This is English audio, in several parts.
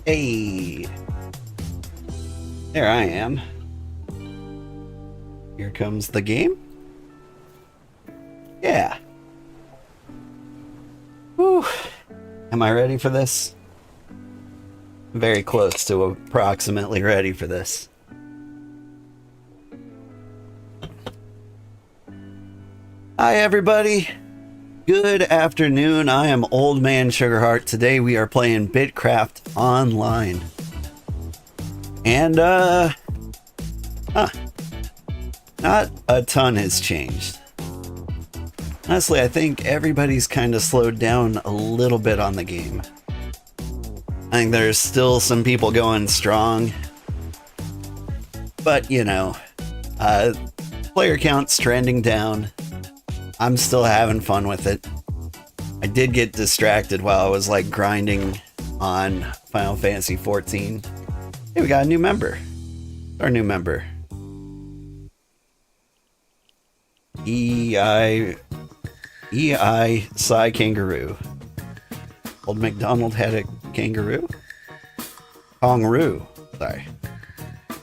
Hey, there I am. Here comes the game. Yeah. Whew. Am I ready for this? Very close to approximately ready for this. Hi everybody. Good afternoon. I am Old Man Sugarheart. Today we are playing BitCraft online. And not a ton has changed. Honestly, I think everybody's kind of slowed down a little bit on the game. I think there's still some people going strong. But, you know, player count's trending down. I'm still having fun with it. I did get distracted while I was like grinding on Final Fantasy 14. Hey, we got a new member. Our new member. E.I. Psy Kangaroo. Old MacDonald had a kangaroo? Kongaroo. Sorry.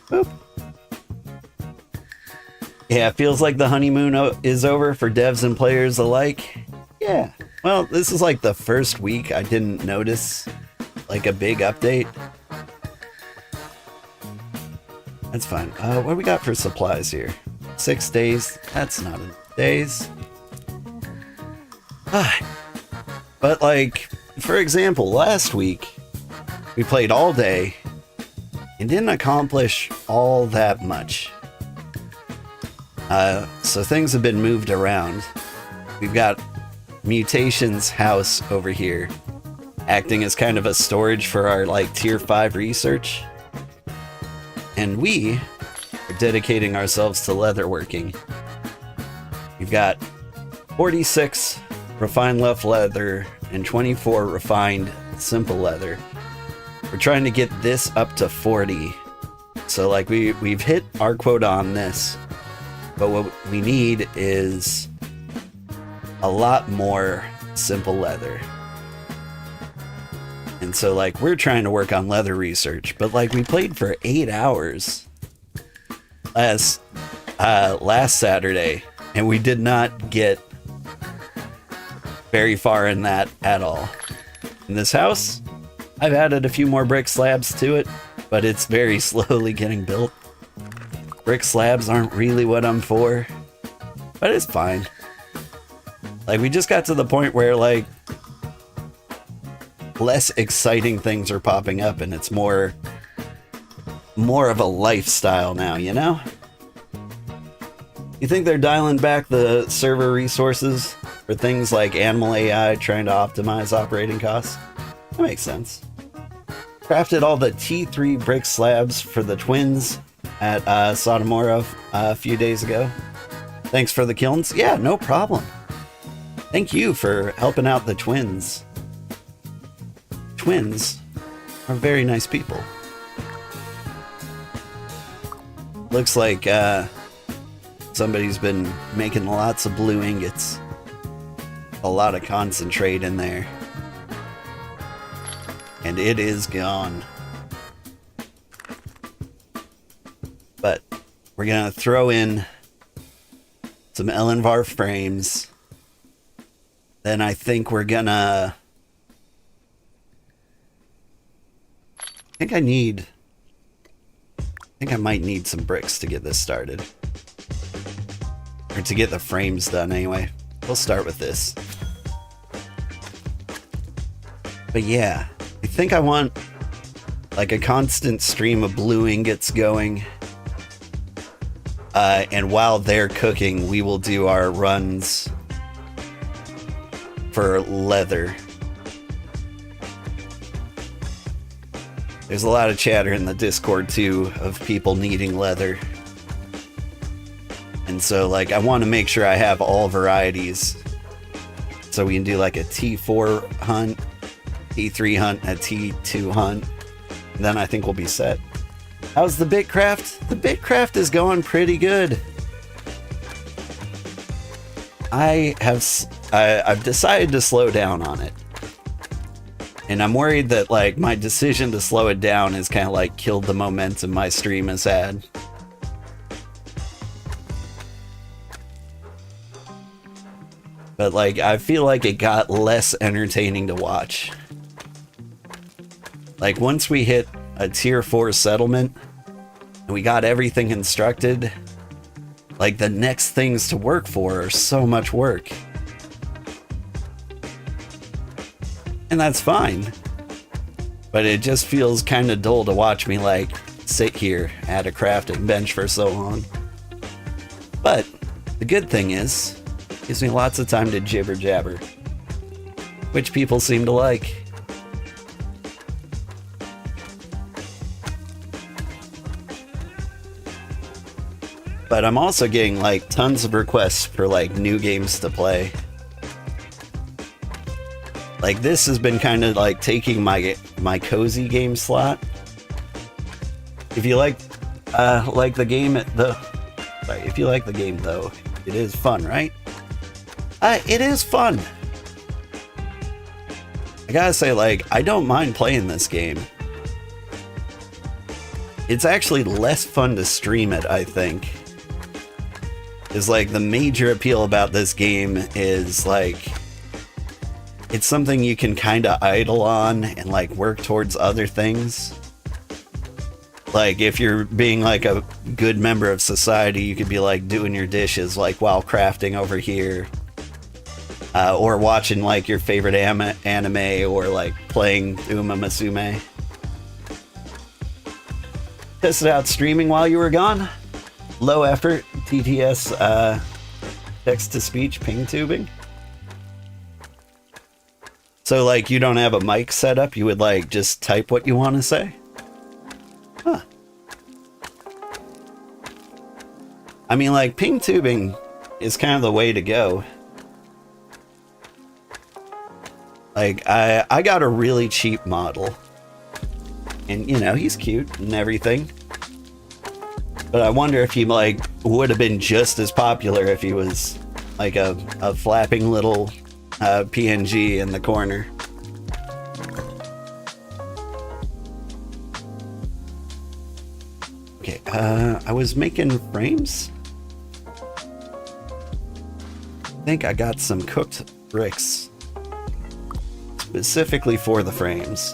Boop. Yeah, it feels like the honeymoon is over for devs and players alike. Yeah. Well, this is like the first week I didn't notice like a big update. That's fine. What do we got for supplies here? 6 days. That's not a days. But like, for example, last week we played all day and didn't accomplish all that much. So things have been moved around. We've got Mutation's house over here, acting as kind of a storage for our like tier 5 research. And we are dedicating ourselves to leatherworking. We've got 46 refined rough leather and 24 refined simple leather. We're trying to get this up to 40. So like we've hit our quota on this. But what we need is a lot more simple leather. And so like we're trying to work on leather research, but like we played for 8 hours last Saturday and we did not get very far in that at all. In this house, I've added a few more brick slabs to it, but it's very slowly getting built. Brick slabs aren't really what I'm for, but it's fine. Like we just got to the point where like less exciting things are popping up and it's more of a lifestyle now, you know? You think they're dialing back the server resources for things like animal AI trying to optimize operating costs? That makes sense. Crafted all the T3 brick slabs for the twins at Sotomora a few days ago. Thanks for the kilns. Yeah, no problem. Thank you for helping out the twins. Twins are very nice people. Looks like somebody's been making lots of blue ingots. A lot of concentrate in there. And it is gone. But we're gonna throw in some Elenvar frames. Then I think we're gonna... I think I might need some bricks to get this started. Or to get the frames done anyway. We'll start with this. But yeah, I think I want like a constant stream of blue ingots going. And while they're cooking, we will do our runs for leather. There's a lot of chatter in the Discord too of people needing leather. And so like I want to make sure I have all varieties. So we can do like a T4 hunt, T3 hunt, a T2 hunt. And then I think we'll be set. How's the BitCraft? The BitCraft is going pretty good. I've decided to slow down on it. And I'm worried that like my decision to slow it down has kind of like killed the momentum my stream has had. But like, I feel like it got less entertaining to watch. Like, once we hit a tier 4 settlement and we got everything constructed, like, the next things to work for are so much work. And that's fine. But it just feels kind of dull to watch me, like, sit here at a crafting bench for so long. But the good thing is, gives me lots of time to jibber jabber, which people seem to like. But I'm also getting like tons of requests for like new games to play. Like, this has been kind of like taking my cozy game slot. If you like the game, if you like the game though, it is fun, right? It is fun. I gotta say, like, I don't mind playing this game. It's actually less fun to stream it, I think. Is like, the major appeal about this game is like, it's something you can kind of idle on and like work towards other things. Like, if you're being like a good member of society, you could be like doing your dishes like while crafting over here. Or watching like your favorite anime, or like playing Uma Musume. Tested out streaming while you were gone. Low effort TTS text to speech ping tubing. So like, you don't have a mic set up, you would like just type what you want to say? Huh. I mean, like, ping tubing is kind of the way to go. Like, I got a really cheap model. And, you know, he's cute and everything. But I wonder if he, like, would have been just as popular if he was, like, a flapping little PNG in the corner. Okay, I was making frames? I think I got some cooked bricks. Specifically for the frames.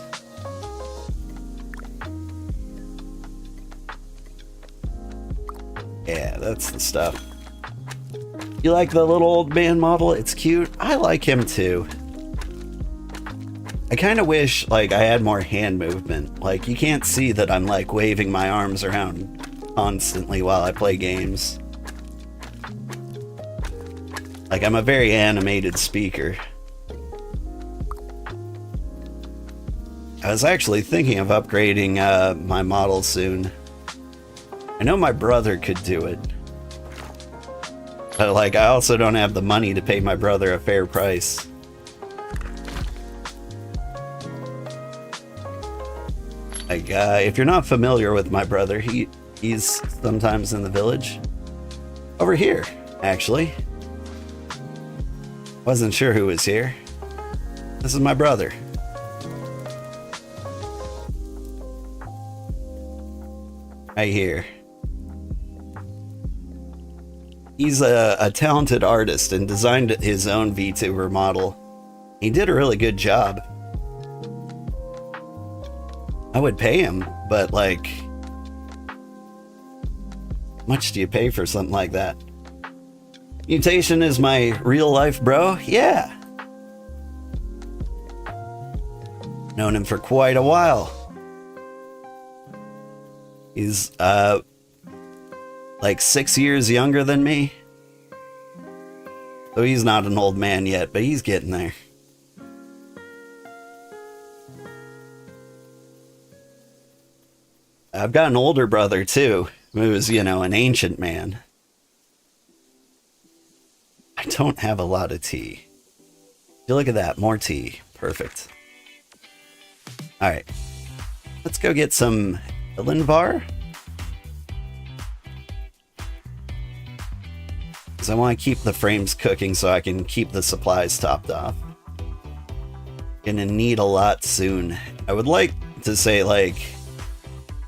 Yeah, that's the stuff. You like the little old man model? It's cute. I like him too. I kind of wish like I had more hand movement. Like, you can't see that I'm like waving my arms around constantly while I play games. Like, I'm a very animated speaker. I was actually thinking of upgrading my model soon. I know my brother could do it. But like, I also don't have the money to pay my brother a fair price. Like, if you're not familiar with my brother, he's sometimes in the village. Over here, actually. Wasn't sure who was here. This is my brother. Right here. He's a talented artist and designed his own VTuber model. He did a really good job. I would pay him, but like, how much do you pay for something like that? Mutation is my real life bro? Yeah. Known him for quite a while. He's, like 6 years younger than me. So he's not an old man yet, but he's getting there. I've got an older brother too, who's, you know, an ancient man. I don't have a lot of tea. Look at that, more tea. Perfect. Alright. Let's go get some Ilinvar. Because I want to keep the frames cooking so I can keep the supplies topped off. Gonna need a lot soon. I would like to say, like,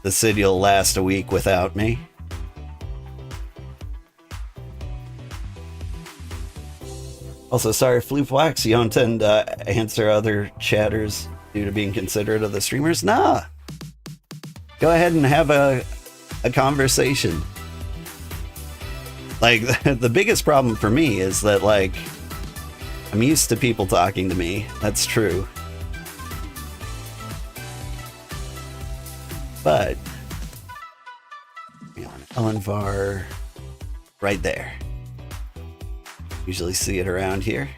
the city will last a week without me. Also, sorry, Floopwax, you don't tend to answer other chatters due to being considerate of the streamers? Nah! Go ahead and have a conversation. Like, the biggest problem for me is that, like, I'm used to people talking to me. That's true. But, Elenvar, right there. Usually see it around here.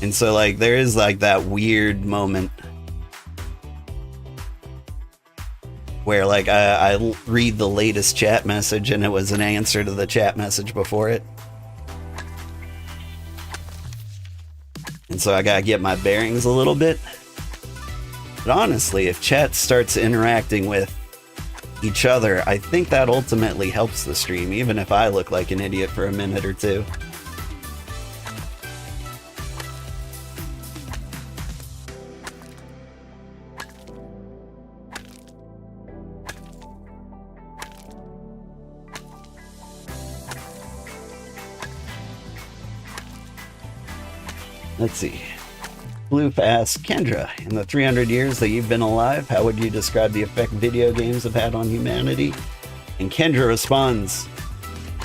And so, like, there is, like, that weird moment where, like, I read the latest chat message and it was an answer to the chat message before it. And so I gotta get my bearings a little bit. But honestly, if chat starts interacting with each other, I think that ultimately helps the stream, even if I look like an idiot for a minute or two. Let's see. Bloop asks, Kendra, in the 300 years that you've been alive, how would you describe the effect video games have had on humanity? And Kendra responds,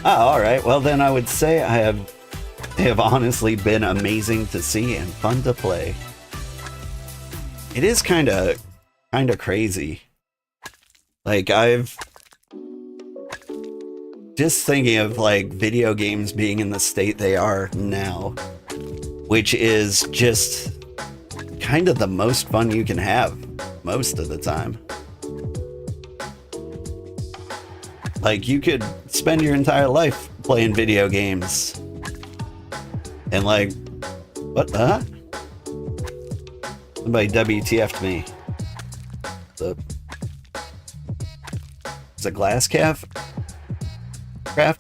alright, well then I would say they have honestly been amazing to see and fun to play. It is kinda crazy. Like, I've just thinking of, like, video games being in the state they are now, which is just kind of the most fun you can have most of the time. Like, you could spend your entire life playing video games and, like, what the? Somebody WTF'd me. There's a glass craft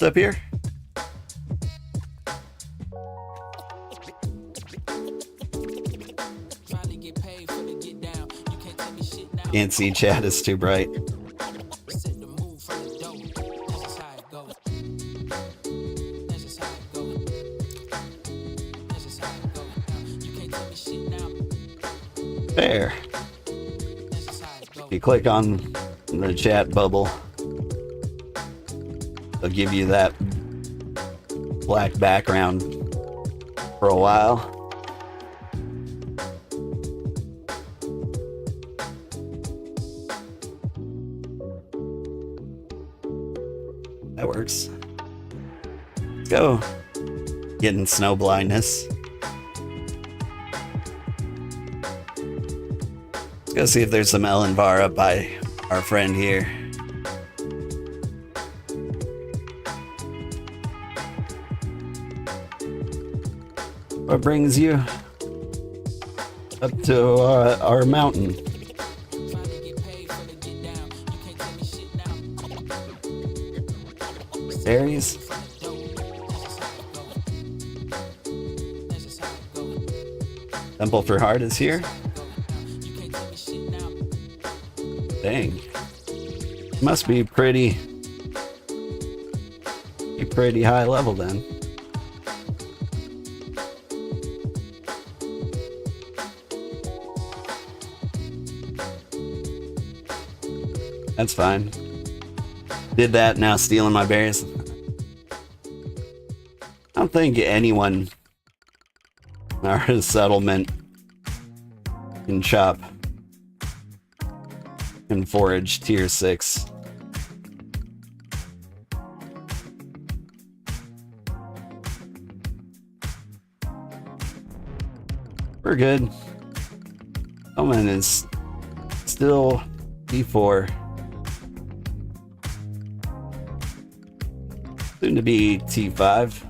up here? Can't see chat, it's too bright. There. If you click on the chat bubble, it'll give you that black background for a while. That works. Let's go. Getting snow blindness. Let's go see if there's some Elenvar up by our friend here. What brings you up to our mountain? Berries? Temple for Heart is here? Dang. Must be pretty high level then. That's fine. Did that, now stealing my berries. I don't think anyone in our settlement can chop and forage tier 6. We're good. Omen is still B4. Soon to be T5.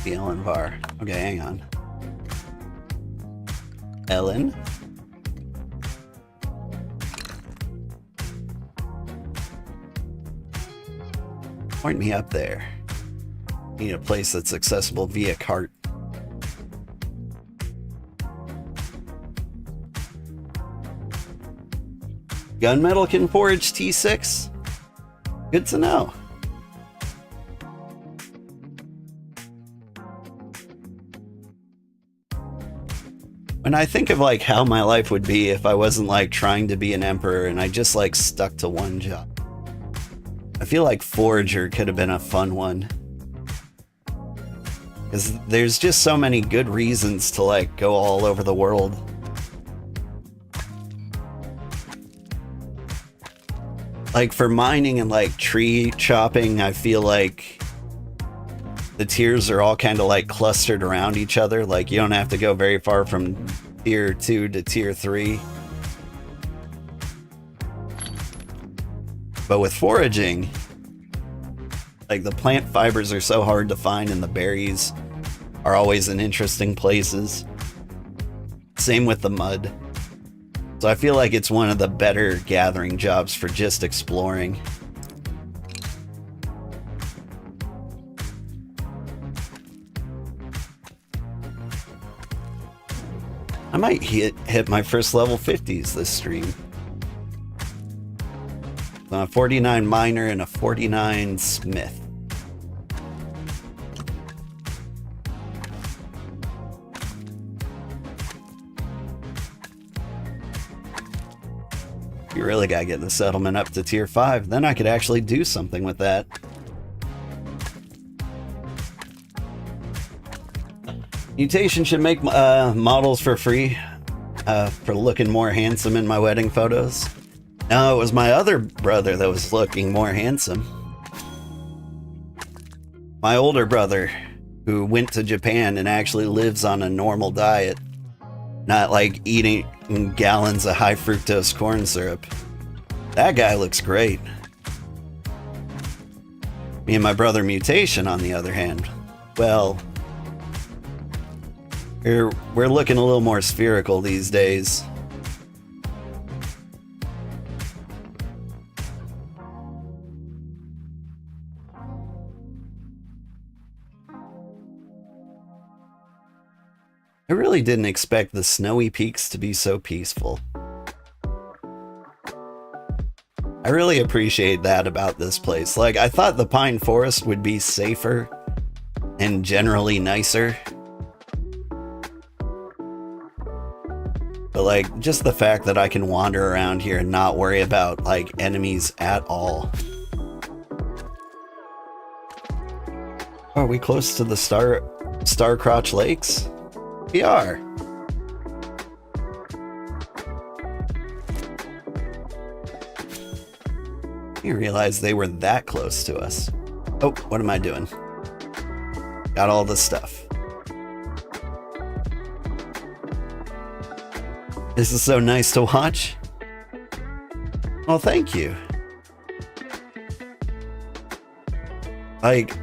The Elenvar. Okay, hang on. Ellen? Point me up there. Need a place that's accessible via cart. Gunmetal can forage T6? Good to know. When I think of like how my life would be if I wasn't like trying to be an emperor and I just like stuck to one job, I feel like Forager could have been a fun one. Because there's just so many good reasons to like go all over the world. Like for mining and like tree chopping, I feel like the tiers are all kind of like clustered around each other. Like you don't have to go very far from tier 2 to tier 3. But with foraging, like the plant fibers are so hard to find and the berries are always in interesting places. Same with the mud. So I feel like it's one of the better gathering jobs for just exploring. I might hit my first level 50s this stream. A 49 miner and a 49 smith. You really gotta get the settlement up to tier 5, then I could actually do something with that. Mutation should make models for free for looking more handsome in my wedding photos. No, it was my other brother that was looking more handsome. My older brother, who went to Japan and actually lives on a normal diet. Not like eating gallons of high fructose corn syrup. That guy looks great. Me and my brother Mutation, on the other hand, well, we're looking a little more spherical these days. I really didn't expect the snowy peaks to be so peaceful. I really appreciate that about this place. Like, I thought the pine forest would be safer and generally nicer. But like, just the fact that I can wander around here and not worry about like enemies at all. Are we close to the Starcrotch Lakes? We are. You realize they were that close to us. Oh, what am I doing? Got all the stuff. This is so nice to watch. Well, thank you. Like,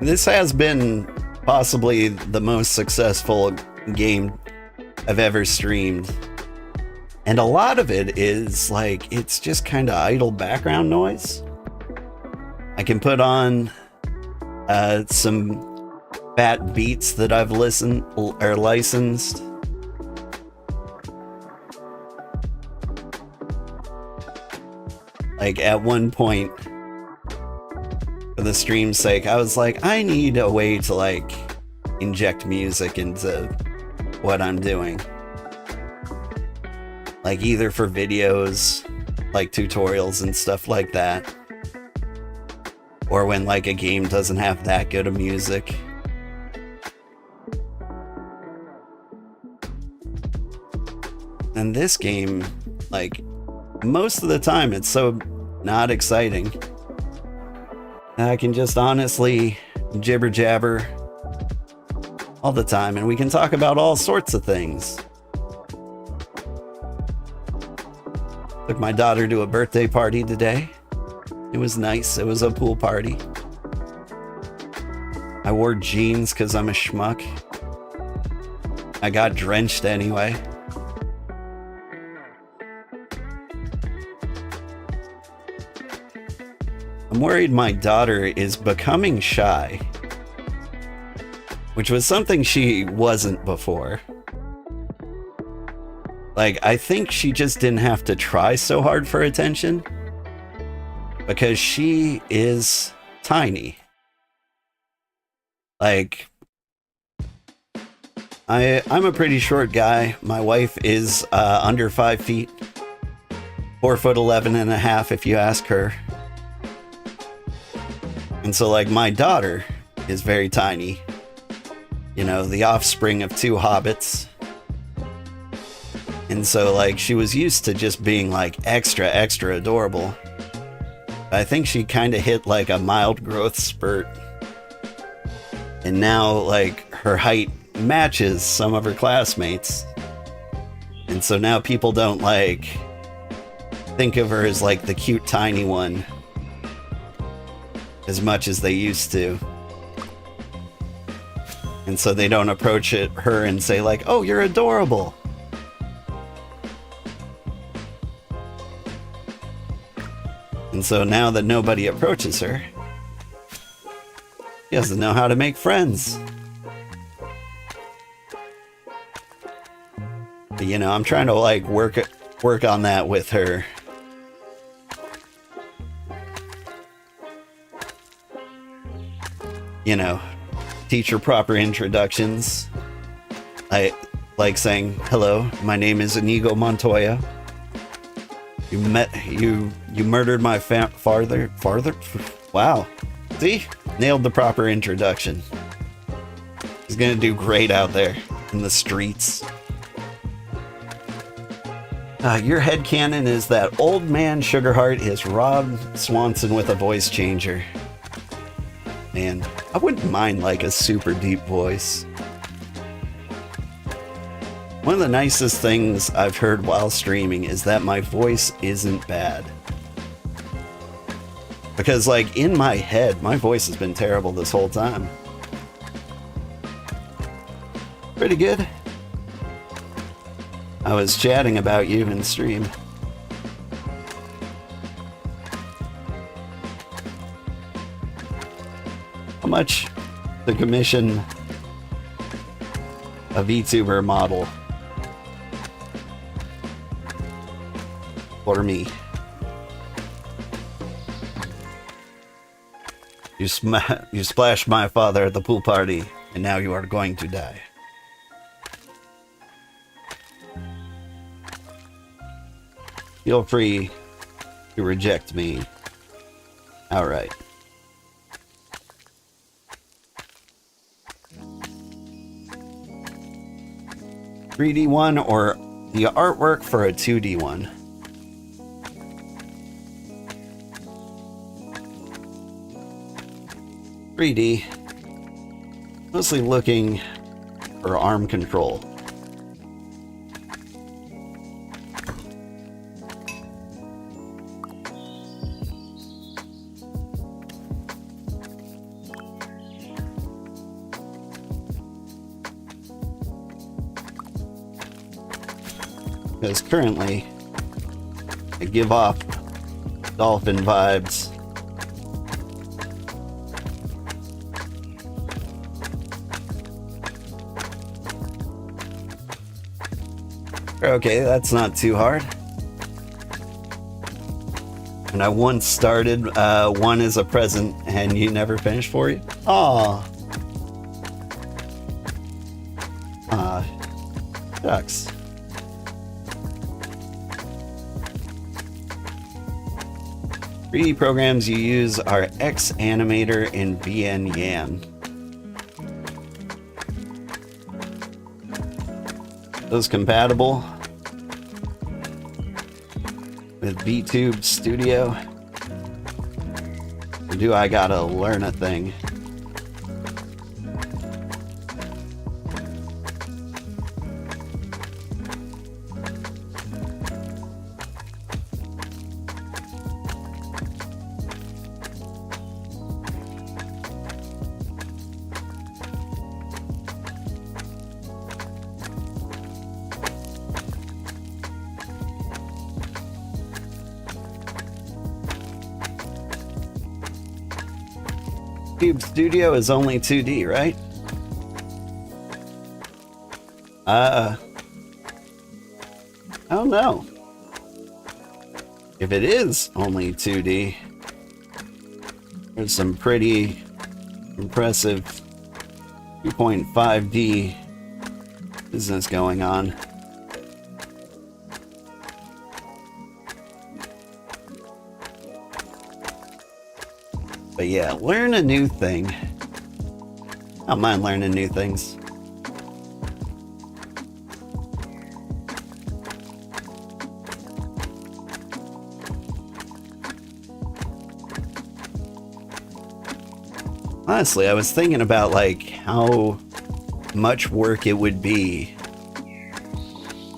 this has been possibly the most successful game I've ever streamed. And a lot of it is like, it's just kind of idle background noise. I can put on some fat beats that I've listened or licensed. Like at one point, for the stream's sake, I was like, I need a way to like inject music into what I'm doing. Like either for videos, like tutorials and stuff like that, or when like a game doesn't have that good of music. And this game, like, most of the time it's so not exciting. I can just honestly jibber jabber all the time and we can talk about all sorts of things. Took my daughter to a birthday party today. It was nice. It was a pool party. I wore jeans because I'm a schmuck. I got drenched anyway. I'm worried my daughter is becoming shy, which was something she wasn't before. Like, I think she just didn't have to try so hard for attention because she is tiny. Like, I'm a pretty short guy. My wife is under 5 feet, 4'11" and a half if you ask her. And so, like, my daughter is very tiny. You know, the offspring of 2 hobbits. And so, like, she was used to just being, like, extra adorable. I think she kind of hit, like, a mild growth spurt. And now, like, her height matches some of her classmates. And so now people don't, like, think of her as, like, the cute tiny one as much as they used to. And so they don't approach her and say, like, oh, you're adorable. And so now that nobody approaches her, she doesn't know how to make friends. But, you know, I'm trying to, like, work on that with her. You know, teach her proper introductions. I like saying, hello, my name is Inigo Montoya. You murdered my father? Wow. See? Nailed the proper introduction. He's gonna do great out there in the streets. Your headcanon is that old man Sugarheart is Rob Swanson with a voice changer. Man, I wouldn't mind, like, a super deep voice. One of the nicest things I've heard while streaming is that my voice isn't bad. Because, like, in my head, my voice has been terrible this whole time. Pretty good. I was chatting about you in stream. How much to commission a VTuber model for me? You splashed my father at the pool party, and now you are going to die. Feel free to reject me. Alright. $3D one or the artwork for a 2D one? $3D. Mostly looking for arm control. Because currently, I give off dolphin vibes. Okay, that's not too hard. And I once started one as a present, and you never finished for you? Aw. Shucks. .3D programs you use are Xanimator and VNYan. Those compatible with VTube Studio? Or do I gotta learn a thing? Cube Studio is only 2D, right? I don't know. If it is only 2D, there's some pretty impressive 2.5D business going on. But yeah, learn a new thing. I don't mind learning new things. Honestly, I was thinking about like how much work it would be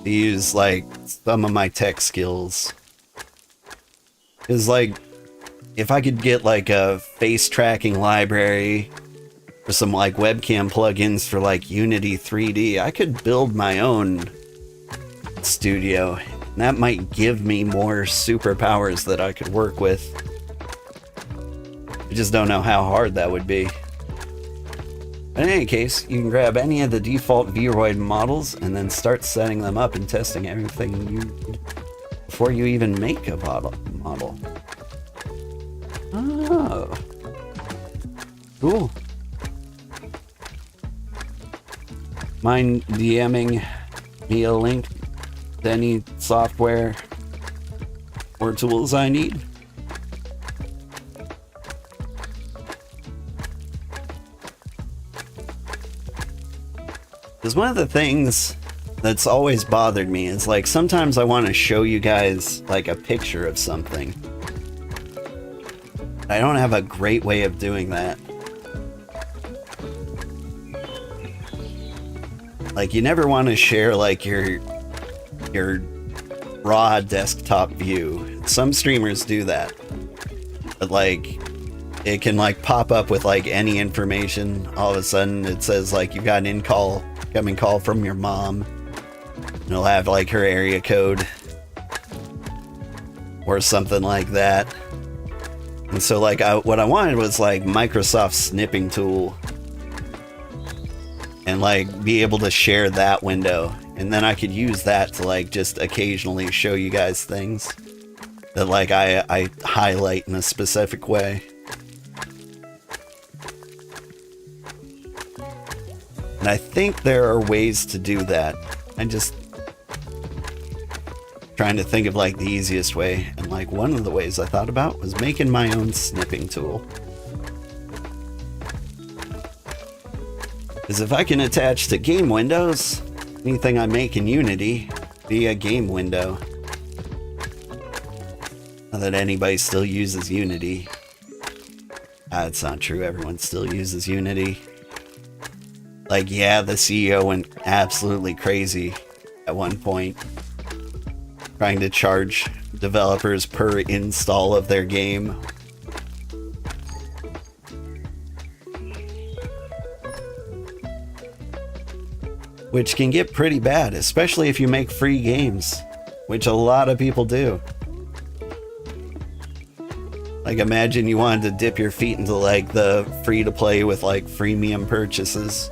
to use like some of my tech skills. Because like, if I could get like a face tracking library or some like webcam plugins for like Unity 3D, I could build my own studio. And that might give me more superpowers that I could work with. I just don't know how hard that would be. But in any case, you can grab any of the default Vroid models and then start setting them up and testing everything you need before you even make a model. Oh. Cool. Mind DMing me a link to any software or tools I need? Because one of the things that's always bothered me is like sometimes I want to show you guys like a picture of something. I don't have a great way of doing that. Like you never want to share like your raw desktop view. Some streamers do that. But like it can like pop up with like any information. All of a sudden it says like you've got an incoming call from your mom. And it'll have like her area code or something like that. And so like what I wanted was like Microsoft's snipping tool and like be able to share that window, and then I could use that to like just occasionally show you guys things that like I highlight in a specific way. And I think there are ways to do that. I'm just trying to think of like the easiest way, and like one of the ways I thought about was making my own snipping tool. Because if I can attach to game windows, anything I make in Unity be a game window. Not that anybody still uses Unity. It's not true, everyone still uses Unity. Like, yeah, the CEO went absolutely crazy at one point, trying to charge developers per install of their game. Which can get pretty bad, especially if you make free games, which a lot of people do. Like, imagine you wanted to dip your feet into like the free-to-play with like freemium purchases.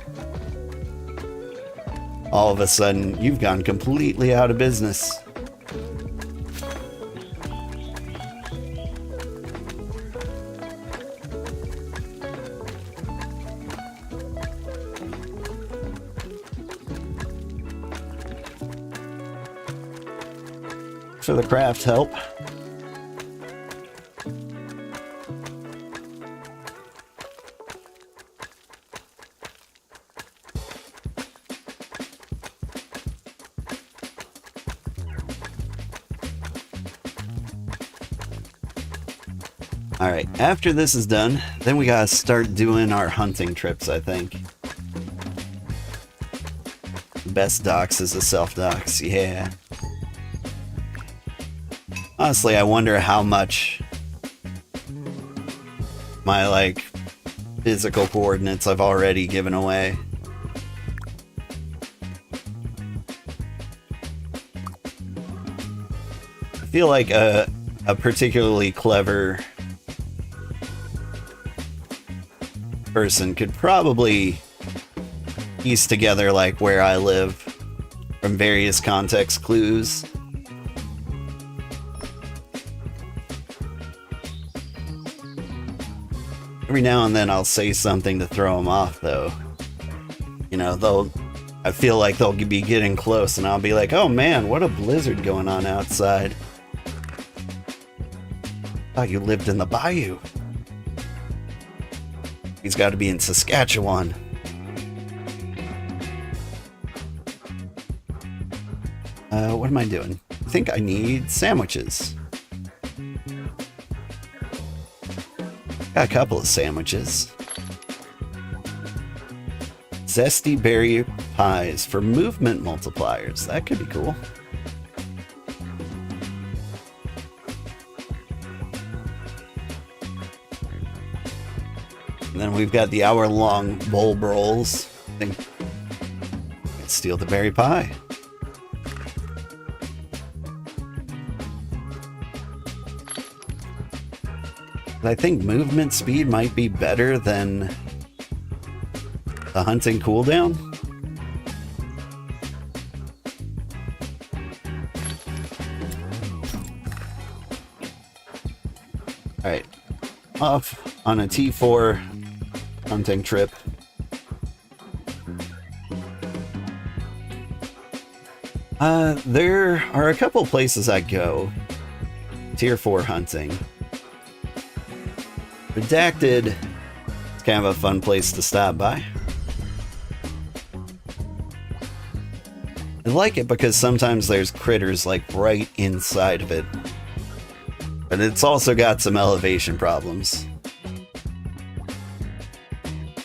All of a sudden, you've gone completely out of business. For the craft help. Alright, after this is done, then we gotta start doing our hunting trips, I think. Best dox is a self-dox, yeah. Honestly, I wonder how much my, like, physical coordinates I've already given away. I feel like a person could probably piece together like where I live from various context clues. Every now and then I'll say something to throw them off, though. You know, I feel like they'll be getting close, and I'll be like, oh man, what a blizzard going on outside. Thought you lived in the bayou. He's got to be in Saskatchewan. What am I doing? I think I need sandwiches. Got a couple of sandwiches. Zesty berry pies for movement multipliers. That could be cool. And then we've got the hour-long bowl brawls. I think let's steal the berry pie. I think movement speed might be better than the hunting cooldown. Alright, off on a T4 hunting trip. There are a couple places I go tier 4 hunting. Redacted, it's kind of a fun place to stop by. I like it because sometimes there's critters like right inside of it. But it's also got some elevation problems.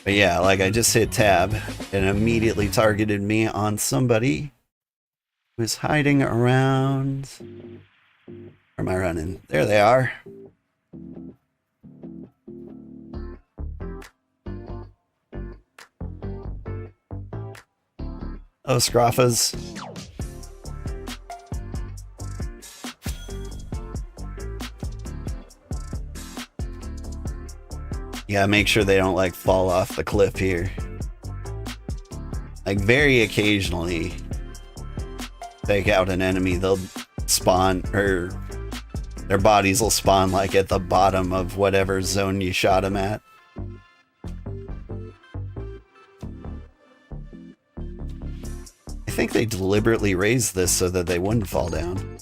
But yeah, like I just hit tab and it immediately targeted me on somebody who is hiding around. Where am I running? There they are. Oh, Scroffas. Yeah, make sure they don't like fall off the cliff here. Like very occasionally, take out an enemy, they'll spawn, or their bodies will spawn like at the bottom of whatever zone you shot them at. I think they deliberately raised this so that they wouldn't fall down.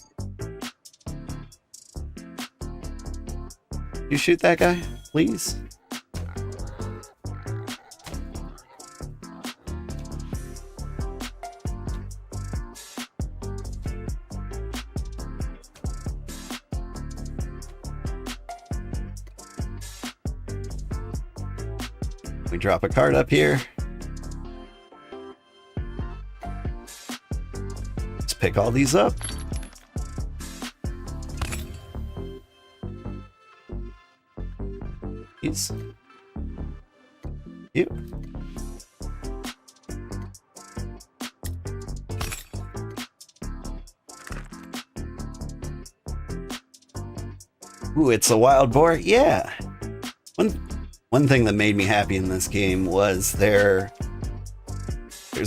You shoot that guy, please? We drop a card up here. Let's pick all these up. These. You. Ooh, it's a wild boar? Yeah. One thing that made me happy in this game was there's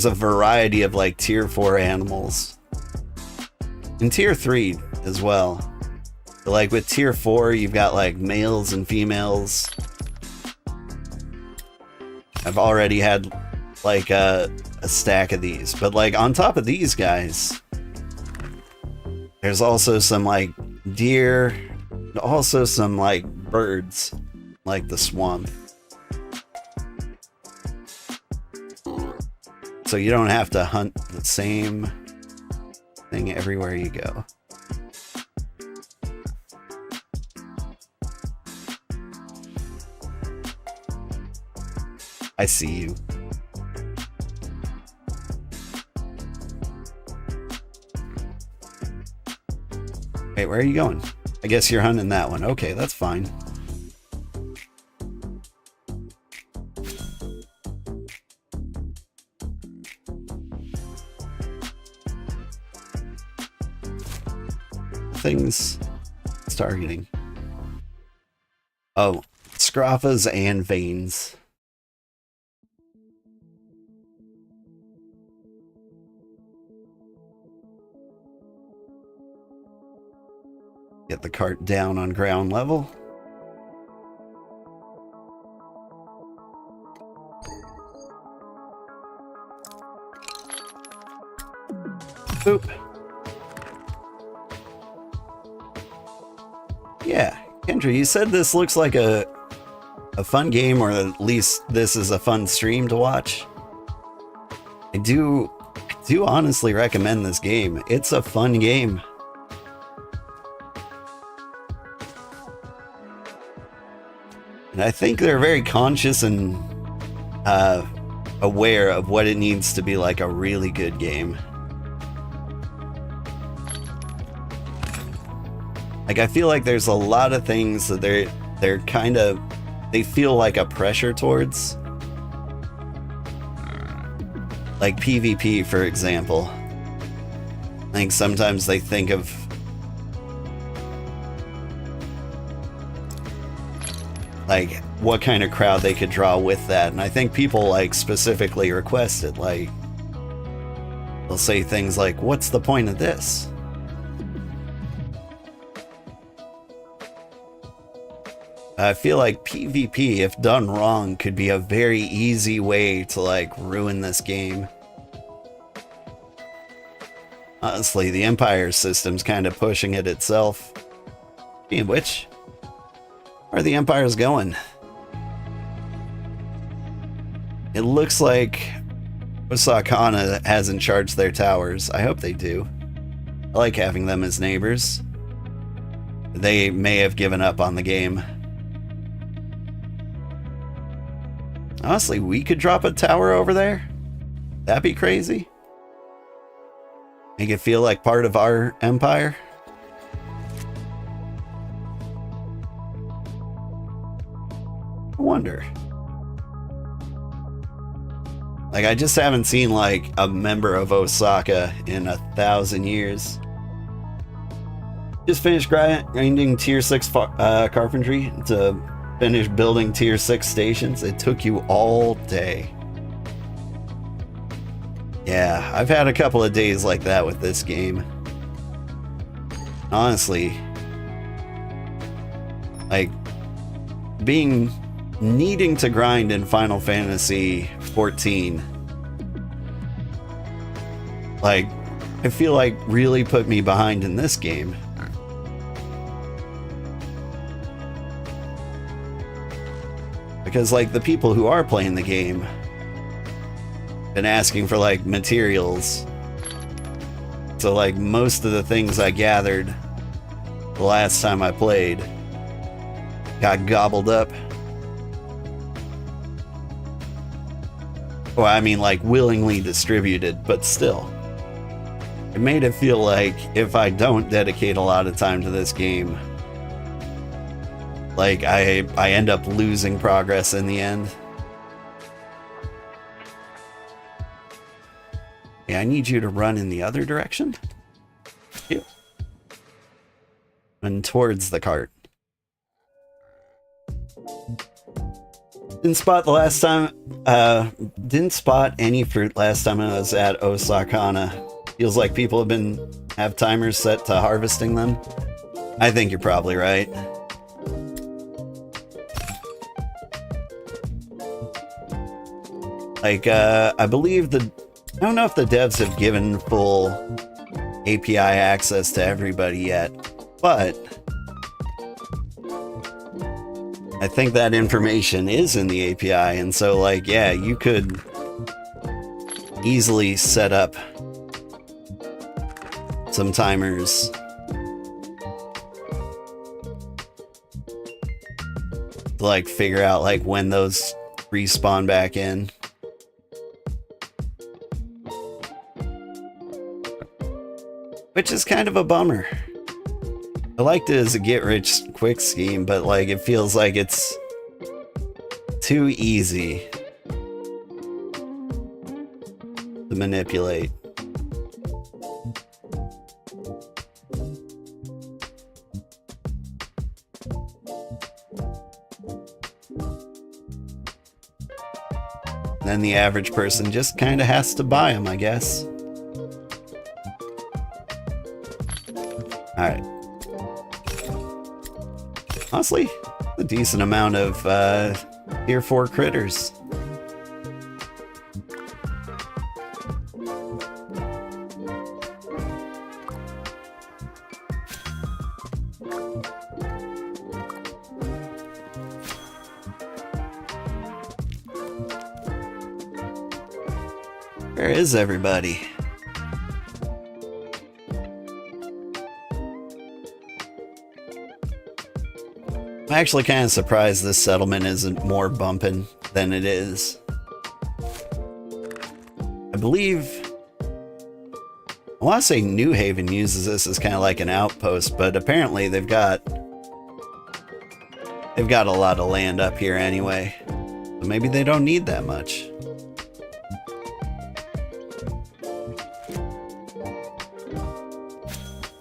a variety of like tier 4 animals. In tier 3 as well. But like with tier 4, you've got like males and females. I've already had like a stack of these. But like on top of these guys, there's also some like deer, and also some like birds, like the swamp. So you don't have to hunt the same thing everywhere you go. I see you. Wait, where are you going? I guess you're hunting that one. Okay, that's fine. Things it's targeting. Oh, Scroffas and veins. Get the cart down on ground level. Boop. Yeah, Kendra, you said this looks like a fun game, or at least this is a fun stream to watch. I do honestly recommend this game. It's a fun game. And I think they're very conscious and aware of what it needs to be like a really good game. Like, I feel like there's a lot of things that they're kind of, they feel like a pressure towards. Like PvP, for example. I think sometimes they think of like what kind of crowd they could draw with that, and I think people like specifically request it. Like, they'll say things like, what's the point of this? I feel like PvP, if done wrong, could be a very easy way to like ruin this game. Honestly, the Empire system's kind of pushing it itself. Speaking of which, where are the Empires going? It looks like Osakana hasn't charged their towers. I hope they do. I like having them as neighbors. They may have given up on the game. Honestly, we could drop a tower over there. That'd be crazy. Make it feel like part of our empire. I wonder. Like, I just haven't seen like a member of Osaka in 1,000 years. Just finished grinding tier 6 carpentry to finish building tier 6 stations. It took you all day. Yeah, I've had a couple of days like that with this game. Honestly, like, needing to grind in Final Fantasy 14, like, I feel like really put me behind in this game. Because, like, the people who are playing the game been asking for, like, materials. So, like, most of the things I gathered the last time I played got gobbled up. Well, I mean, like, willingly distributed, but still. It made it feel like if I don't dedicate a lot of time to this game, like, I end up losing progress in the end. Yeah, I need you to run in the other direction. Here. And towards the cart. Didn't spot any fruit last time I was at Osakana. Feels like people have timers set to harvesting them. I think you're probably right. Like, I believe I don't know if the devs have given full API access to everybody yet, but I think that information is in the API, and so, like, yeah, you could easily set up some timers to, like, figure out, like, when those respawn back in. Which is kind of a bummer. I liked it as a get-rich-quick scheme, but, like, it feels like it's too easy to manipulate. Then the average person just kind of has to buy them, I guess. Alright. Honestly, a decent amount of tier 4 critters. Where is everybody? I'm actually kind of surprised this settlement isn't more bumping than it is. I believe... I want to say New Haven uses this as kind of like an outpost, but apparently they've got a lot of land up here anyway. So maybe they don't need that much.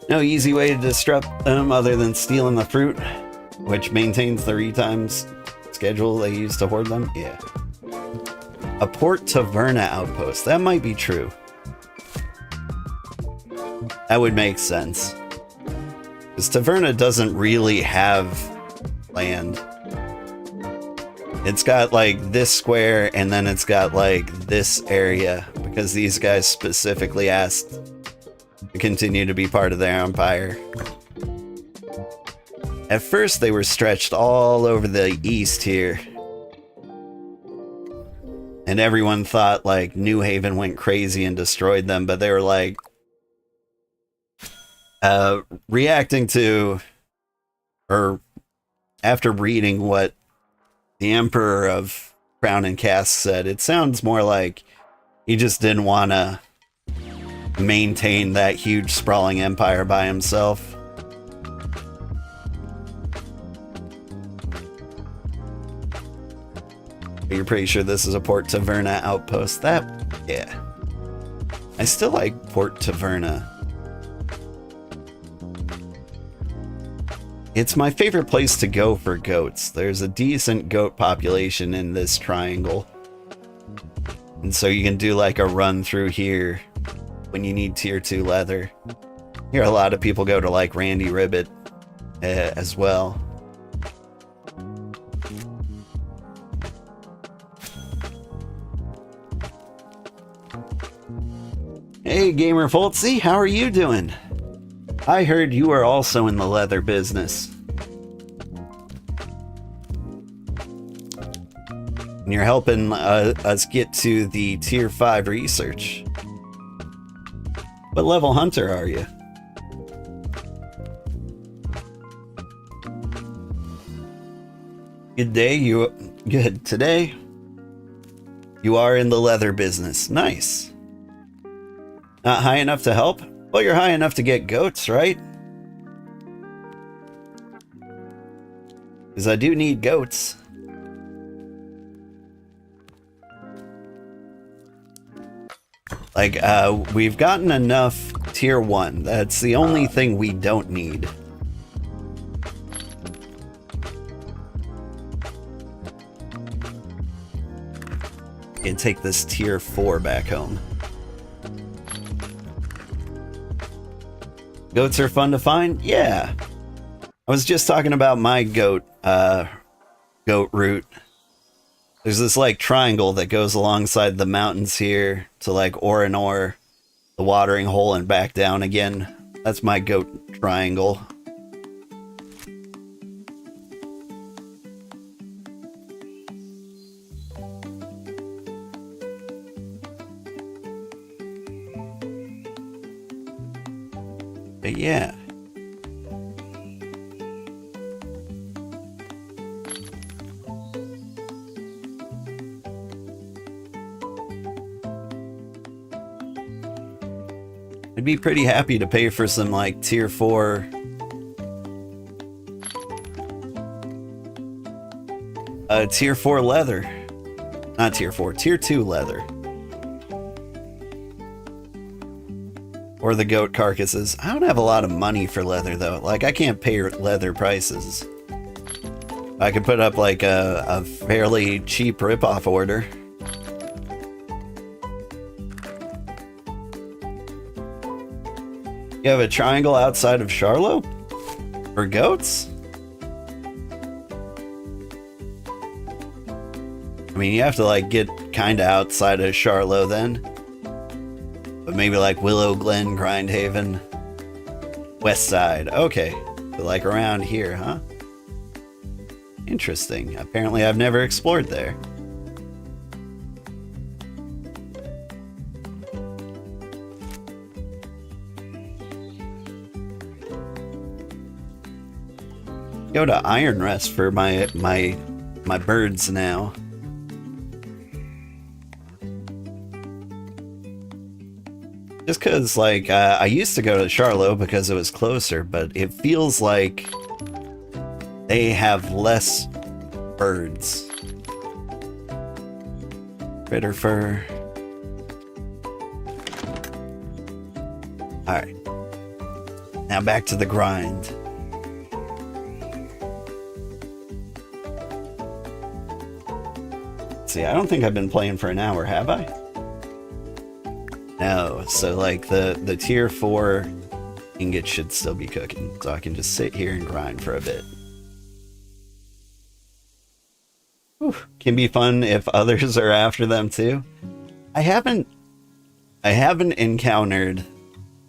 No easy way to disrupt them other than stealing the fruit, which maintains the retimes schedule they use to hoard them. Yeah. A Port Taverna outpost. That might be true. That would make sense. Because Taverna doesn't really have land. It's got like this square and then it's got like this area because these guys specifically asked to continue to be part of their empire. At first they were stretched all over the east here. And everyone thought like New Haven went crazy and destroyed them, but they were like reacting to, or after reading what the Emperor of Crown and Cask said, it sounds more like he just didn't want to maintain that huge sprawling empire by himself. You're pretty sure this is a Port Taverna outpost? Yeah. I still like Port Taverna. It's my favorite place to go for goats. There's a decent goat population in this triangle. And so you can do like a run through here when you need tier 2 leather. Here a lot of people go to like Randy Ribbit as well. Hey Gamer Foltzy, how are you doing? I heard you are also in the leather business. And you're helping us get to the tier 5 research. What level hunter are you? Good day, good. Today, you are in the leather business. Nice. Not high enough to help? Well, you're high enough to get goats, right? Because I do need goats. Like, we've gotten enough tier 1. That's the only thing we don't need. And take this tier 4 back home. Goats are fun to find? Yeah. I was just talking about my goat route. There's this like triangle that goes alongside the mountains here to like Orinor, the watering hole, and back down again. That's my goat triangle. But yeah. I'd be pretty happy to pay for some like tier 4 tier 4 leather. Not tier 4, tier 2 leather. Or the goat carcasses. I don't have a lot of money for leather though. Like I can't pay leather prices. I could put up like a fairly cheap ripoff order. You have a triangle outside of Charlotte? For goats? I mean, you have to like get kind of outside of Charlotte then. But maybe like Willow Glen, Grindhaven, West Side. Okay. But like around here, huh? Interesting. Apparently I've never explored there. Go to Iron Rest for my birds now. Just because, like, I used to go to Charlotte because it was closer, but it feels like they have less birds. Critter fur. Alright. Now back to the grind. See, I don't think I've been playing for an hour, have I? No, so like the tier 4 ingot should still be cooking, so I can just sit here and grind for a bit. Whew, can be fun if others are after them too. I haven't encountered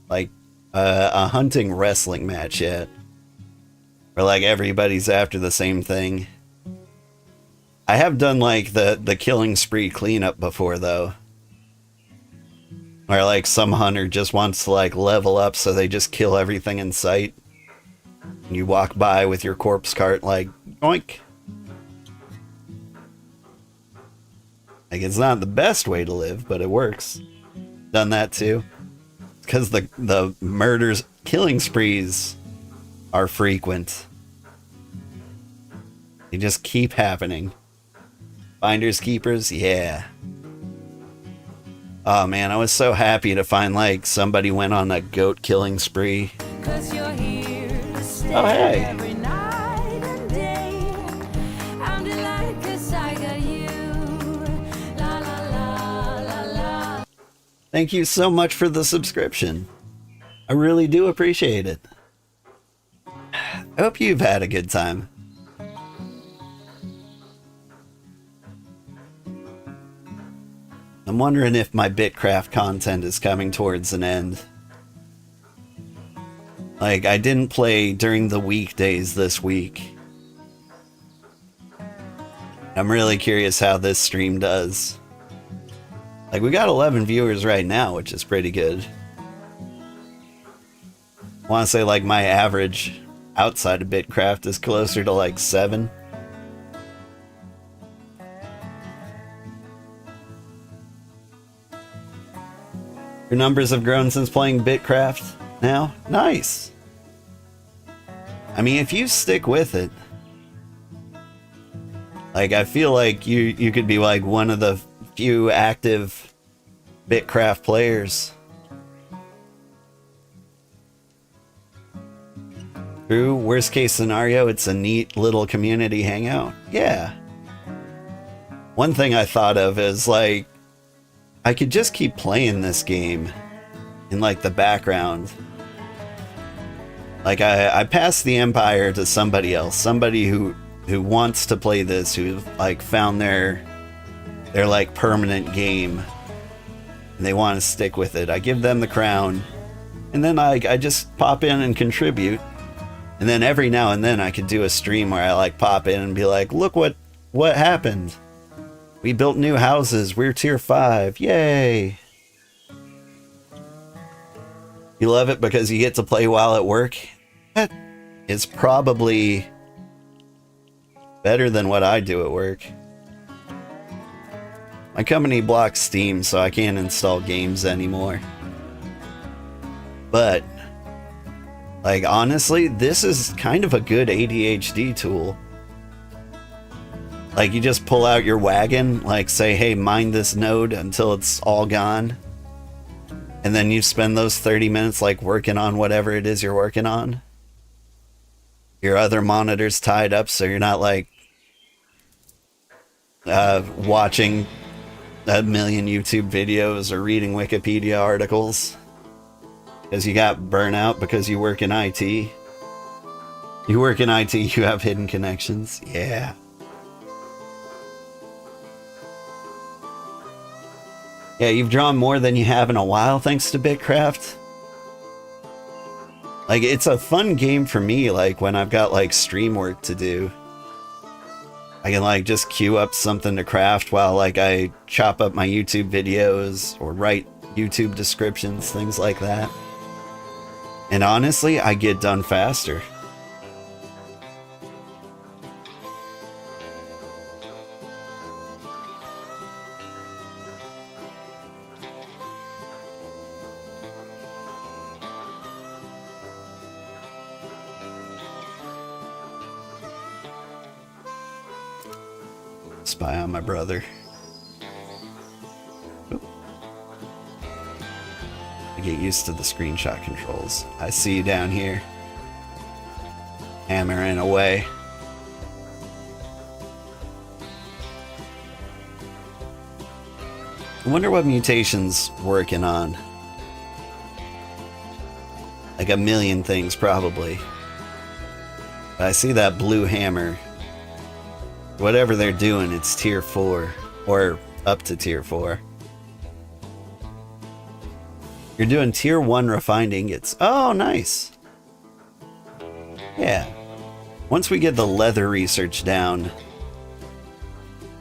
like a hunting wrestling match yet, where like everybody's after the same thing. I have done like the killing spree cleanup before though, where like some hunter just wants to like level up, so they just kill everything in sight. And you walk by with your corpse cart like, oink. Like, it's not the best way to live, but it works. Done that too. Because the murders, killing sprees are frequent. They just keep happening. Finders keepers, yeah. Oh man, I was so happy to find like somebody went on a goat killing spree. Oh hey. Thank you so much for the subscription. I really do appreciate it. I hope you've had a good time. I'm wondering if my BitCraft content is coming towards an end. Like, I didn't play during the weekdays this week. I'm really curious how this stream does. Like, we got 11 viewers right now, which is pretty good. I want to say, like, my average outside of BitCraft is closer to, like, 7. Your numbers have grown since playing BitCraft now? Nice! I mean, if you stick with it, like, I feel like you could be, like, one of the few active BitCraft players. True, worst case scenario, it's a neat little community hangout. Yeah. One thing I thought of is, like, I could just keep playing this game in like the background. Like I passed the Empire to somebody else, somebody who wants to play this, who like found their like permanent game and they want to stick with it. I give them the crown and then I just pop in and contribute. And then every now and then I could do a stream where I like pop in and be like, look what happened. We built new houses. We're tier 5. Yay! You love it because you get to play while at work? That is probably better than what I do at work. My company blocks Steam, so I can't install games anymore. But, like, honestly, this is kind of a good ADHD tool. Like, you just pull out your wagon, like, say, hey, mine this node until it's all gone. And then you spend those 30 minutes, like, working on whatever it is you're working on. Your other monitor's tied up, so you're not, like, watching a million YouTube videos or reading Wikipedia articles. Because you got burnout because you work in IT. You work in IT, you have hidden connections. Yeah. Yeah, you've drawn more than you have in a while thanks to BitCraft. Like, it's a fun game for me, like, when I've got, like, stream work to do. I can, like, just queue up something to craft while, like, I chop up my YouTube videos or write YouTube descriptions, things like that. And honestly, I get done faster. Spy on my brother. Oop. I get used to the screenshot controls. I see you down here. Hammering away. I wonder what mutation's working on. Like a million things, probably. But I see that blue hammer. Whatever they're doing, it's tier 4. Or up to tier 4. You're doing tier 1 refined ingots. Oh, nice. Yeah. Once we get the leather research down,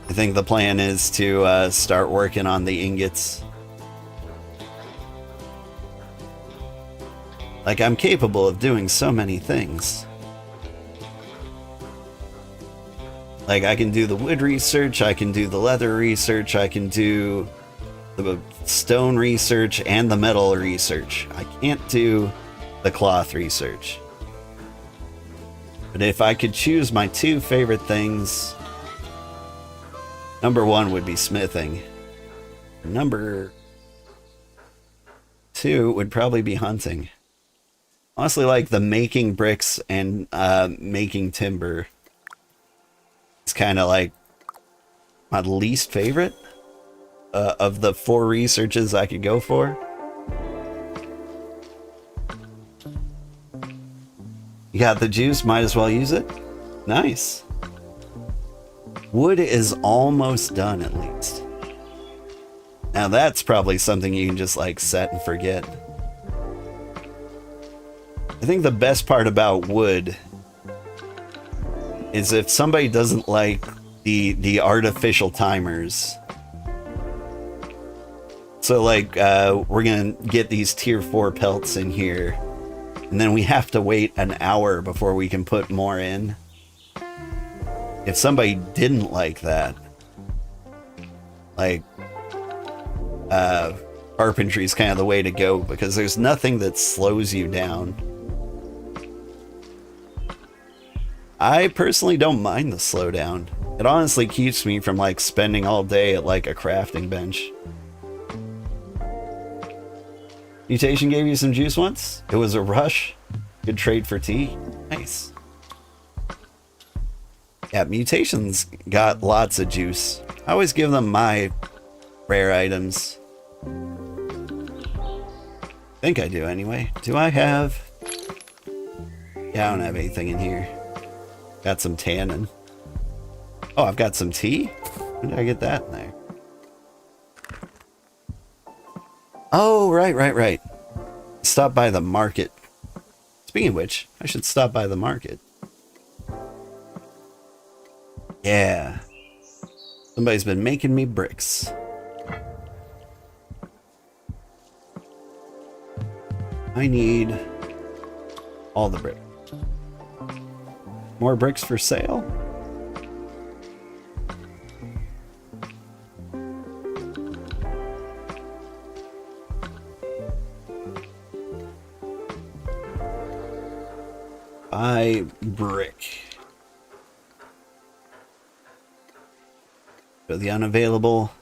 I think the plan is to start working on the ingots. Like, I'm capable of doing so many things. Like, I can do the wood research, I can do the leather research, I can do the stone research and the metal research. I can't do the cloth research. But if I could choose my 2 favorite things, number 1 would be smithing. Number 2 would probably be hunting. Honestly, like the making bricks and making timber. It's kind of like my least favorite of the 4 researches I could go for. You got the juice, might as well use it. Nice. Wood is almost done, at least. Now that's probably something you can just like set and forget. I think the best part about wood is if somebody doesn't like the artificial timers. So like we're gonna get these tier 4 pelts in here, and then we have to wait an hour before we can put more in. If somebody didn't like that, like carpentry is kind of the way to go, because there's nothing that slows you down. I personally don't mind the slowdown. It honestly keeps me from like spending all day at like a crafting bench. Mutation gave you some juice once? It was a rush. Good trade for tea. Nice. Yeah, Mutation's got lots of juice. I always give them my rare items. I think I do anyway. Do I have... Yeah, I don't have anything in here. Got some tannin. Oh, I've got some tea? When did I get that in there? Oh, right. Stop by the market. Speaking of which, I should stop by the market. Yeah. Somebody's been making me bricks. I need all the bricks. More bricks for sale? Buy brick. Go the unavailable.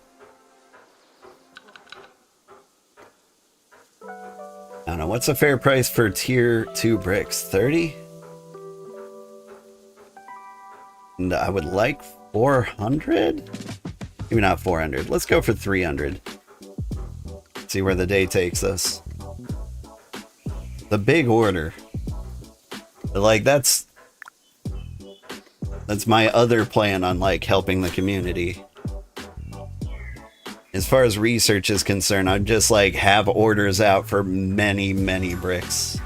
I don't know, what's a fair price for tier 2 bricks? 30? And I would like 400? Maybe not 400. Let's go for 300. See where the day takes us. The big order. Like, that's my other plan on, like, helping the community. as far as research is concerned, I'd just like have orders out for many, many bricks.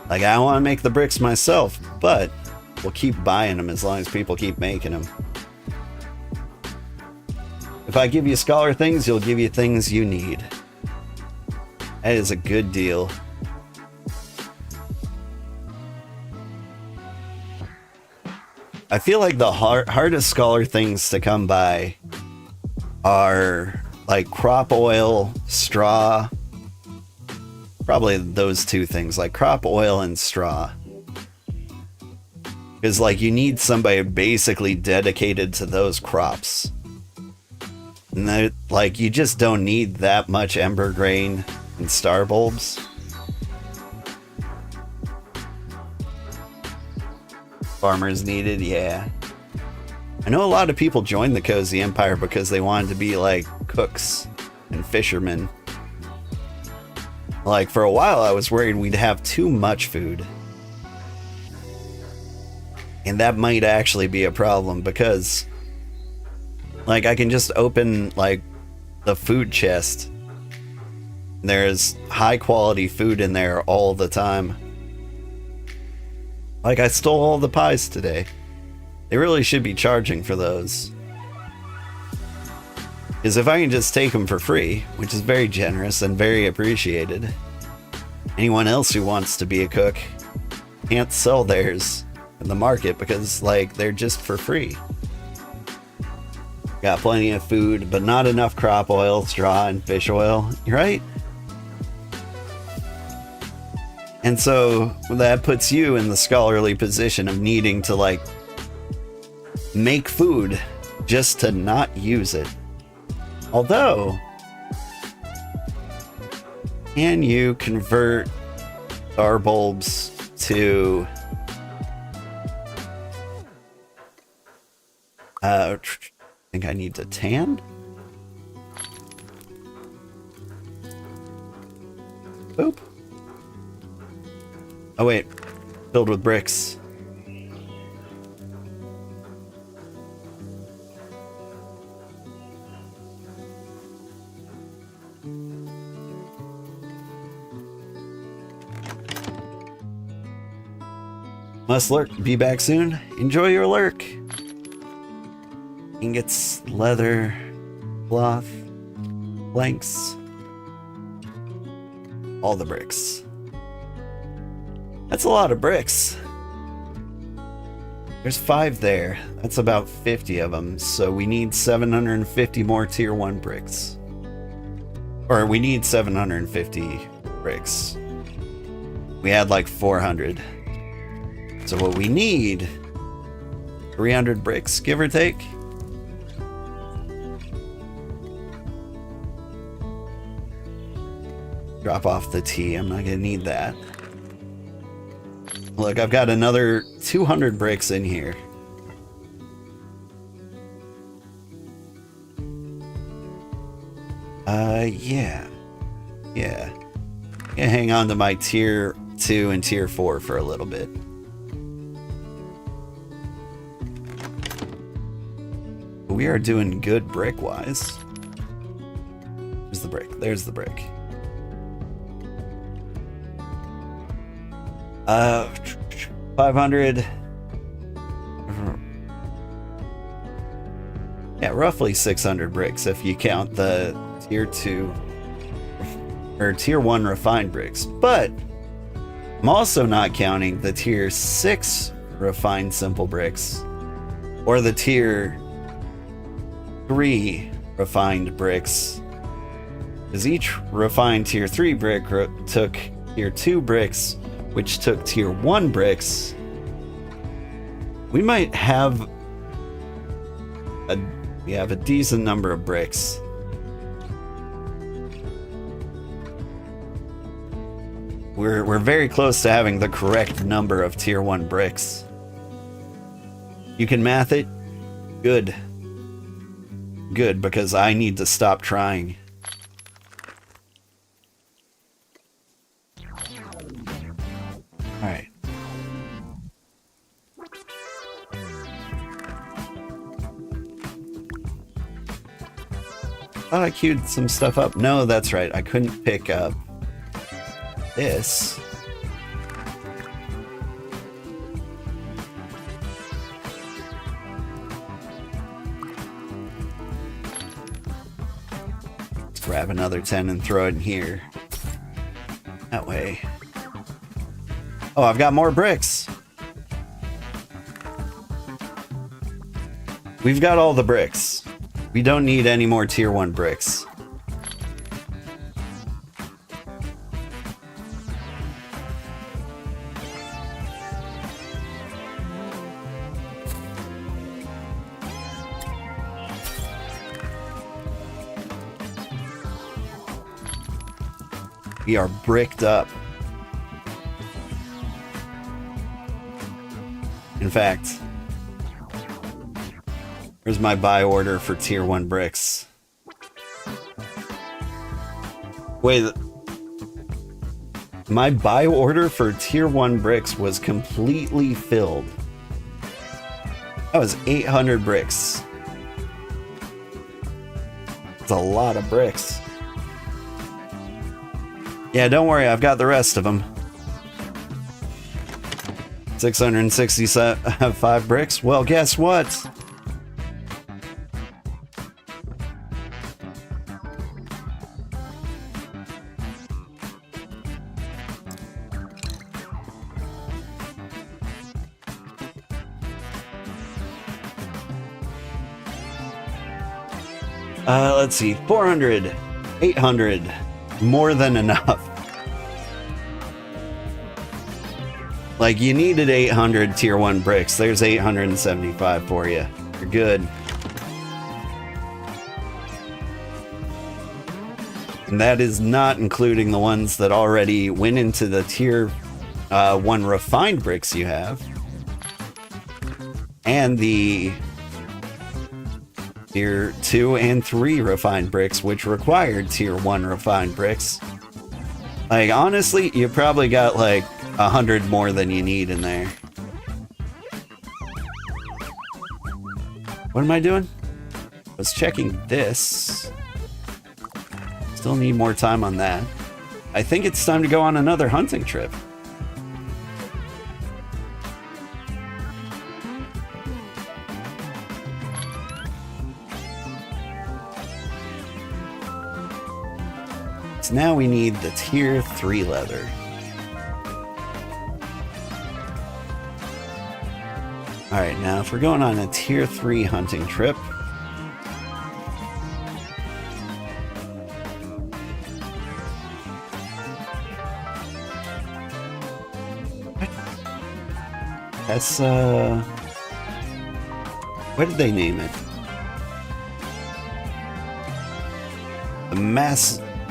Like, I want to make the bricks myself, but we'll keep buying them as long as people keep making them. If I give you scholar things, you'll give you things you need. That is a good deal. I feel like the hardest scholar things to come by are like crop oil, straw. Probably those two things, like crop oil and straw. Because like you need somebody basically dedicated to those crops. And like you just don't need that much ember grain and star bulbs. Farmers needed, yeah. I know a lot of people joined the Cozy Empire because they wanted to be like cooks and fishermen. Like for a while I was worried we'd have too much food. And that might actually be a problem because like I can just open like the food chest. There's high quality food in there all the time. Like I stole all the pies today. They really should be charging for those. Because if I can just take them for free, which is very generous and very appreciated, anyone else who wants to be a cook can't sell theirs in the market because like they're just for free. Got plenty of food, but not enough crop oil, straw, and fish oil, right? And so that puts you in the scholarly position of needing to like make food just to not use it. Although, can you convert star bulbs to I think I need to tan? Boop. Oh wait, filled with bricks. Must lurk, be back soon. Enjoy your lurk. Ingots, leather, cloth, planks, all the bricks. That's a lot of bricks. There's 5 there. That's about 50 of them. So we need 750 more tier 1 bricks. Or we need 750 bricks. We had like 400. So what we need, 300 bricks, give or take. Drop off the tea. I'm not gonna need that. Look, I've got another 200 bricks in here. Yeah. Yeah. I'm gonna hang on to my tier 2 and tier 4 for a little bit. We are doing good brick-wise. There's the brick. There's the brick. 500. Yeah, roughly 600 bricks if you count the tier 2 or tier 1 refined bricks. But I'm also not counting the tier 6 refined simple bricks or the tier 3 refined bricks. Because each refined tier 3 brick took tier 2 bricks, which took tier 1 bricks. We might have a decent number of bricks. We're very close to having the correct number of tier 1 bricks. You can math it? Good. Good, because I need to stop trying. Alright. Thought I queued some stuff up. No, that's right. I couldn't pick up this. Let's grab another 10 and throw it in here. That way. Oh, I've got more bricks. We've got all the bricks. We don't need any more tier 1 bricks. We are bricked up. In fact, here's my buy order for tier 1 bricks. Wait, my buy order for tier 1 bricks was completely filled. That was 800 bricks. That's a lot of bricks. Yeah, don't worry, I've got the rest of them. 665 bricks? Well, guess what? Let's see, 400, 800, more than enough. Like, you needed 800 tier 1 bricks. There's 875 for you. You're good. And that is not including the ones that already went into the tier 1 refined bricks you have. And the tier 2 and 3 refined bricks, which required tier 1 refined bricks. Like, honestly, you probably got like 100 more than you need in there. What am I doing? I was checking this. Still need more time on that. I think it's time to go on another hunting trip. So now we need the tier 3 leather. Alright, now if we're going on a tier 3 hunting trip, that's what did they name it?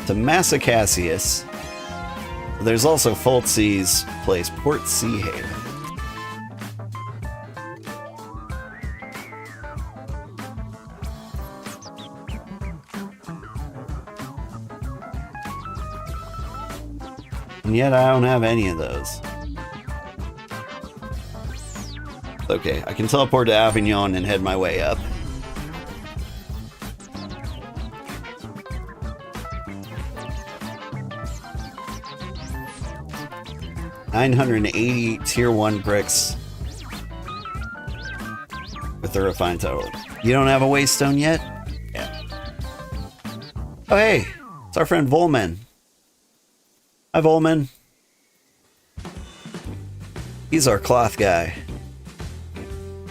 To Massacasius. There's also Foltzy's place, Port Seahaven. And yet I don't have any of those. Okay, I can teleport to Avignon and head my way up. $980 tier 1 bricks with the refined total. You don't have a waystone yet? Yeah. Oh hey, it's our friend Volman. Hi Volman. He's our cloth guy.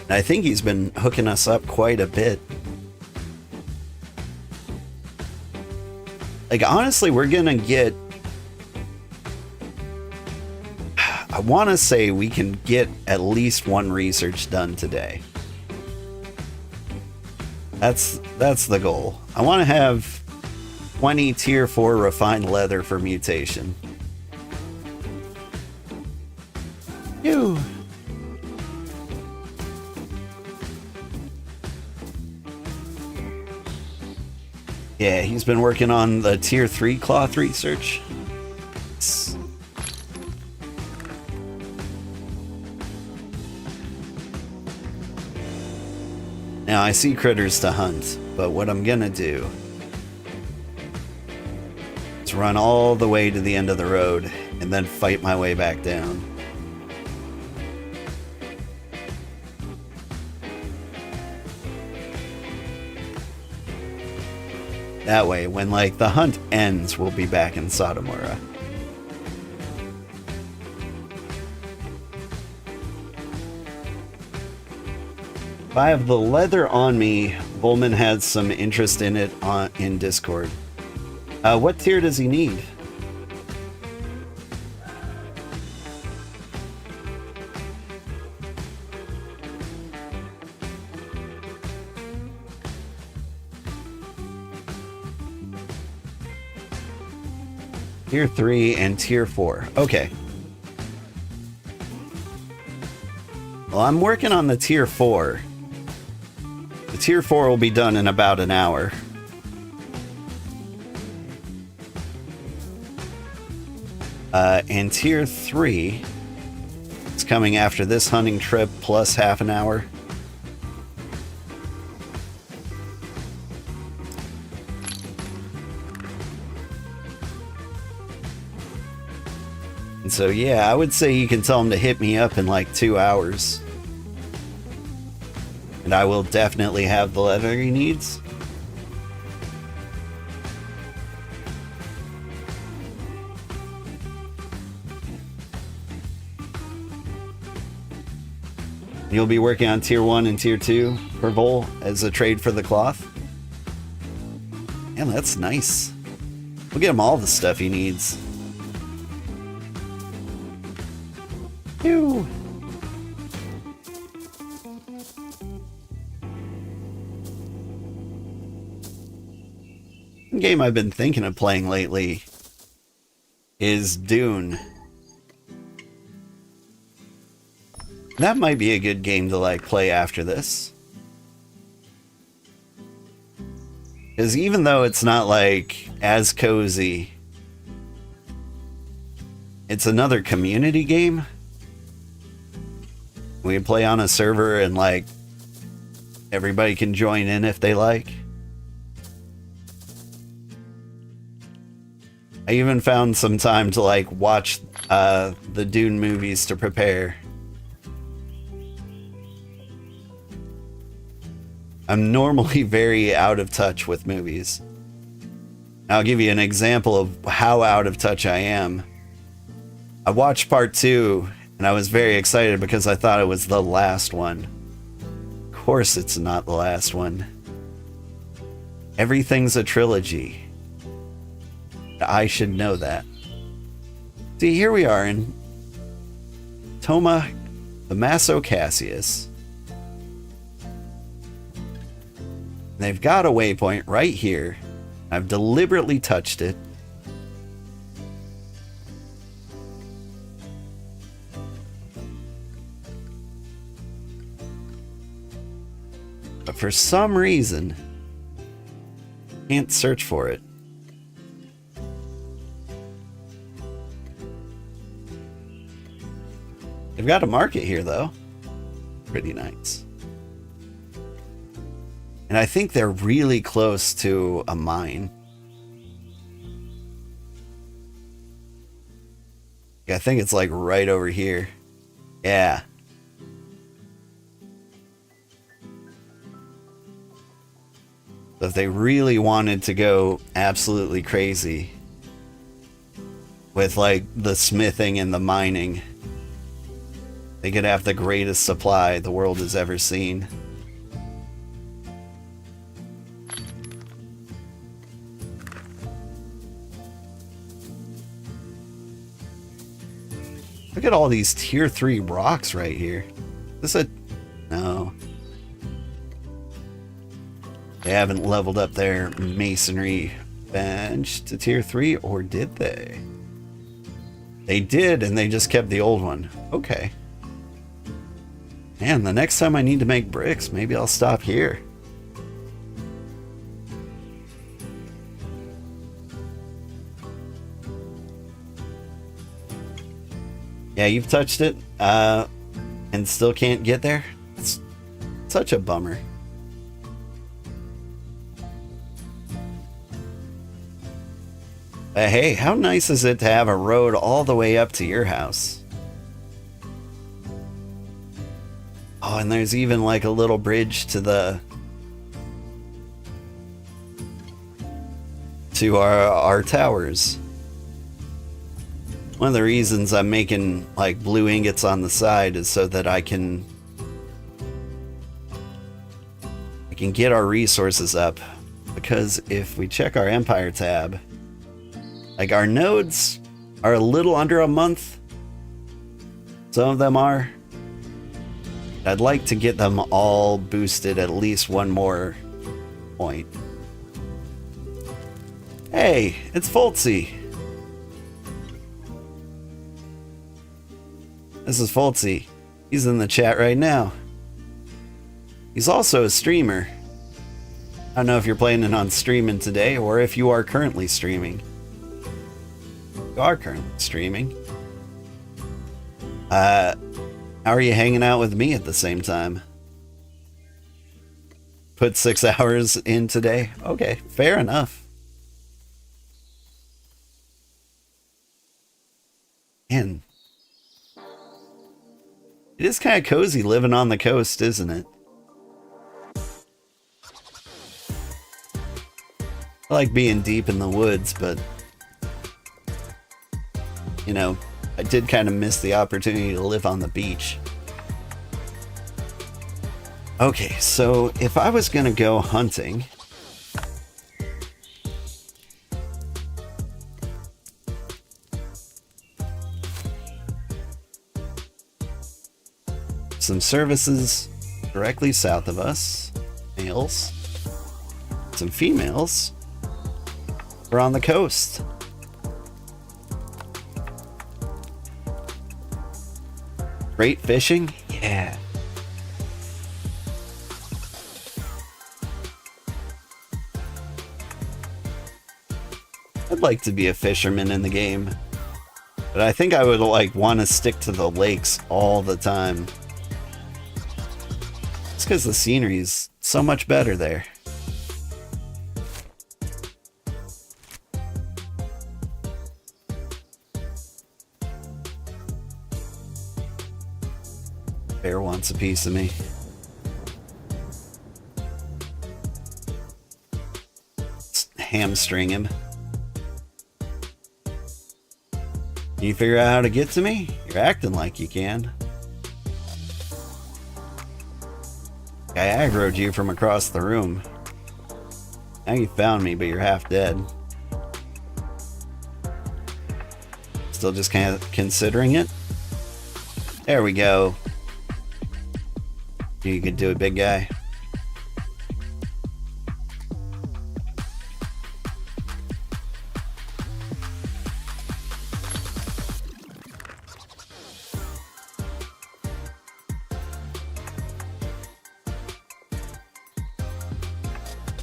I think he's been hooking us up quite a bit. Like, honestly, we're gonna get... I want to say we can get at least one research done today. That's the goal. I want to have 20 tier 4 refined leather for mutation. Ew. Yeah, he's been working on the tier 3 cloth research. Now I see critters to hunt, but what I'm gonna do Let's run all the way to the end of the road and then fight my way back down. That way, when like the hunt ends, we'll be back in Sotomura. If I have the leather on me, Bullman had some interest in it in Discord. What tier does he need? Tier 3 and Tier 4. Okay. Well, I'm working on the Tier 4. The Tier 4 will be done in about an hour. And Tier 3 is coming after this hunting trip plus half an hour. And so, yeah, I would say you can tell him to hit me up in like 2 hours. And I will definitely have the leather he needs. You'll be working on Tier 1 and Tier 2 per bowl as a trade for the cloth. Man, that's nice. We'll get him all the stuff he needs. Ew. One game I've been thinking of playing lately is Dune. That might be a good game to like play after this. Because even though it's not like as cozy, it's another community game. We can play on a server and like everybody can join in if they like. I even found some time to like watch the Dune movies to prepare. I'm normally very out of touch with movies. I'll give you an example of how out of touch I am. I watched part 2 and I was very excited because I thought it was the last one. Of course it's not the last one. Everything's a trilogy. I should know that. See, here we are in Toma Tommaso Cassius. They've got a waypoint right here. I've deliberately touched it. But for some reason, can't search for it. They've got a market here, though. Pretty nice. And I think they're really close to a mine. I think it's like right over here. Yeah. So if they really wanted to go absolutely crazy with like the smithing and the mining, they could have the greatest supply the world has ever seen. Look at all these tier 3 rocks right here. Is this a... No. They haven't leveled up their masonry bench to tier 3, or did they? They did, and they just kept the old one. Okay. Man, the next time I need to make bricks, maybe I'll stop here. Yeah, you've touched it, and still can't get there? It's such a bummer. Hey, how nice is it to have a road all the way up to your house? Oh, and there's even like a little bridge to our towers. One of the reasons I'm making like blue ingots on the side is so that I can get our resources up, because if we check our Empire tab, like our nodes are a little under a month. Some of them are. I'd like to get them all boosted at least one more point. Hey, it's Foltzy. This is Foltzy. He's in the chat right now. He's also a streamer. I don't know if you're planning on streaming today or if you are currently streaming. You are currently streaming. How are you hanging out with me at the same time? Put 6 hours in today? Okay, fair enough. Man, it is kind of cozy living on the coast, isn't it? I like being deep in the woods, but you know, I did kind of miss the opportunity to live on the beach. Okay, so if I was gonna go hunting, some services directly south of us, males, some females. We're on the coast. Great fishing? Yeah. I'd like to be a fisherman in the game, but I think I would like want to stick to the lakes all the time. It's because the scenery is so much better there. Bear wants a piece of me. Let's hamstring him. Can you figure out how to get to me? You're acting like you can. I aggroed you from across the room. Now you found me, but you're half dead. Still just kind of considering it? There we go. You could do it, big guy.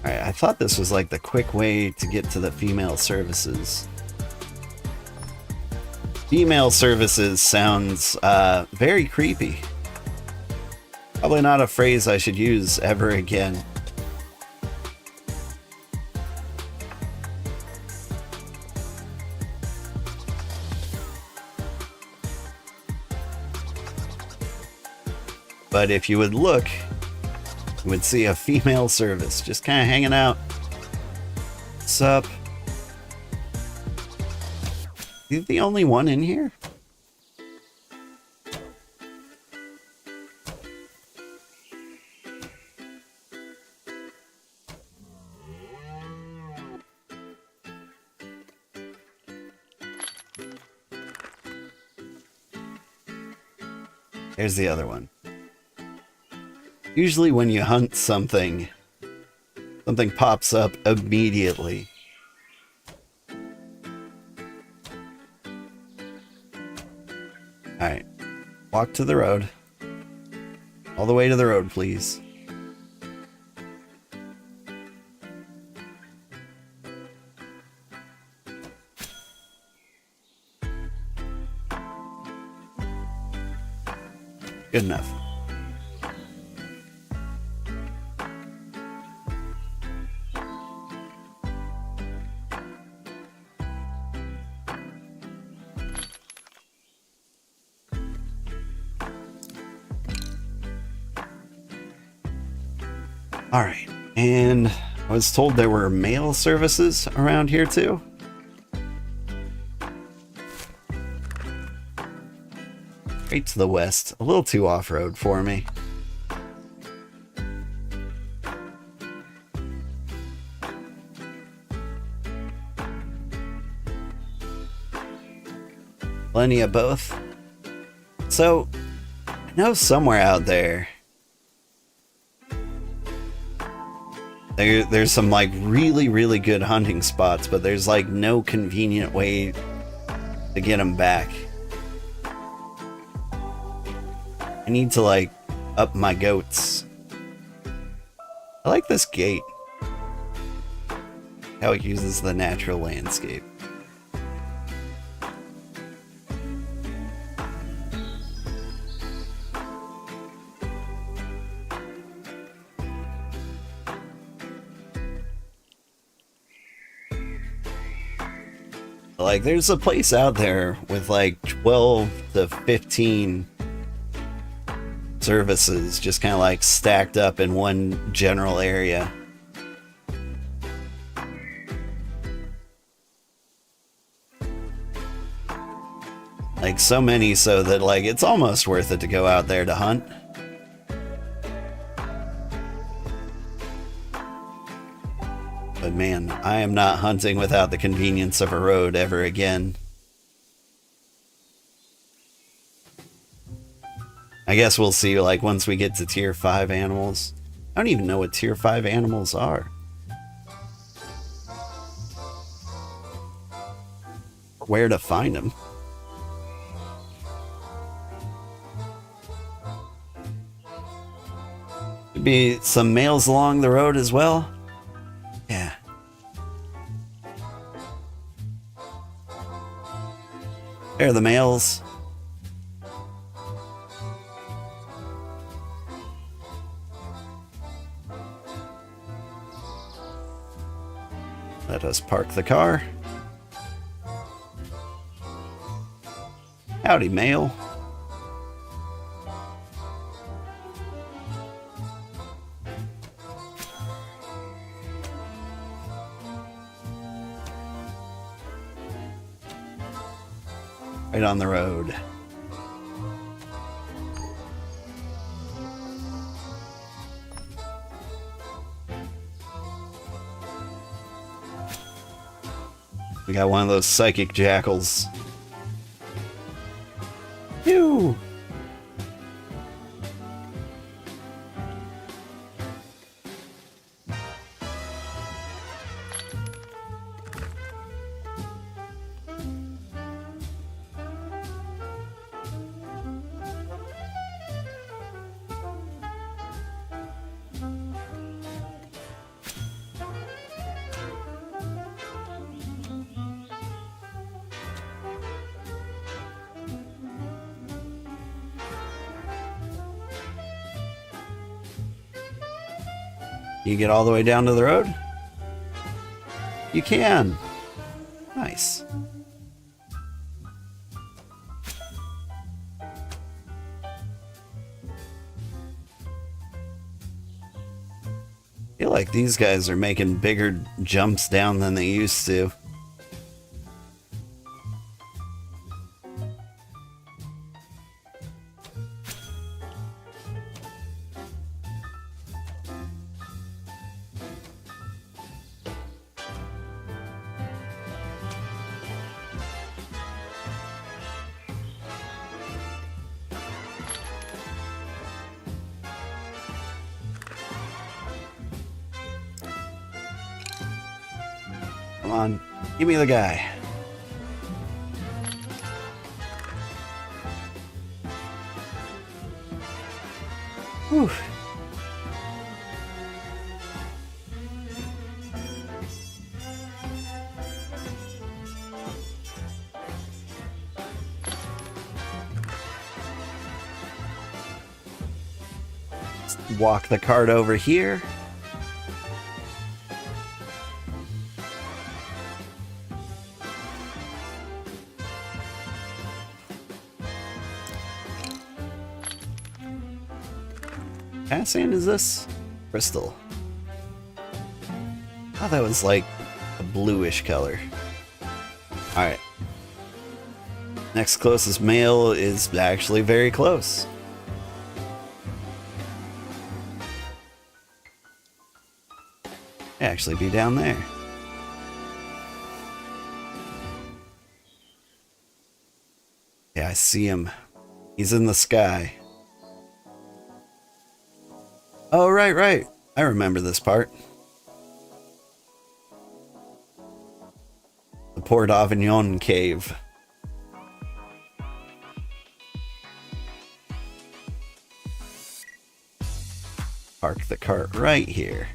Alright, I thought this was like the quick way to get to the female services. Female services sounds very creepy. Probably not a phrase I should use ever again. But if you would look, you would see a female service just kind of hanging out. What's up? You the only one in here? There's the other one. Usually when you hunt something, something pops up immediately. Alright. Walk to the road. All the way to the road, please. Good enough. Alright, and I was told there were mail services around here too. Right to the west, a little too off-road for me. Plenty of both. So, I know somewhere out there, there's some like really, really good hunting spots, but there's like no convenient way to get them back. I need to like up my goats. I like this gate. How it uses the natural landscape. Like, there's a place out there with like 12 to 15 services just kind of like stacked up in one general area. Like, so many so that like it's almost worth it to go out there to hunt. But man, I am not hunting without the convenience of a road ever again. I guess we'll see, like, once we get to tier 5 animals. I don't even know what tier 5 animals are. Where to find them. Could be some males along the road as well. Yeah. There are the males. Let us park the car. Howdy, male. Right on the road. We got one of those psychic jackals. Phew! You get all the way down to the road? You can. Nice. I feel like these guys are making bigger jumps down than they used to. Come on, give me the guy. Whew. Let's walk the cart over here. What sand is this? Crystal. Oh, that was like a bluish color. Alright. Next closest male is actually very close. Actually be down there. Yeah, I see him. He's in the sky. Oh, right. I remember this part. The Port Avignon cave. Park the cart right here.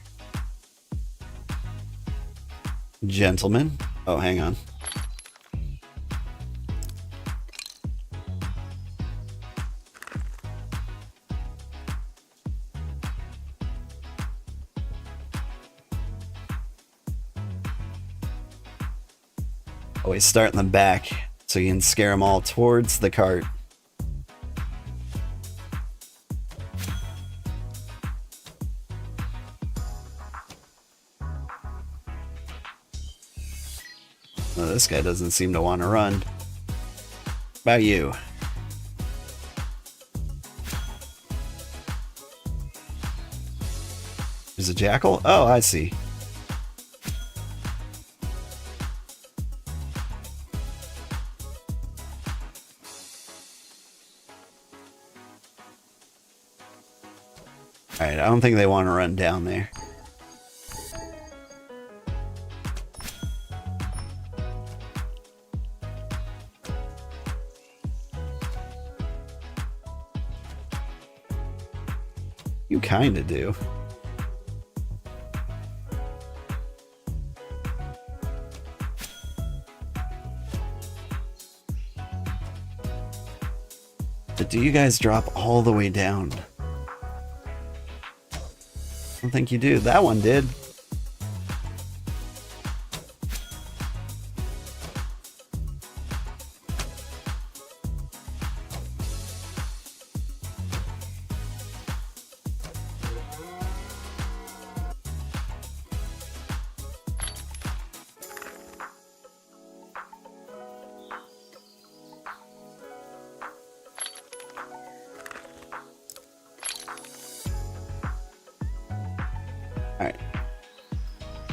Gentlemen. Oh, hang on. Always start in the back so you can scare them all towards the cart. Oh, this guy doesn't seem to want to run. What about you? There's a jackal? Oh, I see. Alright, I don't think they want to run down there. You kinda do. But do you guys drop all the way down? I don't think you do. That one did.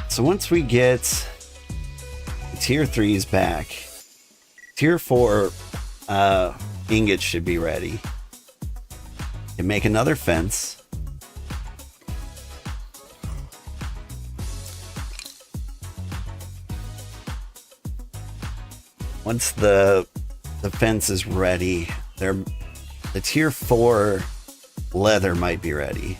So once we get tier 3s back, tier 4 ingots should be ready. And make another fence. Once the fence is ready, the tier 4 leather might be ready.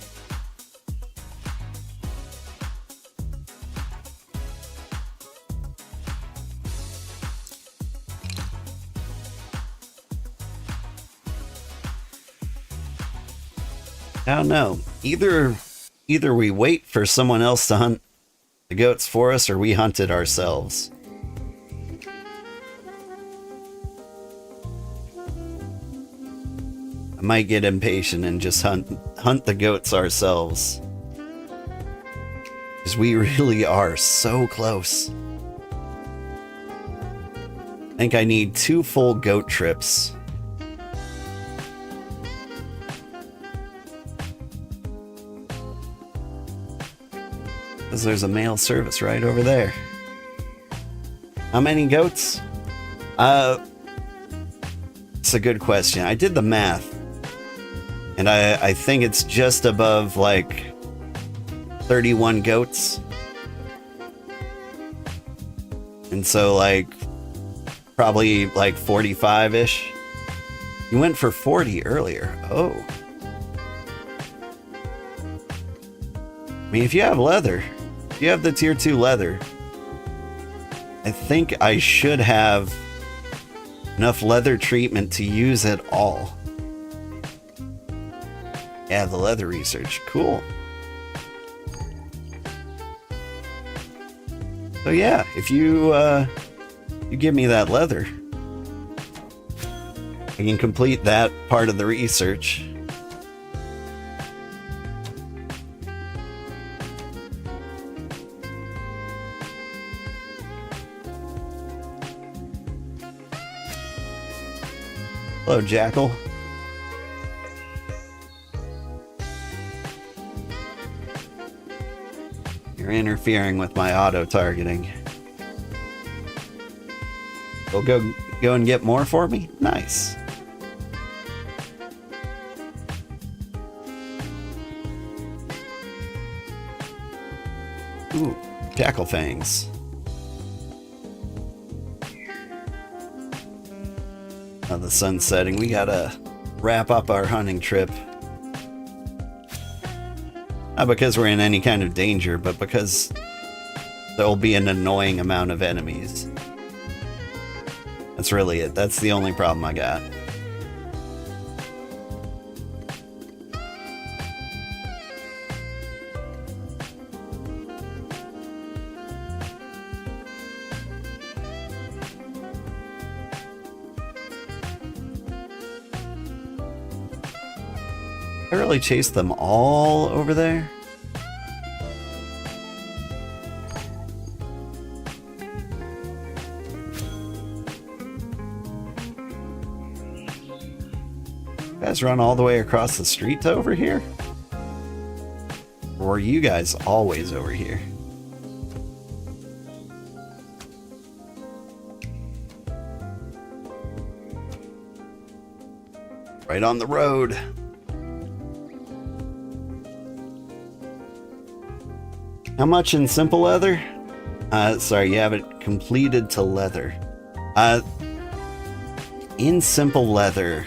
I don't know. Either we wait for someone else to hunt the goats for us, or we hunt it ourselves. I might get impatient and just hunt the goats ourselves. Because we really are so close. I think I need 2 full goat trips. Because there's a mail service right over there. How many goats? It's a good question. I did the math. And I think it's just above like 31 goats. And so like probably like 45-ish. You went for 40 earlier. Oh. I mean, if you have leather, if you have the tier 2 leather, I think I should have enough leather treatment to use it all. Yeah, the leather research. Cool. So yeah, if you give me that leather, I can complete that part of the research. Hello, Jackal. You're interfering with my auto-targeting. We'll go and get more for me? Nice. Ooh, jackal fangs. Oh, the sun's setting. We gotta wrap up our hunting trip. Not because we're in any kind of danger, but because there'll be an annoying amount of enemies. That's really it. That's the only problem I got. I really chased them all over there. You guys run all the way across the street to over here? Or are you guys always over here? Right on the road. How much in simple leather? Sorry, you have it completed to leather. In simple leather.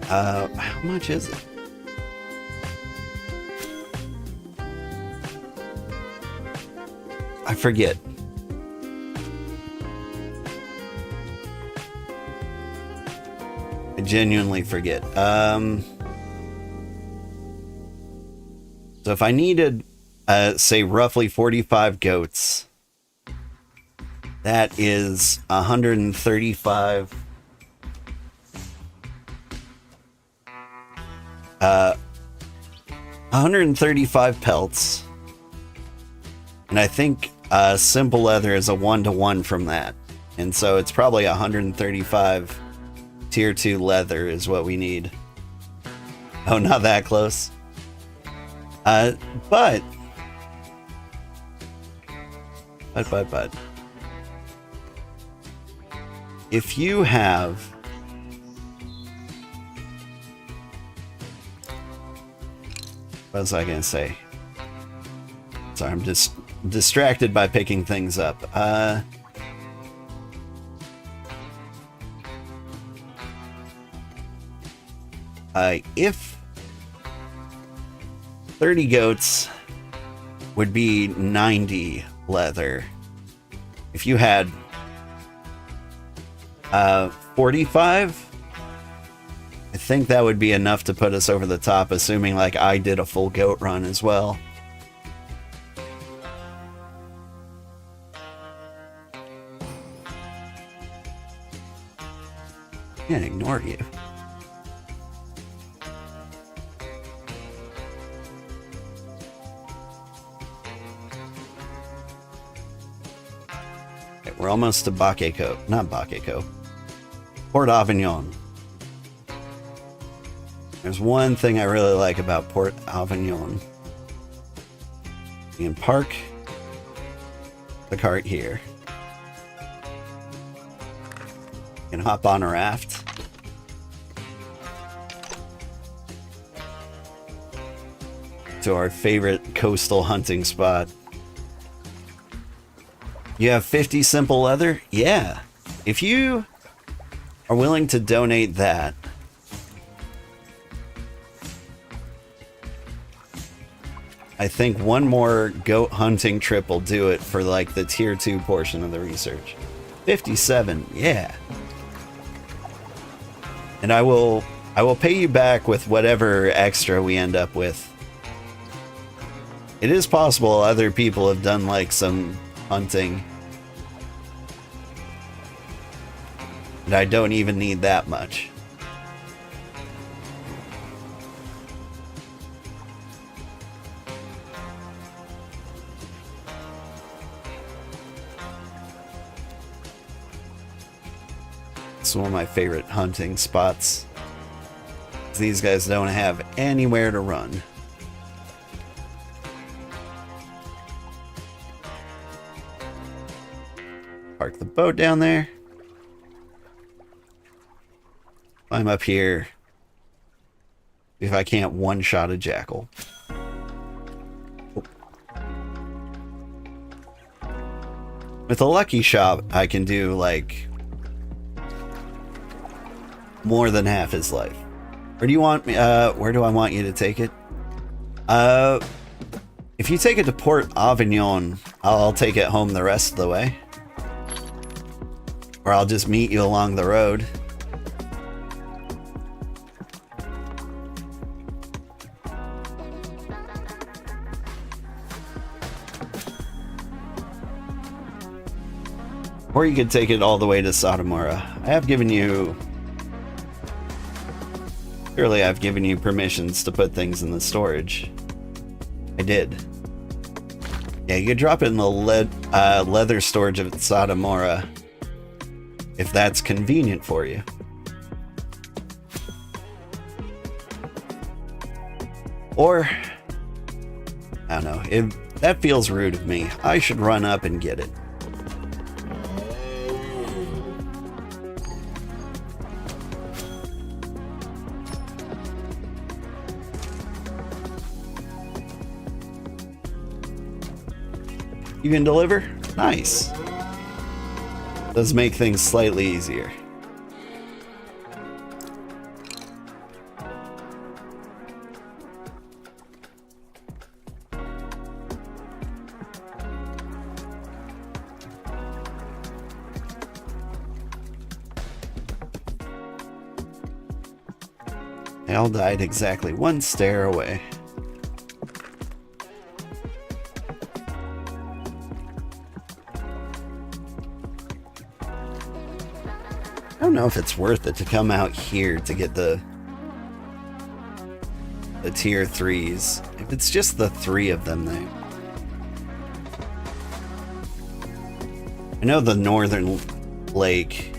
How much is it? I forget. I genuinely forget. So if I needed, say, roughly 45 goats, that is 135. 135 pelts. And I think simple leather is a 1-to-1 from that. And so it's probably 135 tier 2 leather is what we need. Oh, not that close. But if you have what was I gonna say? Sorry, I'm just distracted by picking things up. If 30 goats would be 90 leather. If you had 45, I think that would be enough to put us over the top, assuming like I did a full goat run as well. Can't ignore you. We're almost to Bakeko. Not Bakeko. Port Avignon. There's one thing I really like about Port Avignon. You can park the cart here. You can hop on a raft. To our favorite coastal hunting spot. You have 50 simple leather? Yeah. If you are willing to donate that, I think one more goat hunting trip will do it for like the tier 2 portion of the research. 57, yeah. And I will pay you back with whatever extra we end up with. It is possible other people have done like some hunting. And I don't even need that much. It's one of my favorite hunting spots. These guys don't have anywhere to run. Park the boat down there. Climb up here. If I can't one-shot a jackal. With a lucky shot, I can do like more than half his life. Where do you want me? Where do I want you to take it? If you take it to Port Avignon, I'll take it home the rest of the way. Or I'll just meet you along the road. Or you could take it all the way to Sotomora. I have given you... Surely I've given you permissions to put things in the storage. I did. Yeah, you could drop it in the leather storage at Sotomora, if that's convenient for you. Or, I don't know, that feels rude of me. I should run up and get it. You can deliver? Nice. Does make things slightly easier. They all died exactly one stair away. I don't know if it's worth it to come out here to get the tier 3s. If it's just the 3 of them, they... I know the northern lake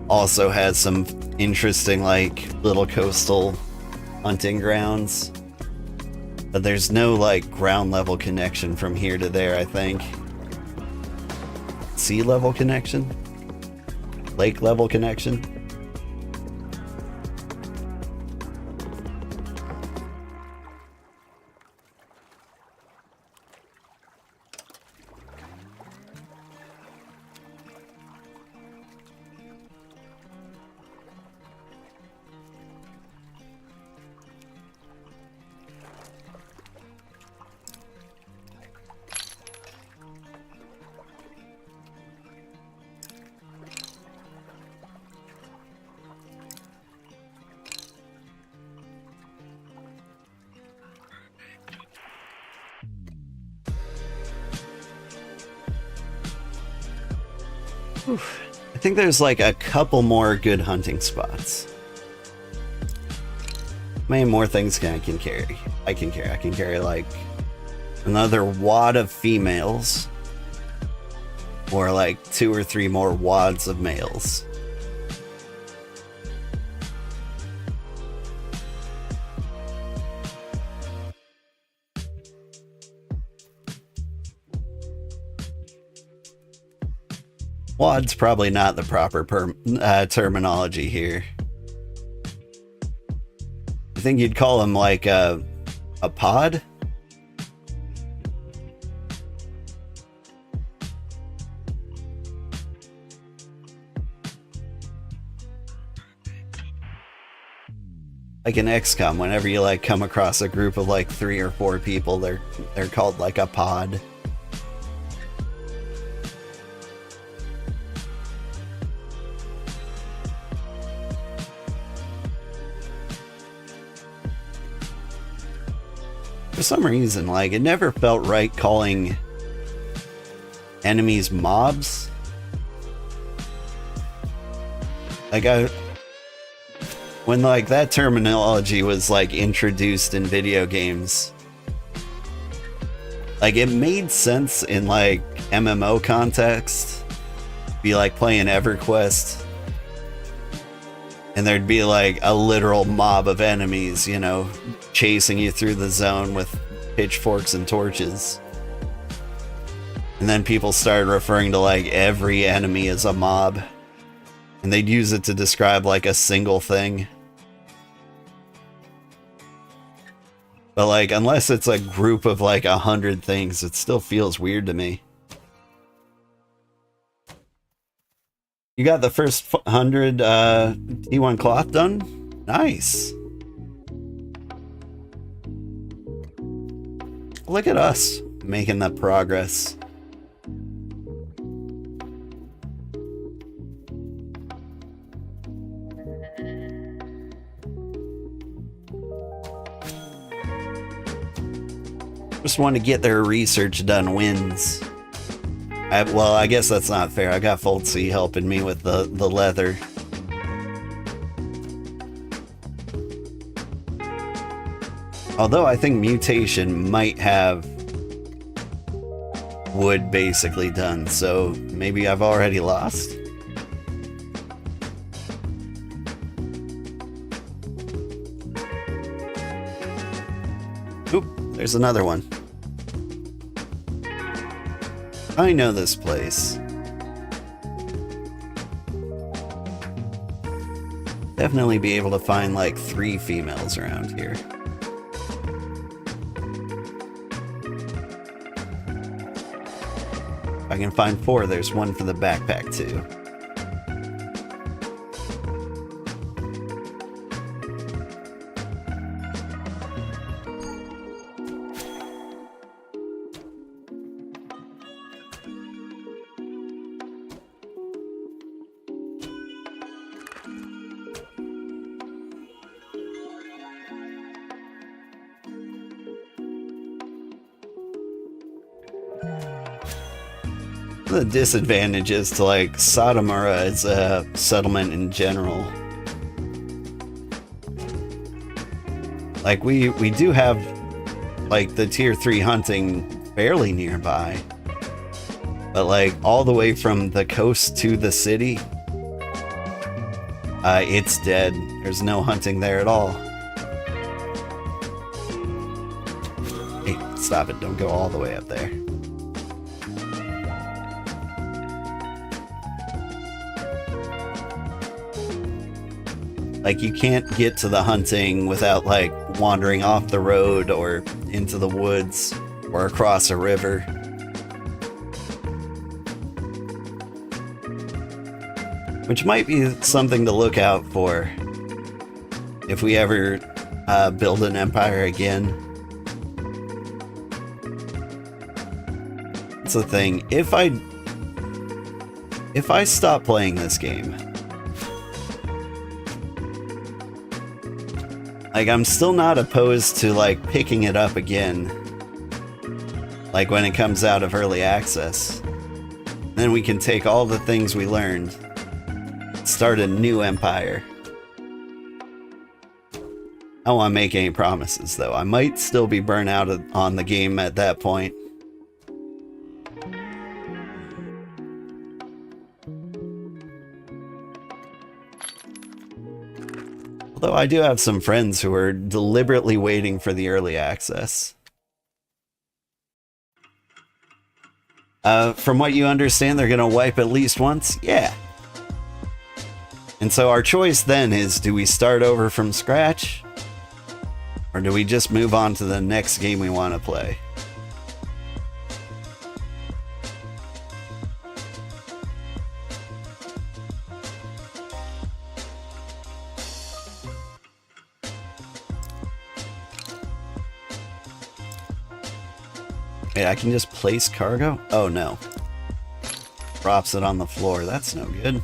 also has some interesting, like, little coastal hunting grounds. But there's no, like, ground level connection from here to there, I think. Sea level connection? Lake level connection? Oof. I think there's like a couple more good hunting spots. How many more things I can carry? I can carry like another wad of females, or like 2 or 3 more wads of males. Wad's probably not the proper terminology here. I think you'd call them like a pod? Like in XCOM, whenever you like come across a group of like 3 or 4 people, they're called like a pod. For some reason, like, it never felt right calling enemies mobs. Like, when, like, that terminology was, like, introduced in video games, like, it made sense in, like, MMO context. Be like playing EverQuest, And there'd be like a literal mob of enemies, you know, chasing you through the zone with pitchforks and torches. And then people started referring to like every enemy as a mob. And they'd use it to describe like a single thing. But like, unless it's a group of like 100 things, it still feels weird to me. You got the first 100 T1 cloth done? Nice. Look at us making that progress. Just want to get their research done wins. Well, I guess that's not fair. I got Foltzy helping me with the leather. Although I think mutation might have wood basically done, so maybe I've already lost. Oop, there's another one. I know this place. Definitely be able to find like 3 females around here. If I can find 4, there's one for the backpack too. The disadvantages to like Sotomura as a settlement in general. Like we do have like the tier 3 hunting fairly nearby, but like all the way from the coast to the city, it's dead. There's no hunting there at all. Hey, stop it, don't go all the way up there. Like, you can't get to the hunting without, like, wandering off the road or into the woods or across a river. Which might be something to look out for if we ever build an empire again. That's the thing. If I stop playing this game, like, I'm still not opposed to, like, picking it up again. Like, when it comes out of early access. Then we can take all the things we learned, start a new empire. I don't want to make any promises, though. I might still be burnt out on the game at that point. Although I do have some friends who are deliberately waiting for the early access. From what you understand, they're going to wipe at least once? Yeah. And so our choice then is, do we start over from scratch? Or do we just move on to the next game we want to play? Wait, I can just place cargo? Oh no. Drops it on the floor. That's no good.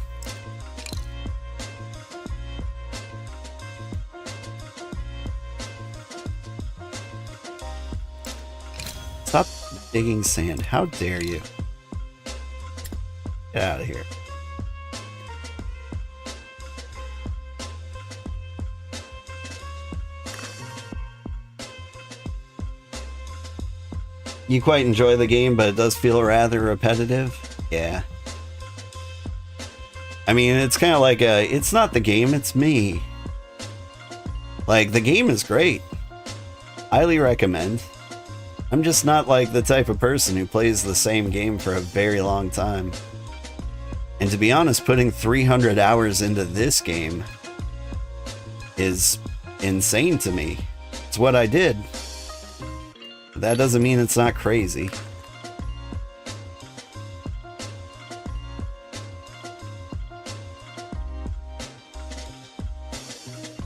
Stop digging sand. How dare you? Get out of here. You quite enjoy the game, but it does feel rather repetitive. Yeah. I mean, it's kind of like it's not the game, it's me. Like, the game is great. Highly recommend. I'm just not like the type of person who plays the same game for a very long time. And to be honest, putting 300 hours into this game is insane to me. It's what I did. But that doesn't mean it's not crazy.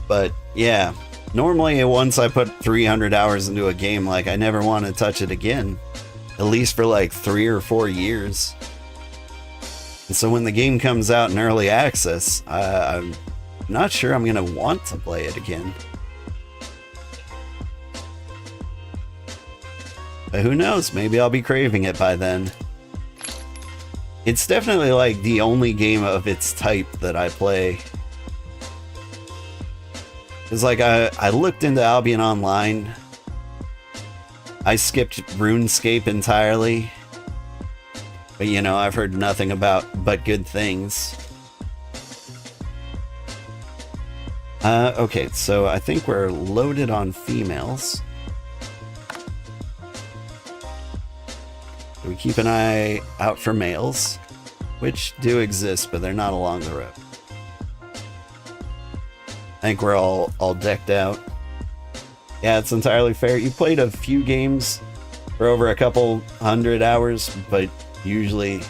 But yeah, normally once I put 300 hours into a game, like, I never want to touch it again. At least for like 3 or 4 years. And so when the game comes out in early access, I'm not sure I'm going to want to play it again. But who knows, maybe I'll be craving it by then. It's definitely like the only game of its type that I play. It's like I looked into Albion Online. I skipped RuneScape entirely. But you know, I've heard nothing but good things. Okay, so I think we're loaded on females. We keep an eye out for males, which do exist, but they're not along the road. I think we're all decked out. Yeah, it's entirely fair. You played a few games for over a couple 100 hours, but usually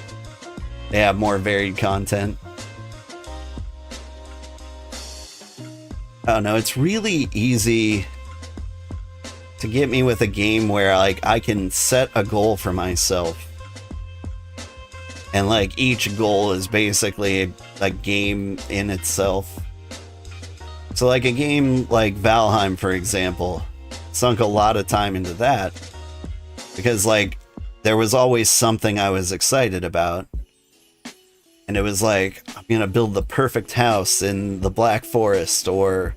they have more varied content. I don't know, it's really easy to get me with a game where like I can set a goal for myself. And like each goal is basically a game in itself. So like a game like Valheim, for example, sunk a lot of time into that because like there was always something I was excited about. And it was like, I'm gonna build the perfect house in the Black Forest, or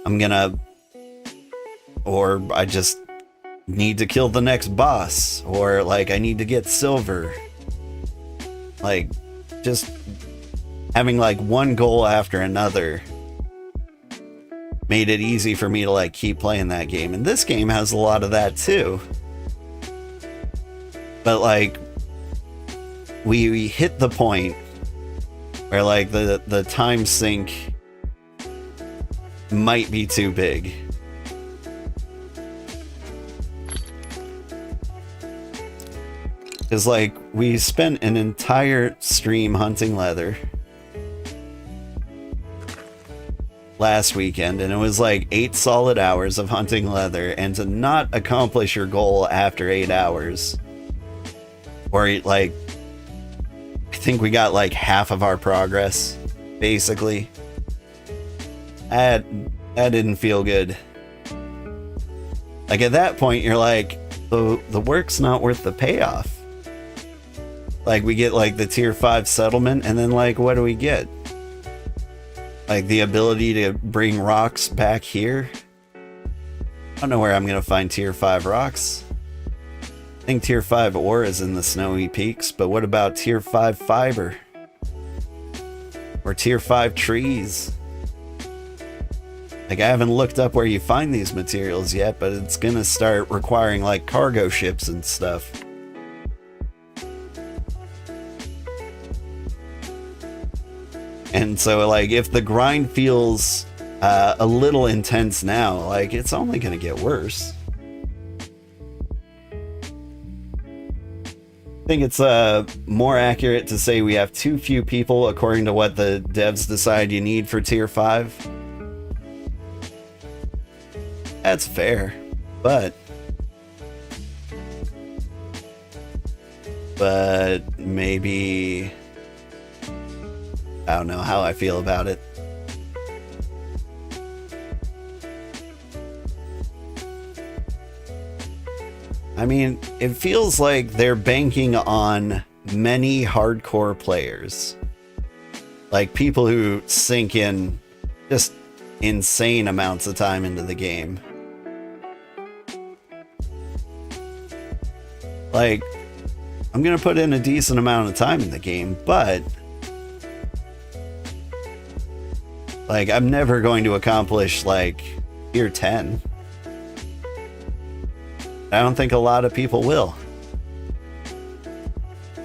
I just need to kill the next boss, or like I need to get silver. Like just having like one goal after another made it easy for me to like keep playing that game. And this game has a lot of that too. But like we hit the point where like the time sink might be too big. Because like we spent an entire stream hunting leather last weekend, and it was like 8 solid hours of hunting leather, and to not accomplish your goal after 8 hours, or like I think we got like half of our progress basically, that didn't feel good. Like at that point you're like, the work's not worth the payoff. Like we get like the tier 5 settlement, and then like what do we get? Like the ability to bring rocks back here? I don't know where I'm gonna find tier 5 rocks. I think tier 5 ore is in the snowy peaks, but what about tier 5 fiber? Or tier 5 trees? Like I haven't looked up where you find these materials yet, but it's gonna start requiring like cargo ships and stuff. And so like if the grind feels a little intense now, like it's only gonna get worse. I think it's more accurate to say we have too few people according to what the devs decide you need for tier 5. That's fair, but maybe I don't know how I feel about it. I mean, it feels like they're banking on many hardcore players. Like people who sink in just insane amounts of time into the game. Like, I'm gonna put in a decent amount of time in the game, but Like, I'm never going to accomplish, like, tier 10. I don't think a lot of people will.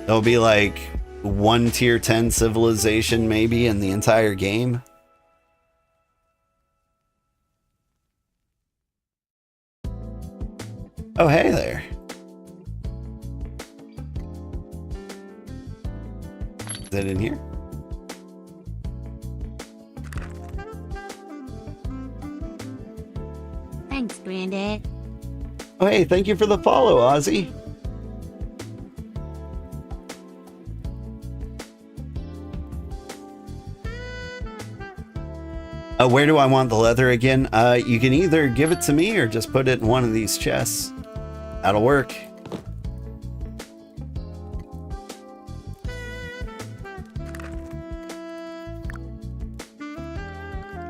There'll be, like, one tier 10 civilization, maybe, in the entire game. Oh, hey there. Is it in here? Thanks, Granddad. Oh, hey, thank you for the follow, Ozzy. Where do I want the leather again? You can either give it to me or just put it in one of these chests. That'll work.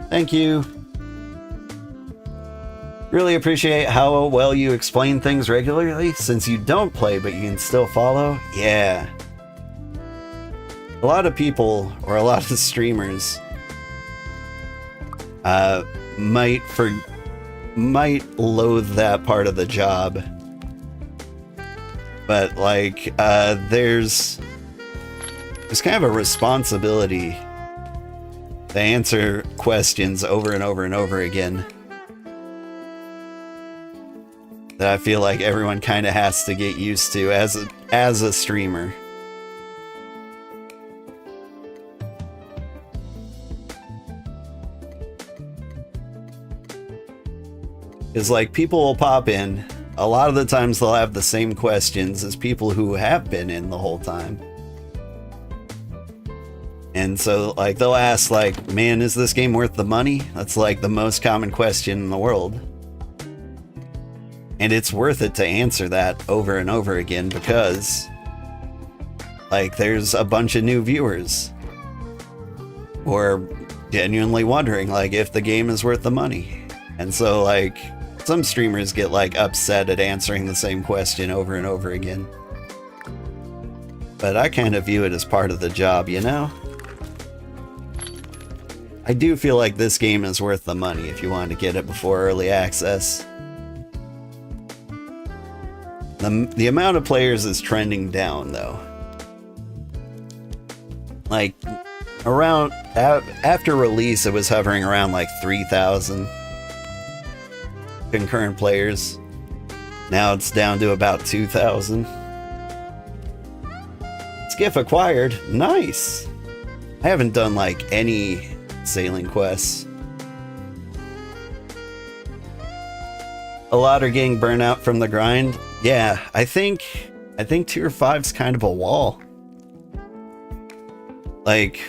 Thank you. Really appreciate how well you explain things regularly, since you don't play but you can still follow. Yeah. A lot of people, or a lot of streamers, might loathe that part of the job. But like, there's kind of a responsibility to answer questions over and over and over again that I feel like everyone kind of has to get used to as a streamer. Is like, people will pop in. A lot of the times they'll have the same questions as people who have been in the whole time. And so, like, they'll ask, like, man, is this game worth the money? That's, like, the most common question in the world. And it's worth it to answer that over and over again because, like, there's a bunch of new viewers. Or genuinely wondering, like, if the game is worth the money. And so, like, some streamers get, like, upset at answering the same question over and over again. But I kind of view it as part of the job, you know? I do feel like this game is worth the money if you want to get it before early access. The amount of players is trending down, though. Like, around after release, it was hovering around like 3,000 concurrent players. Now it's down to about 2,000. Skiff acquired. Nice. I haven't done like any sailing quests. A lot are getting burnt out from the grind. Yeah, I think tier 5's kind of a wall. Like,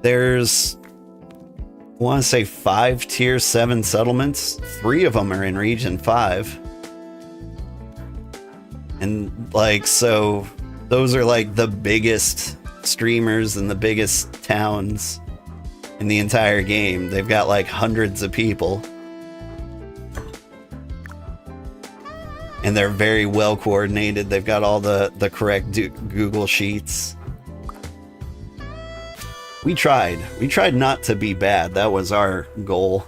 there's, I want to say 5 tier 7 settlements. 3 of them are in region 5. And like, so those are like the biggest streamers and the biggest towns in the entire game. They've got like hundreds of people. And they're very well coordinated. They've got all the correct Google Sheets. We tried not to be bad. That was our goal.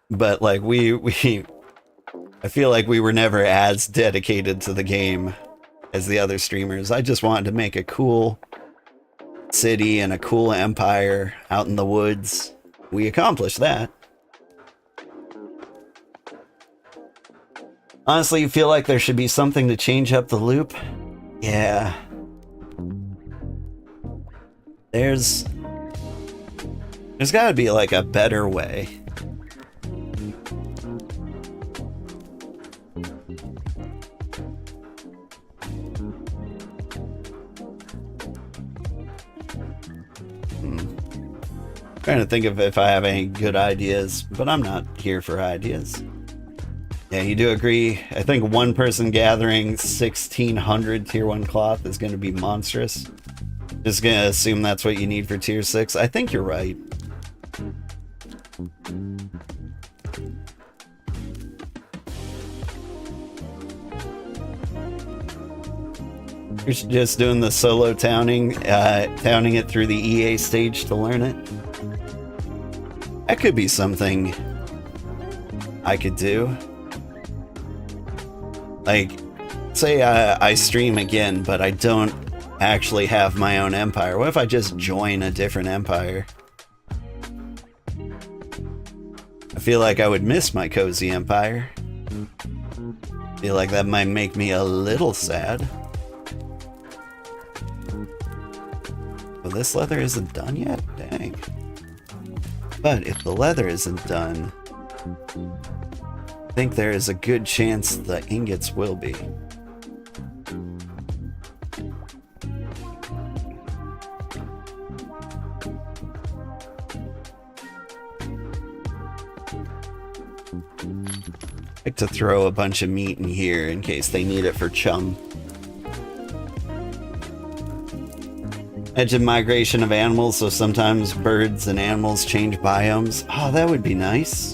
But like I feel like we were never as dedicated to the game as the other streamers. I just wanted to make a cool city and a cool empire out in the woods. We accomplished that. Honestly, you feel like there should be something to change up the loop? Yeah. There's gotta be like a better way. Trying to think of if I have any good ideas, but I'm not here for ideas. Yeah, you do agree. I think one person gathering 1,600 tier 1 cloth is going to be monstrous. Just going to assume that's what you need for tier 6. I think you're right. You're just doing the solo towning it through the EA stage to learn it. That could be something I could do. Like, say I stream again, but I don't actually have my own empire. What if I just join a different empire? I feel like I would miss my cozy empire. Feel like that might make me a little sad. Well, this leather isn't done yet? Dang. But if the leather isn't done, I think there is a good chance the ingots will be. I like to throw a bunch of meat in here in case they need it for chum. Edge of migration of animals, so sometimes birds and animals change biomes. Oh, that would be nice.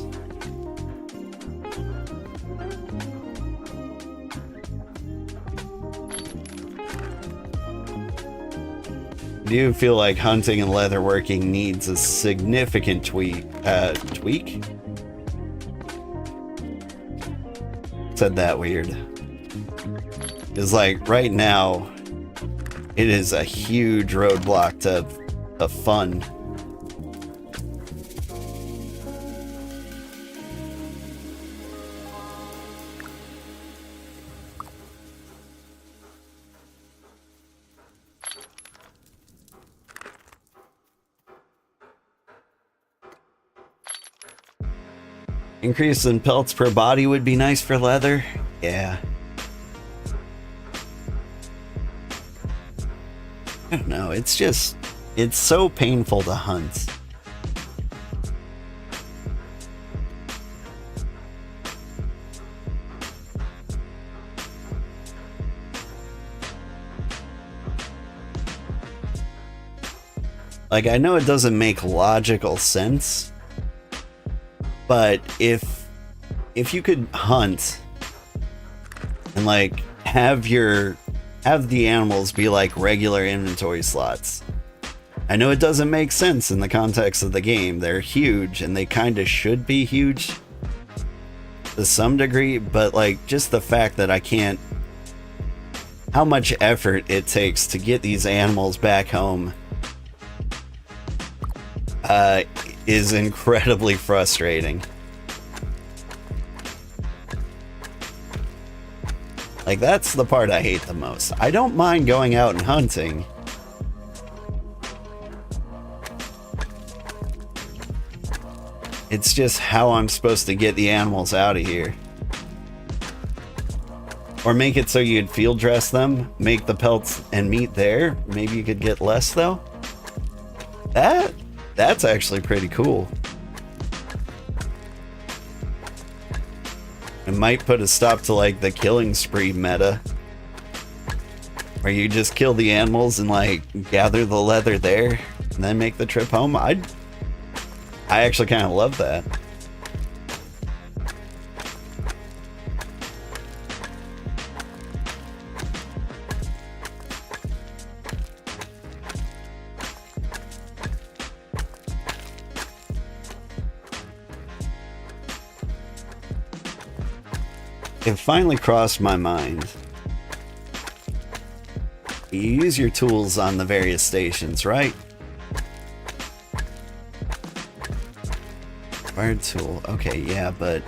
Do you feel like hunting and leatherworking needs a significant tweak? Said that weird. It's like right now, it is a huge roadblock to fun. Increase in pelts per body would be nice for leather. Yeah. I don't know, it's so painful to hunt. Like, I know it doesn't make logical sense, but if you could hunt and like have the animals be like regular inventory slots. I know it doesn't make sense in the context of the game. They're huge and they kind of should be huge to some degree, but like just the fact that I can't, how much effort it takes to get these animals back home is incredibly frustrating. Like, that's the part I hate the most. I don't mind going out and hunting. It's just how I'm supposed to get the animals out of here. Or make it so you'd field dress them, make the pelts and meat there. Maybe you could get less though. That's actually pretty cool. It might put a stop to like the killing spree meta, where you just kill the animals and like gather the leather there and then make the trip home. I actually kind of love that. It finally crossed my mind. You use your tools on the various stations, right? Wired tool. Okay, yeah, but...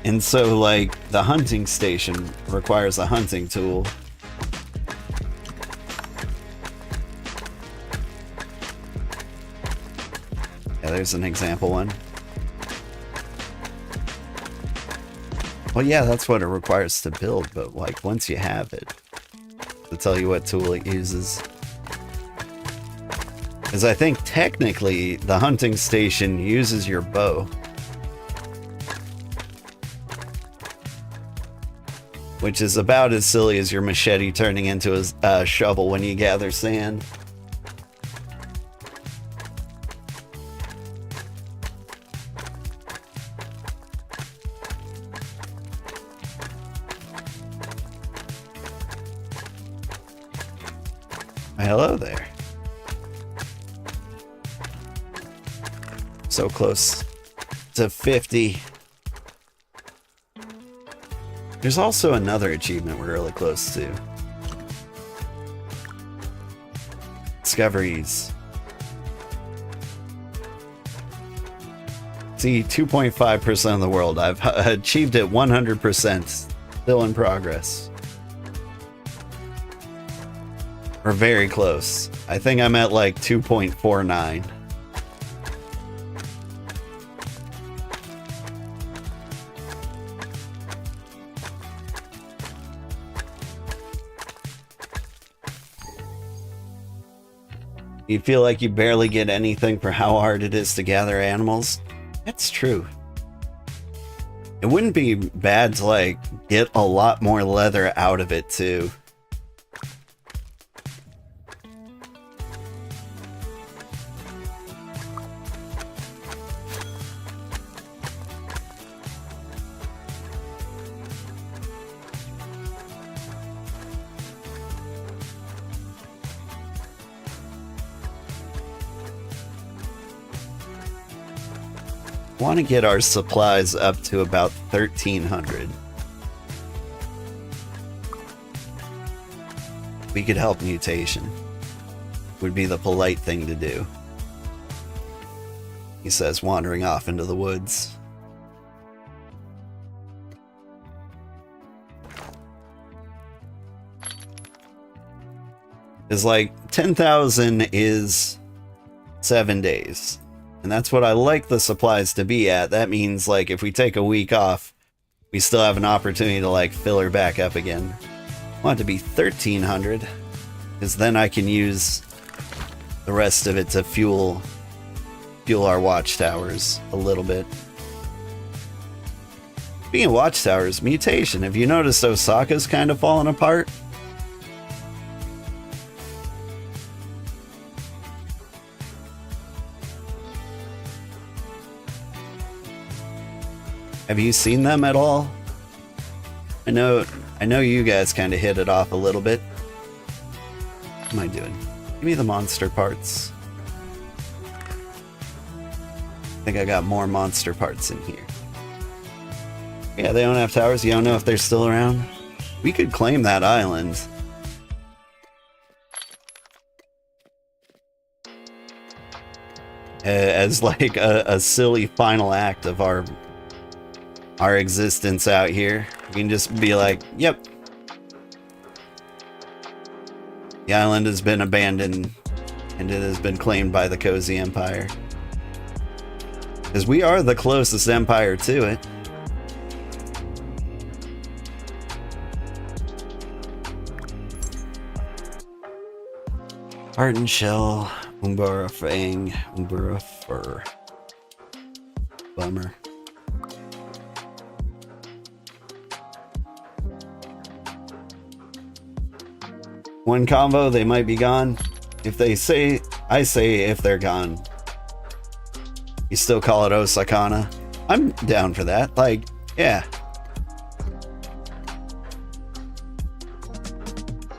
And so, like, the hunting station requires a hunting tool. Yeah, there's an example one. Well, yeah, that's what it requires to build, but like once you have it, to tell you what tool it uses. Because I think technically the hunting station uses your bow. Which is about as silly as your machete turning into a shovel when you gather sand. Hello there. So close to 50. There's also another achievement we're really close to. Discoveries. See, 2.5% of the world. I've achieved it 100%. Still in progress. We're very close. I think I'm at like 2.49. You feel like you barely get anything for how hard it is to gather animals? That's true. It wouldn't be bad to like get a lot more leather out of it too. Want to get our supplies up to about 1,300. We could help mutation. Would be the polite thing to do. He says, wandering off into the woods. It's like 10,000 is 7 days. And that's what I like the supplies to be at. That means, like, if we take a week off, we still have an opportunity to, like, fill her back up again. I want it to be 1,300, because then I can use the rest of it to fuel our watchtowers a little bit. Speaking of watchtowers, mutation. Have you noticed Osaka's kind of falling apart? Have you seen them at all? I know you guys kind of hit it off a little bit. What am I doing? Give me the monster parts. I think I got more monster parts in here. Yeah, they don't have towers. You don't know if they're still around? We could claim that island. As like a silly final act of our existence out here. We can just be like, yep. The island has been abandoned and it has been claimed by the Cozy Empire. Because we are the closest empire to it. Heart and Shell, Umbara Fang, Umbara Fur. Bummer. One combo, they might be gone. If they say, I say if they're gone. You still call it Osakana? I'm down for that. Like, yeah.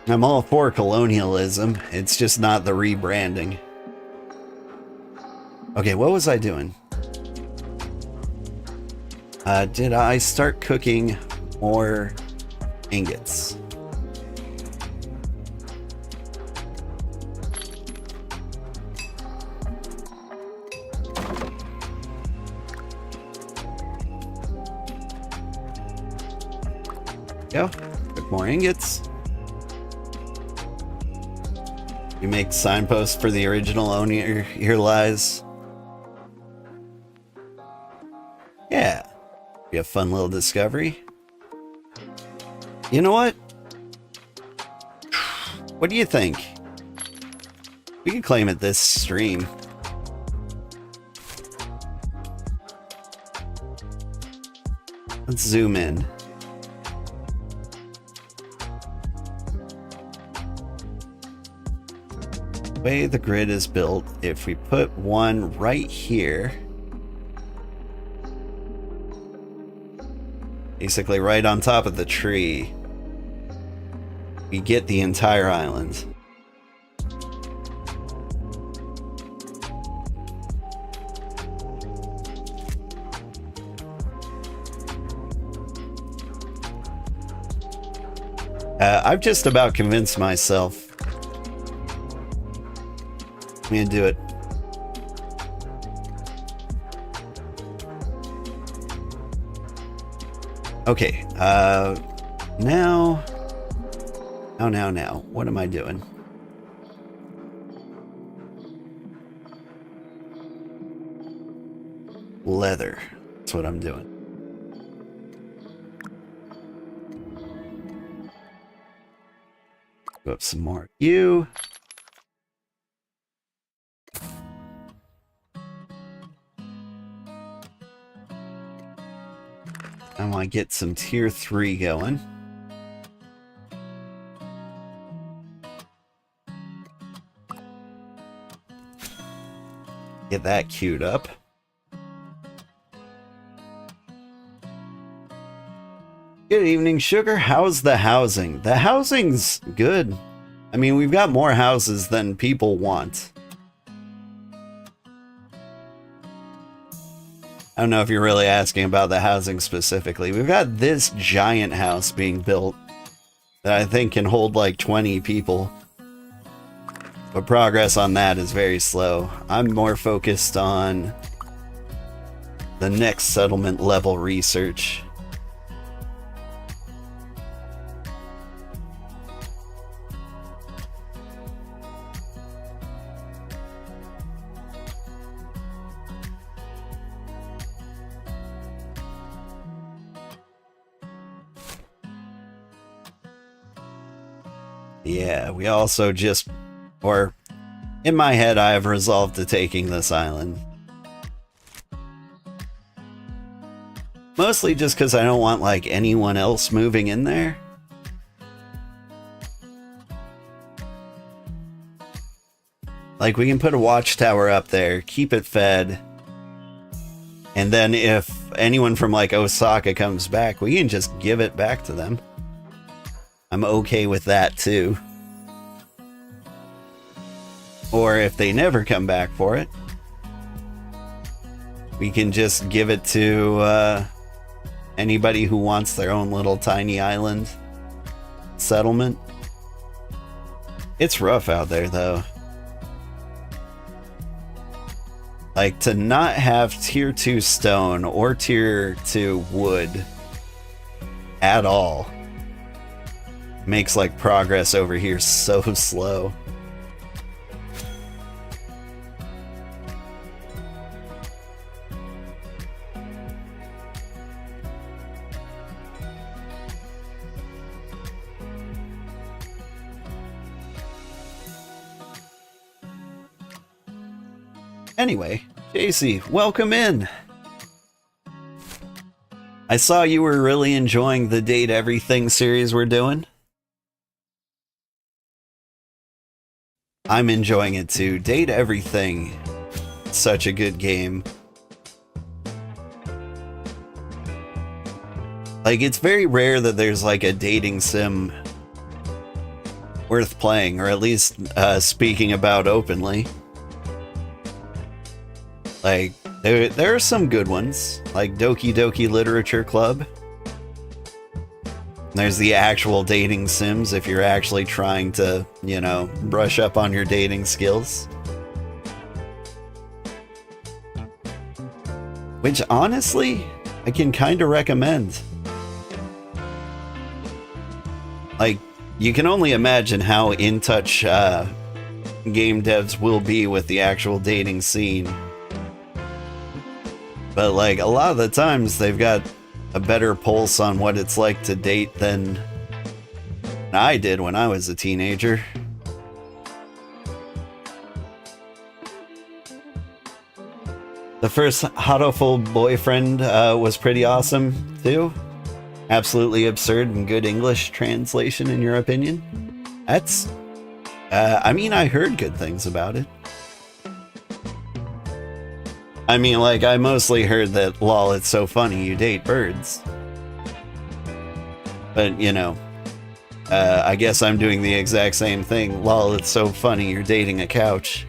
I'm all for colonialism. It's just not the rebranding. Okay, what was I doing? Did I start cooking more ingots? Go. Cook more ingots. You make signposts for the original owner here lies. Yeah. Be a fun little discovery. You know what? What do you think? We can claim it this stream. Let's zoom in. The way the grid is built, if we put one right here, basically right on top of the tree, we get the entire island. I've just about convinced myself. I'm gonna do it. Okay, now, what am I doing? Leather, that's what I'm doing. Go up some more. You. I want to get some tier 3 going. Get that queued up. Good evening, Sugar. How's the housing? The housing's good. I mean, we've got more houses than people want. I don't know if you're really asking about the housing specifically. We've got this giant house being built that I think can hold like 20 people. But progress on that is very slow. I'm more focused on the next settlement level research. Yeah, we also just, or in my head, I have resolved to taking this island. Mostly just because I don't want like anyone else moving in there. Like we can put a watchtower up there, keep it fed. And then if anyone from like Osaka comes back, we can just give it back to them. I'm okay with that too. Or if they never come back for it, we can just give it to anybody who wants their own little tiny island settlement. It's rough out there though. Like to not have tier 2 stone or tier 2 wood at all makes like progress over here so slow. Anyway, JC, welcome in. I saw you were really enjoying the Date Everything series we're doing. I'm enjoying it too. Date Everything. Such a good game. Like, it's very rare that there's like a dating sim worth playing, or at least speaking about openly. Like, there are some good ones, like Doki Doki Literature Club. There's the actual dating sims if you're actually trying to, you know, brush up on your dating skills. Which, honestly, I can kind of recommend. Like, you can only imagine how in touch game devs will be with the actual dating scene. But like a lot of the times they've got a better pulse on what it's like to date than I did when I was a teenager. The first Haroful Boyfriend was pretty awesome too. Absolutely absurd and good English translation in your opinion? That's, I mean, I heard good things about it. I mean, like, I mostly heard that, lol, it's so funny you date birds. But, you know, I guess I'm doing the exact same thing. Lol, it's so funny you're dating a couch.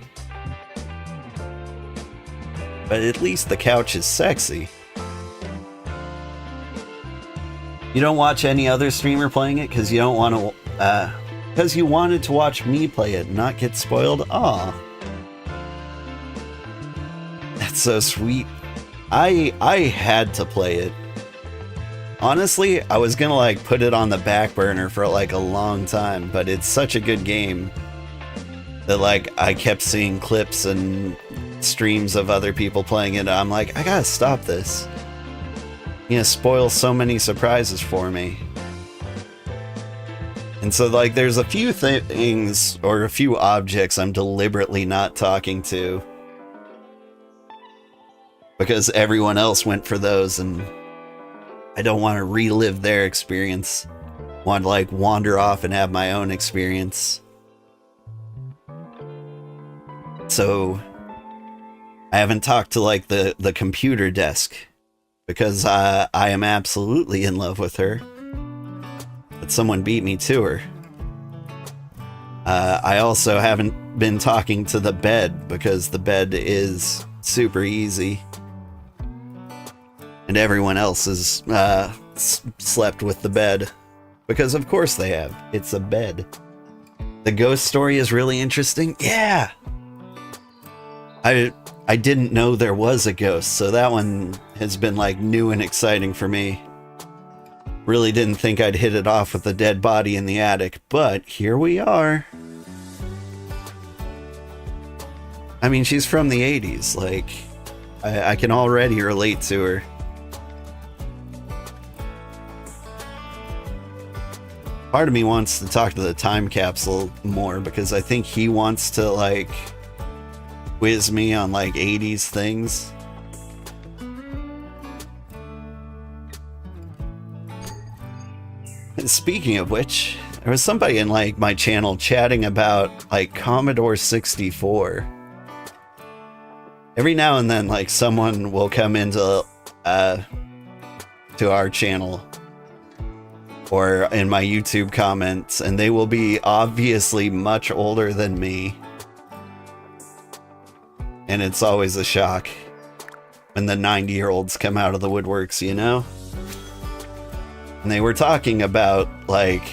But at least the couch is sexy. You don't watch any other streamer playing it because you don't want to, because you wanted to watch me play it and not get spoiled? Aw. That's so sweet. I had to play it. Honestly, I was gonna like put it on the back burner for like a long time, but it's such a good game that like I kept seeing clips and streams of other people playing it. I'm like, I gotta stop this. You know, spoil so many surprises for me. And so like there's a few things or a few objects I'm deliberately not talking to because everyone else went for those and I don't want to relive their experience. I want to like wander off and have my own experience. So I haven't talked to like the computer desk because I am absolutely in love with her. But someone beat me to her. I also haven't been talking to the bed because the bed is super easy. And everyone else has slept with the bed. Because of course they have. It's a bed. The ghost story is really interesting. Yeah! I didn't know there was a ghost, so that one has been like new and exciting for me. Really didn't think I'd hit it off with the dead body in the attic, but here we are. I mean, she's from the 80s, like, I can already relate to her. Part of me wants to talk to the time capsule more because I think he wants to like quiz me on like 80s things. And speaking of which, there was somebody in like my channel chatting about like Commodore 64. Every now and then like someone will come into to our channel or in my YouTube comments, and they will be obviously much older than me. And it's always a shock when the 90-year-olds come out of the woodworks, you know? And they were talking about, like,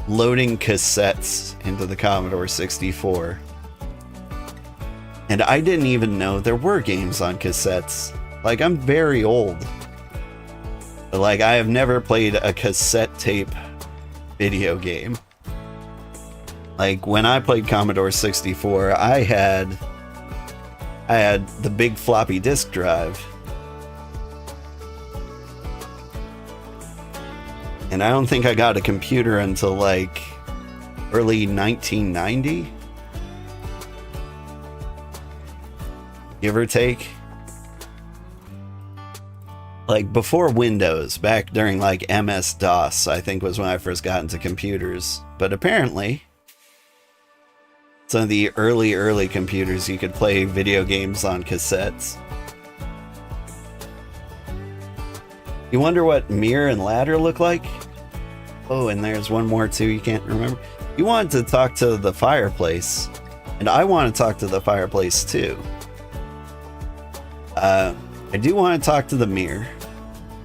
loading cassettes into the Commodore 64. And I didn't even know there were games on cassettes. Like, I'm very old. But, like, I have never played a cassette tape video game. Like, when I played Commodore 64, I had the big floppy disk drive. And I don't think I got a computer until, like, early 1990. Give or take. Like, before Windows, back during, like, MS-DOS, I think was when I first got into computers. But apparently, some of the early computers, you could play video games on cassettes. You wonder what Mirror and Ladder look like? Oh, and there's one more too, you can't remember. You wanted to talk to the fireplace, and I want to talk to the fireplace too. I do want to talk to the mirror,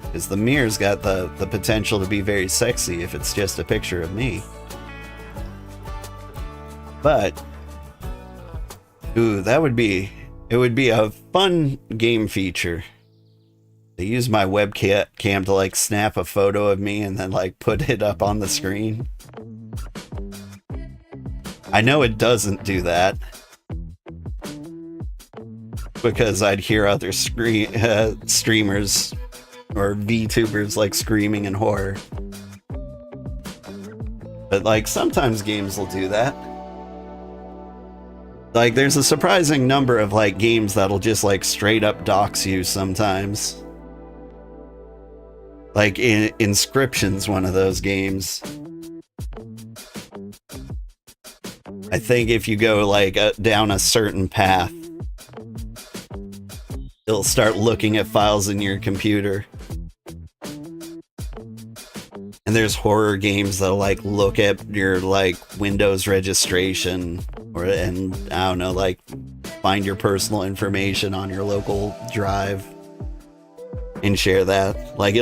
because the mirror's got the potential to be very sexy if it's just a picture of me. But, ooh, it would be a fun game feature. They use my webcam to like snap a photo of me and then like put it up on the screen. I know it doesn't do that because I'd hear other streamers or VTubers like screaming in horror. But like sometimes games will do that. Like there's a surprising number of like games that'll just like straight up dox you sometimes. Like Inscription's one of those games. I think if you go like down a certain path, it'll start looking at files in your computer. And there's horror games that'll like look at your like Windows registration and I don't know, like find your personal information on your local drive and share that. Like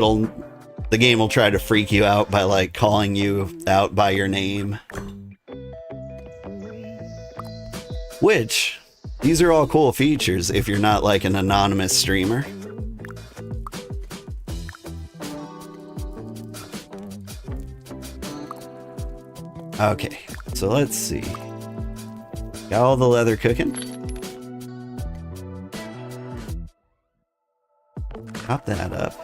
The game will try to freak you out by like calling you out by your name. Which, these are all cool features if you're not like an anonymous streamer. Okay, so let's see. Got all the leather cooking. Chop that up.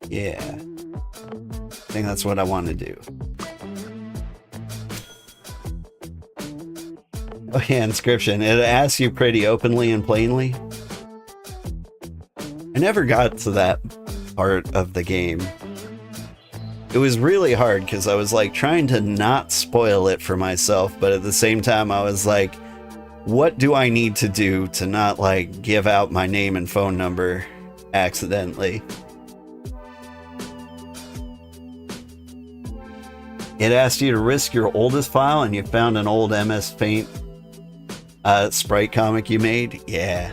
Yeah. I think that's what I want to do. Oh yeah, inscription. It asks you pretty openly and plainly. I never got to that part of the game. It was really hard because I was like trying to not spoil it for myself, but at the same time I was like, what do I need to do to not like give out my name and phone number accidentally? It asked you to risk your oldest file and you found an old MS Paint sprite comic you made? Yeah.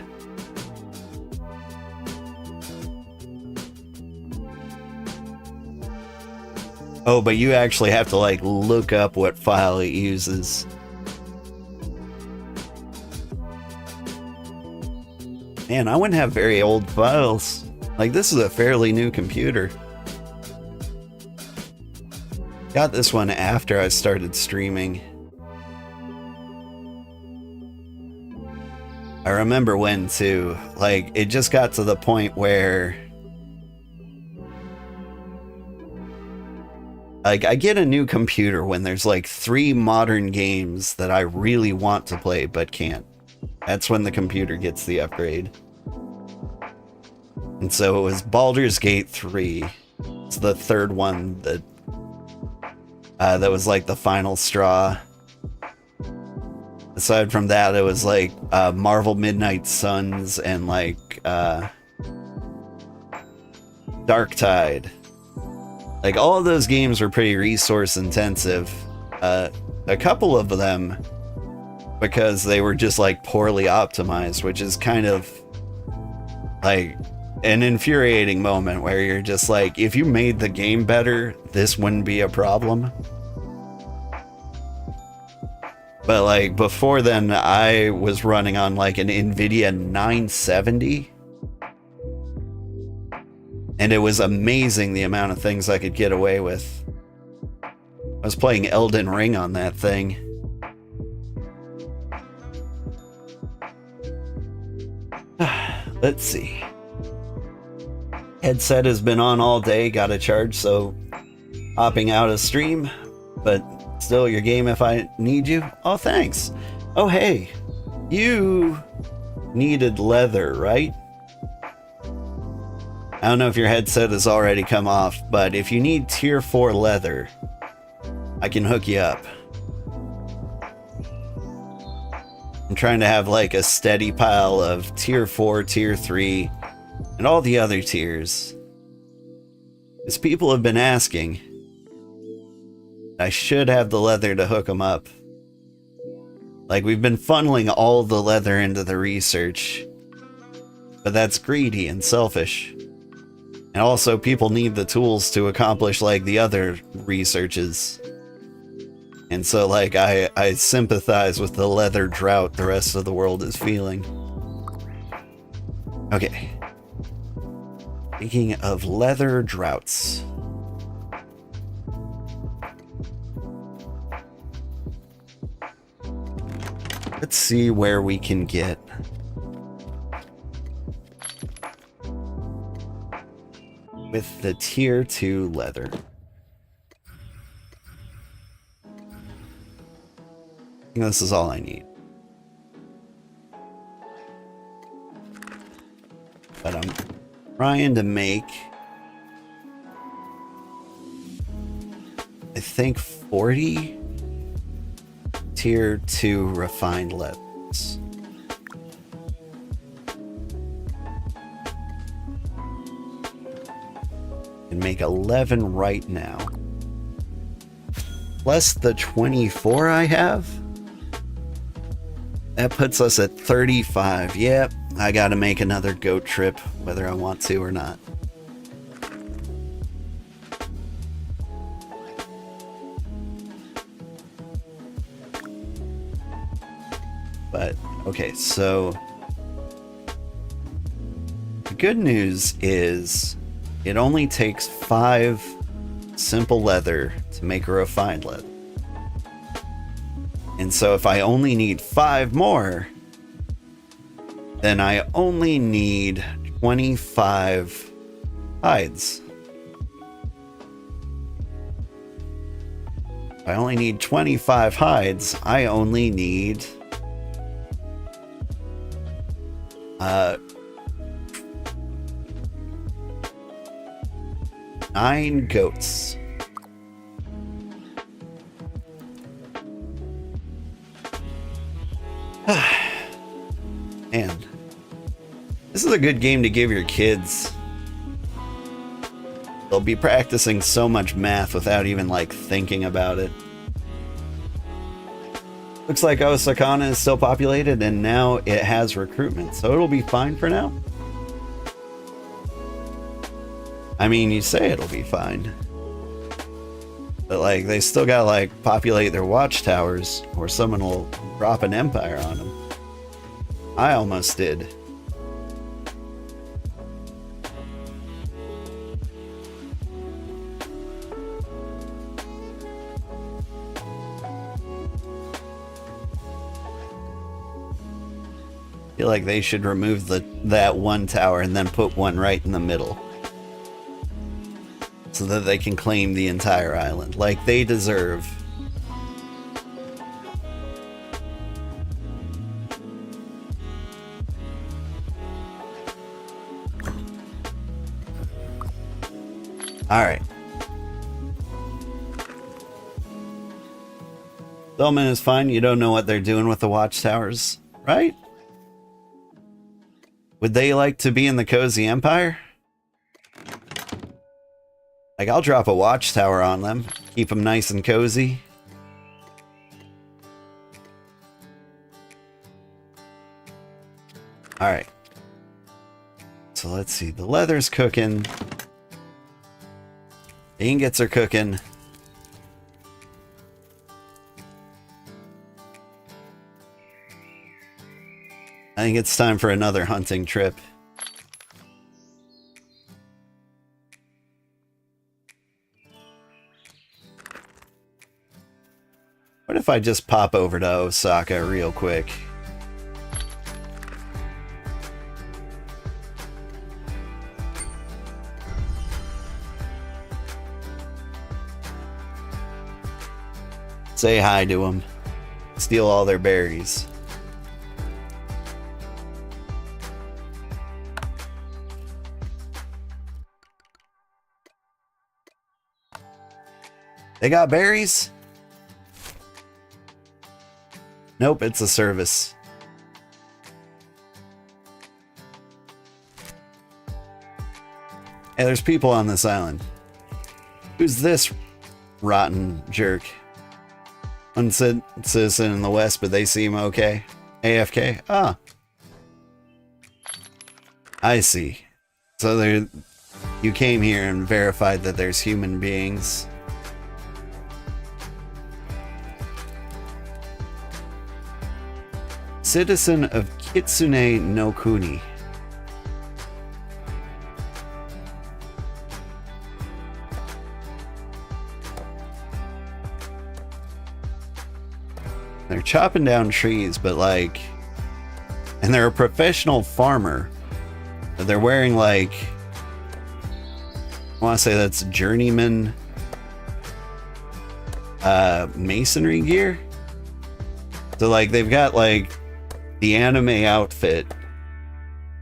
Oh, but you actually have to like look up what file it uses. Man, I wouldn't have very old files. Like, this is a fairly new computer. Got this one after I started streaming. I remember when too. Like, it just got to the point where like, I get a new computer when there's like 3 modern games that I really want to play but can't. That's when the computer gets the upgrade. And so it was Baldur's Gate 3. It's the third one that that was like the final straw. Aside from that, it was like Marvel Midnight Suns and like Darktide. Like, all of those games were pretty resource intensive. A couple of them because they were just like poorly optimized, which is kind of like an infuriating moment where you're just like, if you made the game better, this wouldn't be a problem. But like before then, I was running on like an NVIDIA 970. And it was amazing the amount of things I could get away with. I was playing Elden Ring on that thing. Let's see. Headset has been on all day, got a charge, so hopping out of stream, but still your game if I need you. Oh, thanks. Oh, hey, you needed leather, right? I don't know if your headset has already come off, but if you need tier 4 leather, I can hook you up. I'm trying to have like a steady pile of tier 4, tier 3, and all the other tiers. As people have been asking, I should have the leather to hook them up. Like, we've been funneling all the leather into the research, but that's greedy and selfish. And also, people need the tools to accomplish, like, the other researches. And so, like, I sympathize with the leather drought the rest of the world is feeling. Okay. Speaking of leather droughts. Let's see where we can get with the tier 2 leather. I think this is all I need. But I'm trying to make, I think, 40 tier 2 refined leathers. And make 11 right now. Plus the 24 I have. That puts us at 35. Yep, I gotta make another goat trip, whether I want to or not. But, okay, so the good news is it only takes 5 simple leather to make a refined leather. And so if I only need 5 more, then I only need 25 hides. If I only need 25 hides, I only need 9 goats. Man, this is a good game to give your kids. They'll be practicing so much math without even like thinking about it. Looks like Osakana is still populated and now it has recruitment, so it'll be fine for now. I mean, you say it'll be fine, but like they still gotta like populate their watchtowers or someone will drop an empire on them. I almost did. I feel like they should remove that one tower and then put one right in the middle, so that they can claim the entire island, like they deserve. Alright. Bellman is fine. You don't know what they're doing with the watchtowers, right? Would they like to be in the Cozy Empire? Like, I'll drop a watchtower on them. Keep them nice and cozy. Alright. So let's see. The leather's cooking. The ingots are cooking. I think it's time for another hunting trip. What if I just pop over to Osaka real quick? Say hi to them. Steal all their berries. They got berries? Nope, it's a service. Hey, there's people on this island. Who's this rotten jerk? One citizen in the west, but they seem okay. AFK? Ah. I see. So there, you came here and verified that there's human beings. Citizen of Kitsune no Kuni. They're chopping down trees, but like, and they're a professional farmer. But they're wearing like, I want to say that's journeyman masonry gear. So like they've got like the anime outfit.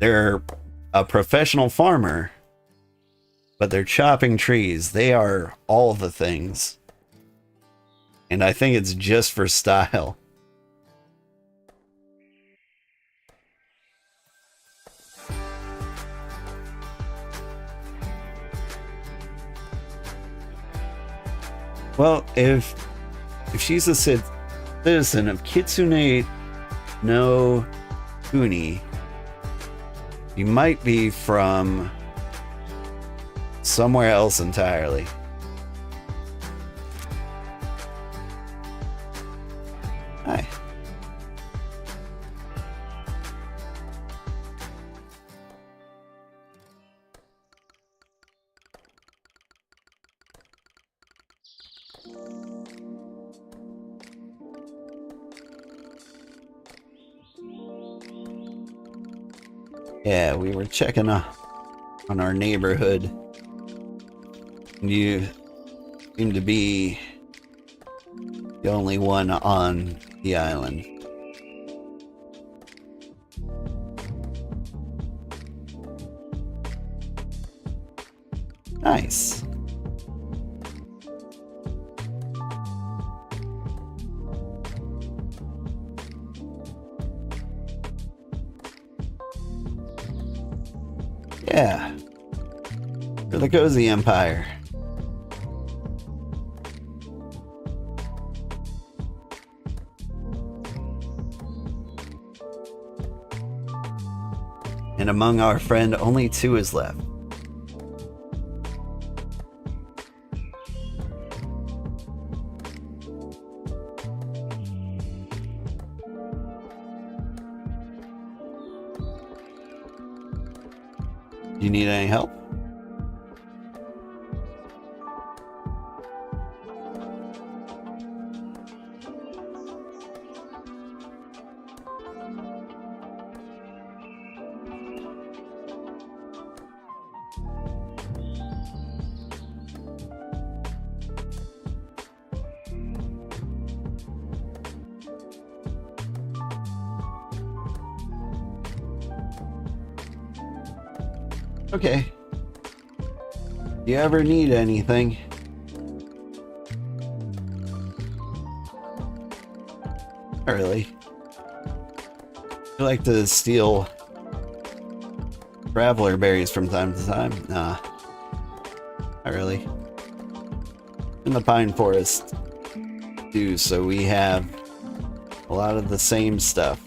They're a professional farmer, but they're chopping trees. They are all the things. And I think it's just for style. Well, if she's a citizen of Kitsune no Kuni, You might be from somewhere else entirely. Hi. Yeah, we were checking on our neighborhood. You seem to be the only one on the island. Nice. Yeah. For the Cozy Empire. And among our friend, only 2 is left. Do you need any help? Okay. Do you ever need anything? Not really. I like to steal traveler berries from time to time. Nah. Not really. In the pine forest too, so we have a lot of the same stuff.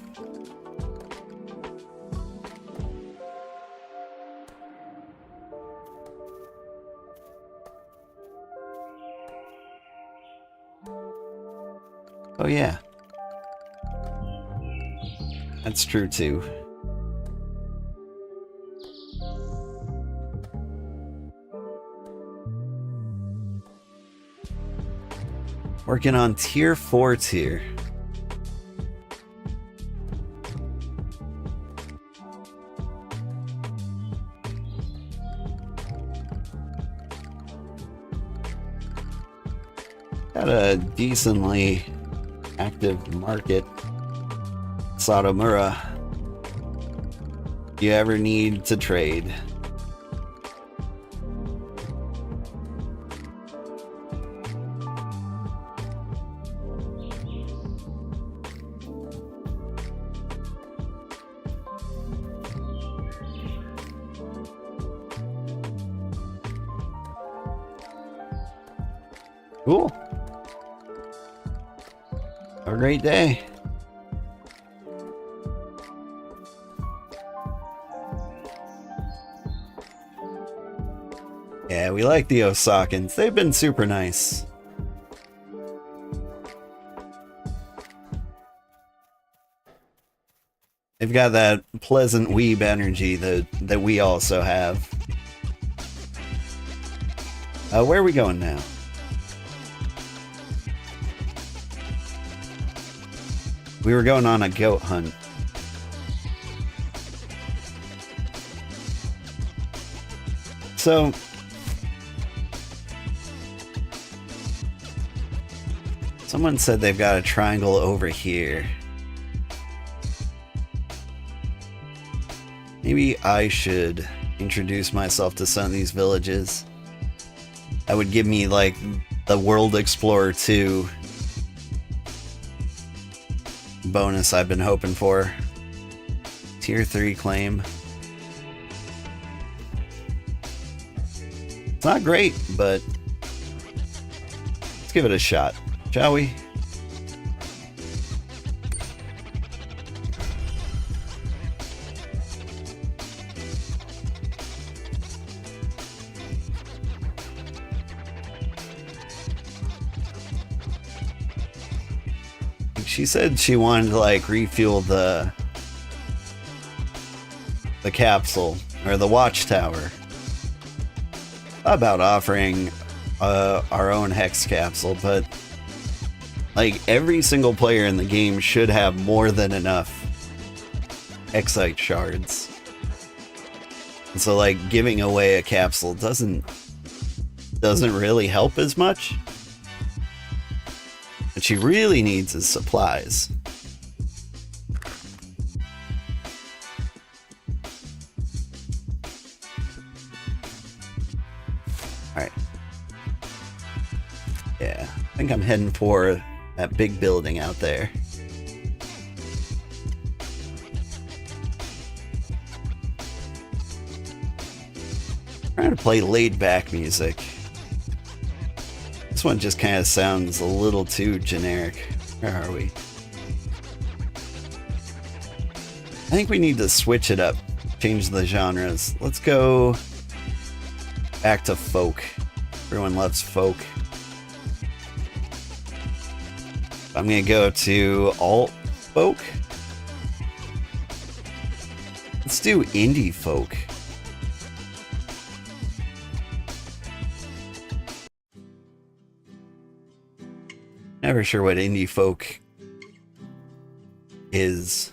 Oh yeah. That's true too. Working on tier 4 tier. Got a decently active market. Satomura. You ever need to trade? Cool. Have a great day. Yeah, we like the Osakans. They've been super nice. They've got that pleasant weeb energy that we also have. Where are we going now? We were going on a goat hunt. So someone said they've got a triangle over here. Maybe I should introduce myself to some of these villages. That would give me like the World Explorer 2 bonus I've been hoping for. Tier 3 claim. It's not great, but let's give it a shot, shall we? she said she wanted to like refuel the capsule or the watchtower. About offering our own hex capsule, but like every single player in the game should have more than enough Hexite shards. And so like giving away a capsule doesn't really help as much. What she really needs is supplies. Alright. Yeah, I think I'm heading for that big building out there. Trying to play laid-back music. This one just kind of sounds a little too generic. Where are we? I think we need to switch it up. Change the genres. Let's go back to folk. Everyone loves folk. I'm gonna go to alt folk. Let's do indie folk. Never sure what indie folk is.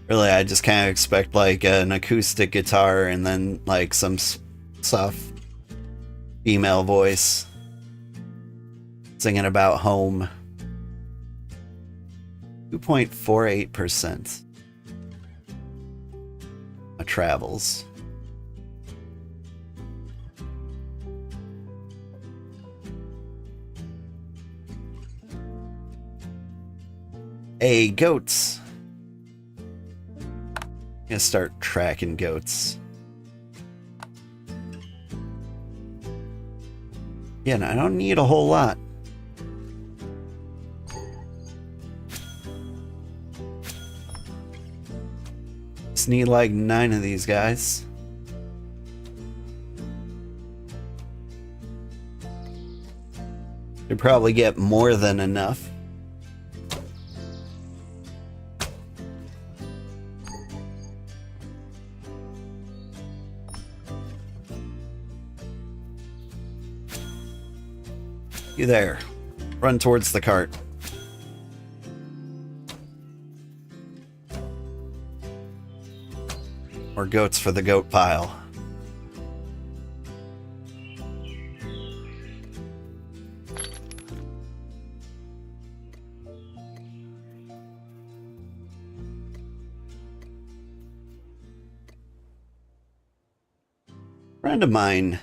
Really, I just kind of expect like an acoustic guitar and then like some soft female voice singing about home. 2.48% of travels. Hey, goats. I'm gonna start tracking goats. Yeah, no, I don't need a whole lot. Just need like 9 of these guys. Should probably get more than enough. You there. Run towards the cart. More goats for the goat pile. A friend of mine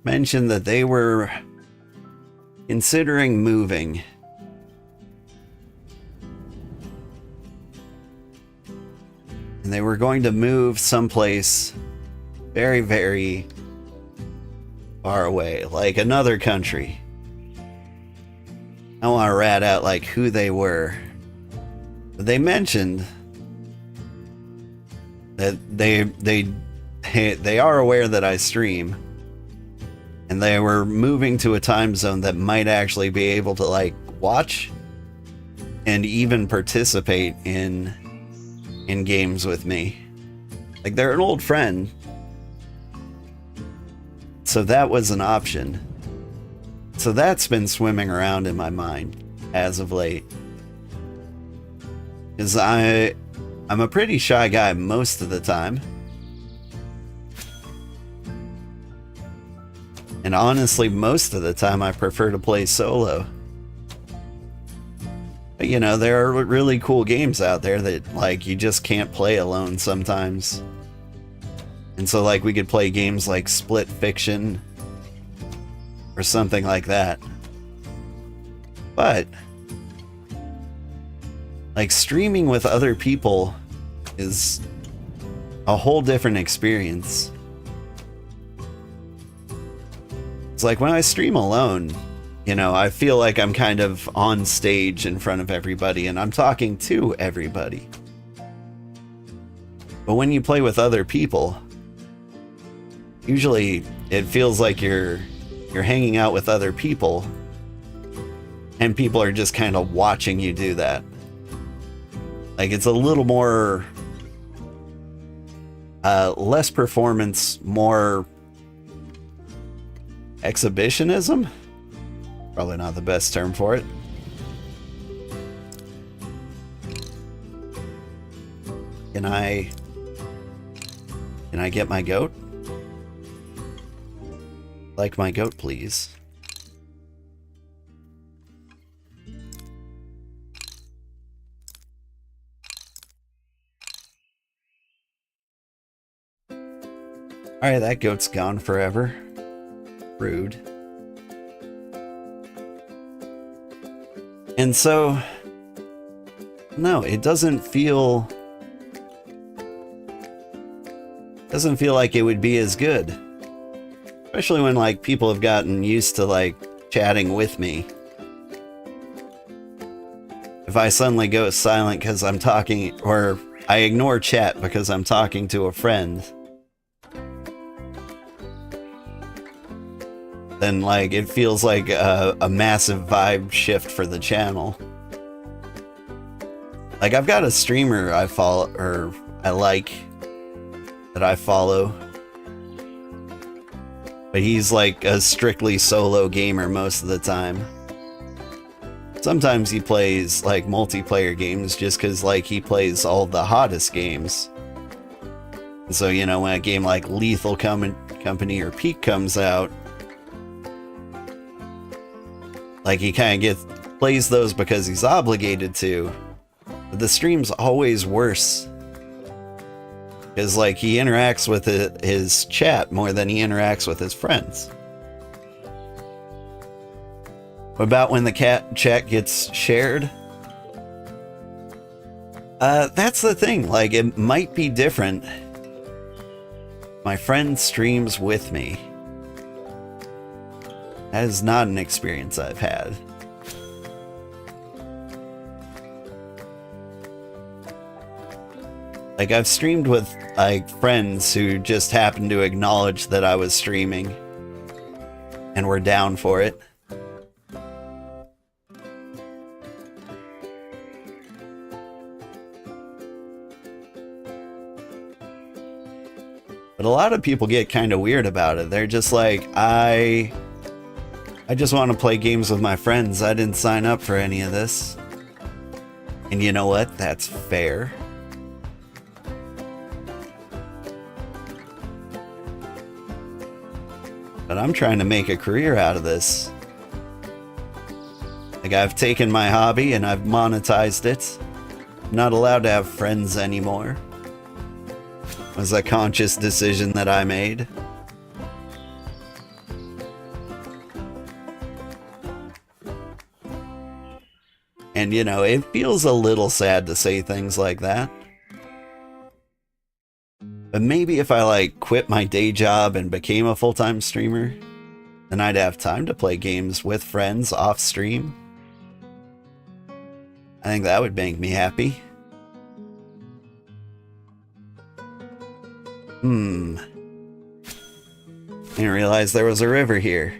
mentioned that they were considering moving. And they were going to move someplace very, very far away, like another country. I don't want to rat out like who they were, but they mentioned that they are aware that I stream. And they were moving to a time zone that might actually be able to like watch and even participate in games with me. Like they're an old friend. So that was an option. So that's been swimming around in my mind as of late. Because I'm a pretty shy guy most of the time. And honestly, most of the time I prefer to play solo. But you know, there are really cool games out there that like you just can't play alone sometimes. And so like we could play games like Split Fiction or something like that. But like streaming with other people is a whole different experience. It's like when I stream alone, you know, I feel like I'm kind of on stage in front of everybody and I'm talking to everybody. But when you play with other people, usually it feels like you're hanging out with other people, and people are just kind of watching you do that. Like, it's a little more less performance, more exhibitionism. Probably not the best term for it. Can I get my goat? Like my goat, please. Alright, that goat's gone forever. Rude. And so, no, it doesn't feel like it would be as good. Especially when, like, people have gotten used to, like, chatting with me. If I suddenly go silent because I'm talking, or I ignore chat because I'm talking to a friend, then, like, it feels like a massive vibe shift for the channel. Like, I've got a streamer I follow, or I like, that I follow, but he's like a strictly solo gamer most of the time. Sometimes he plays like multiplayer games just because, like, he plays all the hottest games. So, you know, when a game like Lethal Company or Peak comes out, like, he kind of plays those because he's obligated to. But the stream's always worse. Because, like, he interacts with his chat more than he interacts with his friends. What about when the chat gets shared? That's the thing. Like, it might be different. My friend streams with me. That is not an experience I've had. Like, I've streamed with, like, friends who just happened to acknowledge that I was streaming and were down for it. But a lot of people get kind of weird about it. They're just like, I just want to play games with my friends. I didn't sign up for any of this. And you know what? That's fair. But I'm trying to make a career out of this. Like, I've taken my hobby and I've monetized it. I'm not allowed to have friends anymore. It was a conscious decision that I made. And, you know, it feels a little sad to say things like that. But maybe if I, like, quit my day job and became a full-time streamer, then I'd have time to play games with friends off stream. I think that would make me happy. Didn't realize there was a river here.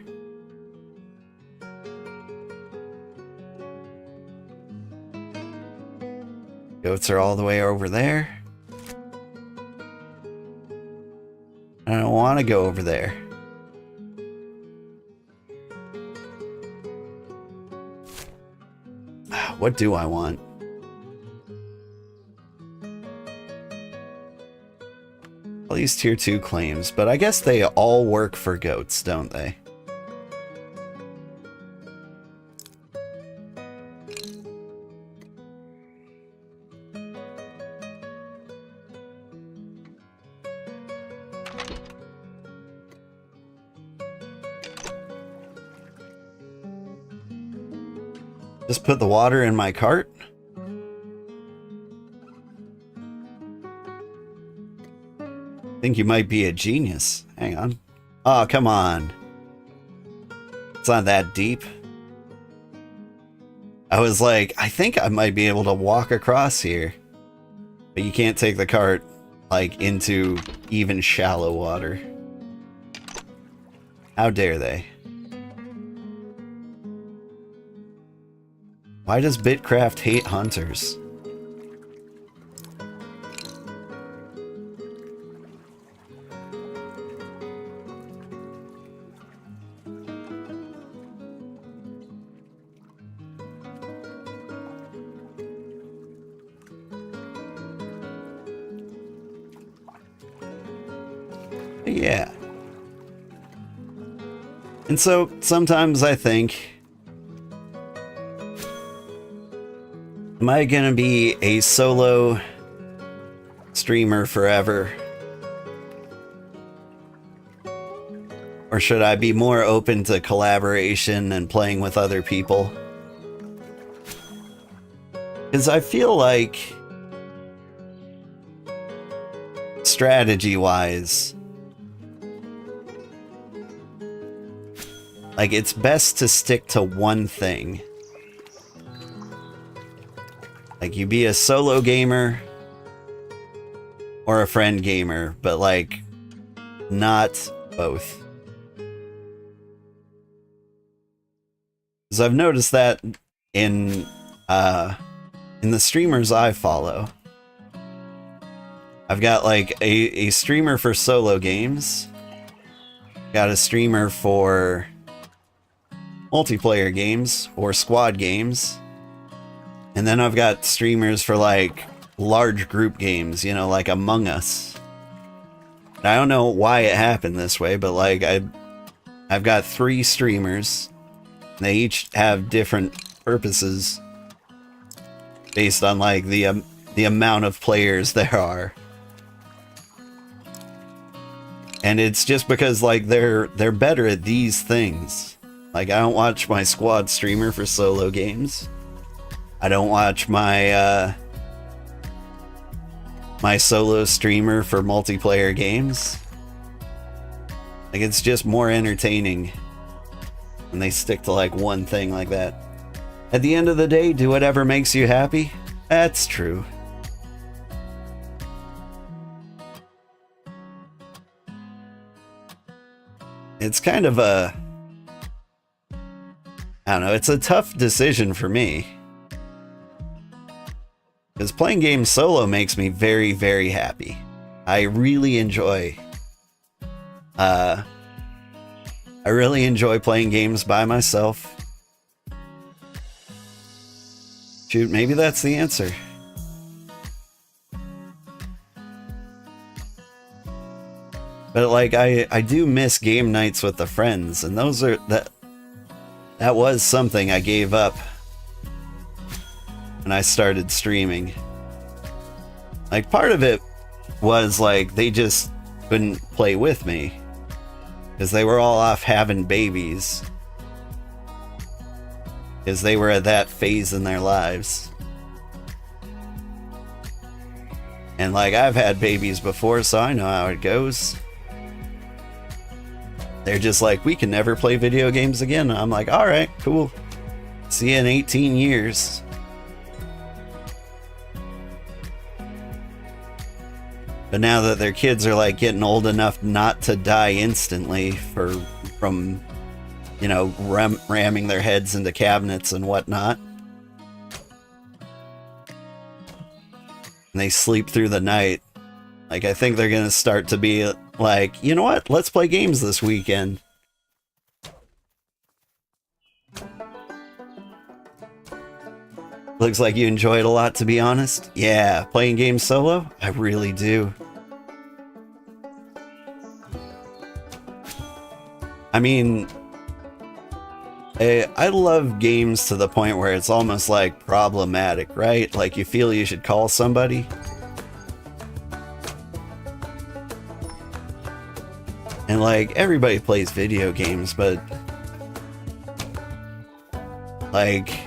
Goats are all the way over there. I don't want to go over there. What do I want? All these tier 2 claims, but I guess they all work for goats, don't they? Just put the water in my cart? Think you might be a genius. Hang on. Oh, come on. It's not that deep. I was like, I think I might be able to walk across here. But you can't take the cart, like, into even shallow water. How dare they? Why does BitCraft hate hunters? Yeah. And so sometimes I think, am I gonna be a solo streamer forever? Or should I be more open to collaboration and playing with other people? Because I feel like, strategy-wise, like, it's best to stick to one thing. Like, you be a solo gamer or a friend gamer, but, like, not both. Because I've noticed that in the streamers I follow. I've got, like, a streamer for solo games. Got a streamer for multiplayer games or squad games, and then I've got streamers for like large group games, you know, like Among Us. I don't know why it happened this way, but like I've got 3 streamers. They each have different purposes based on like the amount of players there are, and it's just because like they're better at these things. Like, I don't watch my squad streamer for solo games. I don't watch my my solo streamer for multiplayer games. Like, it's just more entertaining when they stick to like one thing like that. At the end of the day, do whatever makes you happy. That's true. It's kind of a, I don't know, it's a tough decision for me. Because playing games solo makes me very, very happy. I really enjoy playing games by myself. Shoot, maybe that's the answer. But like, I do miss game nights with the friends, and those are that was something I gave up when I started streaming. Like, part of it was like they just couldn't play with me because they were all off having babies, because they were at that phase in their lives. And like, I've had babies before, so I know how it goes. They're just like, we can never play video games again. And I'm like, all right, cool. See you in 18 years. But now that their kids are like getting old enough not to die instantly from, you know, ramming their heads into cabinets and whatnot, and they sleep through the night, like, I think they're gonna start to be like, you know what? Let's play games this weekend. Looks like you enjoy it a lot, to be honest. Yeah, playing games solo? I really do. I mean, I love games to the point where it's almost like problematic, right? Like, you feel you should call somebody. And like, everybody plays video games, but like,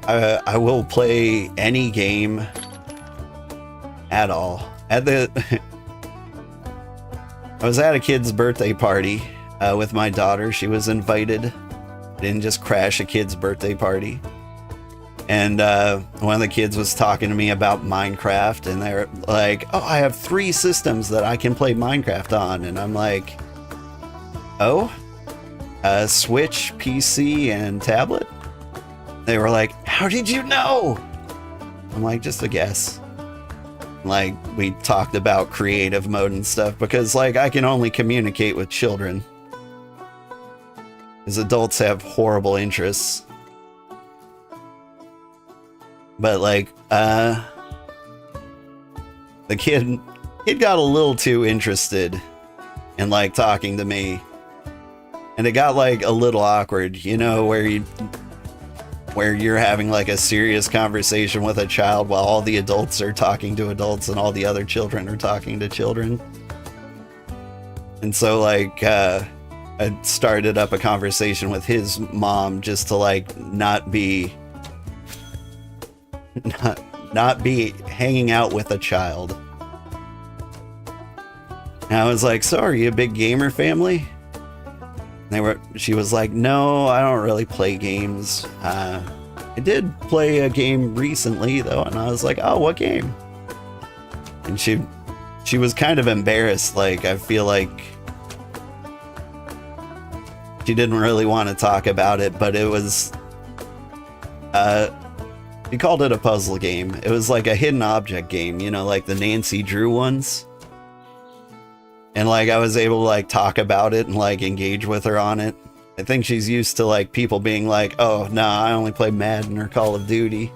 I will play any game at all. I was at a kid's birthday party with my daughter. She was invited. I didn't just crash a kid's birthday party. And one of the kids was talking to me about Minecraft, and they're like, oh, I have 3 systems that I can play Minecraft on. And I'm like, oh, Switch, PC, and tablet. They were like, how did you know? I'm like, just a guess. Like, we talked about creative mode and stuff because, like, I can only communicate with children. Because adults have horrible interests. But, like, the kid got a little too interested in, like, talking to me. And it got, like, a little awkward, you know, where you're having like a serious conversation with a child while all the adults are talking to adults and all the other children are talking to children. And so like I started up a conversation with his mom just to like not be hanging out with a child. And I was like, so are you a big gamer family? She was like, no, I don't really play games. I did play a game recently though, and I was like, oh, what game? And she was kind of embarrassed. Like, I feel like she didn't really want to talk about it, but it was, she called it a puzzle game. It was like a hidden object game, you know, like the Nancy Drew ones. And like I was able to like talk about it and like engage with her on it. I think she's used to like people being like, oh, nah, I only play Madden or Call of Duty.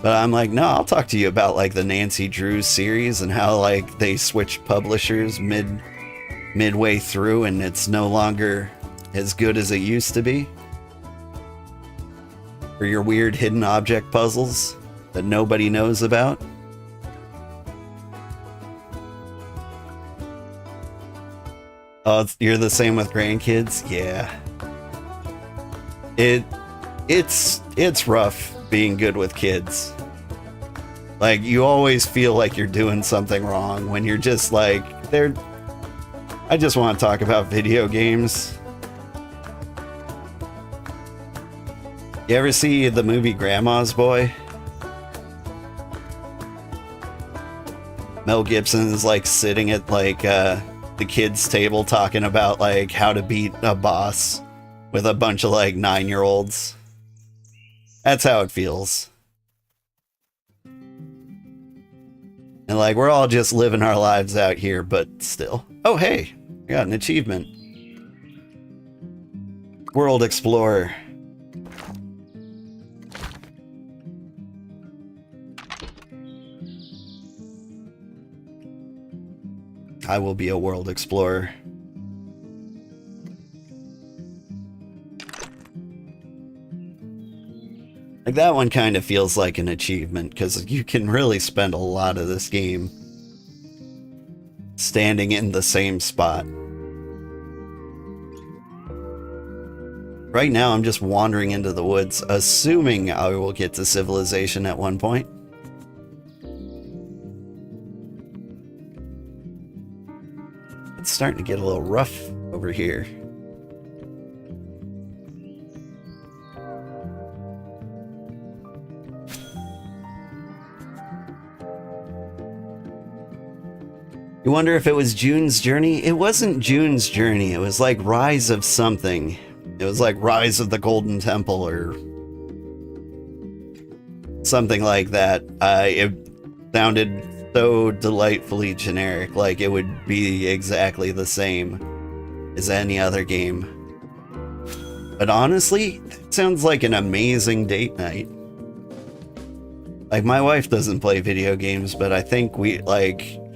But I'm like, no, I'll talk to you about like the Nancy Drew series and how like they switched publishers midway through and it's no longer as good as it used to be. For your weird hidden object puzzles that nobody knows about. Oh, you're the same with grandkids? Yeah. It's rough being good with kids. Like, you always feel like you're doing something wrong when you're just like, I just want to talk about video games. You ever see the movie Grandma's Boy? Mel Gibson is like sitting at like the kids' table talking about like how to beat a boss with a bunch of like 9-year-olds. That's how it feels. And like we're all just living our lives out here, but still. Oh hey, I got an achievement. World Explorer. I will be a world explorer. Like that one kind of feels like an achievement because you can really spend a lot of this game standing in the same spot. Right now I'm just wandering into the woods, assuming I will get to civilization at one point. It's starting to get a little rough over here. You wonder if it was June's Journey? It wasn't June's Journey. It was like Rise of something. It was like Rise of the Golden Temple or something like that. It sounded so delightfully generic, like it would be exactly the same as any other game. But honestly, it sounds like an amazing date night. Like, my wife doesn't play video games, but I think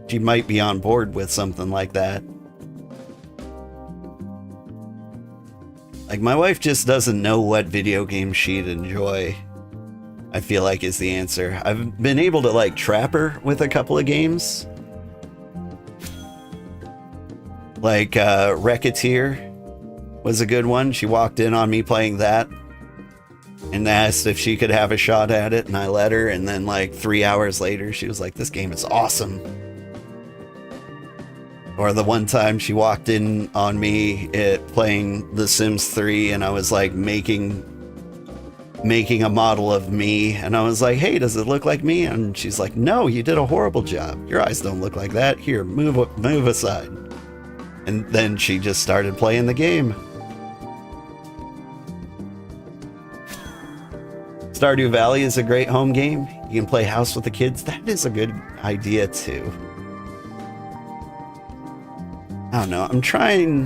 she might be on board with something like that. Like, my wife just doesn't know what video games she'd enjoy, I feel like is the answer. I've been able to like trap her with a couple of games. Like Racketeer was a good one. She walked in on me playing that and asked if she could have a shot at it, and I let her, and then like 3 hours later she was like, this game is awesome. Or the one time she walked in on me playing The Sims 3 and I was like making making a model of me, and I was like, hey, does it look like me? And she's like, no, you did a horrible job. Your eyes don't look like that. Here, move aside. And then she just started playing the game. Stardew Valley is a great home game. You can play house with the kids. That is a good idea too. I don't know. I'm trying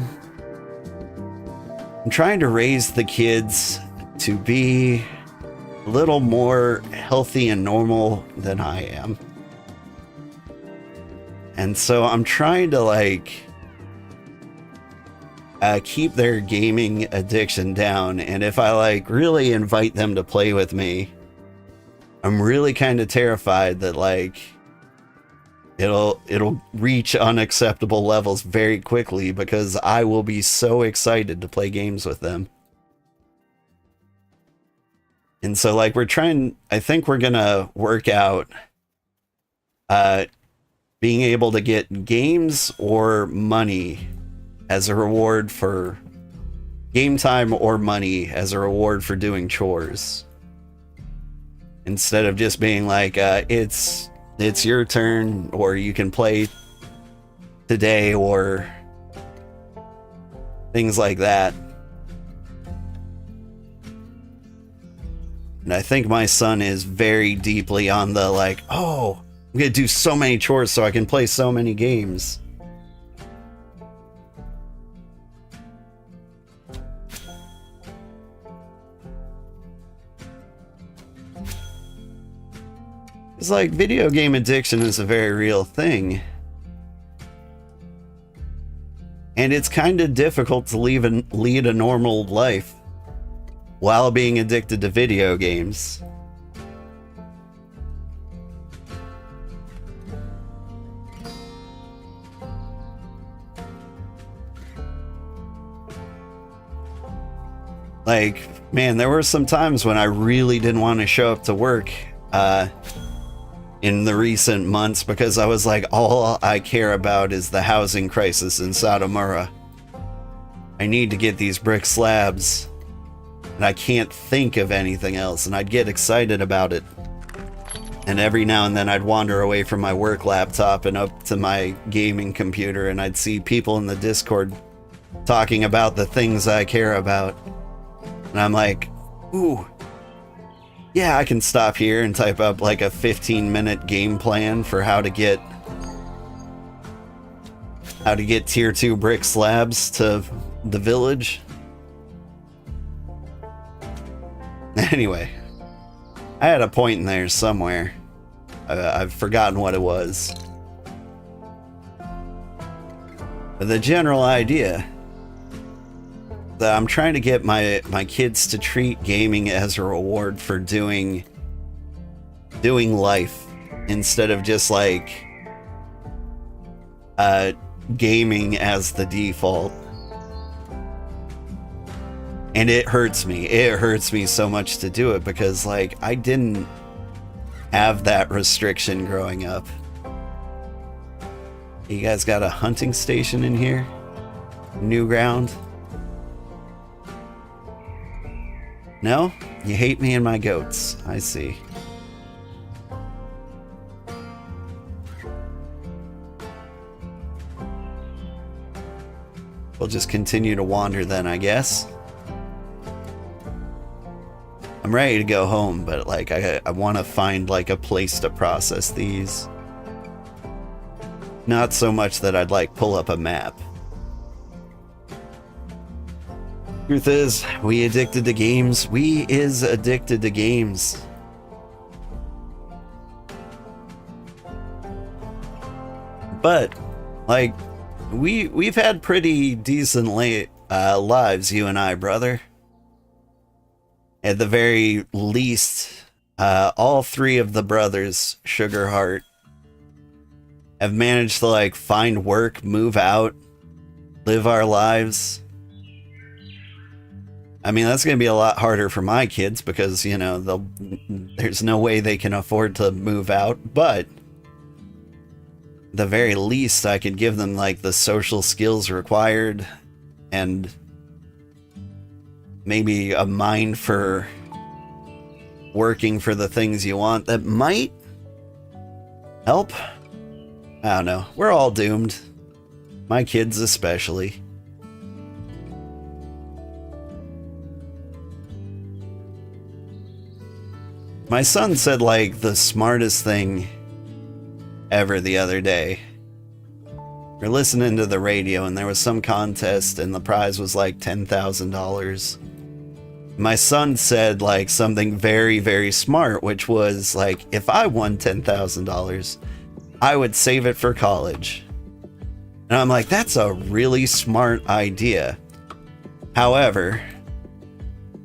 to raise the kids to be a little more healthy and normal than I am. And so I'm trying to like keep their gaming addiction down. And if I like really invite them to play with me, I'm really kind of terrified that like it'll reach unacceptable levels very quickly because I will be so excited to play games with them. And so like I think we're gonna work out being able to get games or money as a reward for game time, or money as a reward for doing chores, instead of just being like it's your turn, or you can play today, or things like that. And I think my son is very deeply on the like, oh, I'm gonna do so many chores so I can play so many games. It's like video game addiction is a very real thing. And it's kind of difficult to lead a normal life while being addicted to video games. Like, man, there were some times when I really didn't want to show up to work in the recent months because I was like, all I care about is the housing crisis in Satomura. I need to get these brick slabs, and I can't think of anything else, and I'd get excited about it. And every now and then I'd wander away from my work laptop and up to my gaming computer, and I'd see people in the Discord talking about the things I care about. And I'm like, ooh, yeah, I can stop here and type up like a 15-minute game plan for how to get tier 2 brick slabs to the village. Anyway, I had a point in there somewhere. I've forgotten what it was. But the general idea that I'm trying to get my kids to treat gaming as a reward for doing life, instead of just like gaming as the default. And it hurts me so much to do it, because like I didn't have that restriction growing up. You guys got a hunting station in here? New ground? No? You hate me and my goats. I see. We'll just continue to wander then, I guess. I'm ready to go home, but like I want to find like a place to process these. Not so much that I'd like pull up a map. Truth is, we addicted to games. We is addicted to games. But like we've had pretty decent lives, you and I, brother. At the very least, all three of the brothers, Sugarheart, have managed to like find work, move out, live our lives. I mean, that's going to be a lot harder for my kids because, you know, there's no way they can afford to move out, but at the very least I could give them like the social skills required and maybe a mind for working for the things you want that might help. I don't know. We're all doomed. My kids especially. My son said like the smartest thing ever the other day. We're listening to the radio and there was some contest and the prize was like $10,000. My son said like something very, very smart, which was like, if I won $10,000, I would save it for college. And I'm like, that's a really smart idea. However,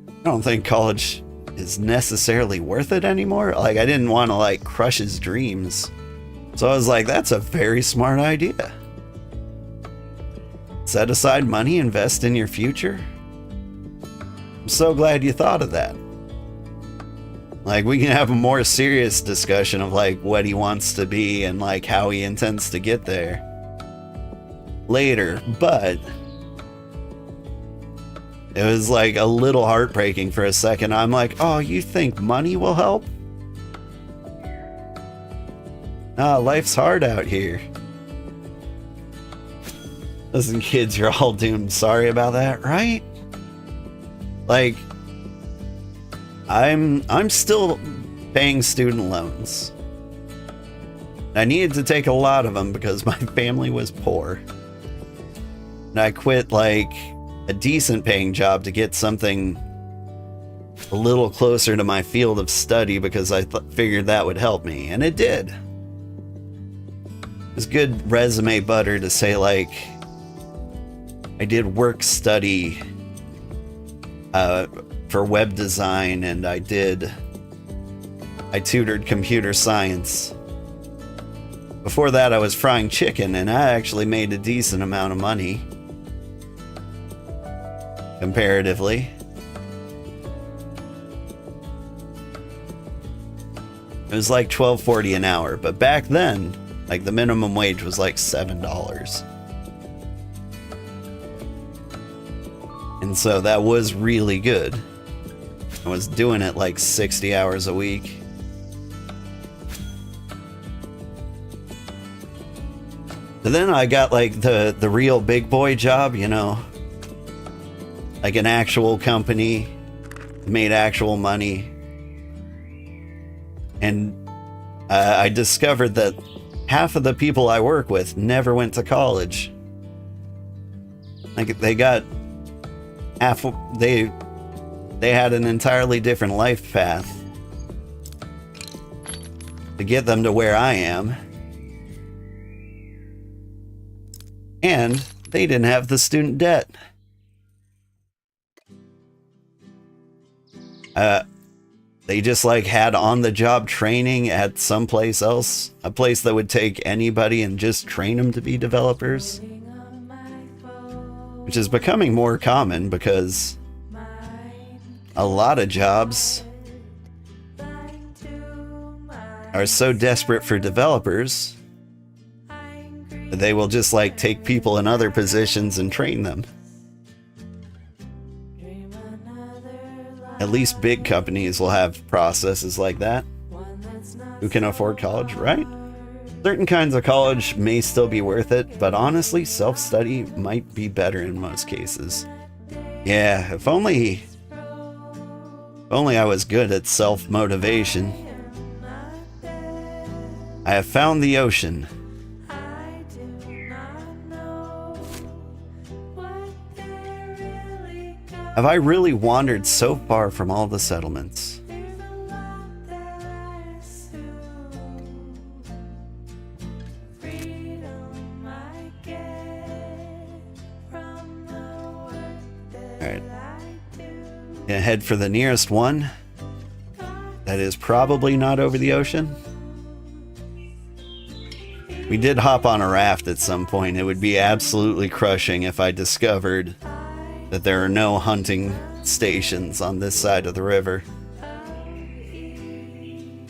I don't think college is necessarily worth it anymore. Like, I didn't want to like crush his dreams. So I was like, that's a very smart idea. Set aside money, invest in your future. I'm so glad you thought of that. Like, we can have a more serious discussion of like what he wants to be and like how he intends to get there later, but it was like a little heartbreaking for a second. I'm like, oh, you think money will help? Nah, life's hard out here. Listen, kids, you're all doomed. Sorry about that, right? Like, I'm still paying student loans. I needed to take a lot of them because my family was poor. And I quit like a decent paying job to get something a little closer to my field of study because I figured that would help me, and it did. It was good resume butter to say like I did work study for web design, and I tutored computer science. Before that I was frying chicken, and I actually made a decent amount of money. Comparatively. It was like $12.40 an hour, but back then, like the minimum wage was like $7. And so that was really good. I was doing it like 60 hours a week. But then I got like the real big boy job, you know, like an actual company, made actual money. And I discovered that half of the people I work with never went to college. Like they got half, they had an entirely different life path to get them to where I am. And they didn't have the student debt. They just like had on-the-job training at someplace else, a place that would take anybody and just train them to be developers, which is becoming more common because a lot of jobs are so desperate for developers that they will just like take people in other positions and train them. At least big companies will have processes like that. Who can afford college, right? Certain kinds of college may still be worth it, but honestly, self-study might be better in most cases. Yeah, if only I was good at self-motivation. I have found the ocean. Have I really wandered so far from all the settlements? Alright. Gonna head for the nearest one. That is probably not over the ocean. We did hop on a raft at some point. It would be absolutely crushing if I discovered that there are no hunting stations on this side of the river.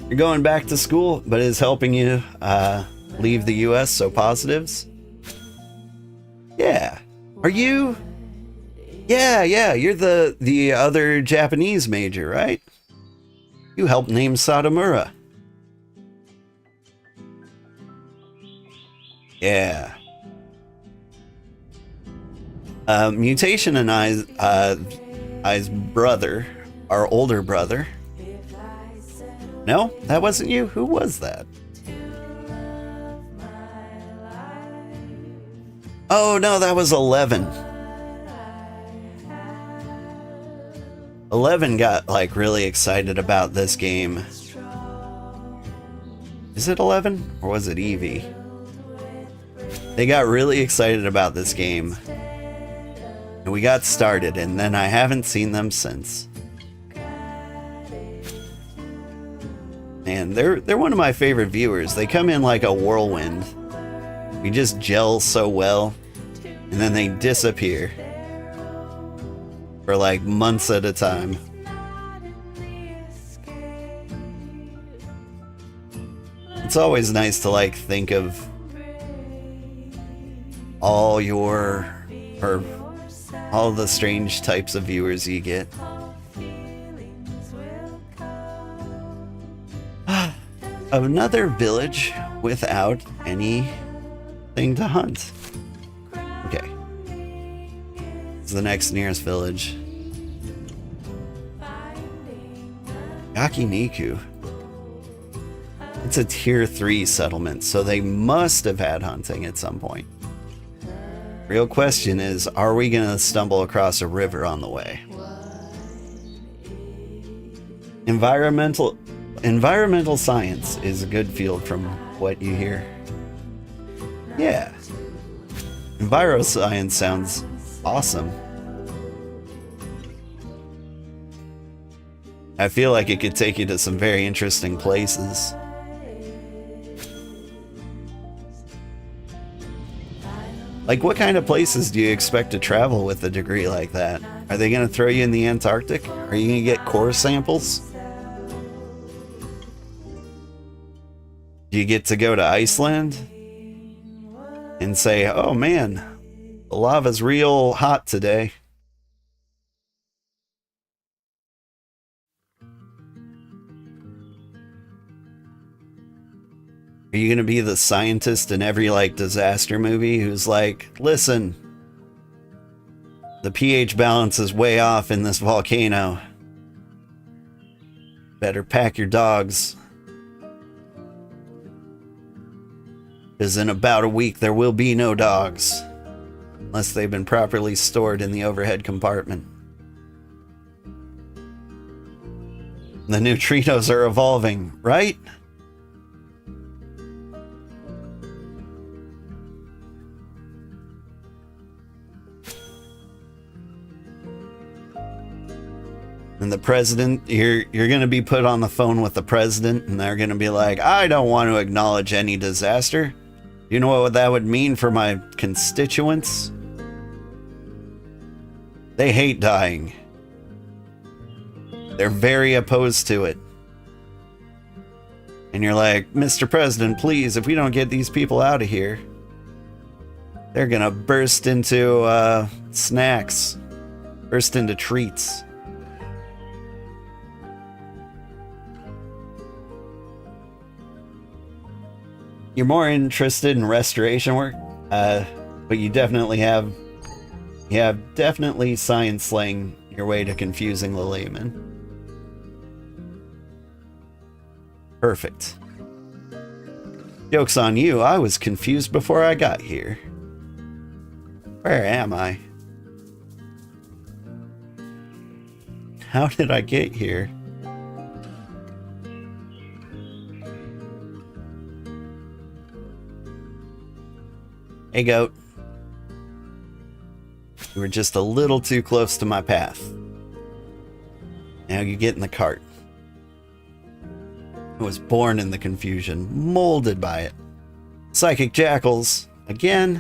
You're going back to school, but is helping you leave the US, so positives? Yeah. Are you? Yeah, you're the other Japanese major, right? You helped name Satomura. Yeah. Mutation and I's brother, our older brother. No, that wasn't you. Who was that? Oh no, that was 11. 11 got like really excited about this game. Is it 11 or was it Evie? They got really excited about this game. And we got started, and then I haven't seen them since. Man, they're one of my favorite viewers. They come in like a whirlwind. We just gel so well, and then they disappear for like months at a time. It's always nice to like think of all the strange types of viewers you get. Another village without anything to hunt. Okay. It's the next nearest village. Yakiniku. It's a tier 3 settlement, so they must have had hunting at some point. Real question is, are we gonna stumble across a river on the way? Environmental science is a good field from what you hear. Yeah. Enviroscience sounds awesome. I feel like it could take you to some very interesting places. Like, what kind of places do you expect to travel with a degree like that? Are they going to throw you in the Antarctic? Are you going to get core samples? Do you get to go to Iceland and say, oh man, the lava's real hot today? Are you gonna be the scientist in every like disaster movie who's like, listen, the pH balance is way off in this volcano. Better pack your dogs. Because in about a week there will be no dogs. Unless they've been properly stored in the overhead compartment. The neutrinos are evolving, right? And the president, you're going to be put on the phone with the president, and they're going to be like, I don't want to acknowledge any disaster. You know what that would mean for my constituents? They hate dying. They're very opposed to it. And you're like, Mr. President, please, if we don't get these people out of here, they're going to burst into snacks, burst into treats. You're more interested in restoration work, but you definitely have definitely science slang your way to confusing the layman. Perfect. Joke's on you, I was confused before I got here. Where am I? How did I get here? Hey, goat. You were just a little too close to my path. Now you get in the cart. I was born in the confusion, molded by it. Psychic jackals, again.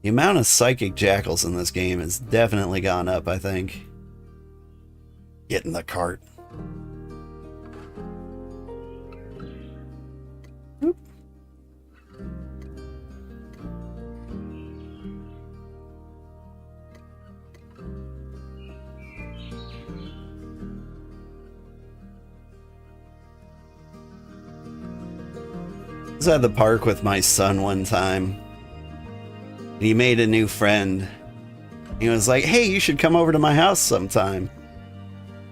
The amount of psychic jackals in this game has definitely gone up, I think. Get in the cart. was at the park with my son one time. He made a new friend. He was like, hey, you should come over to my house sometime.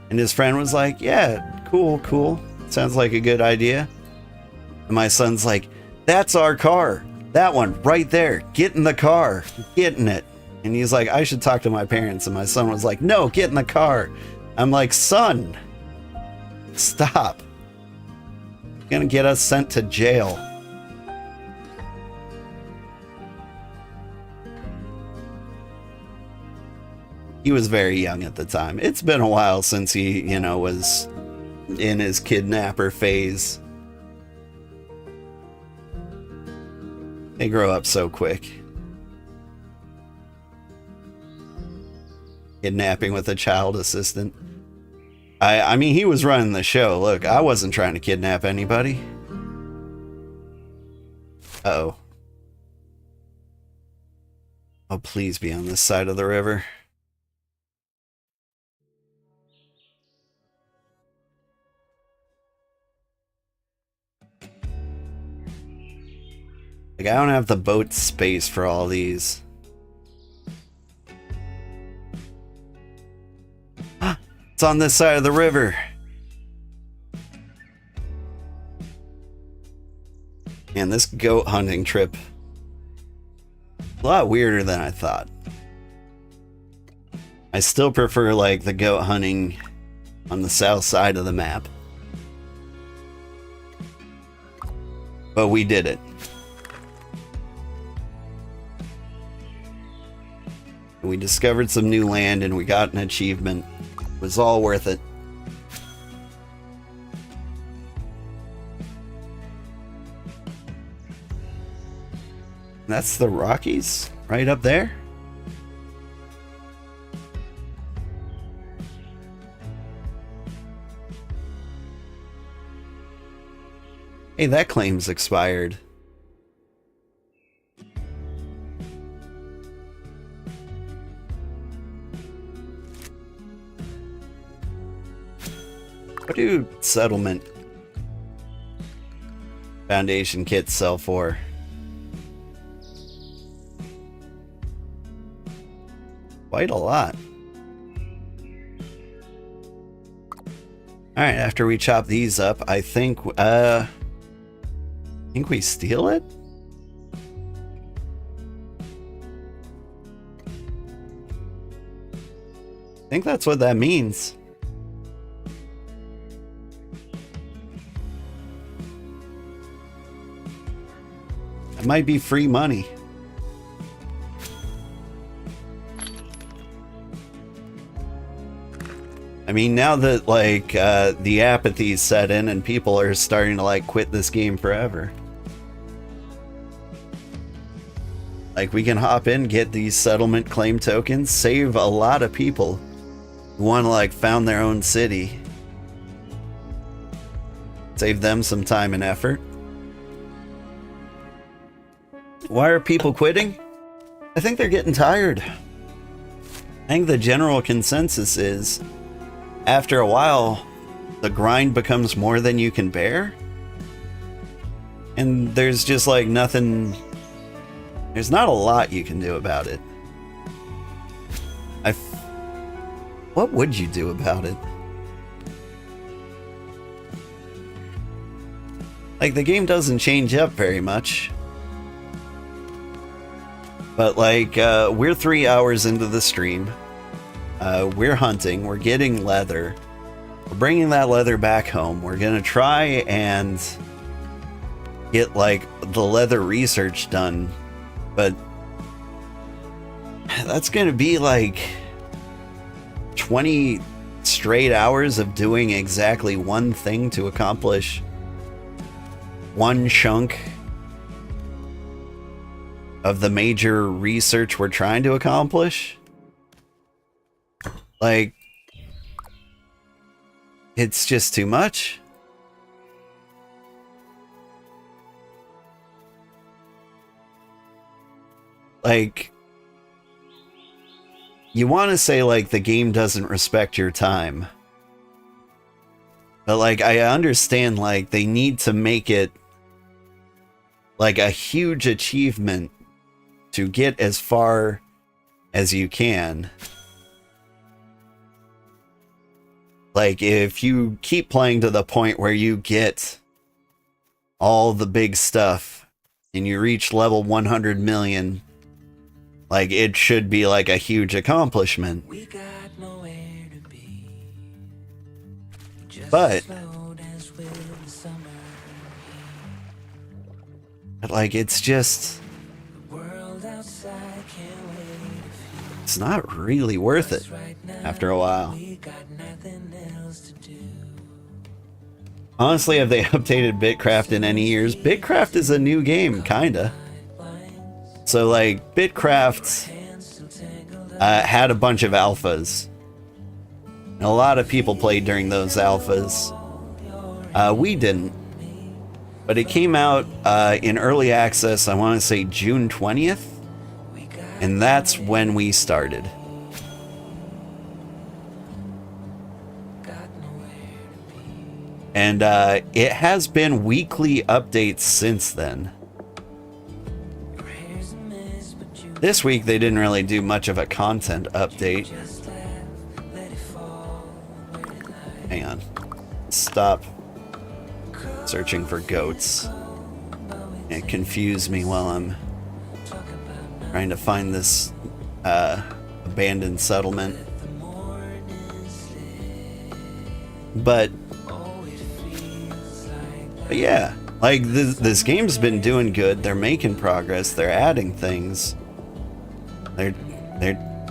And his friend was like, yeah, cool. Sounds like a good idea. And my son's like, that's our car. That one right there. Get in the car. Get in it. And he's like, I should talk to my parents. And my son was like, no, get in the car. I'm like, son, stop. You're gonna get us sent to jail. He was very young at the time. It's been a while since he, was in his kidnapper phase. They grow up so quick. Kidnapping with a child assistant. I mean, he was running the show. Look, I wasn't trying to kidnap anybody. Uh-oh. Oh, please be on this side of the river. Like, I don't have the boat space for all these. It's on this side of the river. Man, this goat hunting trip, a lot weirder than I thought. I still prefer, like, the goat hunting on the south side of the map. But we did it. We discovered some new land and we got an achievement. It was all worth it. That's the Rockies right up there. Hey, that claim's expired. What do settlement foundation kits sell for? Quite a lot. Alright, after we chop these up, I think we steal it? I think that's what that means. It might be free money. I mean, now that, like, the apathy's set in and people are starting to, like, quit this game forever. Like, we can hop in, get these settlement claim tokens, save a lot of people who want to, like, found their own city. Save them some time and effort. Why are people quitting? I think they're getting tired. I think the general consensus is, after a while, the grind becomes more than you can bear. And there's just like nothing, there's not a lot you can do about it. What would you do about it? Like, the game doesn't change up very much. But like, we're 3 hours into the stream. We're hunting, we're getting leather. We're bringing that leather back home. We're gonna try and get like the leather research done. But that's gonna be like 20 straight hours of doing exactly one thing to accomplish one chunk of the major research we're trying to accomplish. Like, it's just too much. Like, you want to say, like, the game doesn't respect your time. But, like, I understand, like, they need to make it like a huge achievement to get as far as you can. Like, if you keep playing to the point where you get all the big stuff and you reach level 100 million, like, it should be like a huge accomplishment. But like, it's just, it's not really worth it after a while. Honestly, have they updated BitCraft in any years? BitCraft is a new game, kinda. So, like, BitCraft had a bunch of alphas. And a lot of people played during those alphas. We didn't. But it came out in early access, I want to say June 20th. And that's when we started. And it has been weekly updates since then. This week they didn't really do much of a content update. Hang on. Stop searching for goats. It confused me while I'm trying to find this abandoned settlement. But yeah, like this game's been doing good. They're making progress. They're adding things. They're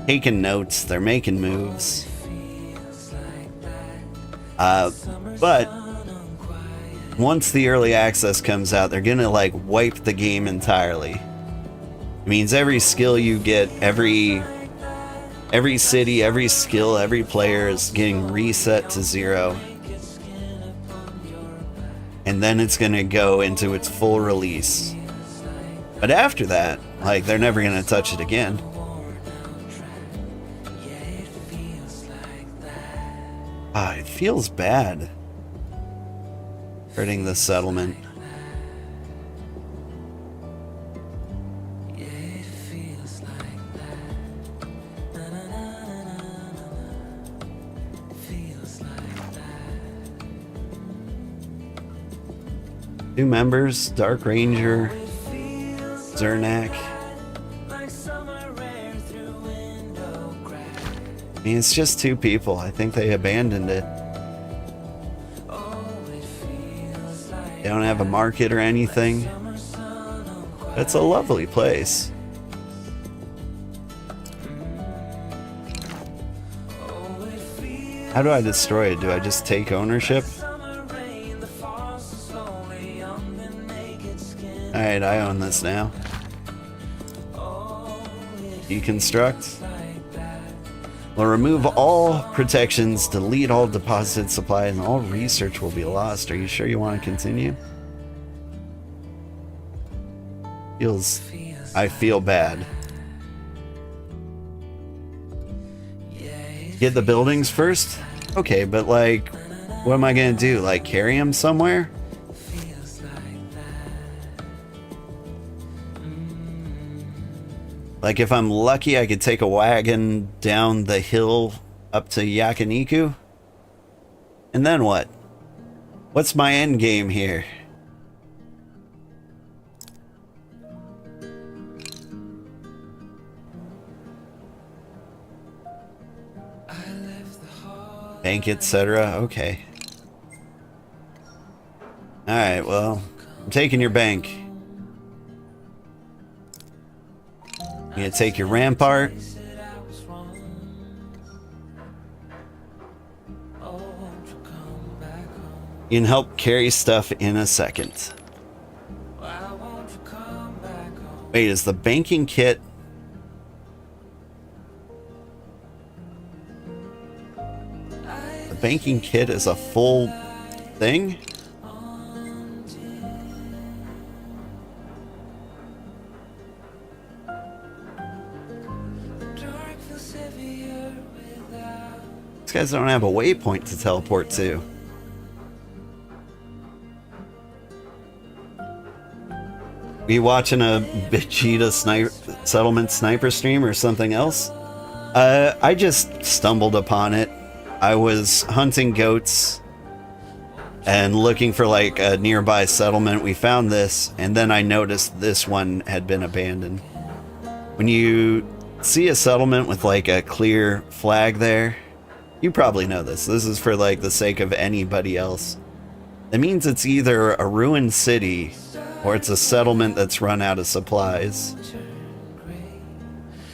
taking notes. They're making moves. But once the early access comes out, they're gonna like wipe the game entirely. It means every skill you get, every city, every skill, every player is getting reset to 0. And then it's gonna go into its full release. But after that, like, they're never gonna touch it again. It feels bad hurting the settlement. New members, Dark Ranger, Zernak. I mean, it's just 2 people. I think they abandoned it. They don't have a market or anything. It's a lovely place. How do I destroy it? Do I just take ownership? Alright, I own this now. Deconstruct. Will remove all protections, delete all deposited supply, and all research will be lost. Are you sure you want to continue? I feel bad. Get the buildings first? Okay, but like, what am I gonna do? Like, carry them somewhere? Like, if I'm lucky, I could take a wagon down the hill up to Yakiniku? And then what? What's my end game here? Bank, etc. Okay. Alright, well, I'm taking your bank. You gonna take your rampart? You can help carry stuff in a second. Wait, is the banking kit... The banking kit is a full thing? These guys don't have a waypoint to teleport to. We watching a Vegeta settlement sniper stream or something else? I just stumbled upon it. I was hunting goats and looking for like a nearby settlement. We found this, and then I noticed this one had been abandoned. When you see a settlement with like a clear flag there, you probably know this. This is for like the sake of anybody else. It means it's either a ruined city or it's a settlement that's run out of supplies.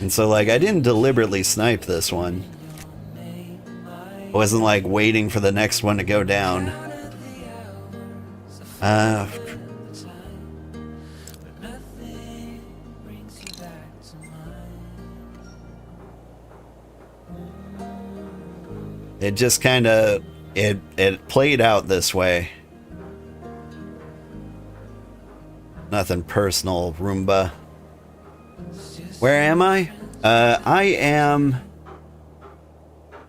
And so like I didn't deliberately snipe this one. I wasn't like waiting for the next one to go down. It just kind of it played out this way. Nothing personal, Roomba. Where am I? I am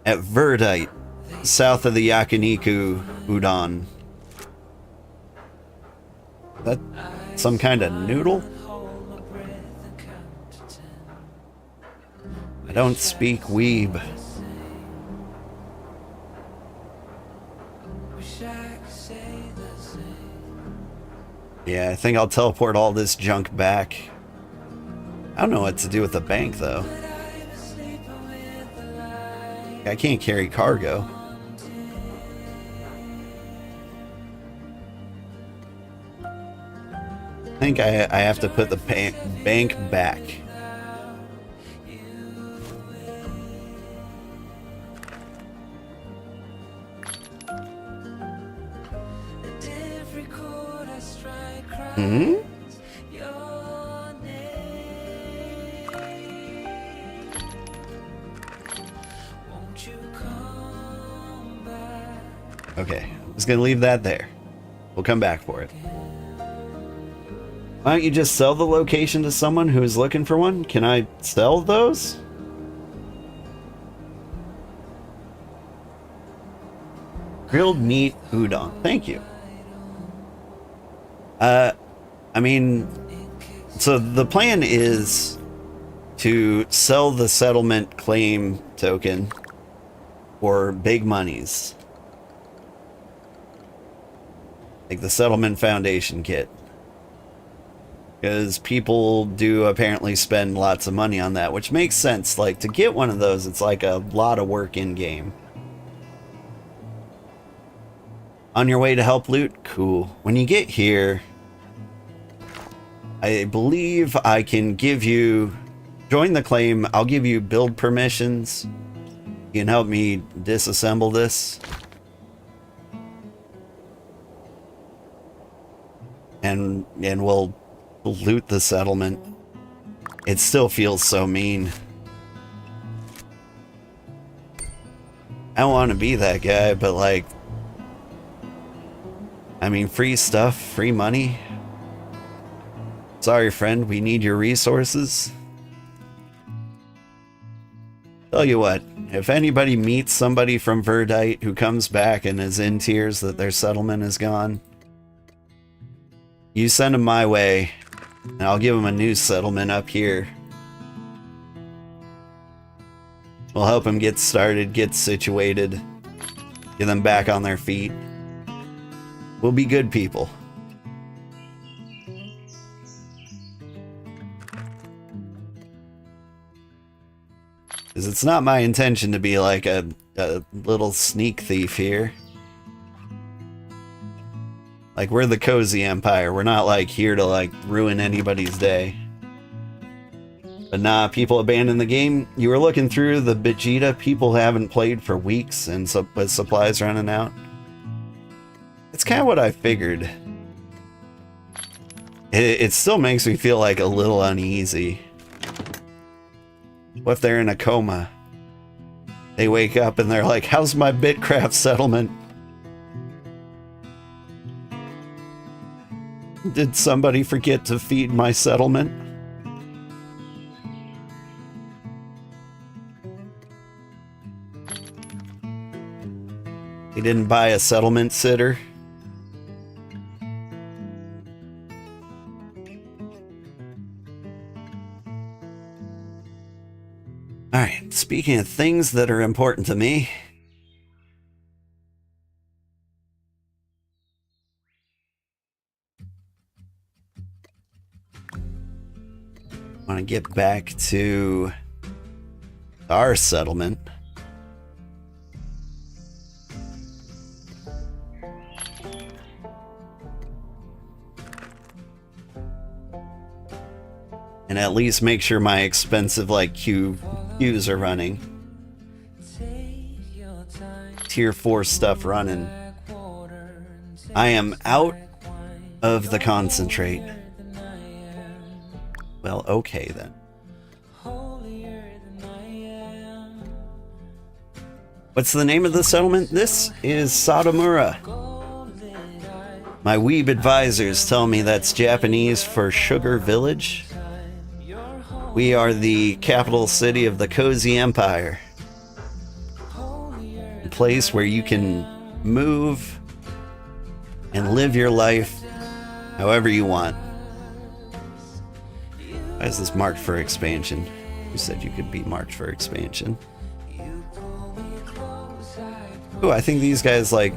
at Verdite, south of the Yakiniku Udon. That some kind of noodle? I don't speak weeb. Yeah, I think I'll teleport all this junk back. I don't know what to do with the bank, though. I can't carry cargo. I think I have to put the bank back. Hmm? Okay, I'm just gonna leave that there. We'll come back for it. Why don't you just sell the location to someone who's looking for one? Can I sell those? Grilled meat udon. Thank you. I mean, so the plan is to sell the settlement claim token for big monies. Like the settlement foundation kit. Because people do apparently spend lots of money on that, which makes sense. Like, to get one of those, it's like a lot of work in-game. On your way to help loot? Cool. When you get here, I believe I can give you... Join the claim. I'll give you build permissions. You can help me disassemble this. And we'll loot the settlement. It still feels so mean. I don't want to be that guy, but like... I mean, free stuff, free money. Sorry, friend, we need your resources. Tell you what, if anybody meets somebody from Verdite who comes back and is in tears that their settlement is gone, you send them my way, and I'll give them a new settlement up here. We'll help them get started, get situated, get them back on their feet. We'll be good people. Because it's not my intention to be like a little sneak thief here. Like, we're the cozy empire. We're not like here to like ruin anybody's day. But nah, people abandon the game. You were looking through the Vegeta. People haven't played for weeks, and so with supplies running out. It's kind of what I figured. It still makes me feel like a little uneasy. What if they're in a coma? They wake up and they're like, how's my BitCraft settlement? Did somebody forget to feed my settlement? They didn't buy a settlement sitter? Alright, speaking of things that are important to me. I want to get back to our settlement. And at least make sure my expensive like queues are running. Tier 4 stuff running. I am out of the concentrate. Well, okay then. What's the name of the settlement? This is Satomura. My weeb advisors tell me that's Japanese for Sugar Village. We are the capital city of the Cozy Empire. A place where you can move and live your life however you want. Why is this marked for expansion? Who said you could be marked for expansion? Ooh, I think these guys like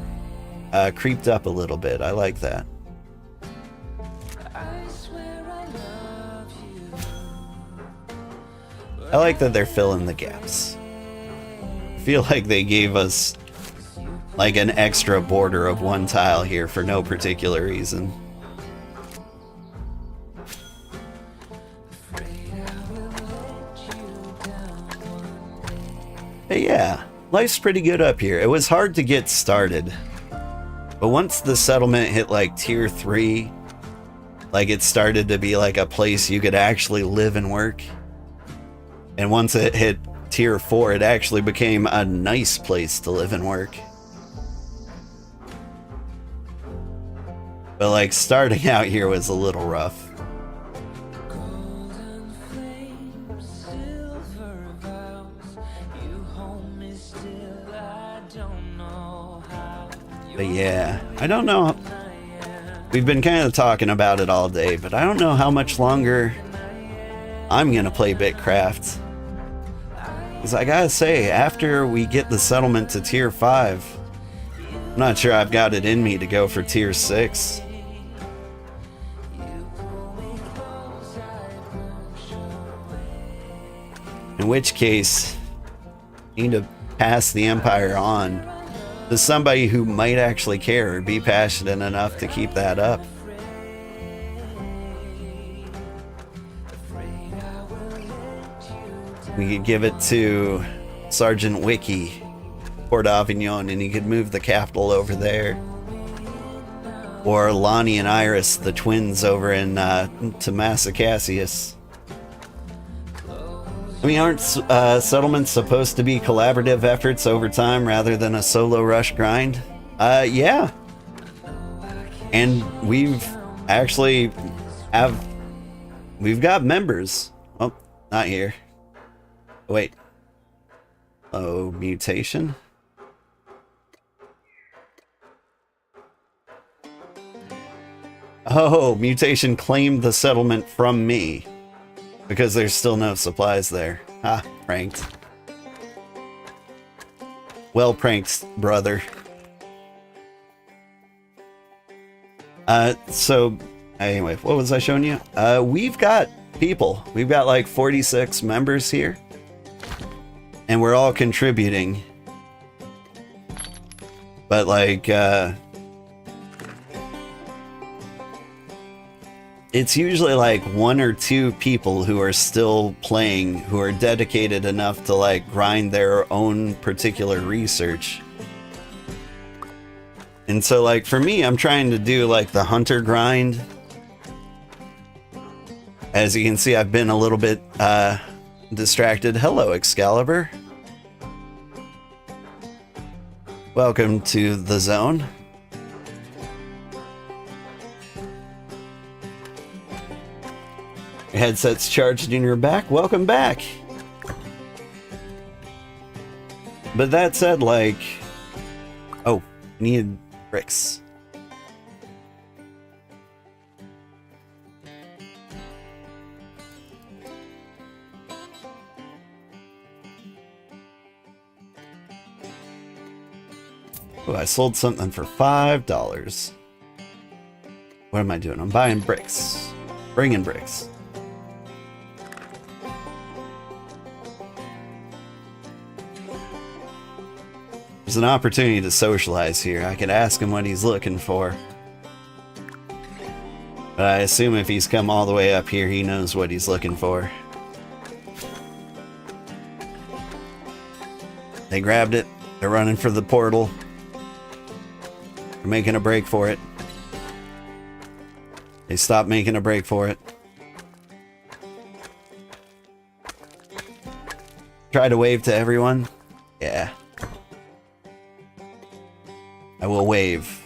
creeped up a little bit. I like that. I like that they're filling the gaps. I feel like they gave us like an extra border of one tile here for no particular reason. But yeah, life's pretty good up here. It was hard to get started, but once the settlement hit like tier 3, like it started to be like a place you could actually live and work. And once it hit tier 4, it actually became a nice place to live and work. But like starting out here was a little rough. But yeah, I don't know. We've been kind of talking about it all day, but I don't know how much longer I'm gonna play BitCraft. Because I gotta say, after we get the settlement to tier 5, I'm not sure I've got it in me to go for tier 6. In which case, I need to pass the Empire on to somebody who might actually care or be passionate enough to keep that up. We could give it to Sergeant Wiki, Port Avignon, and he could move the capital over there. Or Lonnie and Iris, the twins, over in to Massacasius. I mean, aren't settlements supposed to be collaborative efforts over time rather than a solo rush grind? Yeah. And we've actually we've got members. Oh, not here. Wait. Oh, mutation? Oh, mutation claimed the settlement from me. Because there's still no supplies there. Ha, pranked. Well pranked, brother. So, anyway, what was I showing you? We've got people. We've got like 46 members here. And we're all contributing. But like, it's usually like 1 or 2 people who are still playing, who are dedicated enough to like grind their own particular research. And so like for me, I'm trying to do like the hunter grind. As you can see, I've been a little bit distracted. Hello, Excalibur. Welcome to the zone. Your headset's charged in your back. Welcome back. But that said, like, oh, need bricks. Oh, I sold something for $5. What am I doing? I'm buying bricks. Bringing bricks. There's an opportunity to socialize here. I could ask him what he's looking for. But I assume if he's come all the way up here, he knows what he's looking for. They grabbed it. They're running for the portal. They're making a break for it. They stopped making a break for it. Try to wave to everyone. Yeah. I will wave.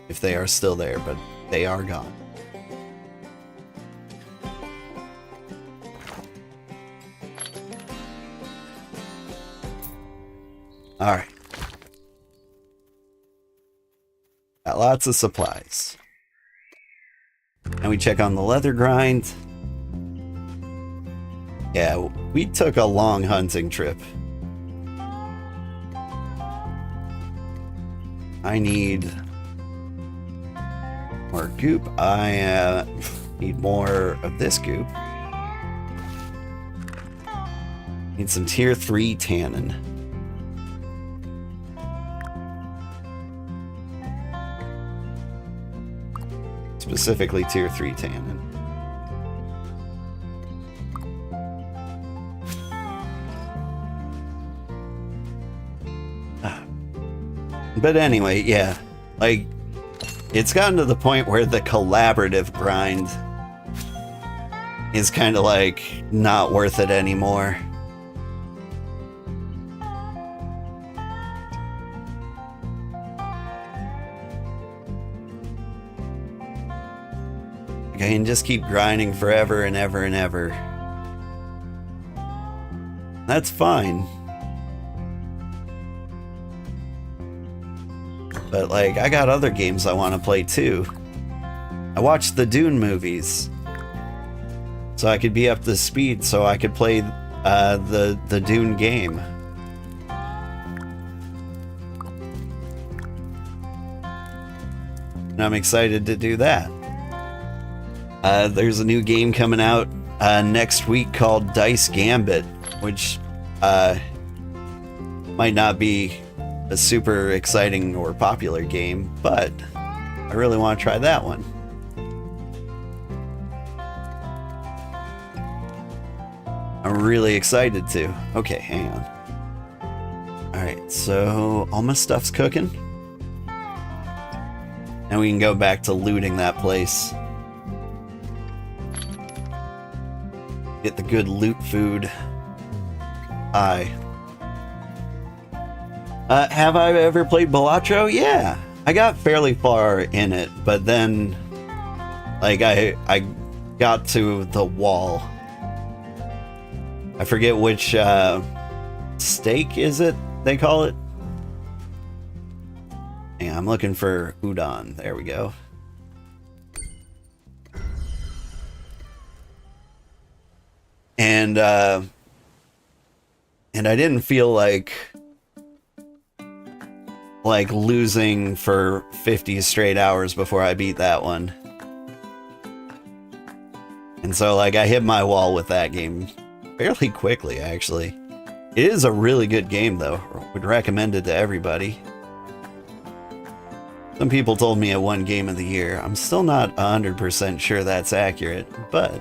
If they are still there, but they are gone. Alright. Got lots of supplies. And we check on the leather grind. Yeah, we took a long hunting trip. I need more goop. I need more of this goop. Need some tier 3 tannin. Specifically tier 3 tannin. But anyway, yeah, like, it's gotten to the point where the collaborative grind is kind of like not worth it anymore. Like, I can just keep grinding forever and ever and ever. That's fine. But, like, I got other games I want to play, too. I watched the Dune movies. So I could be up to speed, so I could play the Dune game. And I'm excited to do that. There's a new game coming out next week called Dice Gambit, which might not be a super exciting or popular game, but I really want to try that one. I'm really excited to. Okay, hang on. Alright, so all my stuff's cooking. And we can go back to looting that place. Get the good loot food. Have I ever played Balatro? Yeah. I got fairly far in it, but then like I got to the wall. I forget which stake is it they call it? Yeah, I'm looking for udon. There we go. And I didn't feel like losing for 50 straight hours before I beat that one. And so like I hit my wall with that game fairly quickly, actually. It is a really good game though. Would recommend it to everybody. Some people told me it won Game of the Year. I'm still not 100% sure that's accurate, but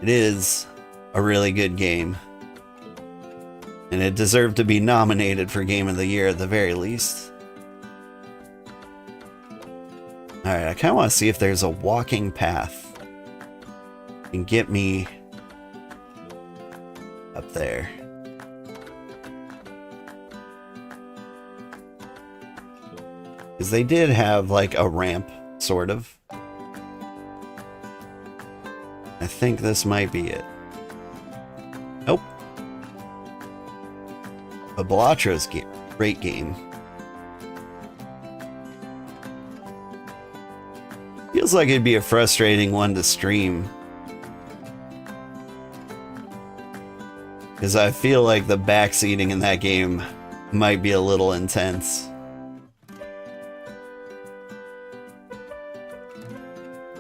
it is a really good game. And it deserved to be nominated for Game of the Year at the very least. Alright, I kind of want to see if there's a walking path that can get me up there. Because they did have like a ramp, sort of. I think this might be it. Nope. But Balatro's great game. Feels like it'd be a frustrating one to stream. Because I feel like the backseating in that game might be a little intense.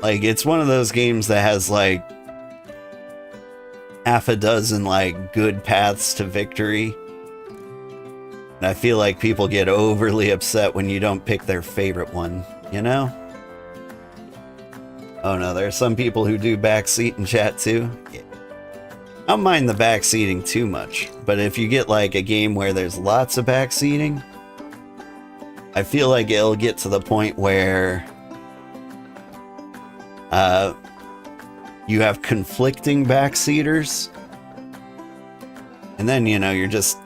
Like, it's one of those games that has, like, half a dozen, like, good paths to victory. And I feel like people get overly upset when you don't pick their favorite one, you know? Oh no, there are some people who do backseat in chat too. Yeah. I don't mind the backseating too much, but if you get, like, a game where there's lots of backseating, I feel like it'll get to the point where you have conflicting backseaters, and then, you know, you're just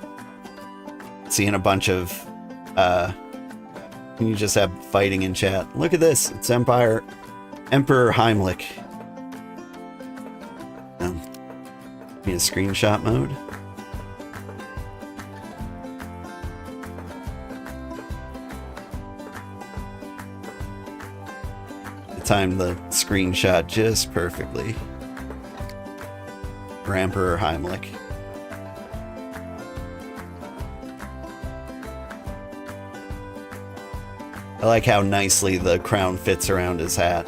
seeing a bunch of you just have fighting in chat. Look at this, it's Emperor Heimlich. Be a screenshot mode. Timed the screenshot just perfectly. For Emperor Heimlich. I like how nicely the crown fits around his hat.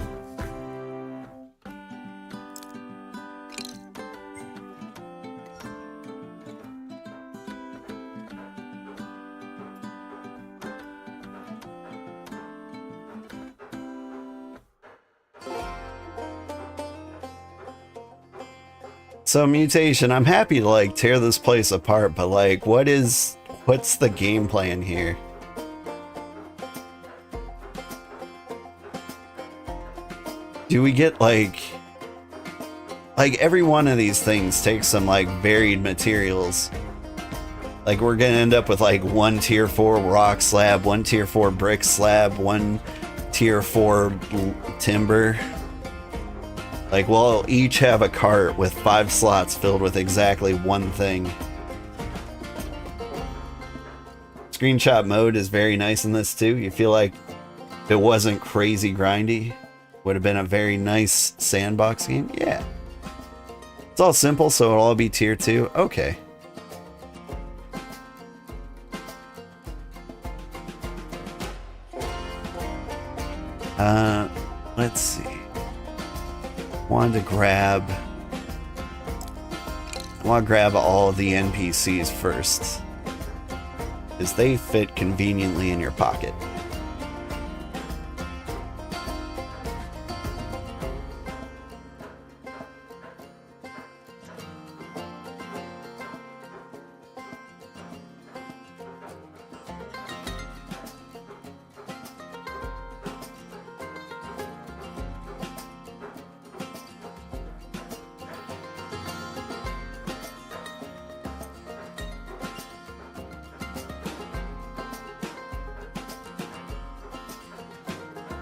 So, Mutation, I'm happy to, like, tear this place apart, but, like, what's the game plan here? Do we get, like, every one of these things takes some, like, varied materials. Like, we're gonna end up with, like, one tier 4 rock slab, one tier 4 brick slab, one tier 4 timber. Like, we'll each have a cart with 5 slots filled with exactly one thing. Screenshot mode is very nice in this too. You feel like if it wasn't crazy grindy, would have been a very nice sandbox game. Yeah. It's all simple, so it'll all be tier 2. Okay. Let's see. I want to grab all of the NPCs first, because they fit conveniently in your pocket.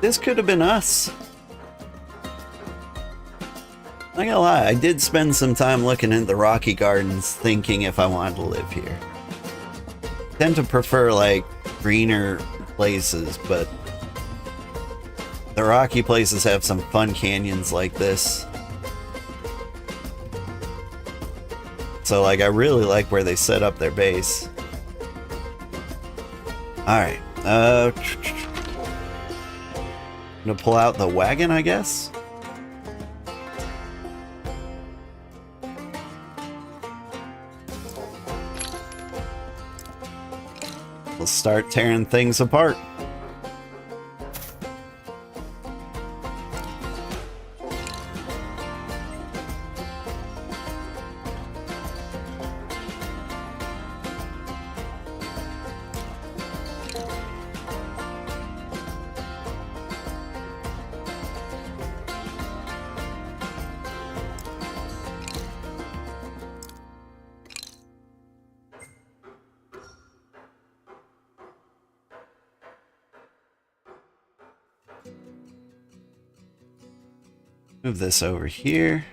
This could have been us. Not gonna lie, I did spend some time looking at the Rocky Gardens thinking if I wanted to live here. I tend to prefer, like, greener places, but the rocky places have some fun canyons like this. So, like, I really like where they set up their base. Alright, I'm gonna pull out the wagon, I guess. We'll start tearing things apart. Move this over here.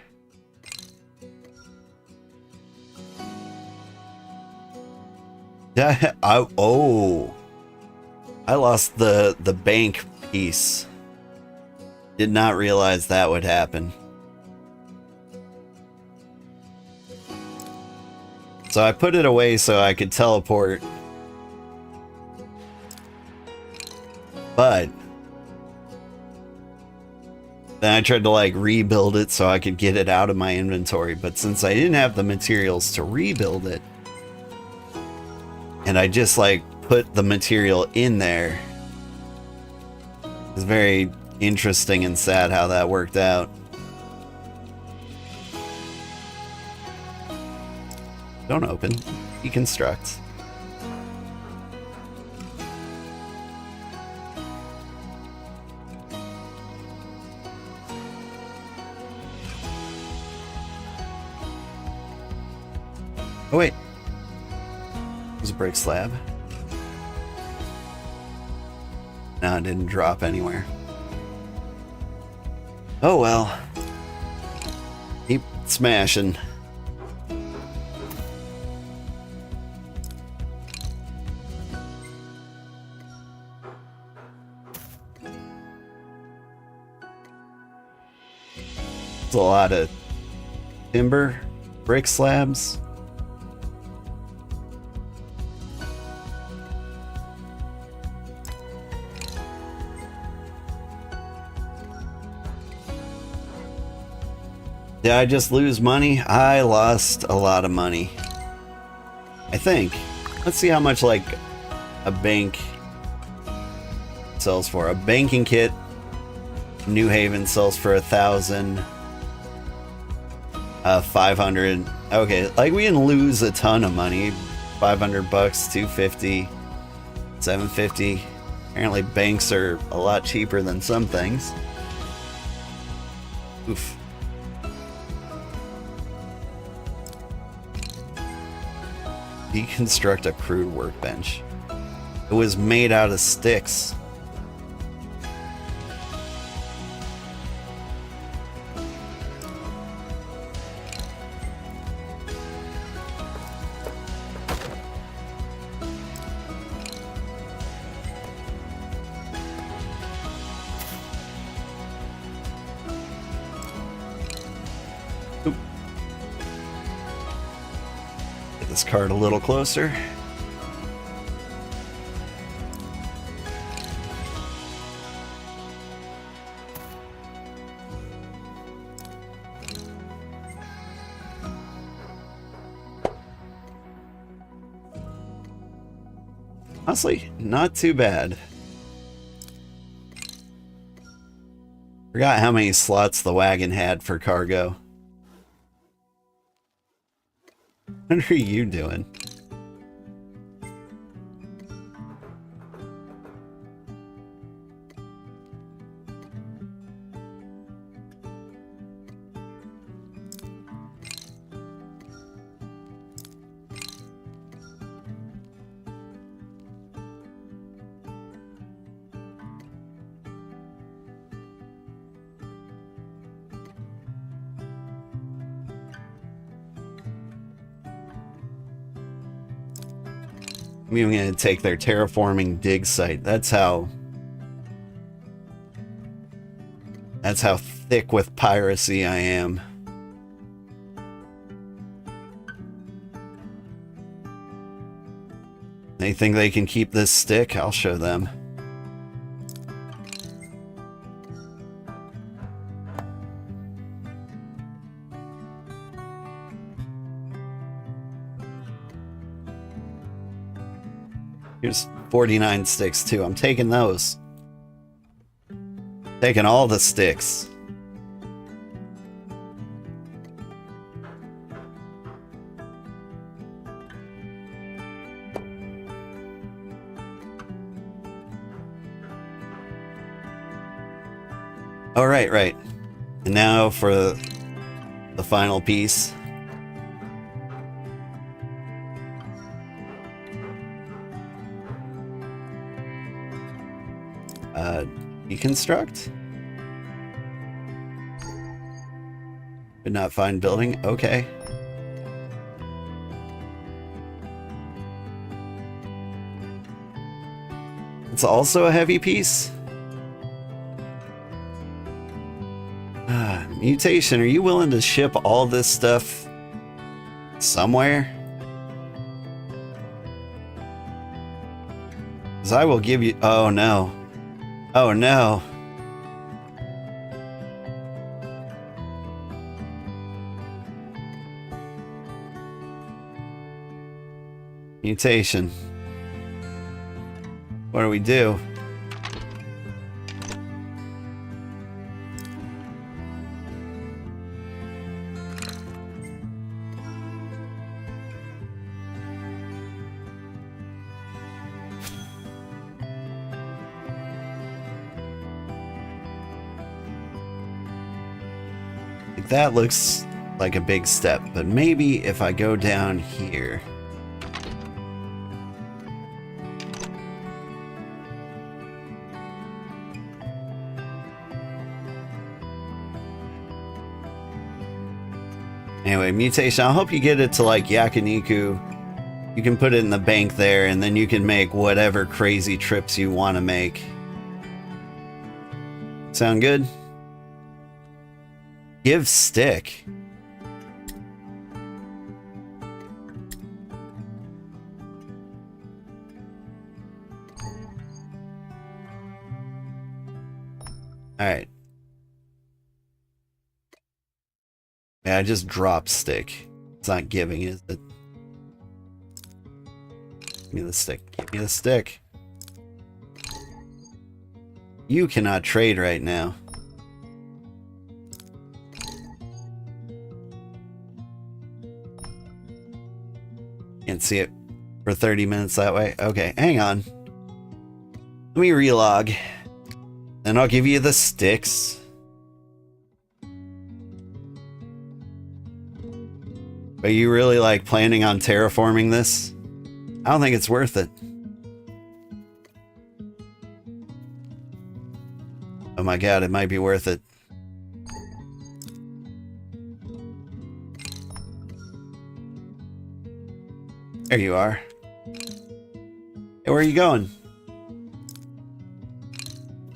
Yeah, I lost the bank piece. Did not realize that would happen. So I put it away so I could teleport. But then I tried to like rebuild it so I could get it out of my inventory. But since I didn't have the materials to rebuild it, and I just like put the material in there, it's very interesting and sad how that worked out. Don't open. Deconstruct. Oh wait. There's a brick slab. No, it didn't drop anywhere. Oh well. Keep smashing. A lot of timber, brick slabs. Did I just lose money? I lost a lot of money. I think. Let's see how much like a bank sells for. A banking kit, New Haven sells for 1,000. 500. Okay, like we didn't lose a ton of money. 500 bucks, 250, 750. Apparently banks are a lot cheaper than some things. Oof. Deconstruct a crude workbench. It was made out of sticks. This card a little closer. Honestly, not too bad. Forgot how many slots the wagon had for cargo. What are you doing? I'm even going to take their terraforming dig site. That's how thick with piracy I am. They think they can keep this stick? I'll show them. Here's 49 sticks too. I'm taking those. Taking all the sticks. Oh, right. And now for the final piece. Deconstruct? Could not find building? Okay. It's also a heavy piece? Mutation, are you willing to ship all this stuff somewhere? 'Cause I will give you... Oh, no. Oh, no. Mutation. What do we do? That looks like a big step, but maybe if I go down here. Anyway, mutation, I'll hope you get it to like Yakiniku. You can put it in the bank there, and then you can make whatever crazy trips you want to make. Sound good? Give stick. Alright. Yeah, I just dropped stick. It's not giving, is it? Give me the stick. Give me the stick. You cannot trade right now. Can't see it for 30 minutes that way. Okay, hang on. Let me relog. Then I'll give you the sticks. Are you really like planning on terraforming this? I don't think it's worth it. Oh my god, it might be worth it. There you are. Hey, where are you going?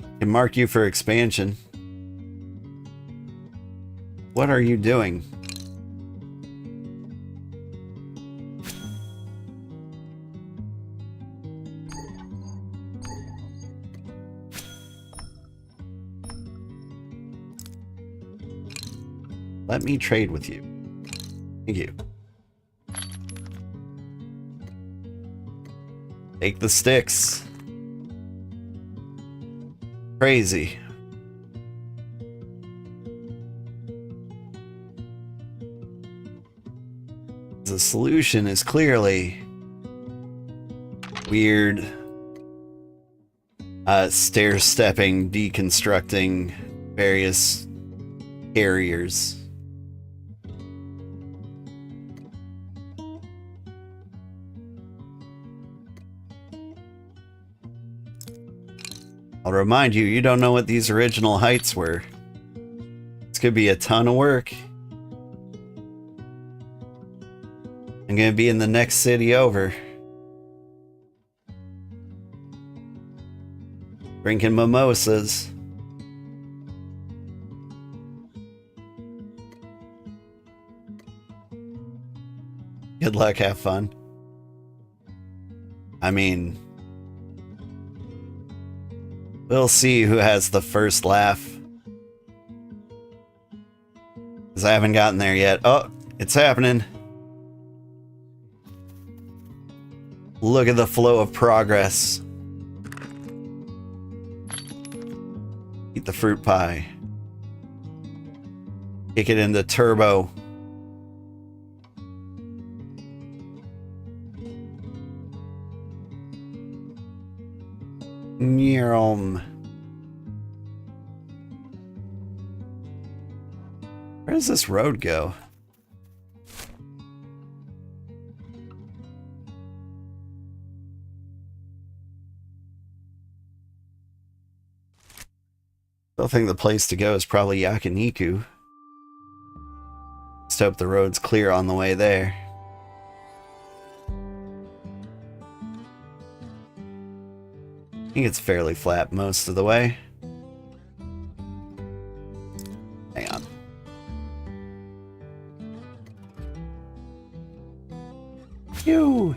I can mark you for expansion. What are you doing? Let me trade with you. Thank you. Take the sticks. Crazy. The solution is clearly weird, stair-stepping, deconstructing various carriers. I'll remind you, you don't know what these original heights were. This could be a ton of work. I'm gonna be in the next city over. Drinking mimosas. Good luck, have fun. I mean, we'll see who has the first laugh. Because I haven't gotten there yet. Oh, it's happening. Look at the flow of progress. Eat the fruit pie. Kick it into turbo. Nyerm. Where does this road go? I think the place to go is probably Yakiniku. Let's hope the road's clear on the way there. I think it's fairly flat most of the way. Hang on. Phew!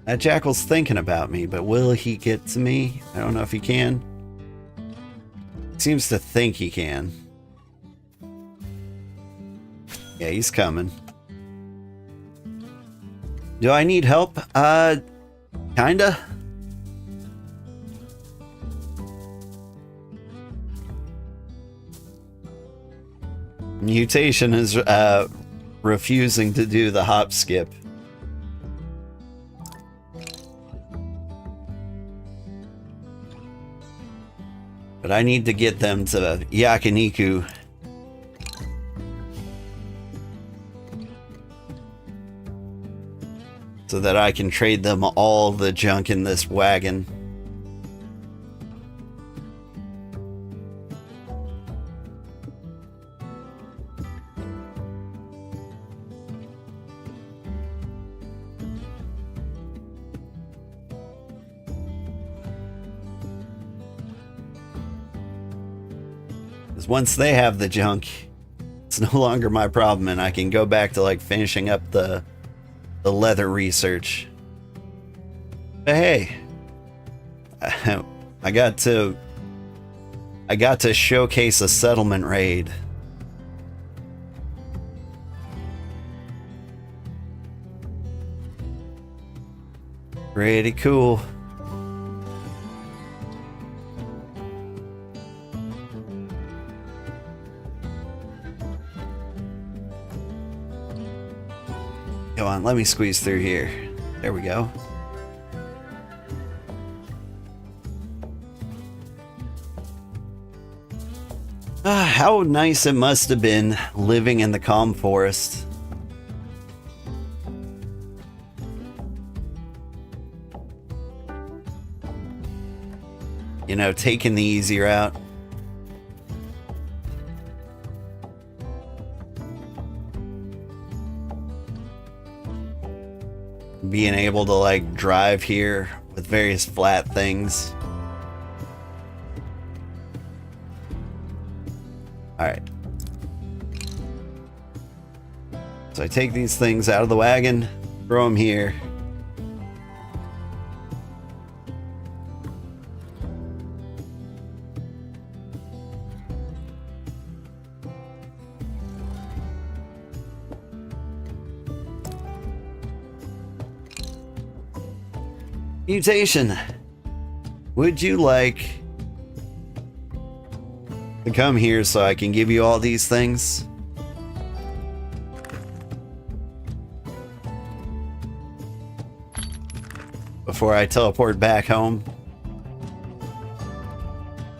That jackal's thinking about me, but will he get to me? I don't know if he can. Seems to think he can. Yeah, he's coming. Do I need help? Kinda. Mutation is refusing to do the hop skip. But I need to get them to Yakiniku. So that I can trade them all the junk in this wagon. Because once they have the junk, it's no longer my problem and I can go back to like finishing up the leather research. But hey, I got to showcase a settlement raid. Pretty cool. Come on, let me squeeze through here. There we go. How nice it must have been living in the calm forest. You know, taking the easy route. Being able to like drive here with various flat things. Alright. So I take these things out of the wagon, throw them here. Mutation, would you like to come here so I can give you all these things? Before I teleport back home?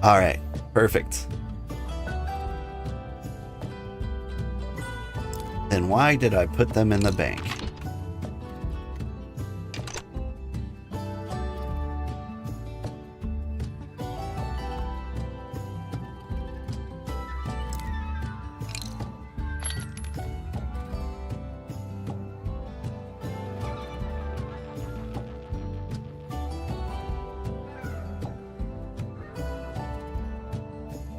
Alright, perfect. Then why did I put them in the bank?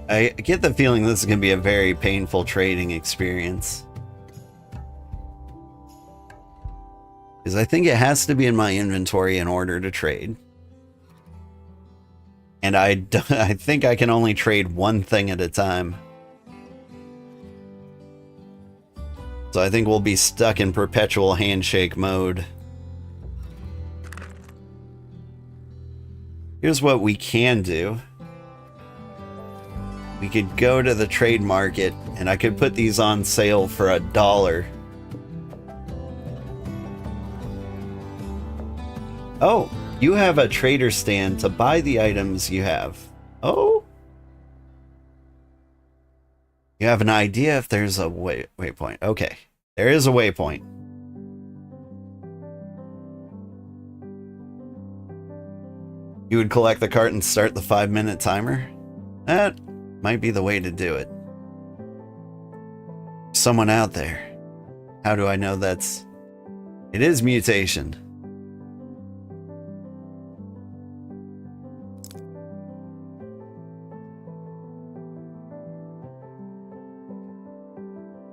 I get the feeling this is going to be a very painful trading experience. Because I think it has to be in my inventory in order to trade. And I think I can only trade one thing at a time. So I think we'll be stuck in perpetual handshake mode. Here's what we can do. We could go to the trade market and I could put these on sale for $1. Oh, you have a trader stand to buy the items you have. Oh? You have an idea if there's a waypoint. Okay, there is a waypoint. You would collect the cart and start the 5-minute timer? That might be the way to do it. Someone out there. How do I know that's... It is mutation.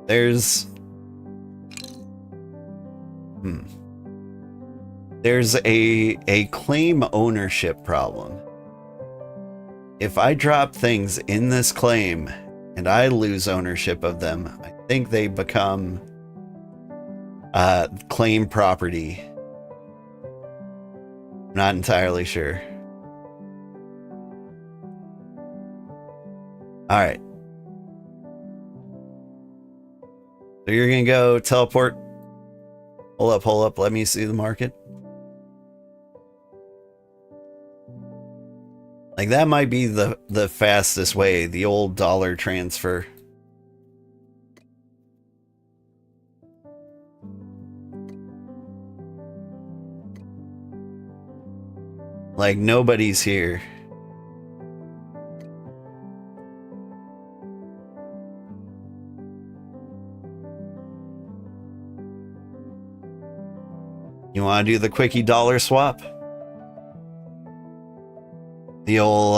There's... There's a claim ownership problem. If I drop things in this claim and I lose ownership of them, I think they become claim property. I'm not entirely sure. All right. So you're gonna go teleport. Hold up. Let me see the market. Like that might be the fastest way, the old dollar transfer. Like nobody's here. You want to do the quickie dollar swap? The old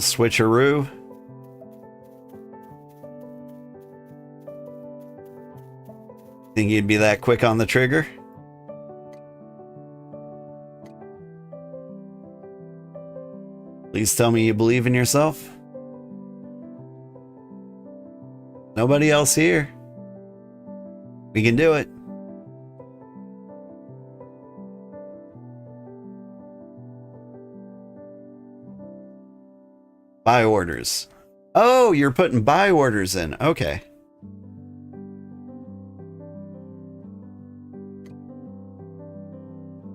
switcheroo. Think you'd be that quick on the trigger? Please tell me you believe in yourself. Nobody else here. We can do it. Buy orders. Oh, you're putting buy orders in. Okay.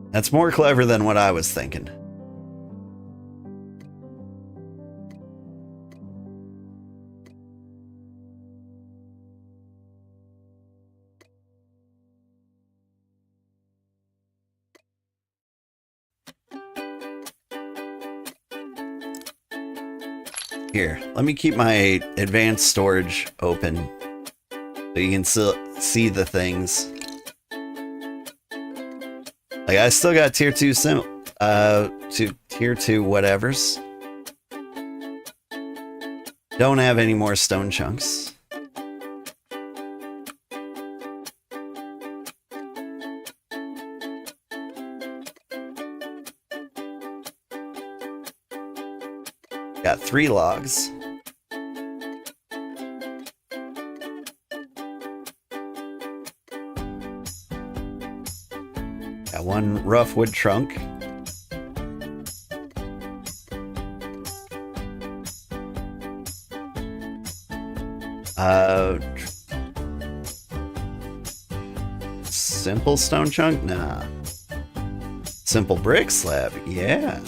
That's more clever than what I was thinking. Here, let me keep my advanced storage open so you can still see the things. Like I still got tier 2 tier 2 whatevers. Don't have any more stone chunks. Got 3 logs. Got 1 rough wood trunk. Simple stone chunk? Nah. Simple brick slab? Yeah.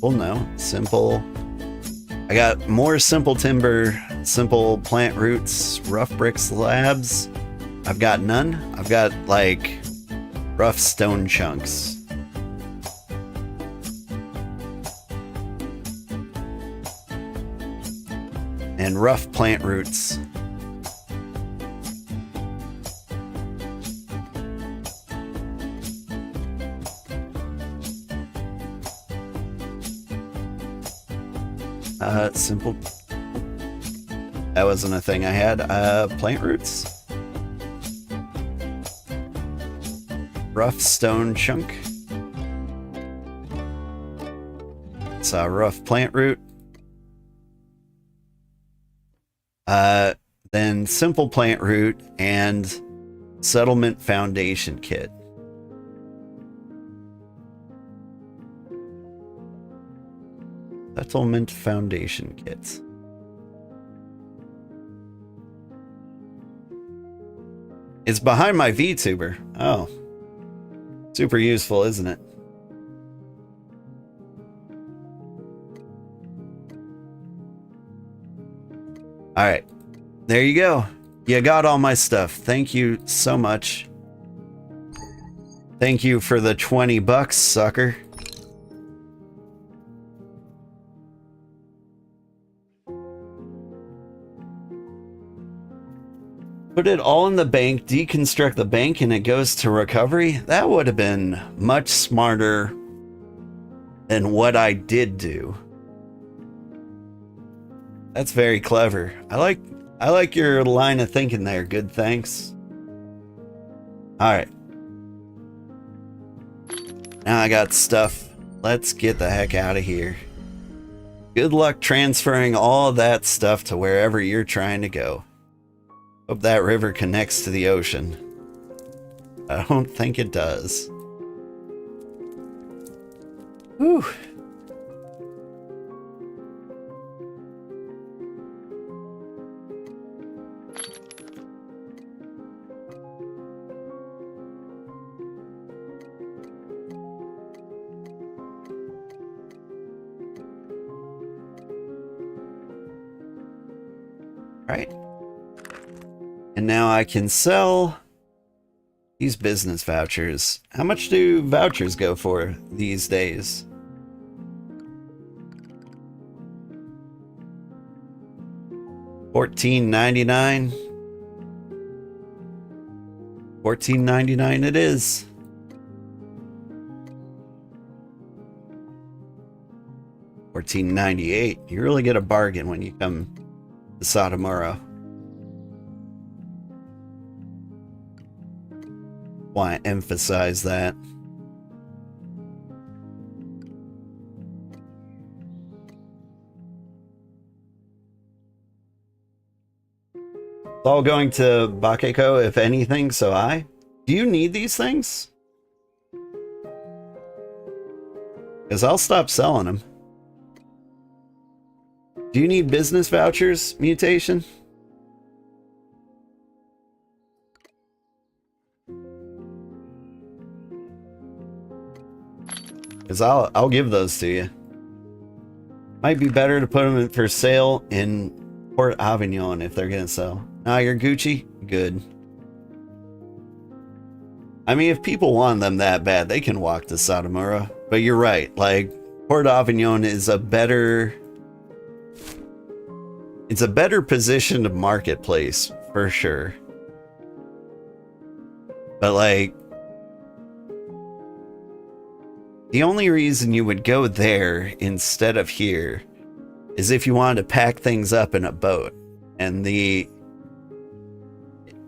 Well, no. Simple. I got more simple timber, simple plant roots, rough brick slabs. I've got none. I've got, like, rough stone chunks. And rough plant roots. Simple. That wasn't a thing I had. Plant roots. Rough stone chunk. It's a rough plant root. Then simple plant root and settlement foundation kit. Settlement foundation kits. It's behind my VTuber. Oh. Super useful, isn't it? Alright. There you go. You got all my stuff. Thank you so much. Thank you for the $20, sucker. Put it all in the bank, deconstruct the bank, and it goes to recovery. That would have been much smarter than what I did do. That's very clever. I like your line of thinking there. Good, thanks. Alright. Now I got stuff. Let's get the heck out of here. Good luck transferring all of that stuff to wherever you're trying to go. Hope that river connects to the ocean. I don't think it does. Whew. Right. And now I can sell these business vouchers. How much do vouchers go for these days? $14.99. $14.99 it is. $14.98. You really get a bargain when you come to Satomura. Want to emphasize that. It's all going to Bakeko, if anything, so do you need these things? Because I'll stop selling them. Do you need business vouchers, Mutation? Because I'll give those to you. Might be better to put them in for sale in Port Avignon if they're gonna sell. Nah, you're Gucci? Good. I mean, if people want them that bad, they can walk to Satomura. But you're right, like, Port Avignon is a better... It's a better positioned marketplace, for sure. But, like... The only reason you would go there instead of here is if you wanted to pack things up in a boat. And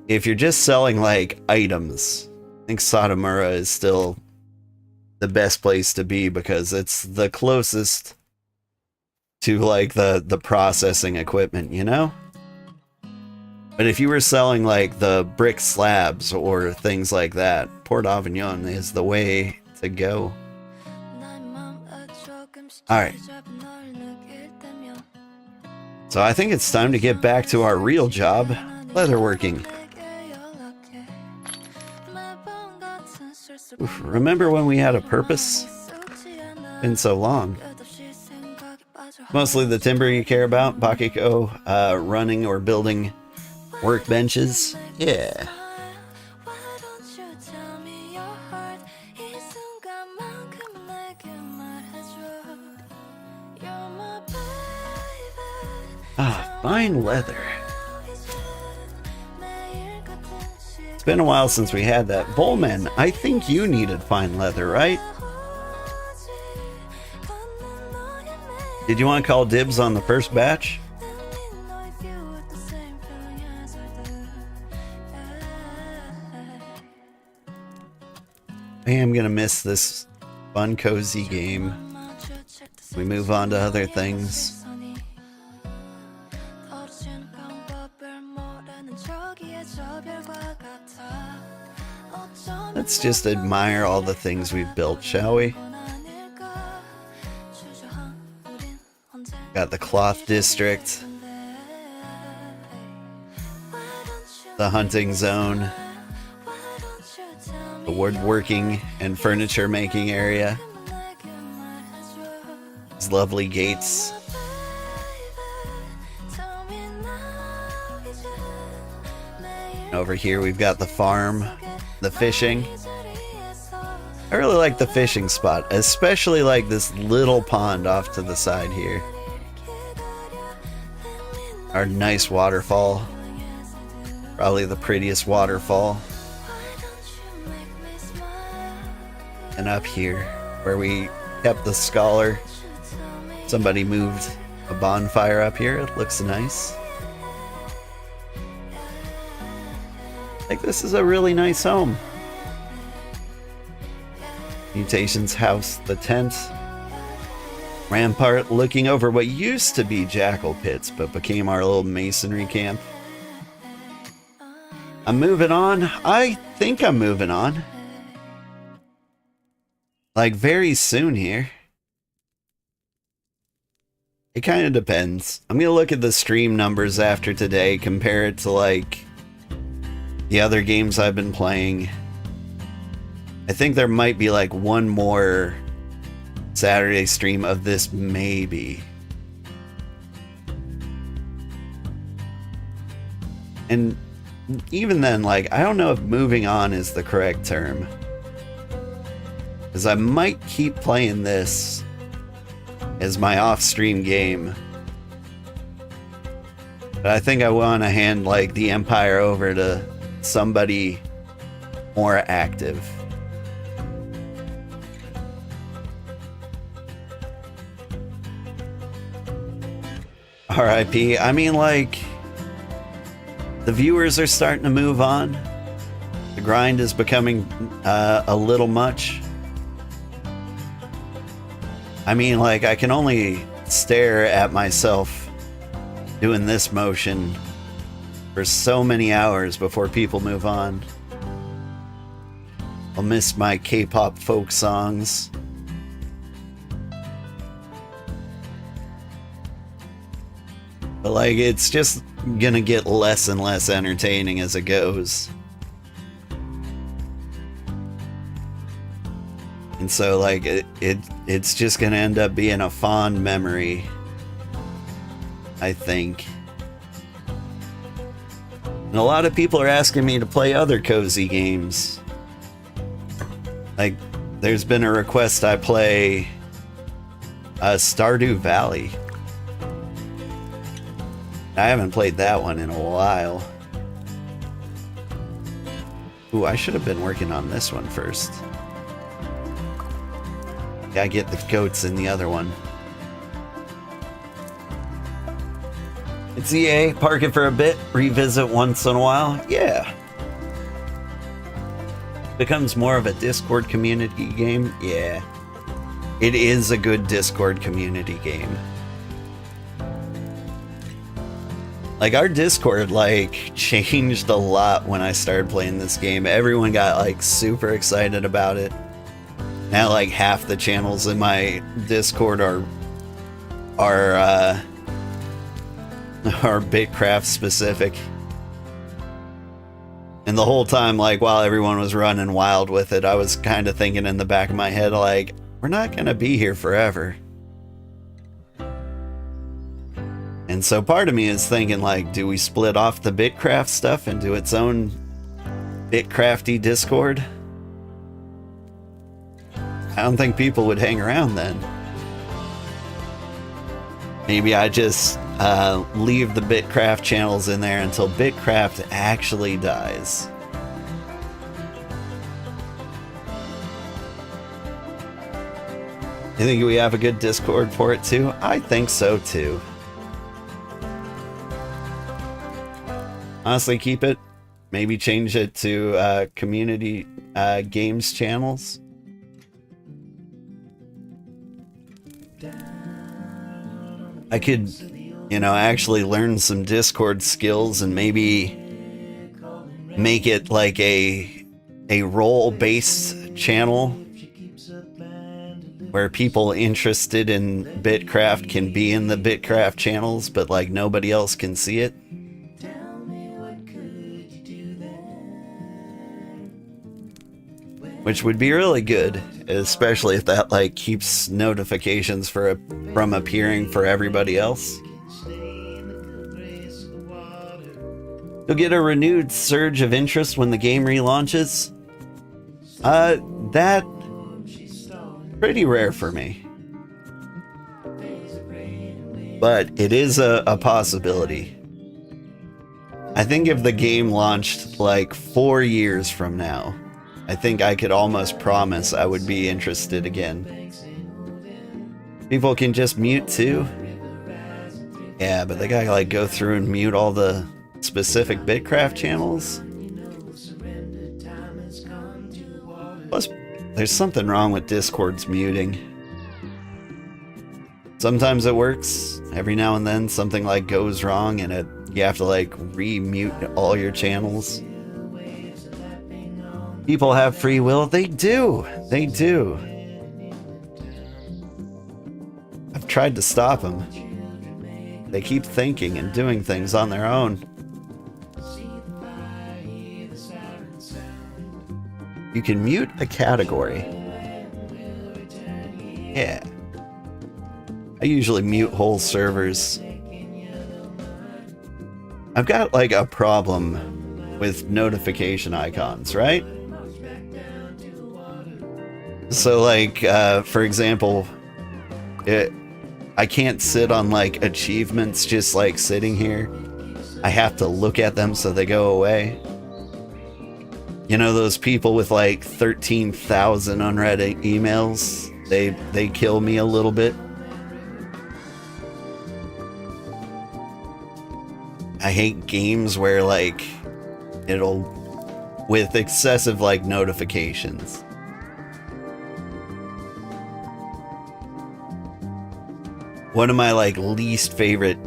if you're just selling like items, I think Satomura is still the best place to be because it's the closest to like the processing equipment, you know? But if you were selling like the brick slabs or things like that, Port Avignon is the way to go. Alright. So I think it's time to get back to our real job, leatherworking. Oof, remember when we had a purpose? Been so long. Mostly the timber you care about, Bakeko, running or building workbenches. Yeah. Ah, fine leather. It's been a while since we had that. Volman, I think you needed fine leather, right? Did you want to call dibs on the first batch? I am gonna miss this fun, cozy game. We move on to other things. Let's just admire all the things we've built, shall we? Got the cloth district, the hunting zone, the woodworking and furniture making area, these lovely gates. Over here we've got the farm, the fishing. I really like the fishing spot, especially like this little pond off to the side here. Our nice waterfall. Probably the prettiest waterfall. And up here, where we kept the scholar, somebody moved a bonfire up here. It looks nice. Like, this is a really nice home. Mutation's house, the tent. Rampart looking over what used to be jackal pits, but became our little masonry camp. I'm moving on. I think I'm moving on. Like, very soon here. It kind of depends. I'm gonna look at the stream numbers after today, compare it to, like, the other games I've been playing. I think there might be, like, one more Saturday stream of this, maybe. And even then, like, I don't know if moving on is the correct term. Because I might keep playing this as my off-stream game. But I think I want to hand, like, the Empire over to somebody more active. RIP. I mean, like, the viewers are starting to move on. The grind is becoming a little much. I mean, like, I can only stare at myself doing this motion for so many hours before people move on. I'll miss my K-pop folk songs. But, like, it's just gonna get less and less entertaining as it goes. And so, like, it's just gonna end up being a fond memory, I think. And a lot of people are asking me to play other cozy games. Like, there's been a request I play Stardew Valley. I haven't played that one in a while. Ooh, I should have been working on this one first. Gotta get the goats in the other one. It's EA, park it for a bit, revisit once in a while. Yeah. Becomes more of a Discord community game. Yeah. It is a good Discord community game. Like, our Discord, like, changed a lot when I started playing this game. Everyone got, like, super excited about it. Now, like, half the channels in my Discord are BitCraft specific. And the whole time, like, while everyone was running wild with it, I was kind of thinking in the back of my head, like, we're not gonna be here forever. And so part of me is thinking, like, do we split off the BitCraft stuff into its own BitCrafty Discord? I don't think people would hang around then. Maybe I just leave the BitCraft channels in there until BitCraft actually dies. You think we have a good Discord for it too? I think so too. Honestly, keep it. Maybe change it to community games channels. I could, you know, actually learn some Discord skills and maybe make it like a role-based channel where people interested in BitCraft can be in the BitCraft channels, but like nobody else can see it. Which would be really good, especially if that like keeps notifications from appearing for everybody else. You'll get a renewed surge of interest when the game relaunches. That pretty rare for me. But it is a possibility. I think if the game launched like 4 years from now, I think I could almost promise I would be interested again. People can just mute too. Yeah, but they gotta like go through and mute all the specific BitCraft channels. Plus, there's something wrong with Discord's muting. Sometimes it works. Every now and then something like goes wrong and you have to like re-mute all your channels. People have free will. They do. They do. I've tried to stop them. They keep thinking and doing things on their own. You can mute a category. Yeah. I usually mute whole servers. I've got like a problem with notification icons, right? So like, for example, I can't sit on like achievements just like sitting here. I have to look at them so they go away. You know those people with like 13,000 unread emails? They kill me a little bit. I hate games where like it'll with excessive like notifications. One of my like least favorite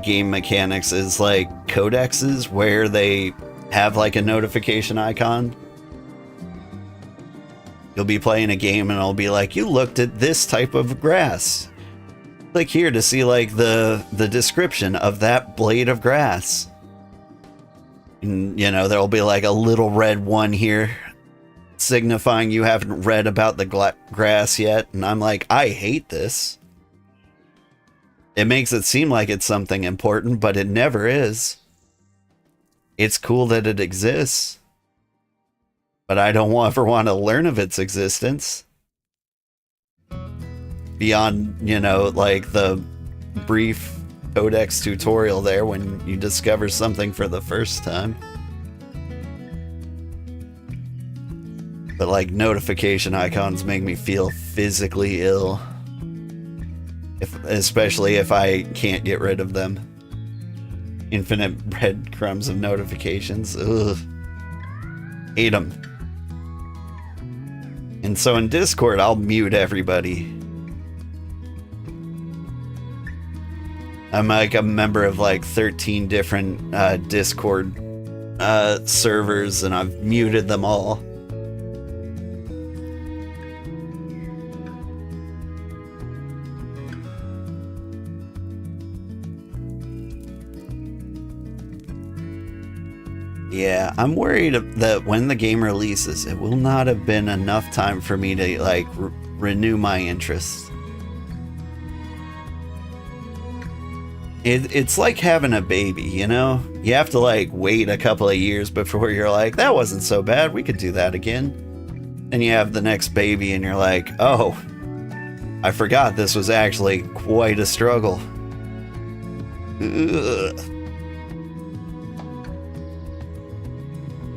game mechanics is like codexes where they have like a notification icon. You'll be playing a game and I'll be like, you looked at this type of grass. Click here to see like the description of that blade of grass. And you know, there'll be like a little red one here signifying you haven't read about the grass yet. And I'm like, I hate this. It makes it seem like it's something important, but it never is. It's cool that it exists, but I don't ever want to learn of its existence. Beyond, you know, like the brief codex tutorial there when you discover something for the first time. But like notification icons make me feel physically ill. Especially if I can't get rid of them. Infinite breadcrumbs of notifications. Ugh. Hate them. And so in Discord, I'll mute everybody. I'm like a member of like 13 different Discord servers, and I've muted them all. Yeah, I'm worried that when the game releases, it will not have been enough time for me to like renew my interest. It's like having a baby, you know? You have to like wait a couple of years before you're like, that wasn't so bad, we could do that again. And you have the next baby and you're like, oh, I forgot this was actually quite a struggle. Ugh.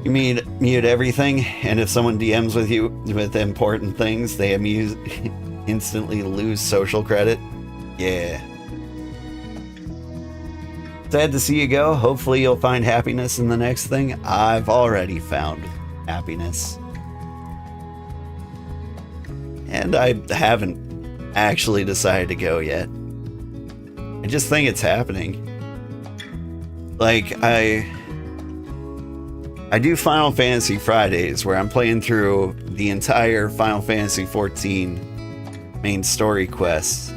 You mute everything, and if someone DMs with you with important things, they instantly lose social credit. Yeah. Sad to see you go. Hopefully you'll find happiness in the next thing. I've already found happiness. And I haven't actually decided to go yet. I just think it's happening. Like, I do Final Fantasy Fridays where I'm playing through the entire Final Fantasy XIV main story quest.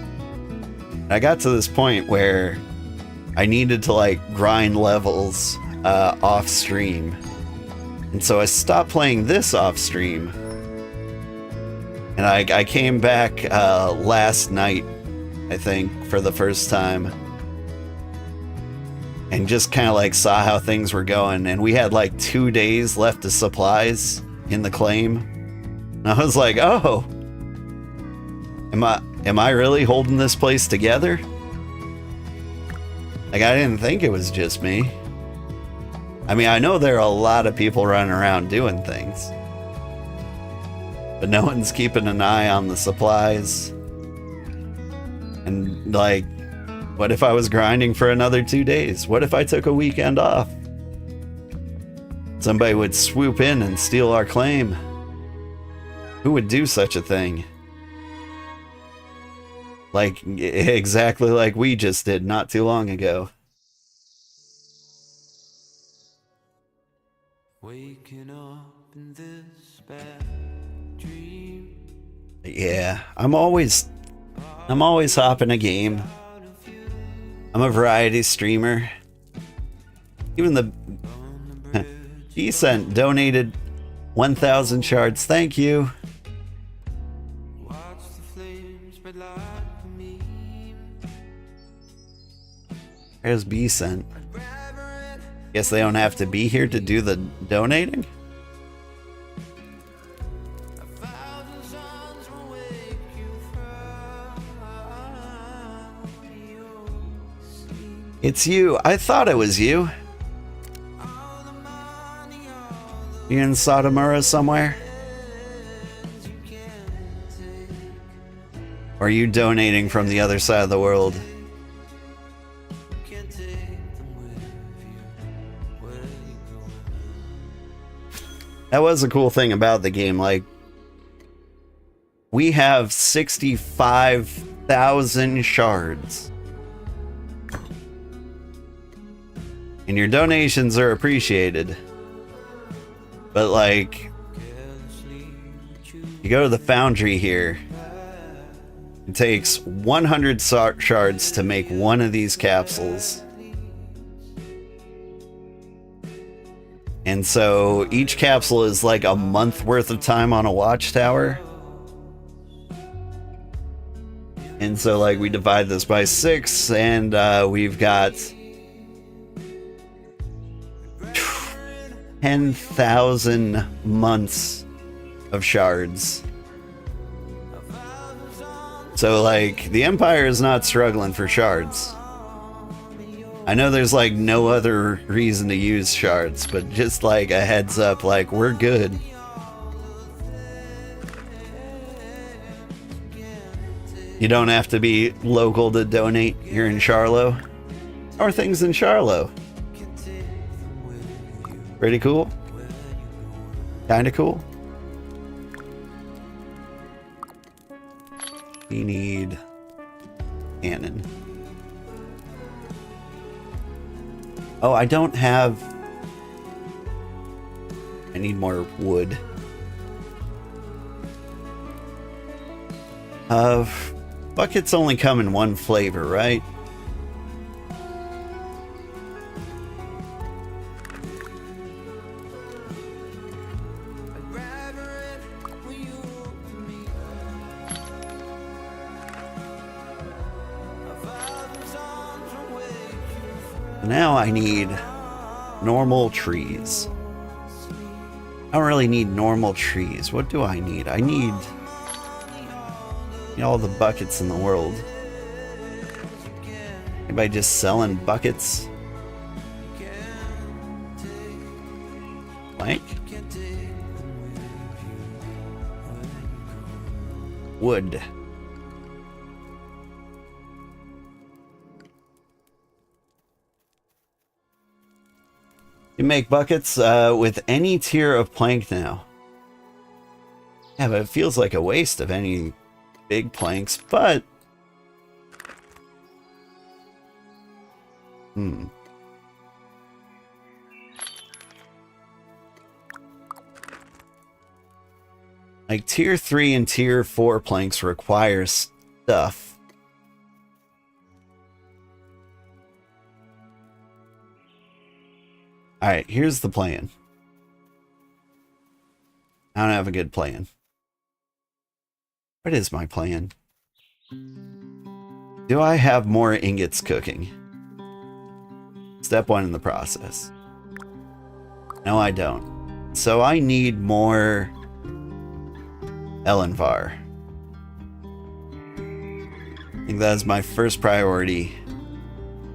I got to this point where I needed to like grind levels off stream. And so I stopped playing this off stream. And I came back last night, I think, for the first time. And just kind of like saw how things were going, and we had like 2 days left of supplies in the claim. And I was like, oh, am I really holding this place together? Like, I didn't think it was just me. I mean, I know there are a lot of people running around doing things, but no one's keeping an eye on the supplies. And like, what if I was grinding for another 2 days? What if I took a weekend off? Somebody would swoop in and steal our claim. Who would do such a thing? Like, exactly like we just did not too long ago. Waking up in this bad dream. Yeah, I'm always hopping a game. I'm a variety streamer. Even the Decent donated 1,000 shards. Thank you. There's B-Cent. Guess they don't have to be here to do the donating? It's you. I thought it was you. You in Sotomura somewhere? Or are you donating from the other side of the world? That was a cool thing about the game. Like, we have 65,000 shards. And your donations are appreciated. But like, you go to the foundry here. It takes 100 shards to make one of these capsules. And so each capsule is like a month worth of time on a watchtower. And so like we divide this by 6 and we've got 10,000 months of shards. So like the Empire is not struggling for shards. I know there's like no other reason to use shards, but just like a heads up, like we're good. You don't have to be local to donate here in Charlotte. How are things in Charlotte? Pretty cool? Kinda cool? We need cannon. Oh, I don't have... I need more wood. Buckets only come in one flavor, right? Now I need normal trees. I don't really need normal trees. What do I need? I need all the buckets in the world. Anybody just selling buckets? Blank? Wood. You make buckets with any tier of plank now. Yeah, but it feels like a waste of any big planks, but... Like tier 3 and tier 4 planks require stuff. Alright, here's the plan. I don't have a good plan. What is my plan? Do I have more ingots cooking? Step 1 in the process. No, I don't. So I need more Elenvar. I think that is my first priority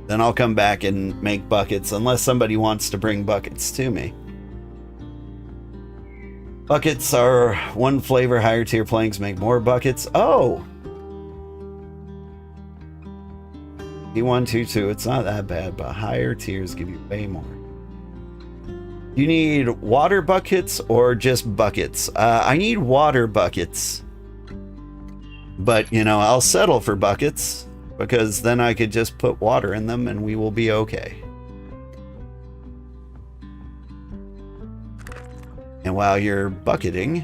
Then I'll come back and make buckets unless somebody wants to bring buckets to me. Buckets are one flavor. Higher tier planks make more buckets. Oh! D122, it's not that bad, but higher tiers give you way more. You need water buckets or just buckets? I need water buckets. But, you know, I'll settle for buckets because then I could just put water in them and we will be okay. And while you're bucketing,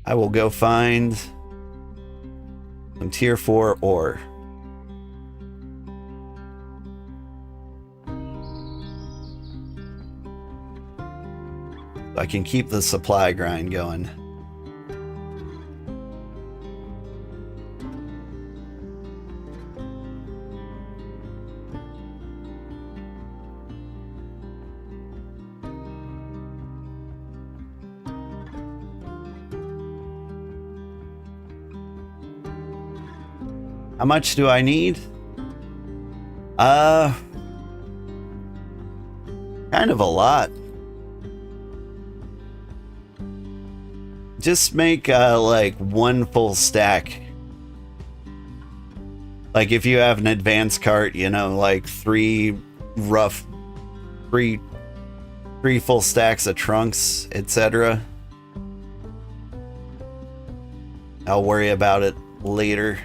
I will go find some tier 4 ore. I can keep the supply grind going. How much do I need? Kind of a lot. Just make like one full stack. Like if you have an advanced cart, you know, like three full stacks of trunks, etc. I'll worry about it later.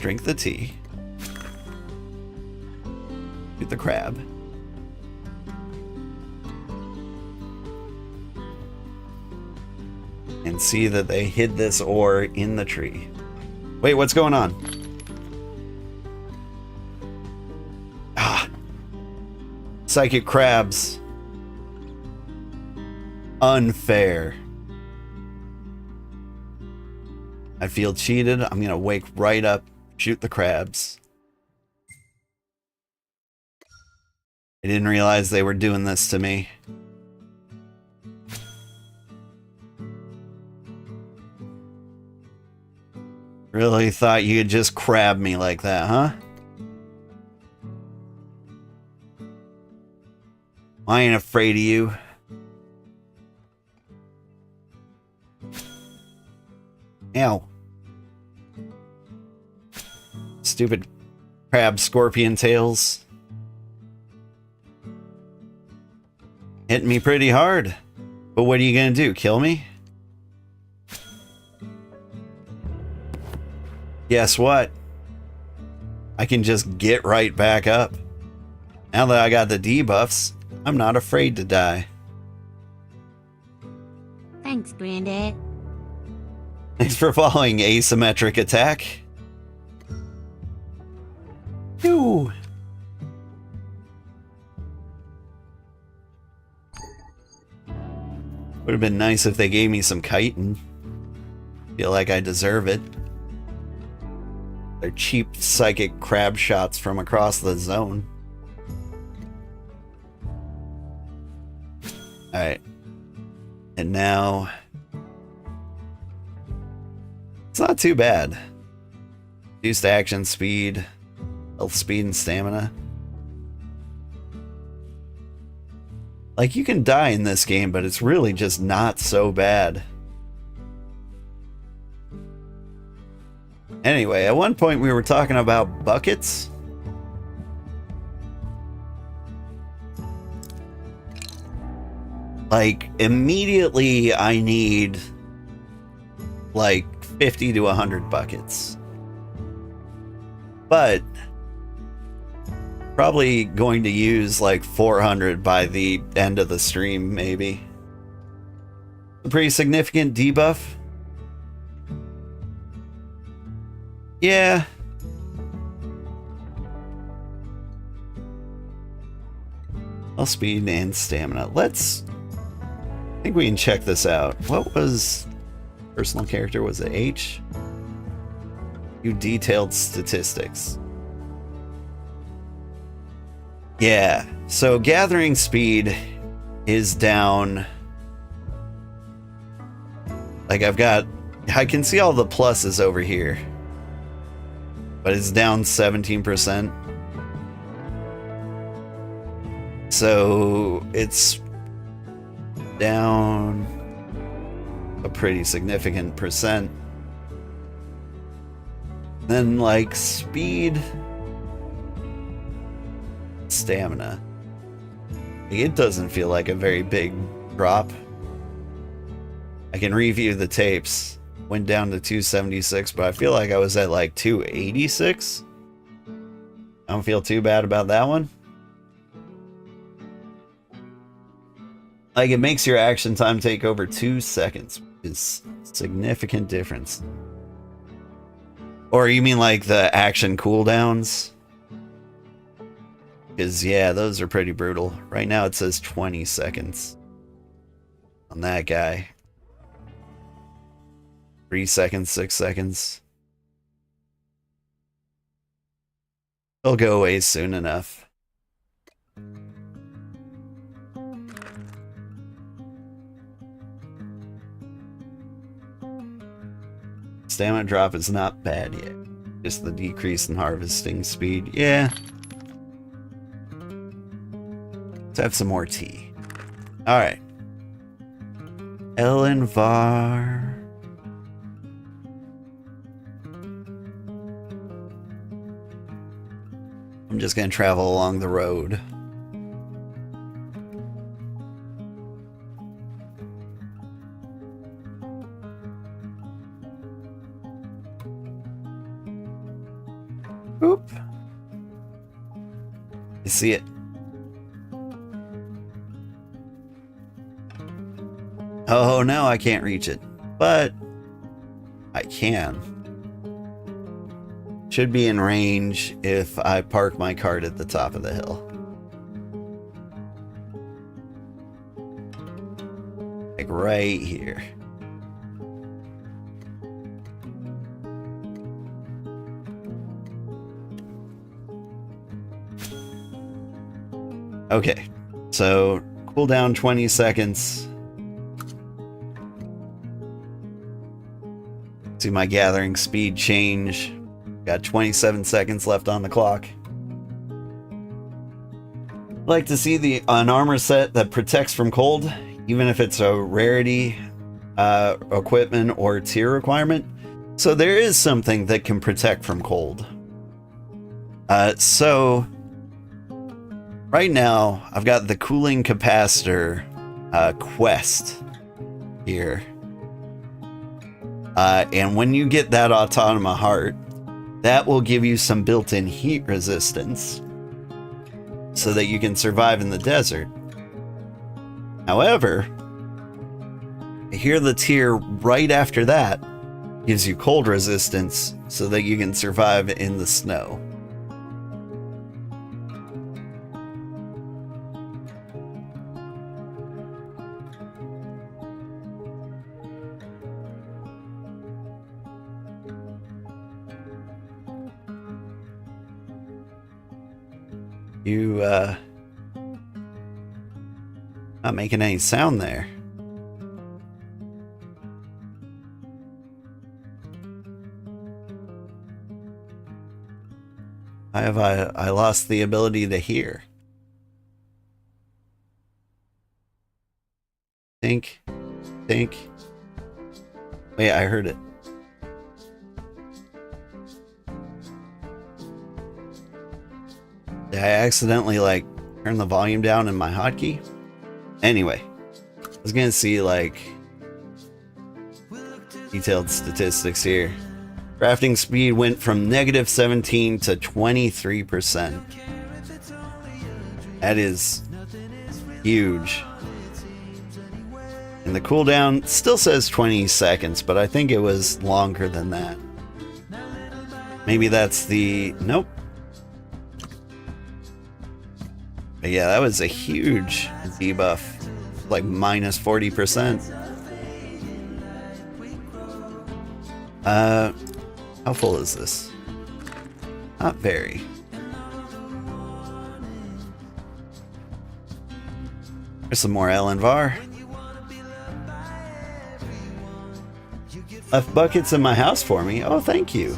Drink the tea. Shoot the crab. And see that they hid this ore in the tree. Wait, what's going on? Ah. Psychic crabs. Unfair. I feel cheated. I'm gonna wake right up. Shoot the crabs. I didn't realize they were doing this to me. Really thought you could just crab me like that, huh? I ain't afraid of you. Ow. Stupid crab scorpion tails. Hitting me pretty hard. But what are you gonna do? Kill me? Guess what? I can just get right back up. Now that I got the debuffs, I'm not afraid to die. Thanks, Granddad. Thanks for following asymmetric attack. Phew. Would have been nice if they gave me some chitin. Feel like I deserve it. They're cheap psychic crab shots from across the zone. Alright. And now... it's not too bad. Reduced action speed, health speed, and stamina. Like, you can die in this game, but it's really just not so bad. Anyway, at one point we were talking about buckets. Like, immediately I need like 50 to 100 buckets. But probably going to use like 400 by the end of the stream, maybe. A pretty significant debuff. Yeah. Health speed and stamina. Let's... I think we can check this out. What was... personal character? Was it H? You detailed statistics. Yeah. So gathering speed is down. Like, I've got I can see all the pluses over here, but it's down 17%. So it's down a pretty significant percent. Then like speed, stamina, it doesn't feel like a very big drop. I can review the tapes. Went down to 276, but I feel like I was at like 286. I don't feel too bad about that one. Like, it makes your action time take over 2 seconds, which is a significant difference. Or you mean like the action cooldowns? Because, yeah, those are pretty brutal. Right now it says 20 seconds on that guy. 3 seconds, 6 seconds. They'll go away soon enough. Stamina drop is not bad yet. Just the decrease in harvesting speed. Yeah. Let's have some more tea. Alright. Ellen Var. I'm just gonna travel along the road. Oop. You see it? Oh, no, I can't reach it. But I can. Should be in range if I park my cart at the top of the hill. Like right here. Okay, so cooldown 20 seconds. See my gathering speed change. Got 27 seconds left on the clock. I'd like to see an armor set that protects from cold, even if it's a rarity, equipment, or tier requirement. So there is something that can protect from cold. So right now, I've got the cooling capacitor quest here. And when you get that Autonoma Heart, that will give you some built-in heat resistance so that you can survive in the desert. However, here the tier right after that gives you cold resistance so that you can survive in the snow. You, not making any sound there. I lost the ability to hear. Think. Wait, I heard it. Did I accidentally, like, turn the volume down in my hotkey? Anyway, I was gonna see, like, detailed statistics here. Crafting speed went from -17 to 23%. That is huge. And the cooldown still says 20 seconds, but I think it was longer than that. Maybe that's the... Nope. But yeah, that was a huge debuff. Like minus 40%. How full is this? Not very. There's some more Ellen Var. Left buckets in my house for me. Oh, thank you.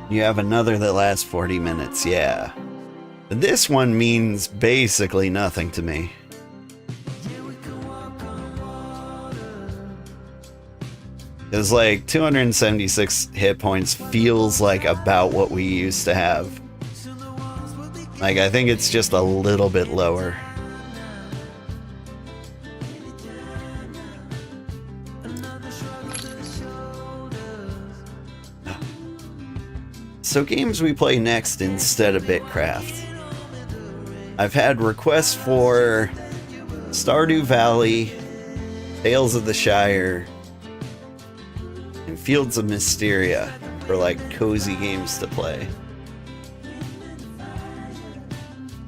You have another that lasts 40 minutes, yeah. This one means basically nothing to me. It's like 276 hit points feels like about what we used to have. Like, I think it's just a little bit lower. So games we play next instead of BitCraft. I've had requests for Stardew Valley, Tales of the Shire, and Fields of Mysteria for like cozy games to play.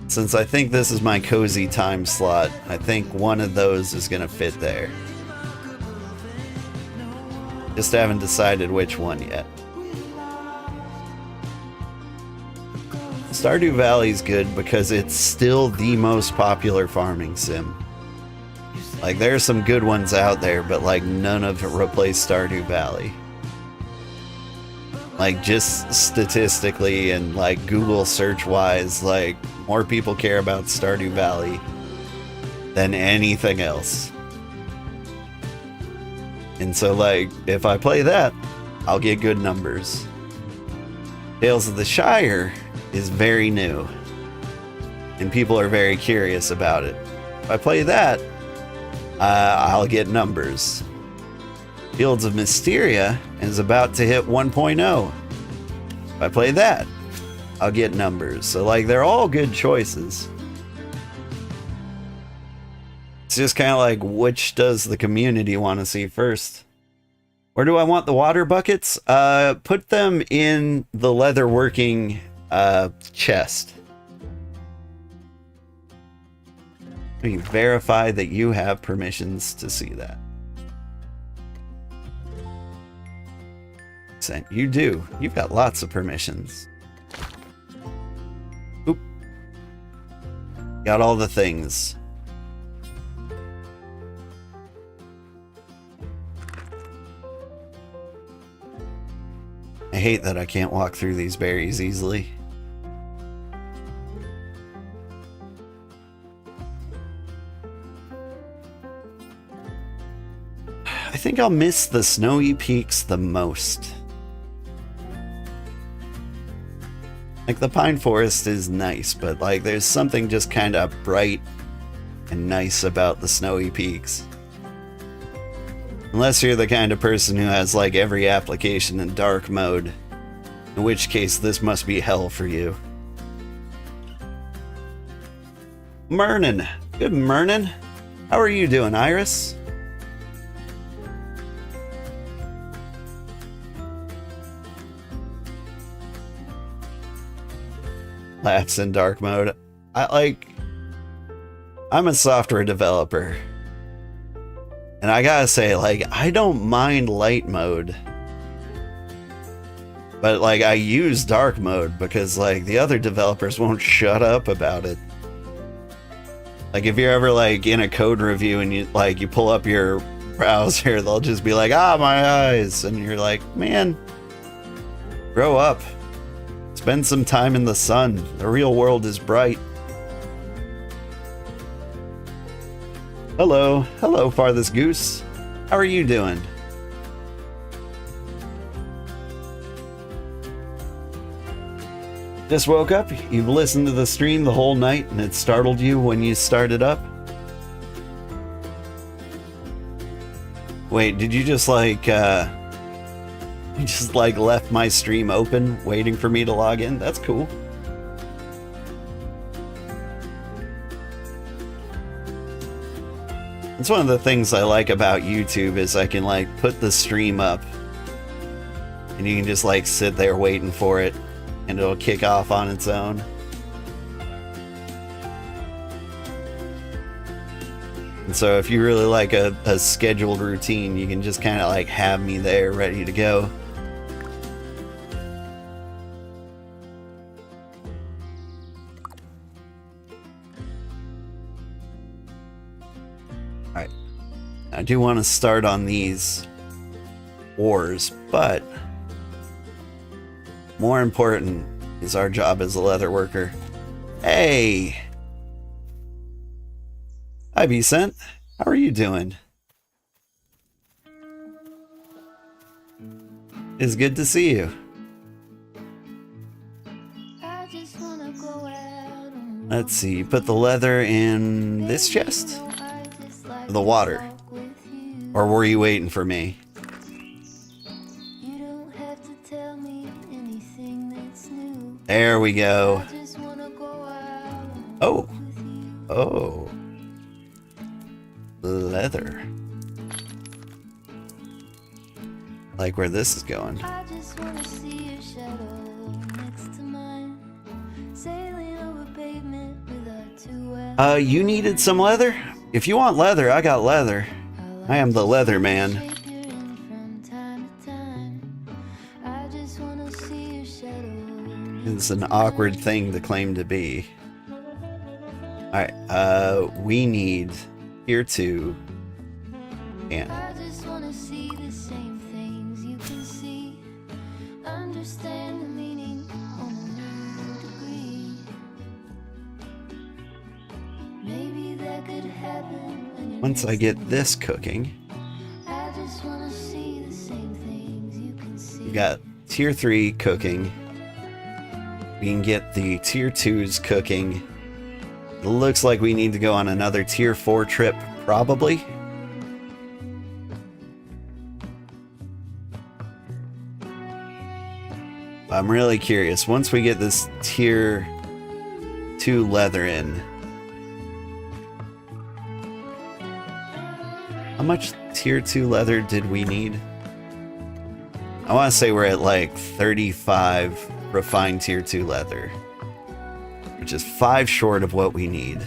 Since I think this is my cozy time slot, I think one of those is gonna fit there. Just haven't decided which one yet. Stardew Valley's good because it's still the most popular farming sim. Like, there are some good ones out there, but like none of it replace Stardew Valley. Like, just statistically and like Google search wise, like more people care about Stardew Valley than anything else. And so like, if I play that, I'll get good numbers. Tales of the Shire is very new, and people are very curious about it. If I play that, I'll get numbers. Fields of Mysteria is about to hit 1.0. If I play that, I'll get numbers. So like, they're all good choices. It's just kind of like, which does the community want to see first? Where do I want the water buckets? Put them in the leatherworking chest. You verify that you have permissions to see that. You do. You've got lots of permissions. Oop. Got all the things. I hate that I can't walk through these berries easily. I think I'll miss the snowy peaks the most. Like, the pine forest is nice, but like, there's something just kind of bright and nice about the snowy peaks. Unless you're the kind of person who has like every application in dark mode, in which case this must be hell for you. Mernin. Good Mernin. How are you doing, Iris? Laughs in dark mode. I'm a software developer. And I gotta say, like, I don't mind light mode. But like, I use dark mode because like the other developers won't shut up about it. Like, if you're ever like in a code review and you pull up your browser, they'll just be like, ah, my eyes. And you're like, man, grow up. Spend some time in the sun. The real world is bright. Hello. Hello, Farthest Goose. How are you doing? Just woke up? You've listened to the stream the whole night and it startled you when you started up? Wait, did you just like, you just like left my stream open waiting for me to log in? That's cool. It's one of the things I like about YouTube is I can like put the stream up and you can just like sit there waiting for it and it'll kick off on its own. And so if you really like a scheduled routine, you can just kind of like have me there ready to go. Alright. I do want to start on these ores, but more important is our job as a leather worker. Hey! Hi, Vicent. How are you doing? It's good to see you. Let's see, you put the leather in this chest? The water? Or were you waiting for me? There we go. Oh. Oh. Leather. Like where this is going. You needed some leather? If you want leather, I got leather. I am the leather man. It's an awkward thing to claim to be. Alright, we need here too. And once I get this cooking, we got tier 3 cooking. We can get the tier 2s cooking. It looks like we need to go on another tier 4 trip, probably. I'm really curious. Once we get this tier 2 leather in, how much tier 2 leather did we need? I want to say we're at like 35 refined tier 2 leather, which is 5 short of what we need.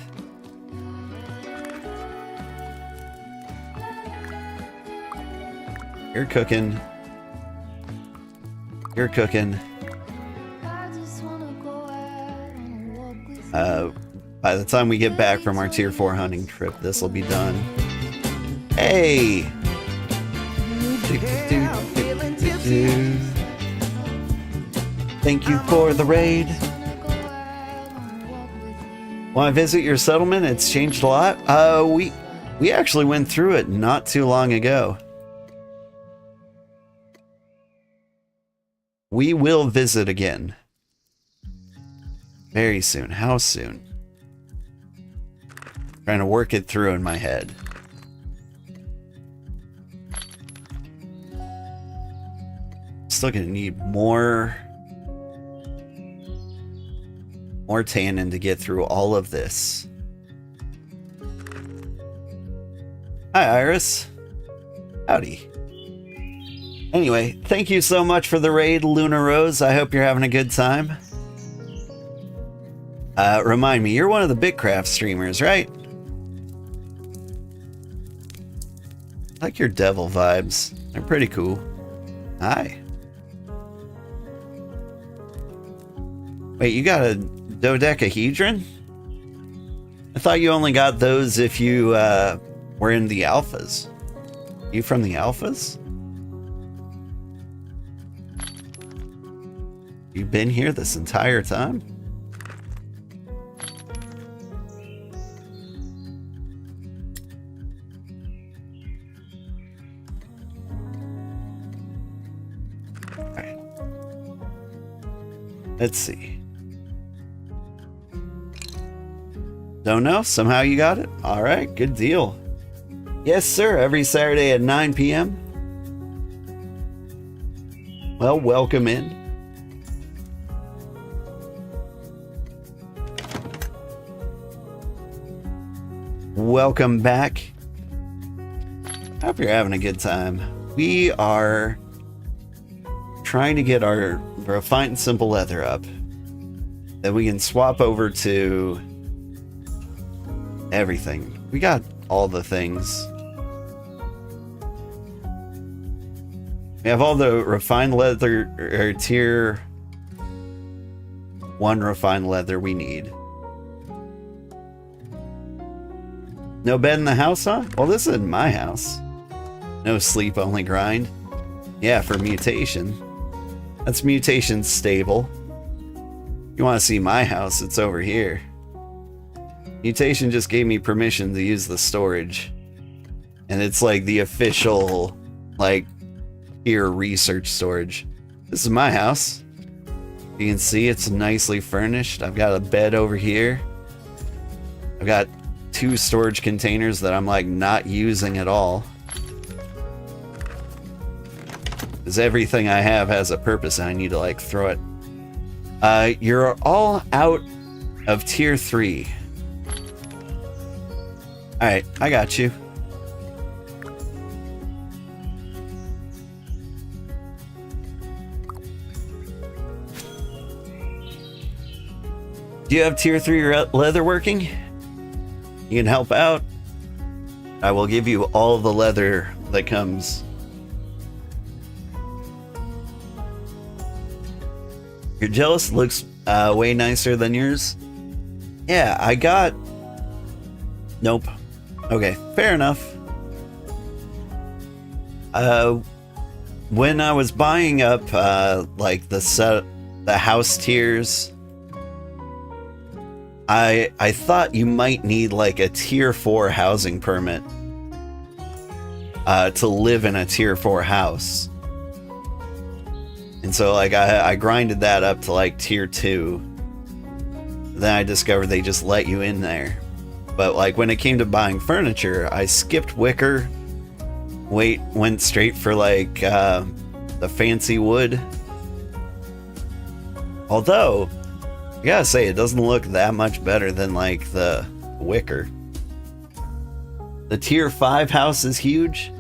You're cooking. You're cooking. By the time we get back from our tier 4 hunting trip, this will be done. Hey! Thank you for the raid. Want to visit your settlement? It's changed a lot. We actually went through it not too long ago. We will visit again. Very soon. How soon? Trying to work it through in my head. Still gonna need more tannin to get through all of this. Hi, Iris. Howdy. Anyway, thank you so much for the raid, Luna Rose. I hope you're having a good time. Remind me, you're one of the BitCraft streamers, right? I like your devil vibes. They're pretty cool. Hi. Wait, you got a dodecahedron? I thought you only got those if you were in the alphas. You from the alphas? You've been here this entire time? Alright. Let's see. Don't know? Somehow you got it? Alright, good deal. Yes, sir. Every Saturday at 9 p.m. Well, welcome in. Welcome back. I hope you're having a good time. We are trying to get our refined and simple leather up that we can swap over to everything. We got all the things. We have all the refined leather, or tier 1 refined leather we need. No bed in the house, huh? Well, this isn't my house. No sleep, only grind. Yeah, for mutation. That's mutation stable. You want to see my house, it's over here. Mutation just gave me permission to use the storage. And it's like the official, like, tier research storage. This is my house. You can see it's nicely furnished. I've got a bed over here. I've got 2 storage containers that I'm like not using at all. Because everything I have has a purpose and I need to like throw it. You're all out of tier 3. Alright, I got you. Do you have tier 3 leather working? You can help out. I will give you all the leather that comes. You're jealous? Looks way nicer than yours. Yeah, I got... Nope. Okay, fair enough. When I was buying up like the house tiers, I thought you might need like a tier 4 housing permit to live in a tier 4 house. And so like I grinded that up to like tier 2. Then I discovered they just let you in there. But like when it came to buying furniture, I skipped wicker. Went straight for like the fancy wood. Although, I gotta say, it doesn't look that much better than like the wicker. The tier 5 house is huge.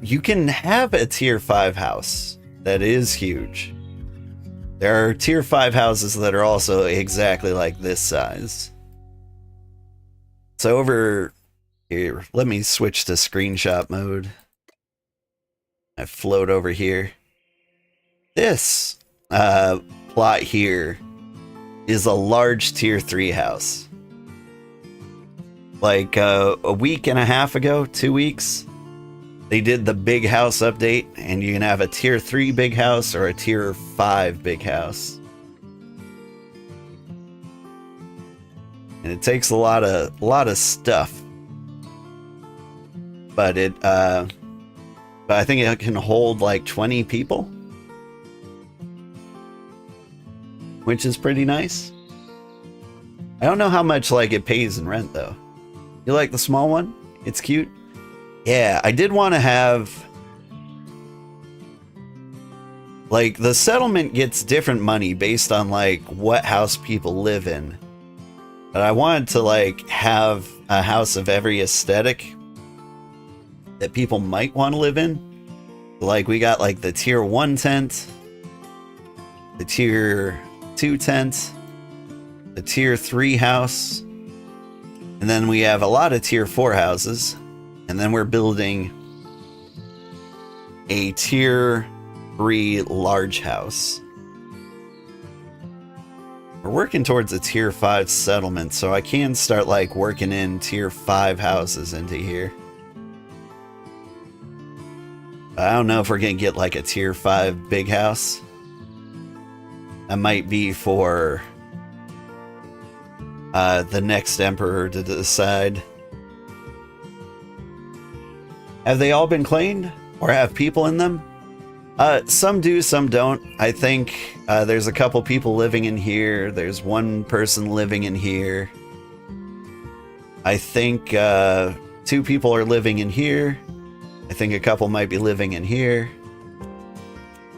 You can have a tier 5 house that is huge. There are tier 5 houses that are also exactly like this size. So over here, let me switch to screenshot mode. I float over here. This plot here is a large tier 3 house. Like a week and a half ago, 2 weeks, they did the big house update, and you can have a tier 3 big house or a tier 5 big house. And it takes a lot of stuff. But but I think it can hold like 20 people, which is pretty nice. I don't know how much like it pays in rent though. You like the small one? It's cute. Yeah, I did want to have like the settlement gets different money based on like what house people live in. But I wanted to like have a house of every aesthetic that people might want to live in. Like we got like the tier 1 tent, the tier 2 tent, the tier 3 house, and then we have a lot of tier 4 houses, and then we're building a tier 3 large house. We're working towards a tier 5 settlement, so I can start like working in tier 5 houses into here. I don't know if we're gonna get like a tier 5 big house. That might be for the next emperor to decide. Have they all been claimed? Or have people in them? Some do, some don't. I think there's a couple people living in here. There's one person living in here. I think 2 people are living in here. I think a couple might be living in here.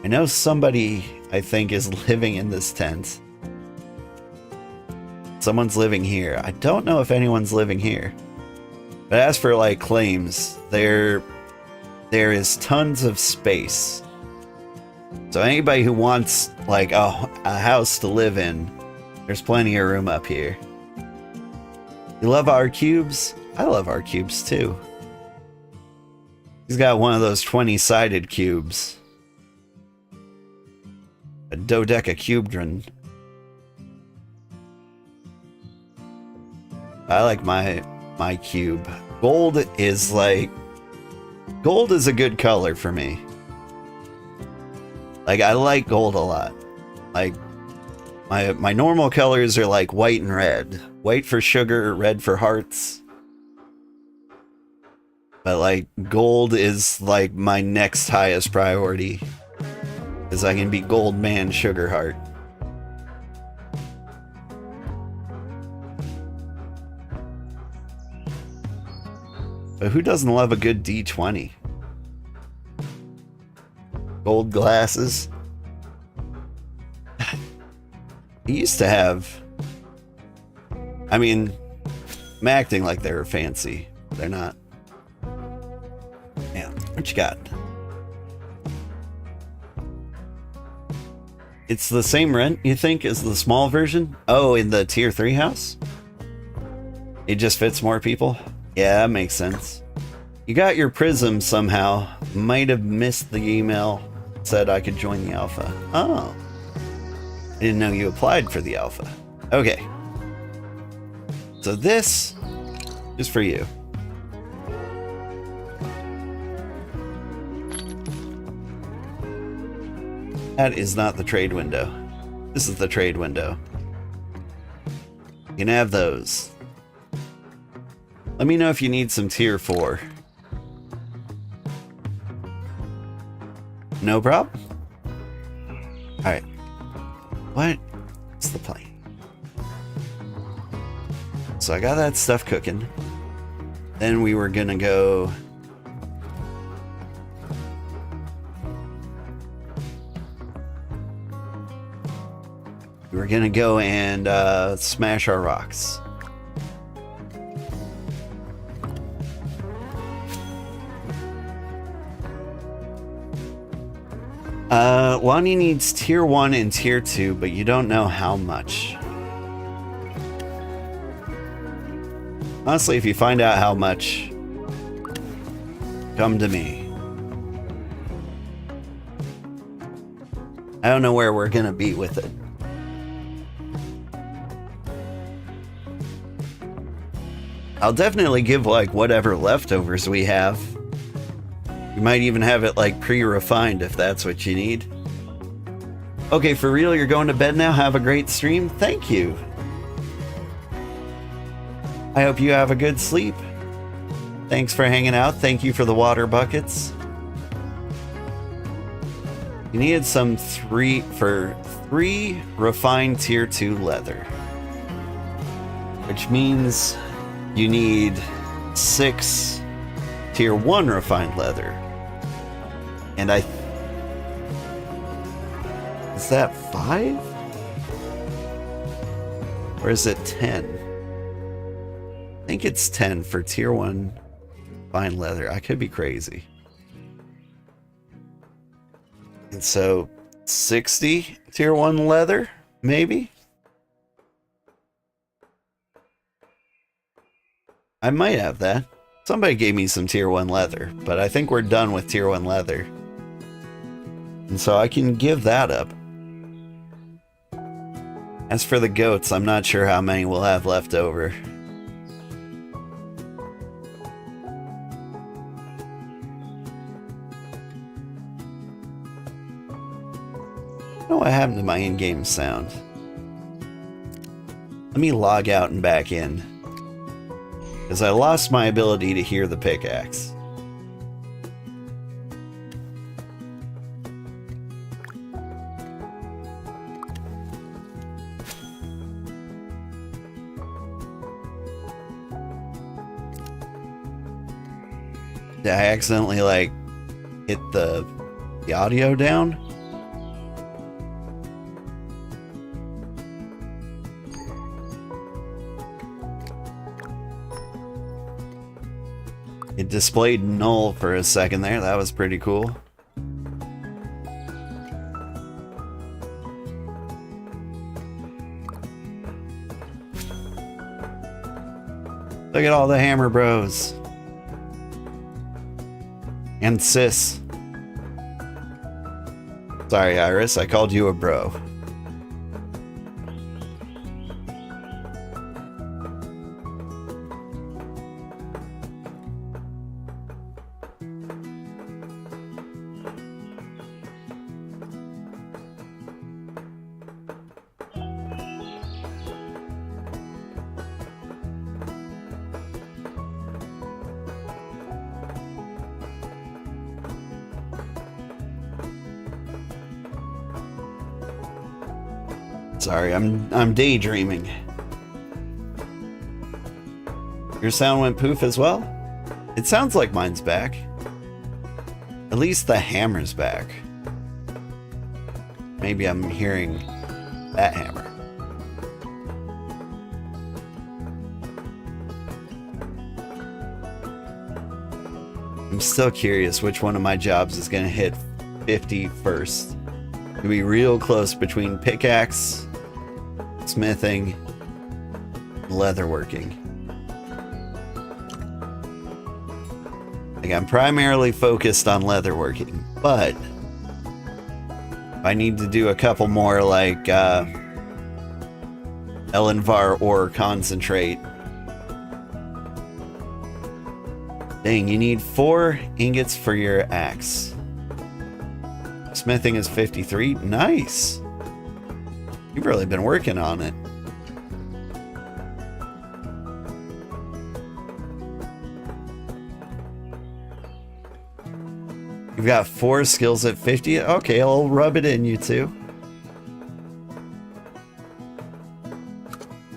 I know somebody, I think, is living in this tent. Someone's living here. I don't know if anyone's living here. But as for like claims, there is tons of space. So anybody who wants like a house to live in, there's plenty of room up here. You love our cubes? I love our cubes too. He's got one of those 20-sided cubes. A dodecahedron. I like my cube. Gold is a good color for me. Like, I like gold a lot. Like, my normal colors are like white and red. White for sugar, red for hearts. But like, gold is like my next highest priority. Because I can be gold man Sugarheart. But who doesn't love a good D20? Gold glasses. He used to have... I mean, I'm acting like they were fancy. They're not. Yeah, what you got? It's the same rent, you think, as the small version? Oh, in the tier 3 house? It just fits more people? Yeah, that makes sense. You got your prism somehow. Might have missed the email. Said I could join the alpha. Oh. I didn't know you applied for the alpha. Okay. So this is for you. That is not the trade window. This is the trade window. You can have those. Let me know if you need some tier 4. No problem? Alright. What's the plan? So I got that stuff cooking. Then we were gonna go... We were gonna go and smash our rocks. Lonnie needs tier 1 and tier 2, but you don't know how much. Honestly, if you find out how much, come to me. I don't know where we're gonna be with it. I'll definitely give like whatever leftovers we have. You might even have it like pre-refined if that's what you need. Okay, for real, you're going to bed now? Have a great stream. Thank you. I hope you have a good sleep. Thanks for hanging out. Thank you for the water buckets. You needed some 3 refined tier 2 leather. Which means you need 6 tier 1 refined leather. And is that 5? Or is it 10? I think it's 10 for tier 1 fine leather. I could be crazy. And so 60 tier 1 leather, maybe? I might have that. Somebody gave me some tier 1 leather, but I think we're done with tier 1 leather. And so I can give that up. As for the goats, I'm not sure how many we'll have left over. I don't know what happened to my in-game sound. Let me log out and back in. Because I lost my ability to hear the pickaxe. Did I accidentally, like, hit the audio down? It displayed null for a second there. That was pretty cool. Look at all the hammer bros. And sis. Sorry, Iris, I called you a bro. Sorry, I'm daydreaming. Your sound went poof as well? It sounds like mine's back. At least the hammer's back. Maybe I'm hearing that hammer. I'm still curious which one of my jobs is gonna hit 50 first. It'll be real close between pickaxe, smithing, leatherworking. Like, I'm primarily focused on leatherworking, but I need to do a couple more, like Elenvar ore concentrate. Dang, you need 4 ingots for your axe. Smithing is 53. Nice. You've really been working on it. You've got 4 skills at 50. Okay, I'll rub it in, you two.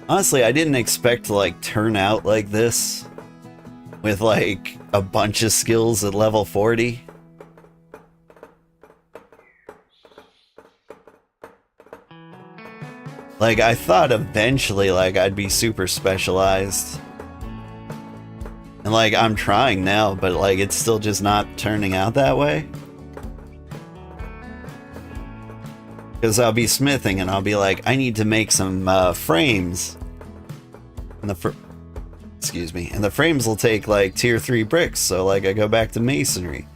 Honestly, I didn't expect to like turn out like this with like a bunch of skills at level 40. Like, I thought eventually, like, I'd be super specialized. And, like, I'm trying now, but, like, it's still just not turning out that way. Because I'll be smithing and I'll be like, I need to make some frames. And and the frames will take, like, tier 3 bricks, so, like, I go back to masonry.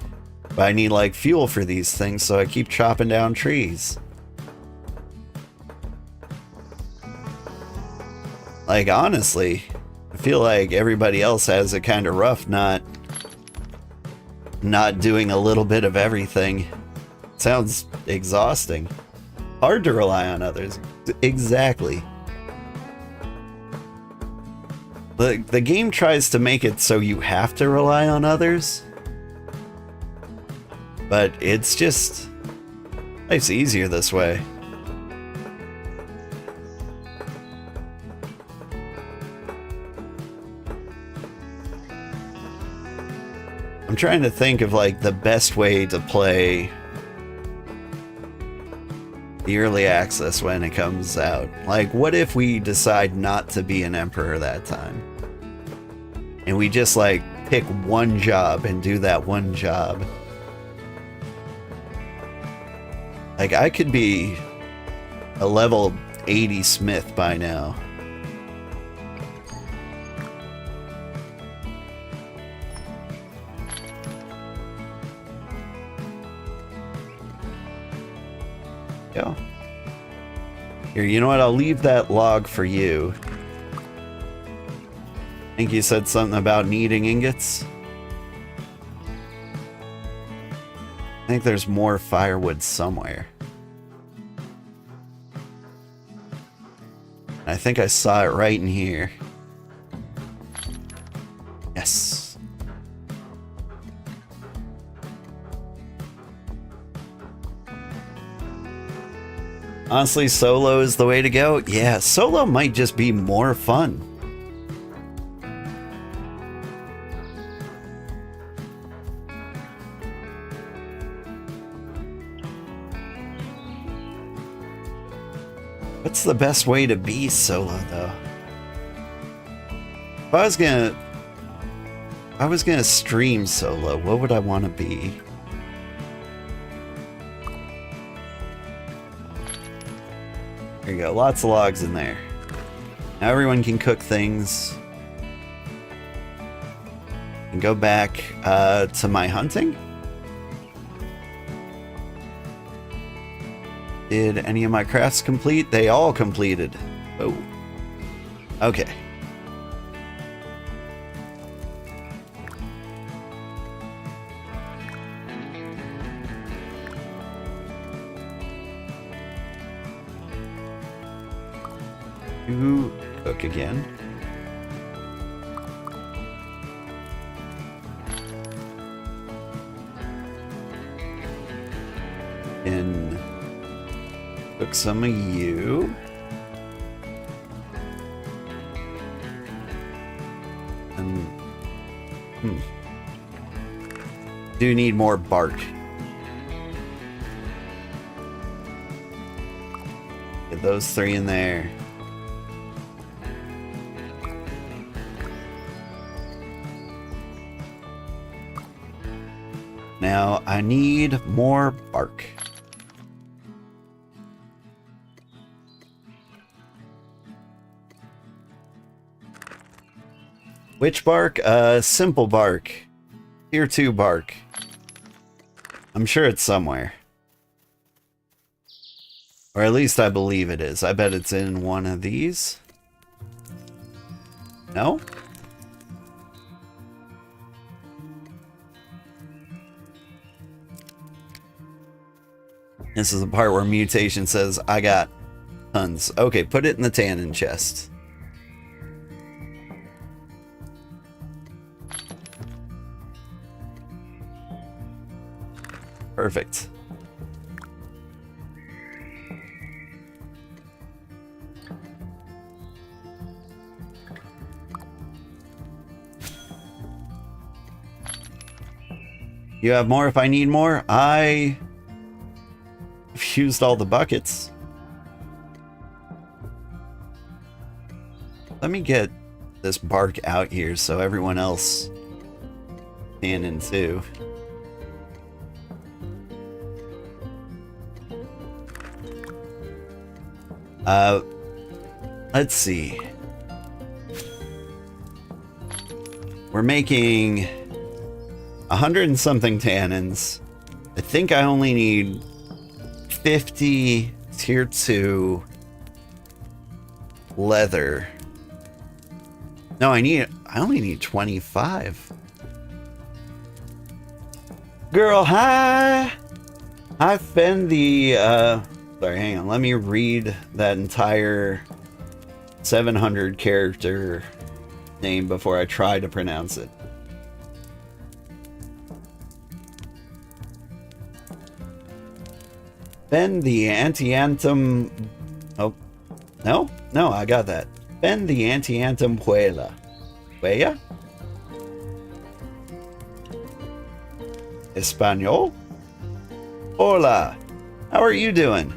But I need, like, fuel for these things, so I keep chopping down trees. Like, honestly, I feel like everybody else has it kind of rough not doing a little bit of everything. It sounds exhausting. Hard to rely on others. Exactly. The game tries to make it so you have to rely on others. But it's just... life's easier this way. I'm trying to think of like the best way to play the early access when it comes out. Like, what if we decide not to be an emperor that time? And we just like pick one job and do that one job. Like, I could be a level 80 smith by now. Go. Here, you know what? I'll leave that log for you. I think you said something about needing ingots. I think there's more firewood somewhere. I think I saw it right in here. Yes. Honestly, solo is the way to go. Yeah, solo might just be more fun. What's the best way to be solo, though? If I was gonna stream solo, what would I want to be? There you go, lots of logs in there. Now everyone can cook things. And go back to my hunting. Did any of my crafts complete? They all completed. Oh. Okay. Cook again. And cook some of you. And do need more bark. Get those 3 in there. Now I need more bark. Which bark? Simple bark. Tier 2 bark. I'm sure it's somewhere. Or at least I believe it is. I bet it's in one of these. No? This is the part where mutation says, I got tons. Okay, put it in the tannin chest. Perfect. You have more if I need more? I've used all the buckets. Let me get this bark out here so everyone else can in too. Let's see. We're making 100 and something tannins. I think I only need 50 tier 2 leather. No, I only need 25. Girl, hi! I found the, sorry, hang on. Let me read that entire 700 character name before I try to pronounce it. Ben the Antiantum... Oh, no? No, I got that. Ben the Antiantum Puela. Puella? Espanol? Hola! How are you doing?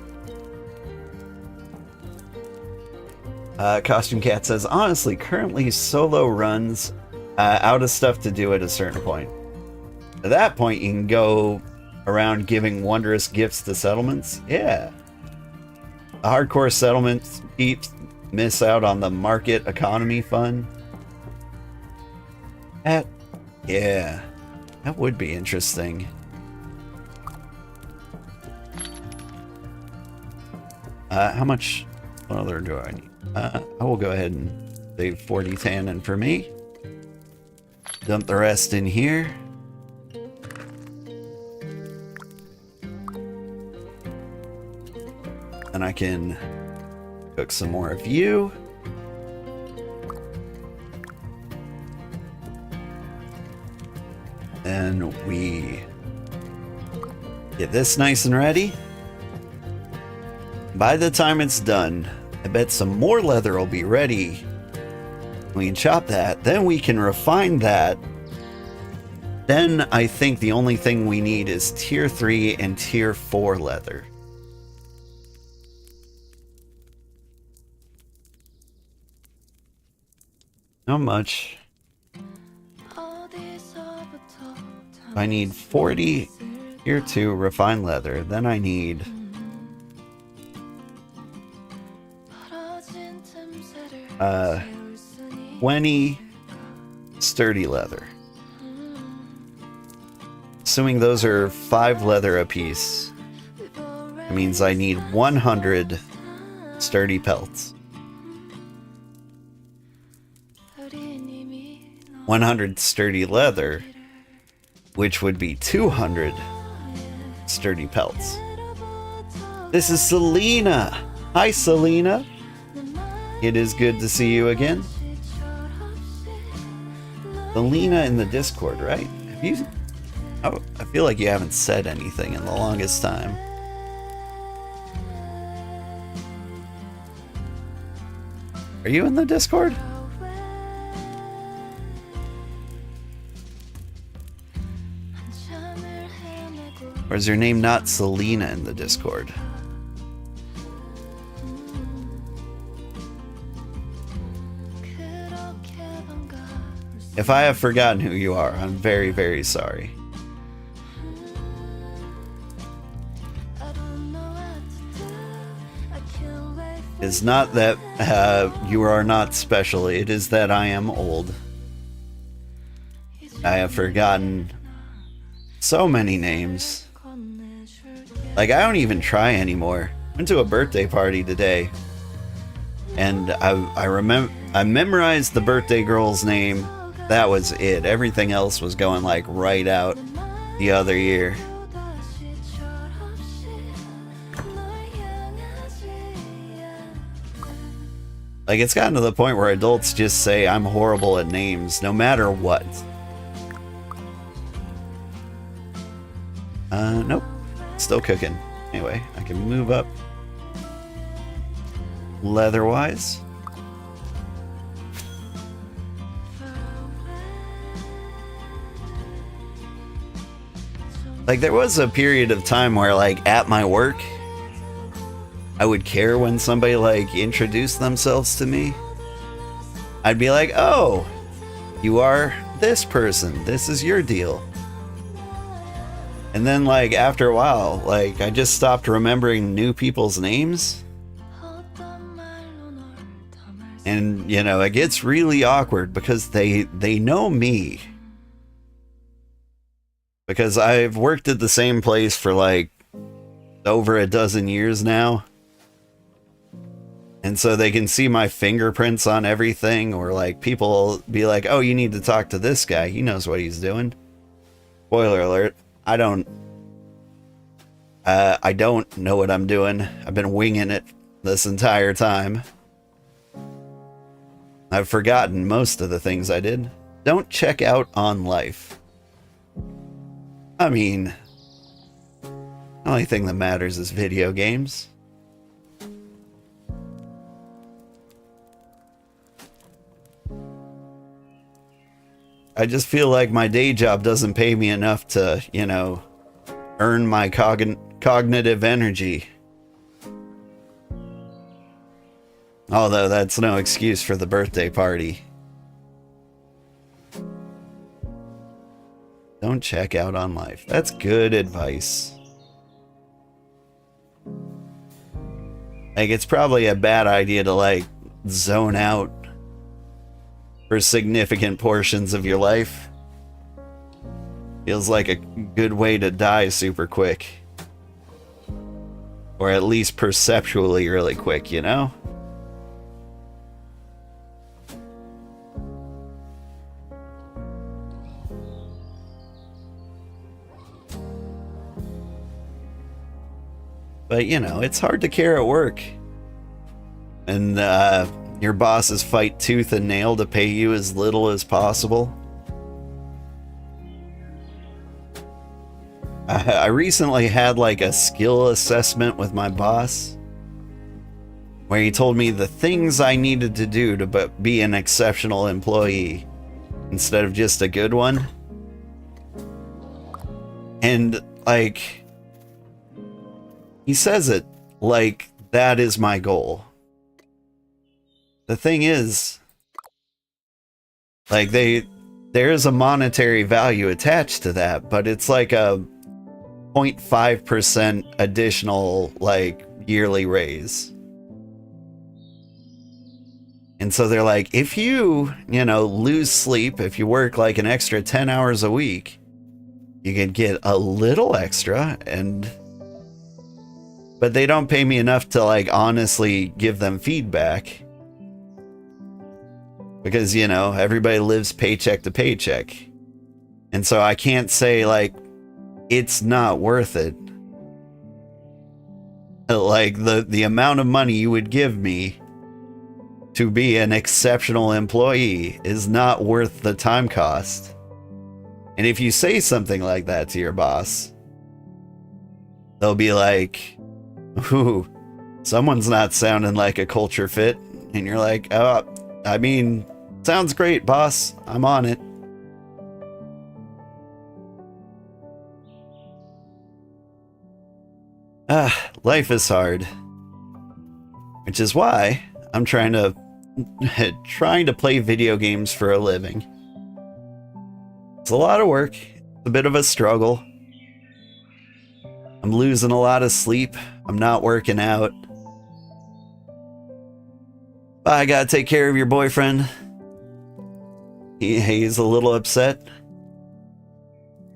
Costume Cat says, honestly, currently solo runs out of stuff to do at a certain point. At that point, you can go around giving wondrous gifts to settlements. Yeah. The hardcore settlements peeps miss out on the market economy fun. Yeah. That would be interesting. How much other do I need? I will go ahead and save 40 tannin for me. Dump the rest in here. And I can cook some more of you. And we get this nice and ready. By the time it's done, I bet some more leather will be ready. We can chop that, then we can refine that. Then I think the only thing we need is tier 3 and tier 4 leather. How much? I need 40 tier 2 refined leather. Then I need 20 sturdy leather. assuming those are 5 leather apiece. It means I need 100 sturdy pelts. 100 sturdy leather, which would be 200 sturdy pelts. This is Selena. Hi, Selena. It is good to see you again. Selena in the Discord, right? Have you? Oh, I feel like you haven't said anything in the longest time. Are you in the Discord? Or is your name not Selena in the Discord? If I have forgotten who you are, I'm very, very sorry. It's not that you are not special, it is that I am old. I have forgotten so many names. Like, I don't even try anymore. Went to a birthday party today, and I memorized the birthday girl's name. That was it. Everything else was going like right out the other year. Like, it's gotten to the point where adults just say I'm horrible at names, no matter what. Nope. Still cooking. Anyway, I can move up leather-wise. Like, there was a period of time where, like, at my work, I would care when somebody, like, introduced themselves to me. I'd be like, oh, you are this person. This is your deal. And then, like, after a while, like, I just stopped remembering new people's names. And, you know, it gets really awkward because they know me. Because I've worked at the same place for, like, over a dozen years now. And so they can see my fingerprints on everything, or, like, people will be like, oh, you need to talk to this guy. He knows what he's doing. Spoiler alert. I don't know what I'm doing. I've been winging it this entire time. I've forgotten most of the things I did. Don't check out on life. I mean, the only thing that matters is video games. I just feel like my day job doesn't pay me enough to, you know, earn my cognitive energy. Although that's no excuse for the birthday party. Don't check out on life. That's good advice. Like, it's probably a bad idea to, like, zone out for significant portions of your life. Feels like a good way to die super quick. Or at least perceptually really quick, you know? But, you know, it's hard to care at work. And your bosses fight tooth and nail to pay you as little as possible. I recently had like a skill assessment with my boss, where he told me the things I needed to do to be an exceptional employee instead of just a good one. And, like, he says it like that is my goal. The thing is, like, there is a monetary value attached to that, but it's like a 0.5% additional, like, yearly raise. And so they're like, if you know, lose sleep, if you work like an extra 10 hours a week, you can get a little extra, but they don't pay me enough to like honestly give them feedback. Because, you know, everybody lives paycheck to paycheck. And so I can't say like it's not worth it. Like the amount of money you would give me to be an exceptional employee is not worth the time cost. And if you say something like that to your boss, they'll be like, ooh, someone's not sounding like a culture fit. And you're like, oh, I mean, sounds great, boss. I'm on it. Life is hard. Which is why I'm trying to play video games for a living. It's a lot of work. It's a bit of a struggle. I'm losing a lot of sleep. I'm not working out. But I gotta take care of your boyfriend. He's a little upset.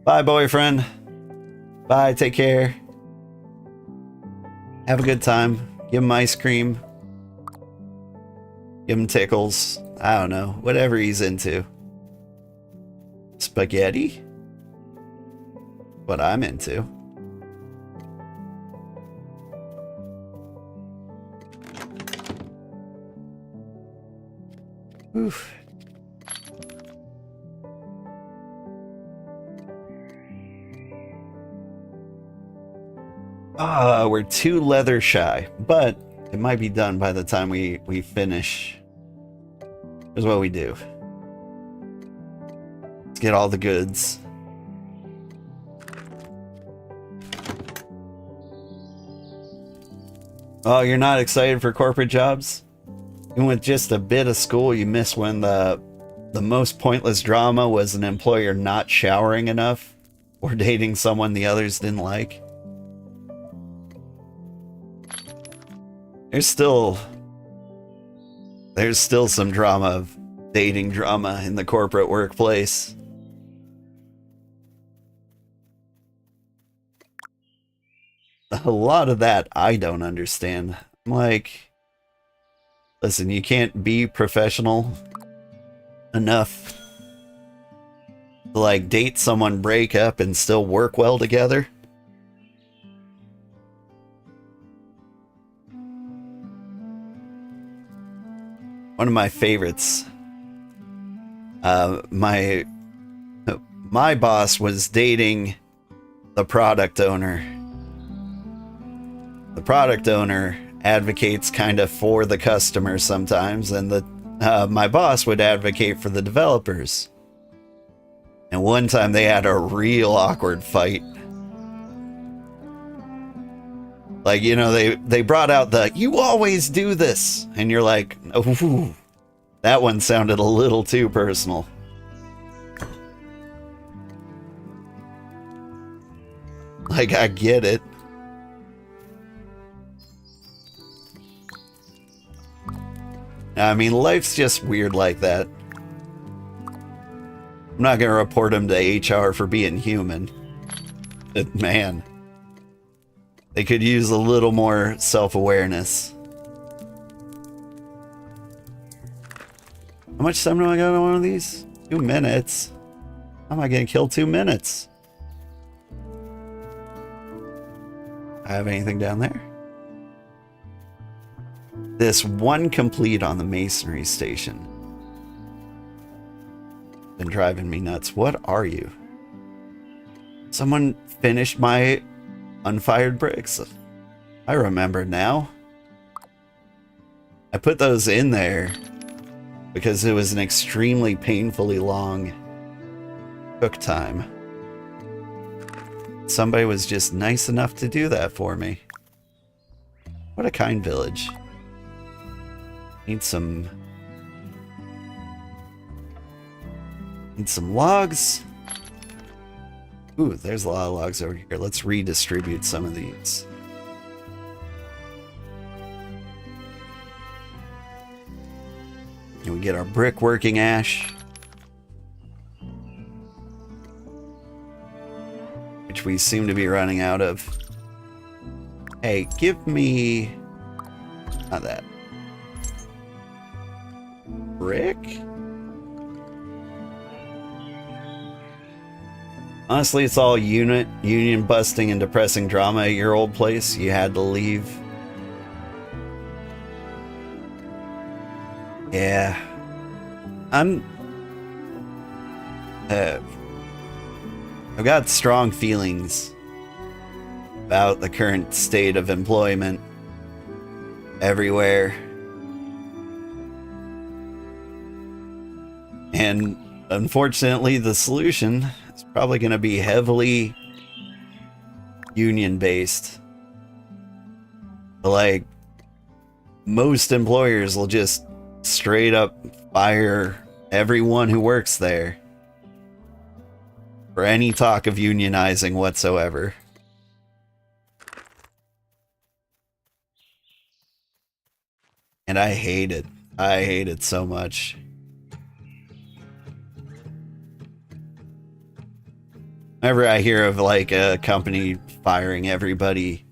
Bye, boyfriend. Bye, take care. Have a good time. Give him ice cream. Give him tickles. I don't know. Whatever he's into. Spaghetti? What I'm into. Oof. We're 2 leather shy, but it might be done by the time we finish. Here's what we do. Let's get all the goods. Oh, you're not excited for corporate jobs? Even with just a bit of school, you miss when the most pointless drama was an employer not showering enough or dating someone the others didn't like. There's still some drama of dating drama in the corporate workplace. A lot of that I don't understand. I'm like, listen, you can't be professional enough to like date someone, break up, and still work well together. One of my favorites. My boss was dating the product owner. The product owner advocates kind of for the customer sometimes, and my boss would advocate for the developers. And one time they had a real awkward fight. Like, you know, they brought out the, you always do this. And you're like, ooh, that one sounded a little too personal. Like, I get it. I mean, life's just weird like that. I'm not going to report him to HR for being human. But man, they could use a little more self-awareness. How much time do I got on one of these? 2 minutes. How am I going to kill 2 minutes? I have anything down there? This one complete on the masonry station. Been driving me nuts. What are you? Someone finished my unfired bricks. I remember now. I put those in there because it was an extremely painfully long cook time. Somebody was just nice enough to do that for me. What a kind village. Need some logs. Ooh, there's a lot of logs over here. Let's redistribute some of these. And we get our brick working ash. which we seem to be running out of. Hey, give me... not that. Brick? Honestly, it's all union busting and depressing drama at your old place. You had to leave. Yeah. I've got strong feelings about the current state of employment everywhere. And unfortunately, the solution is probably going to be heavily union-based. Like, most employers will just straight up fire everyone who works there for any talk of unionizing whatsoever. And I hate it. I hate it so much. Whenever I hear of like a company firing everybody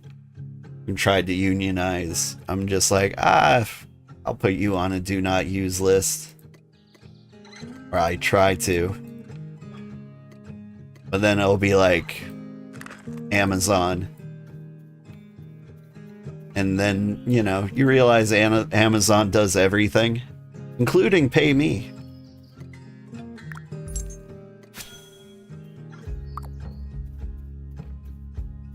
who tried to unionize, I'm just like, I'll put you on a do not use list. Or I try to. But then it'll be like Amazon. And then, you know, you realize Amazon does everything, including pay me.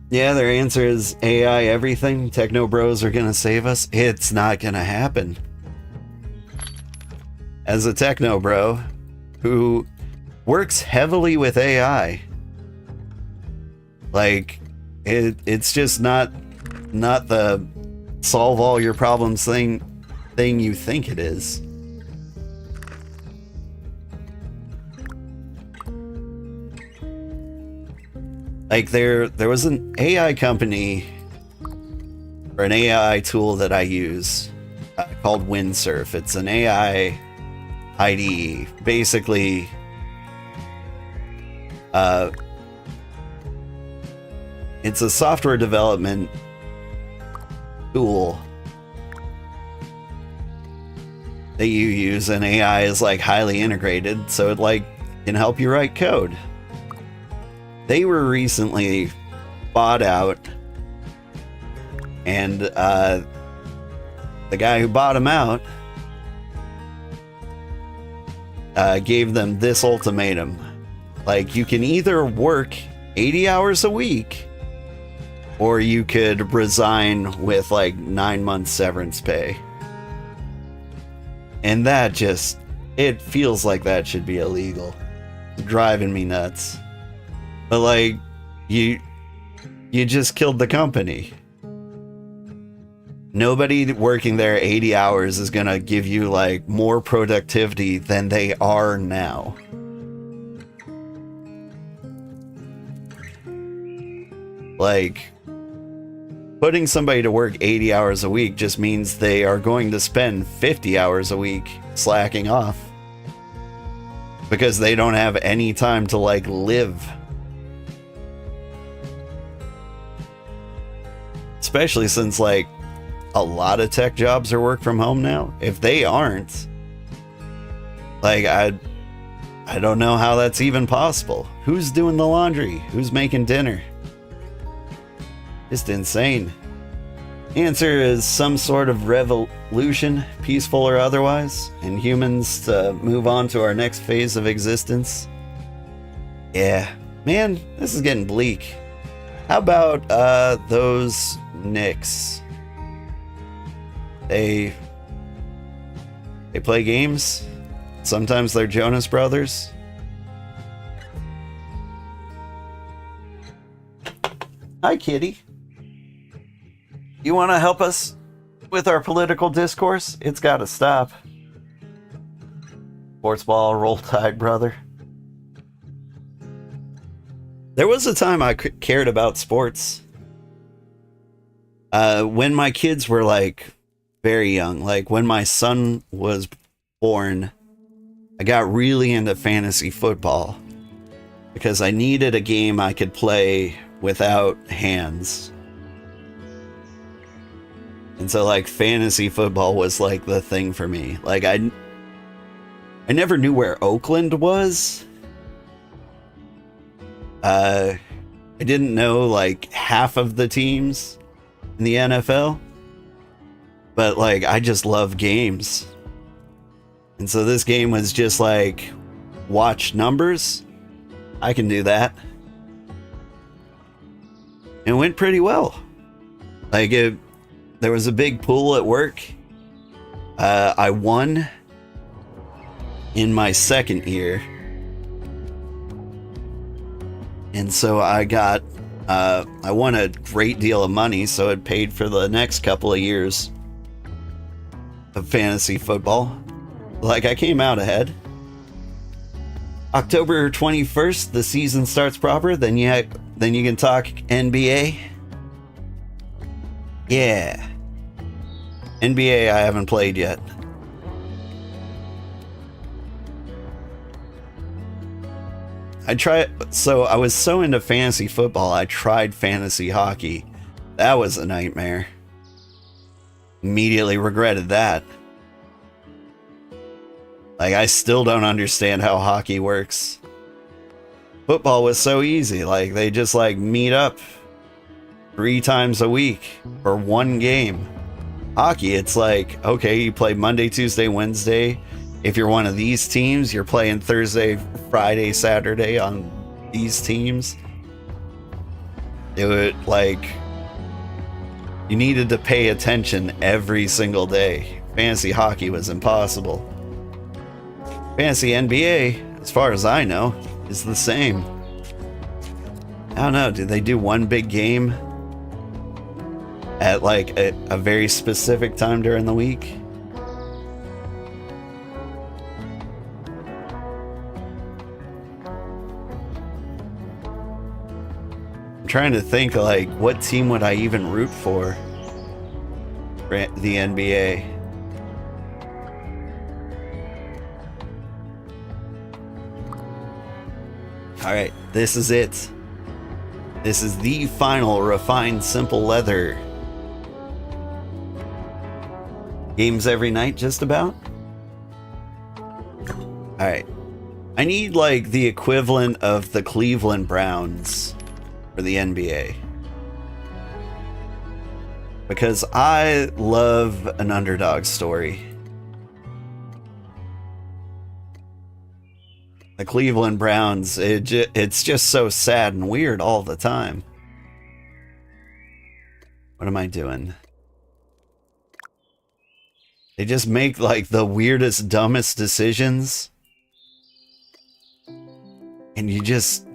Yeah, their answer is AI everything. Techno bros are gonna save us. It's not gonna happen. As a techno bro who works heavily with AI, like it's just not the solve all your problems thing you think it is. Like there was an AI company or an AI tool that I use called Windsurf. It's an AI IDE. Basically, it's a software development tool that you use, and AI is like highly integrated, so it like can help you write code. They were recently bought out, and the guy who bought them out gave them this ultimatum. Like, you can either work 80 hours a week, or you could resign with like 9 months severance pay. And that just, it feels like that should be illegal. It's driving me nuts. But like, you just killed the company. Nobody working there 80 hours is gonna give you like more productivity than they are now. Like, putting somebody to work 80 hours a week just means they are going to spend 50 hours a week slacking off. Because they don't have any time to like live. Especially since like a lot of tech jobs are work from home now. If they aren't, like I don't know how that's even possible. Who's doing the laundry? Who's making dinner? Just insane. Answer is some sort of revolution, peaceful or otherwise, and humans to move on to our next phase of existence. Yeah, man, this is getting bleak. How about those Knicks? They play games. Sometimes they're Jonas Brothers. Hi, kitty. You want to help us with our political discourse? It's got to stop. Sports ball, roll tide, brother. There was a time I cared about sports. When my kids were like very young, like when my son was born, I got really into fantasy football. because I needed a game I could play without hands. And so like fantasy football was like the thing for me. Like I never knew where Oakland was. I didn't know like half of the teams in the NFL. But like I just love games. And so this game was just like watch numbers. I can do that. And it went pretty well. Like there was a big pool at work. I won in my second year. And so I won a great deal of money, so it paid for the next couple of years of fantasy football. Like I came out ahead. October 21st, the season starts proper, then you can talk NBA. Yeah. NBA I haven't played yet. So I was so into fantasy football, I tried fantasy hockey. That was a nightmare. Immediately regretted that. Like, I still don't understand how hockey works. Football was so easy. Like, they just, like, meet up 3 times a week for one game. Hockey, it's like, okay, you play Monday, Tuesday, Wednesday. If you're one of these teams, you're playing Thursday, Friday, Saturday on these teams. It would, like, you needed to pay attention every single day. Fantasy hockey was impossible. Fantasy NBA, as far as I know, is the same. I don't know, do they do one big game at like a very specific time during the week? I'm trying to think, like, what team would I even root for the NBA? Alright, this is it. This is the final refined simple leather. Games every night, just about? Alright. I need, like, the equivalent of the Cleveland Browns for the NBA. Because I love an underdog story. The Cleveland Browns, it's just so sad and weird all the time. What am I doing? They just make like the weirdest, dumbest decisions. And you just...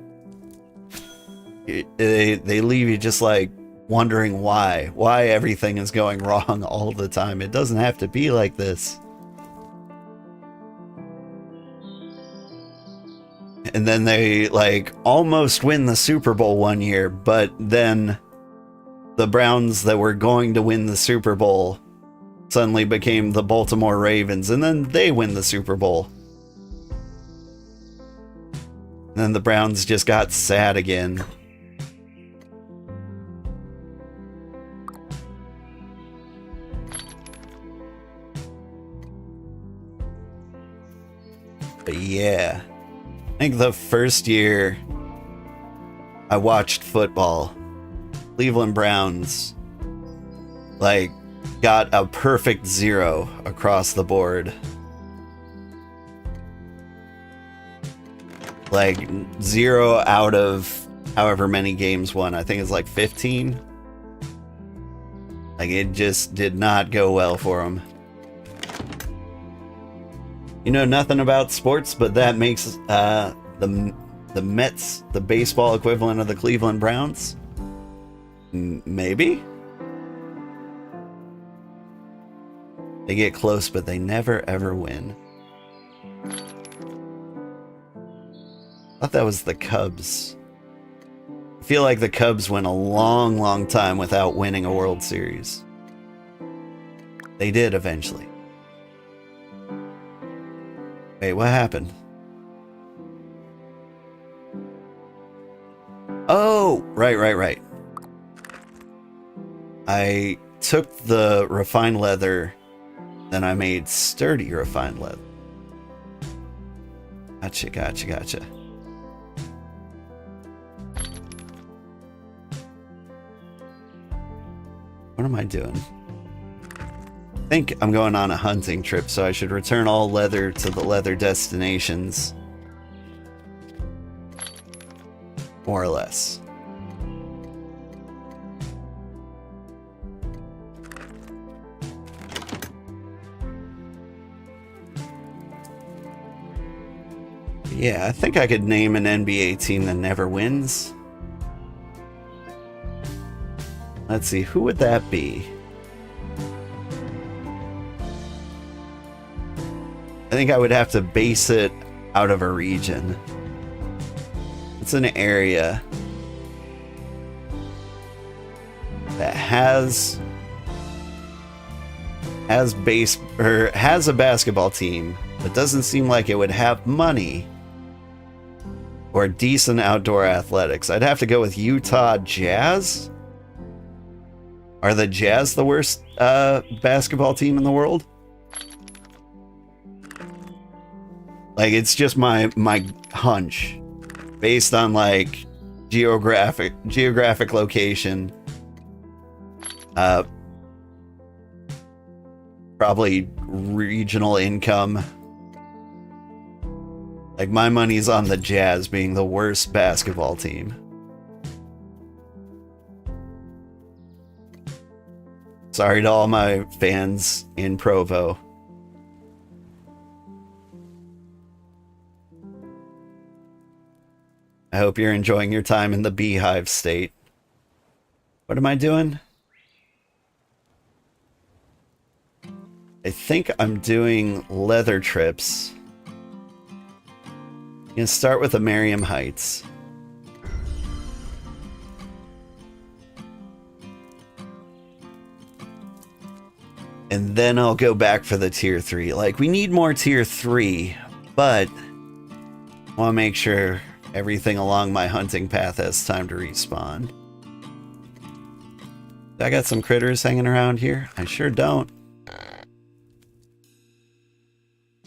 They leave you just like wondering why. Why everything is going wrong all the time. It doesn't have to be like this. And then they, like, almost win the Super Bowl one year, but then the Browns that were going to win the Super Bowl suddenly became the Baltimore Ravens, and then they win the Super Bowl. And then the Browns just got sad again. But yeah. I think the first year I watched football, Cleveland Browns, like, got a perfect 0 across the board. Like, 0 out of however many games won. I think it's like 15. Like, it just did not go well for them. You know nothing about sports, but that makes the Mets the baseball equivalent of the Cleveland Browns? Maybe? They get close, but they never ever win. I thought that was the Cubs. I feel like the Cubs went a long, long time without winning a World Series. They did eventually. Wait, what happened? Oh, right. I took the refined leather, then I made sturdy refined leather. Gotcha. What am I doing? I think I'm going on a hunting trip, so I should return all leather to the leather destinations. More or less. Yeah, I think I could name an NBA team that never wins. Let's see, who would that be? I think I would have to base it out of a region. It's an area that has a basketball team, but doesn't seem like it would have money or decent outdoor athletics. I'd have to go with Utah Jazz. Are the Jazz the worst basketball team in the world? Like, it's just my hunch based on like geographic location. Probably regional income. Like, my money's on the Jazz being the worst basketball team. Sorry to all my fans in Provo. I hope you're enjoying your time in the Beehive State. What am I doing? I think I'm doing leather trips. I'm gonna start with the Merriam Heights. And then I'll go back for the tier 3. Like, we need more tier 3, but I want to make sure everything along my hunting path has time to respawn. I got some critters hanging around here? I sure don't.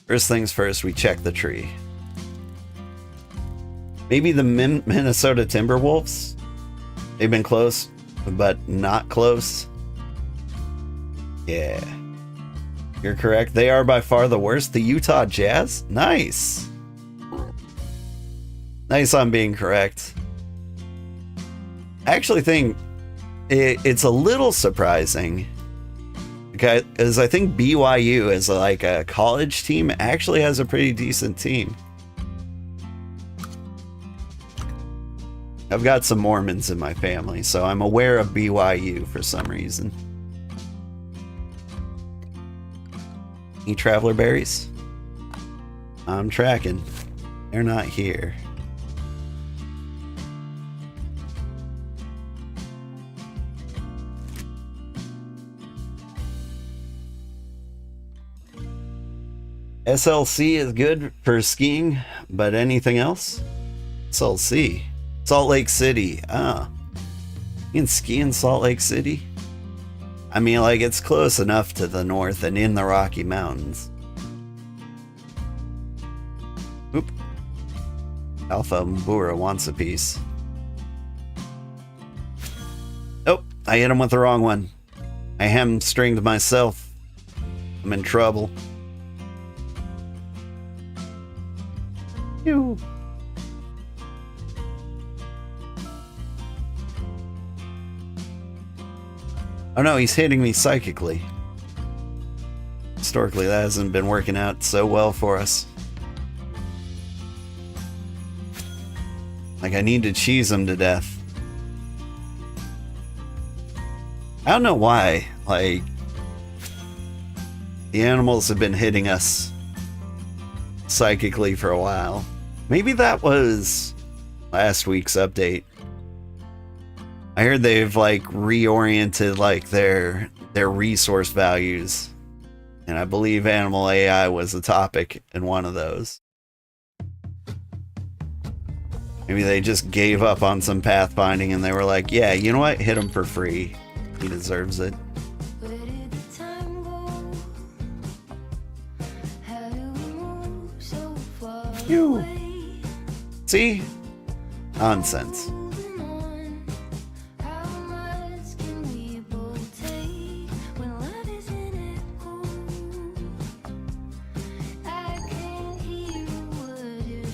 First things first, we check the tree. Maybe the Minnesota Timberwolves? They've been close, but not close. Yeah. You're correct. They are by far the worst. The Utah Jazz? Nice. Nice on being correct. I actually think it's a little surprising. Because I think BYU as like a college team actually has a pretty decent team. I've got some Mormons in my family, so I'm aware of BYU for some reason. Any traveler berries? I'm tracking. They're not here. SLC is good for skiing, but anything else? SLC. Salt Lake City. Ah. You can ski in Salt Lake City? I mean, like, it's close enough to the north and in the Rocky Mountains. Oop. Alpha Mbura wants a piece. Oh, I hit him with the wrong one. I hamstringed myself. I'm in trouble. Ew. Oh no, he's hitting me psychically. Historically, that hasn't been working out so well for us. Like, I need to cheese him to death. I don't know why, like, the animals have been hitting us psychically for a while. Maybe that was last week's update. I heard they've like reoriented like their resource values, and I believe animal AI was a topic in one of those. Maybe they just gave up on some pathfinding and they were like, yeah, you know what? Hit him for free. He deserves it. Phew. See? Nonsense.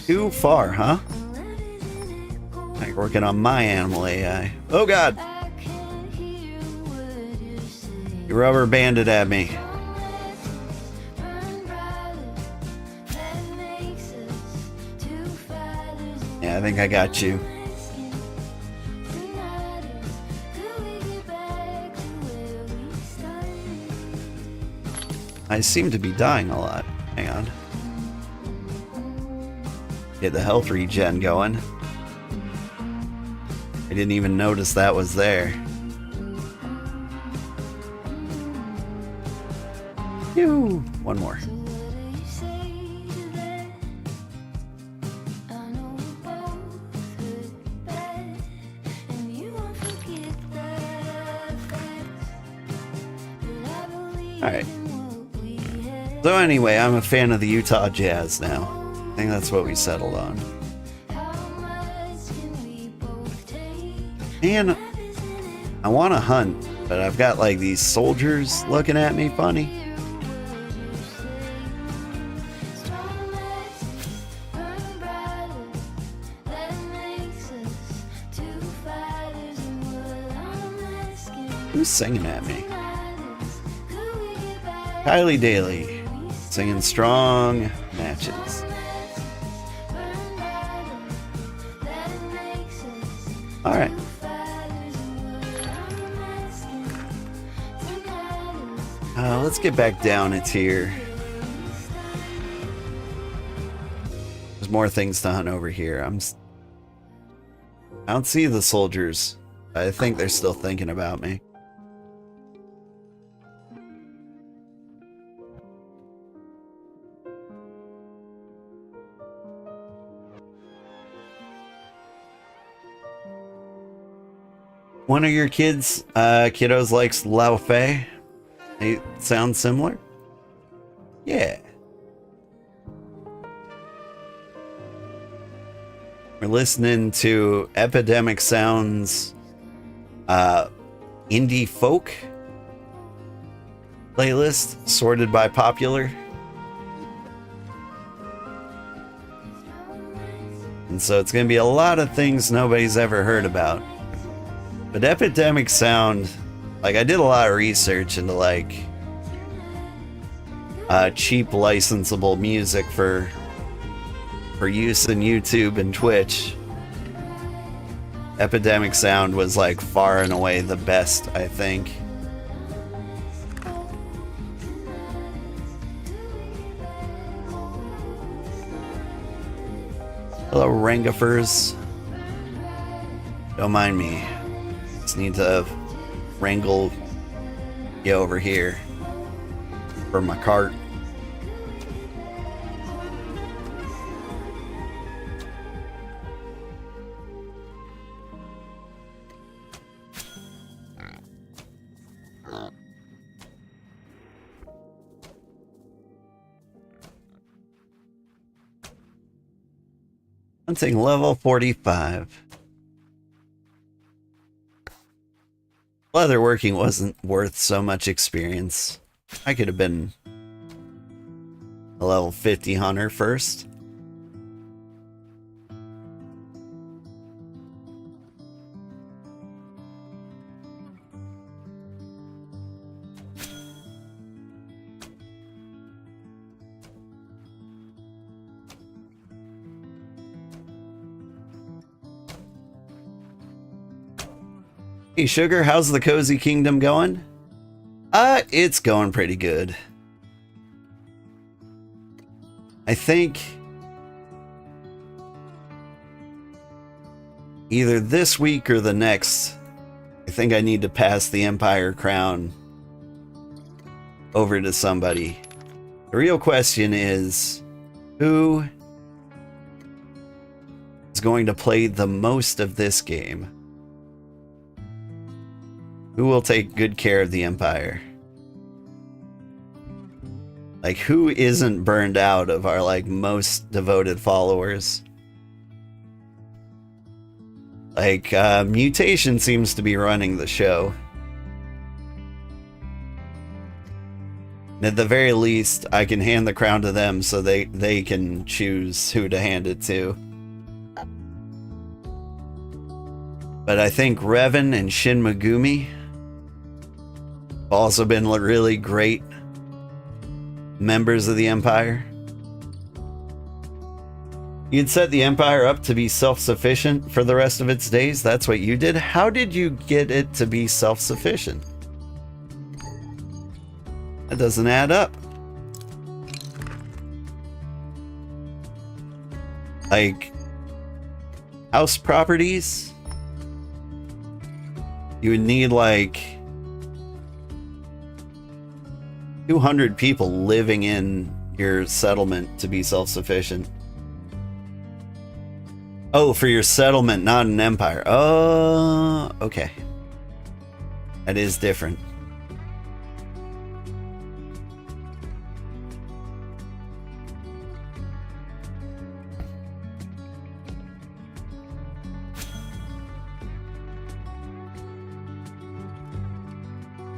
Too far, huh? I'm working on my animal AI. Oh god! You rubber banded at me. Yeah, I think I got you. I seem to be dying a lot. Hang on. Get the health regen going. I didn't even notice that was there. Phew. One more. Alright. So anyway, I'm a fan of the Utah Jazz now. I think that's what we settled on. Man, I want to hunt, but I've got like these soldiers looking at me funny. Who's singing at me? Kylie Daly, singing Strong Matches. Alright. Let's get back down a tier. There's more things to hunt over here. I don't see the soldiers. I think they're still thinking about me. One of your kiddos likes Lao Fei. They sound similar? Yeah. We're listening to Epidemic Sounds indie folk playlist sorted by popular. And so it's going to be a lot of things nobody's ever heard about. But Epidemic Sound, like, I did a lot of research into like cheap licensable music for use in YouTube and Twitch. Epidemic Sound was like far and away the best, I think. Hello, Rangafers. Don't mind me. Just need to wrangle you over here for my cart. Hunting level 45. Leatherworking wasn't worth so much experience. I could have been a level 50 hunter first. Hey Sugar, how's the Cozy Kingdom going? It's going pretty good. I think either this week or the next, I think I need to pass the Empire Crown over to somebody. The real question is, who is going to play the most of this game? Who will take good care of the Empire? Like, who isn't burned out of our, like, most devoted followers? Like, Mutation seems to be running the show. And at the very least, I can hand the crown to them so they can choose who to hand it to. But I think Revan and Shin Megumi have also been really great members of the Empire. You'd set the Empire up to be self-sufficient for the rest of its days. That's what you did. How did you get it to be self-sufficient? That doesn't add up. Like, house properties? You would need like 200 people living in your settlement to be self-sufficient. Oh, for your settlement, not an empire. Oh, okay. That is different.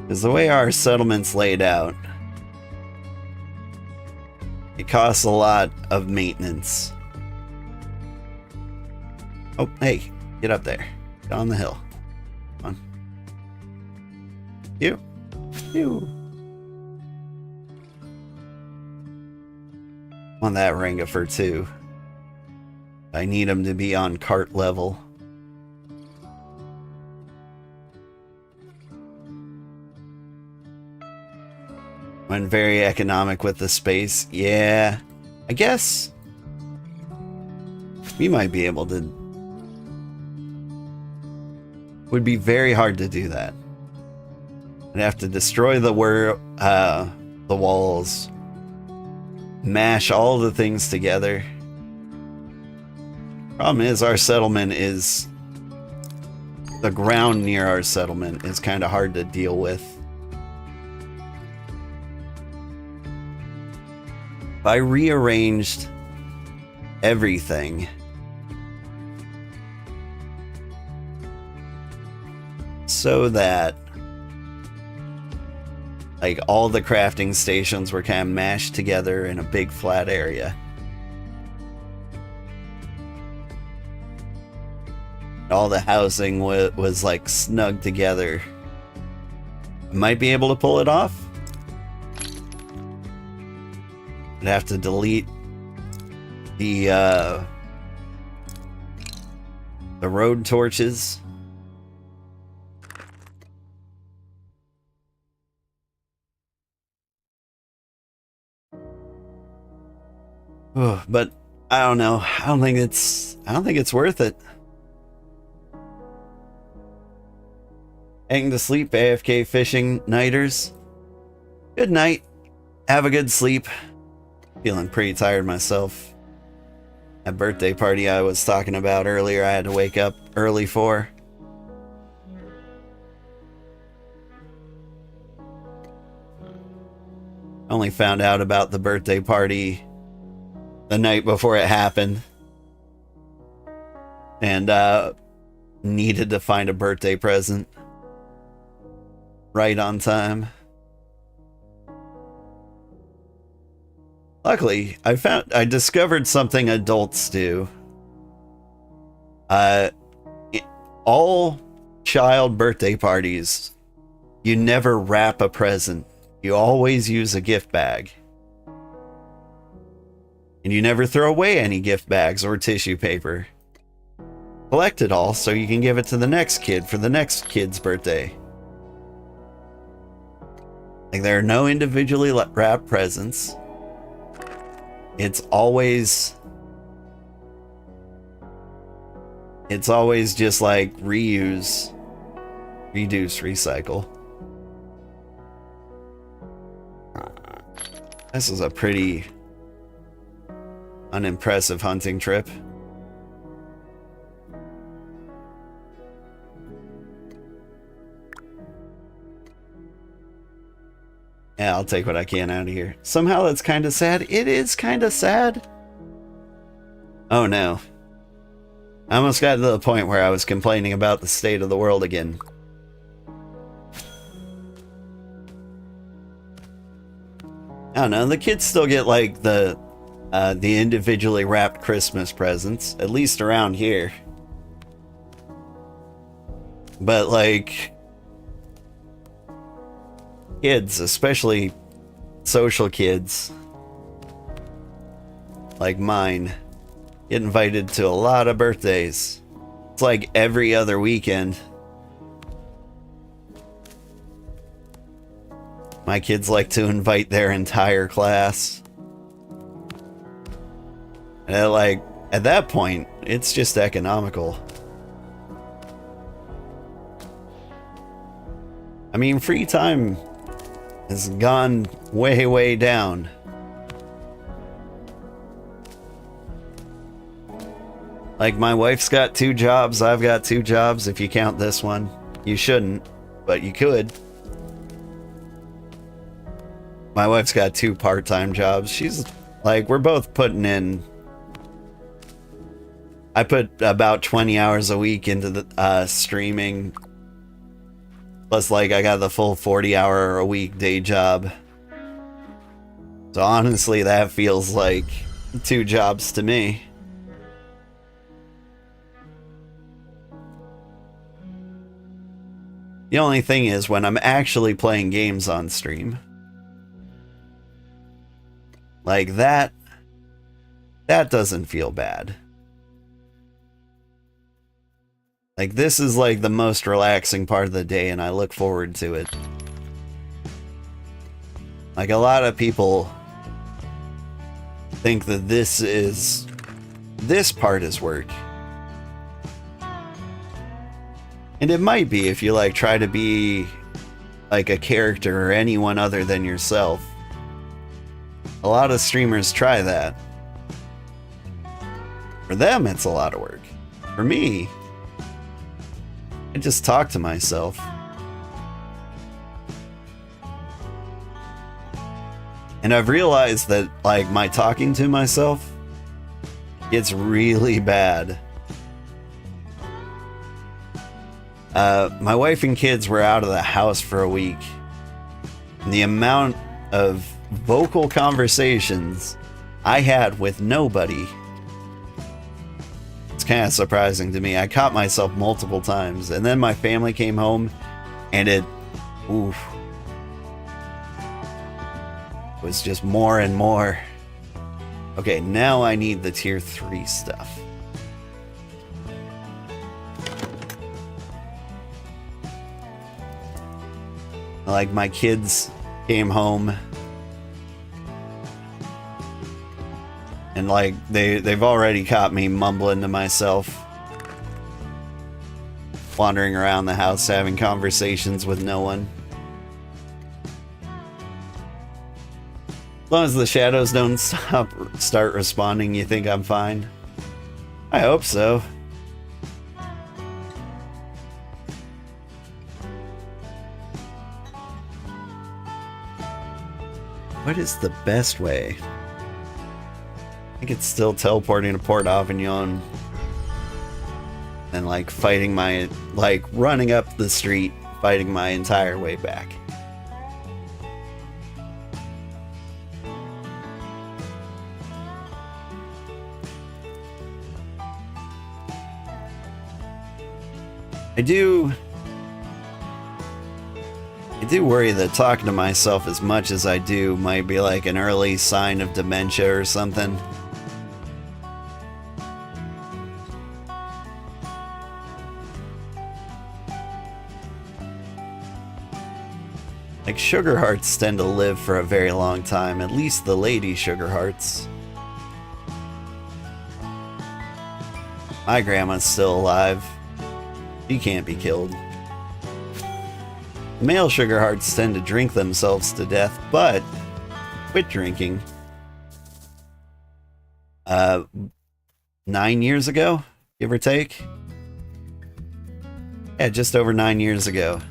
Because the way our settlement's laid out, it costs a lot of maintenance. Oh, hey, get up there. Get on the hill. Come on. You. On that Rangifer too. I need him to be on cart level. Went very economic with the space. Yeah, I guess we might be able to. Would be very hard to do that. I'd have to destroy the walls, mash all the things together. Problem is, our settlement is the ground near our settlement is kind of hard to deal with. If I rearranged everything so that like all the crafting stations were kind of mashed together in a big flat area. All the housing was like snug together. I might be able to pull it off. I'd have to delete the road torches. But I don't know. I don't think it's worth it. Heading to sleep, AFK fishing nighters. Good night. Have a good sleep. Feeling pretty tired myself. That birthday party I was talking about earlier, I had to wake up early for. Only found out about the birthday party the night before it happened. And needed to find a birthday present right on time. Luckily, I discovered something adults do. All child birthday parties, you never wrap a present. You always use a gift bag. And you never throw away any gift bags or tissue paper. Collect it all so you can give it to the next kid for the next kid's birthday. Like, there are no individually wrapped presents. It's always just like reuse, reduce, recycle. This is a pretty unimpressive hunting trip. Yeah, I'll take what I can out of here. Somehow that's kind of sad. It is kind of sad. Oh no. I almost got to the point where I was complaining about the state of the world again. I don't know, the kids still get like the individually wrapped Christmas presents, at least around here. But like, kids, especially social kids like mine, get invited to a lot of birthdays. It's like every other weekend. My kids like to invite their entire class. And like, at that point, it's just economical. I mean, free time has gone way, way down. Like, my wife's got 2 jobs, I've got 2 jobs, if you count this one. You shouldn't, but you could. My wife's got 2 part-time jobs. She's, like, we're both putting in... I put about 20 hours a week into the streaming. Plus, like, I got the full 40-hour-a-week day job. So honestly, that feels like 2 jobs to me. The only thing is, when I'm actually playing games on stream, like that doesn't feel bad. Like, this is like the most relaxing part of the day, and I look forward to it. Like, a lot of people think that this part is work. And it might be if you like try to be like a character or anyone other than yourself. A lot of streamers try that. For them, it's a lot of work. For me, I just talk to myself. And I've realized that, like, my talking to myself gets really bad. My wife and kids were out of the house for a week. And the amount of vocal conversations I had with nobody, it's kind of surprising to me. I caught myself multiple times, and then my family came home, and it was just more and more. Okay, now I need the tier 3 stuff. Like, my kids came home, and like they've already caught me mumbling to myself, wandering around the house having conversations with no one. As long as the shadows don't start responding, you think I'm fine? I hope so. What is the best way? I think it's still teleporting to Port Avignon and like fighting my, like running up the street, fighting my entire way back. I do worry that talking to myself as much as I do might be like an early sign of dementia or something. Like, Sugarhearts tend to live for a very long time, at least the lady Sugarhearts. My grandma's still alive. She can't be killed. Male Sugarhearts tend to drink themselves to death, but quit drinking 9 years ago, give or take. Yeah, just over 9 years ago.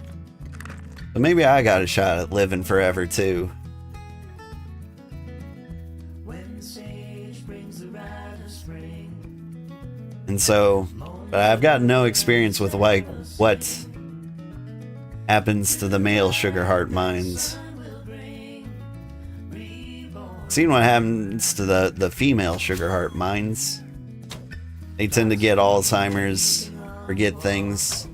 But maybe I got a shot at living forever too. And so, but I've got no experience with like what happens to the male Sugarheart mines. Seen what happens to the female Sugarheart mines. They tend to get Alzheimer's, forget things.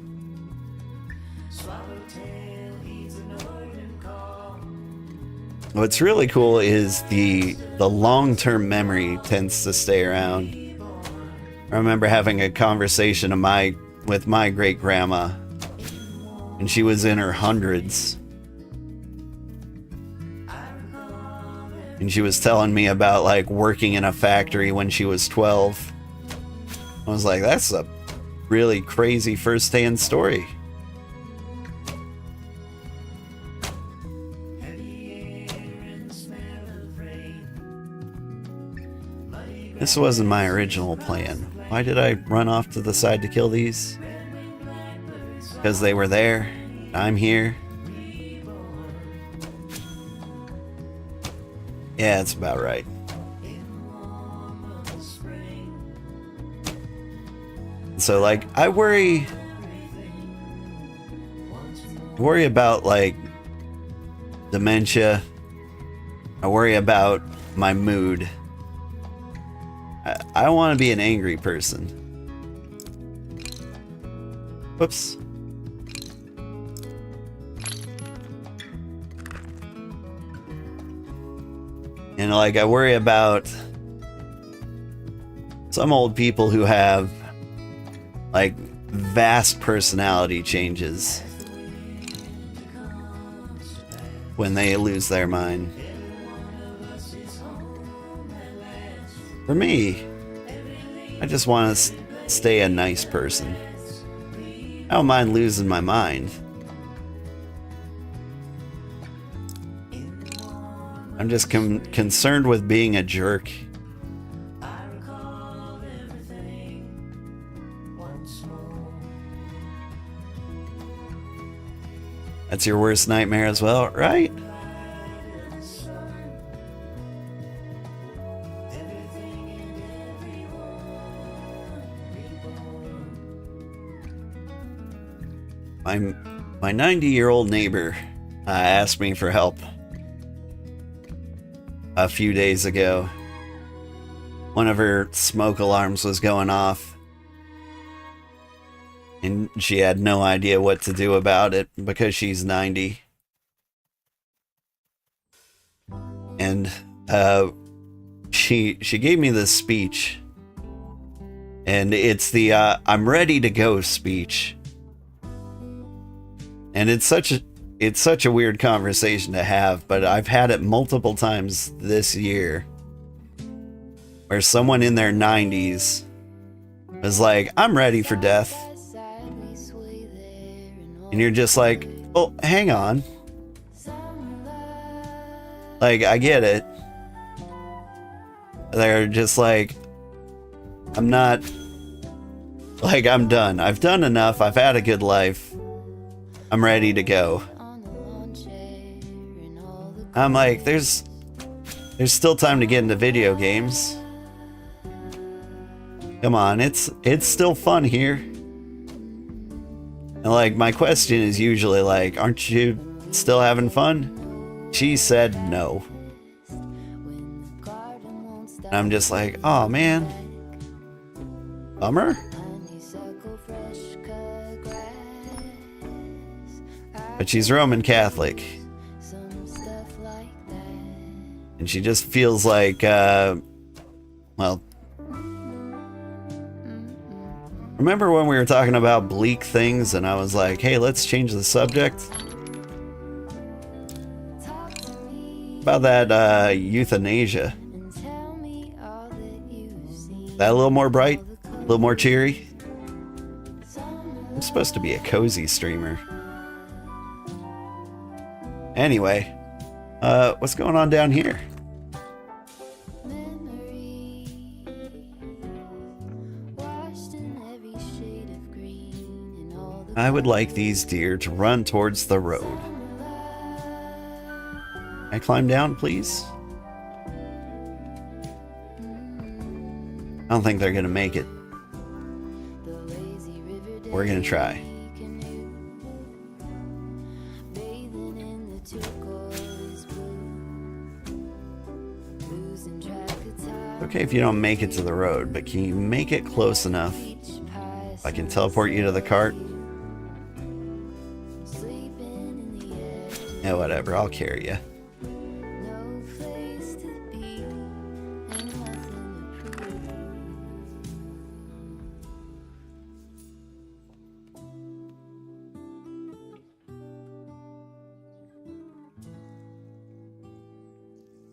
What's really cool is the long-term memory tends to stay around. I remember having a conversation with my great-grandma, and she was in her hundreds. And she was telling me about like working in a factory when she was 12. I was like, that's a really crazy first-hand story. This wasn't my original plan. Why did I run off to the side to kill these? Because they were there. I'm here. Yeah, that's about right. So, like, I worry about, like, dementia. I worry about my mood. I don't want to be an angry person. Whoops. And like, I worry about some old people who have like vast personality changes when they lose their mind. For me, I just want to stay a nice person. I don't mind losing my mind. I'm just concerned with being a jerk. That's your worst nightmare as well, right? My 90-year-old neighbor asked me for help a few days ago. One of her smoke alarms was going off, and she had no idea what to do about it because she's 90. And she gave me this speech, and it's the I'm ready to go speech. And it's such a weird conversation to have, but I've had it multiple times this year where someone in their 90s is like, I'm ready for death. And you're just like, oh, hang on. Like, I get it. They're just like, I'm not, like, I'm done. I've done enough. I've had a good life. I'm ready to go. I'm like, there's still time to get into video games. Come on, it's still fun here. And like, my question is usually like, aren't you still having fun? She said no. And I'm just like, oh man. Bummer. But she's Roman Catholic. And she just feels like, well, remember when we were talking about bleak things and I was like, hey, let's change the subject? About that euthanasia. That a little more bright? A little more cheery? I'm supposed to be a cozy streamer. Anyway, what's going on down here? I would like these deer to run towards the road. I climb down, please? I don't think they're gonna make it. We're gonna try. Okay if you don't make it to the road, but can you make it close enough? I can teleport you to the cart. Yeah, whatever, I'll carry you.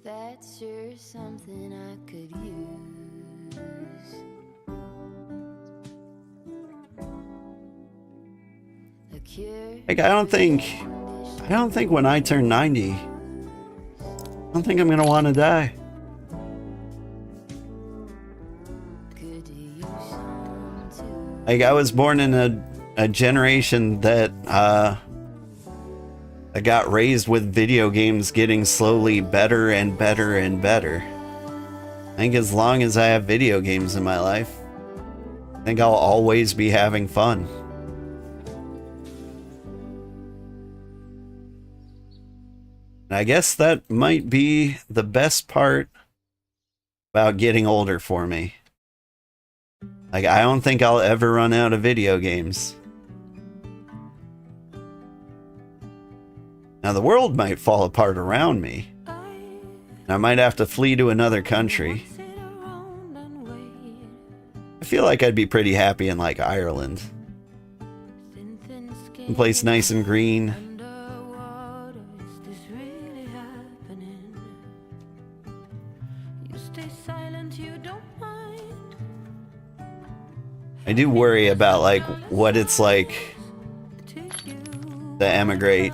That's sure something I could use. A cure. Like, I don't think when I turn 90, I don't think I'm gonna want to die. Like, I was born in a generation that I got raised with video games getting slowly better and better and better. I think as long as I have video games in my life, I think I'll always be having fun. And I guess that might be the best part about getting older for me. Like, I don't think I'll ever run out of video games. Now, the world might fall apart around me. And I might have to flee to another country. I feel like I'd be pretty happy in, like, Ireland. Some place nice and green. I do worry about, like, what it's like to emigrate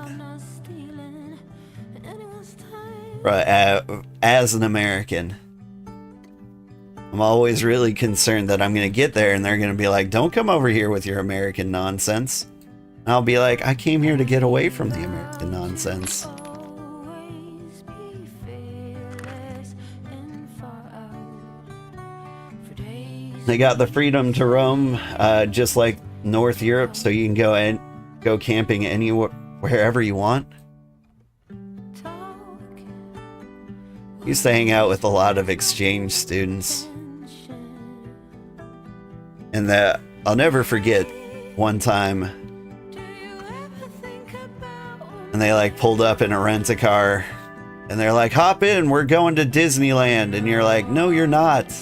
as an American. I'm always really concerned that I'm going to get there and they're going to be like, don't come over here with your American nonsense. And I'll be like, I came here to get away from the American nonsense. They got the freedom to roam, just like North Europe, so you can go camping anywhere, wherever you want. I used to hang out with a lot of exchange students, and that I'll never forget one time. And they like pulled up in a rent-a-car, and they're like, "Hop in, we're going to Disneyland," and you're like, "No, you're not."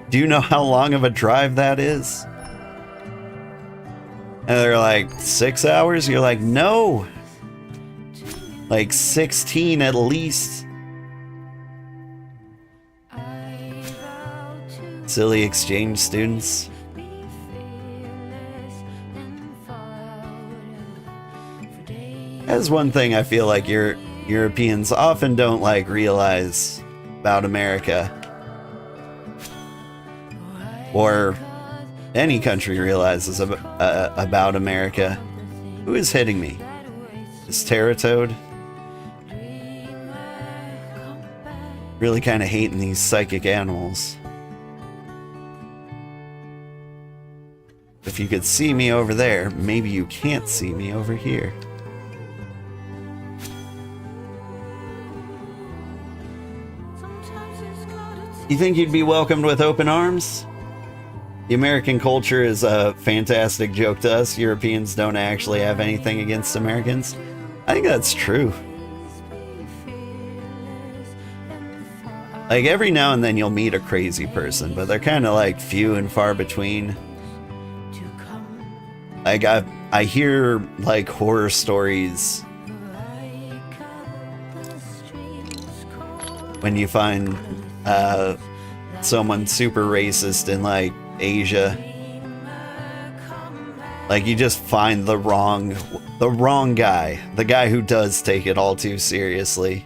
Do you know how long of a drive that is? And they're like, 6 hours? You're like, no. Like 16 at least. Silly exchange students. That's one thing I feel like Europeans often don't like realize about America. Or any country realizes about America. Who is hitting me? This Terratoad? Really kind of hating these psychic animals. If you could see me over there, maybe you can't see me over here. You think you'd be welcomed with open arms? The American culture is a fantastic joke to us. Europeans don't actually have anything against Americans. I think that's true. Like, every now and then you'll meet a crazy person, but they're kind of like few and far between. Like, I hear like horror stories when you find someone super racist in like Asia. Like, you just find the wrong guy, the guy who does take it all too seriously.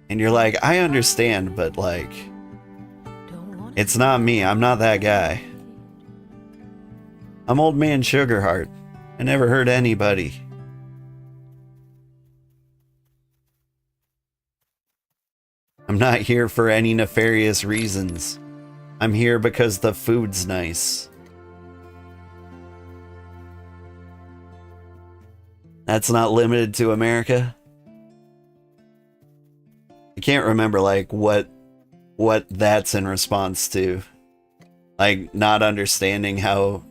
And you're like, I understand, but like, it's not me. I'm not that guy. I'm old man Sugarheart. I never hurt anybody. I'm not here for any nefarious reasons. I'm here because the food's nice. That's not limited to America. I can't remember like what that's in response to. Like not understanding how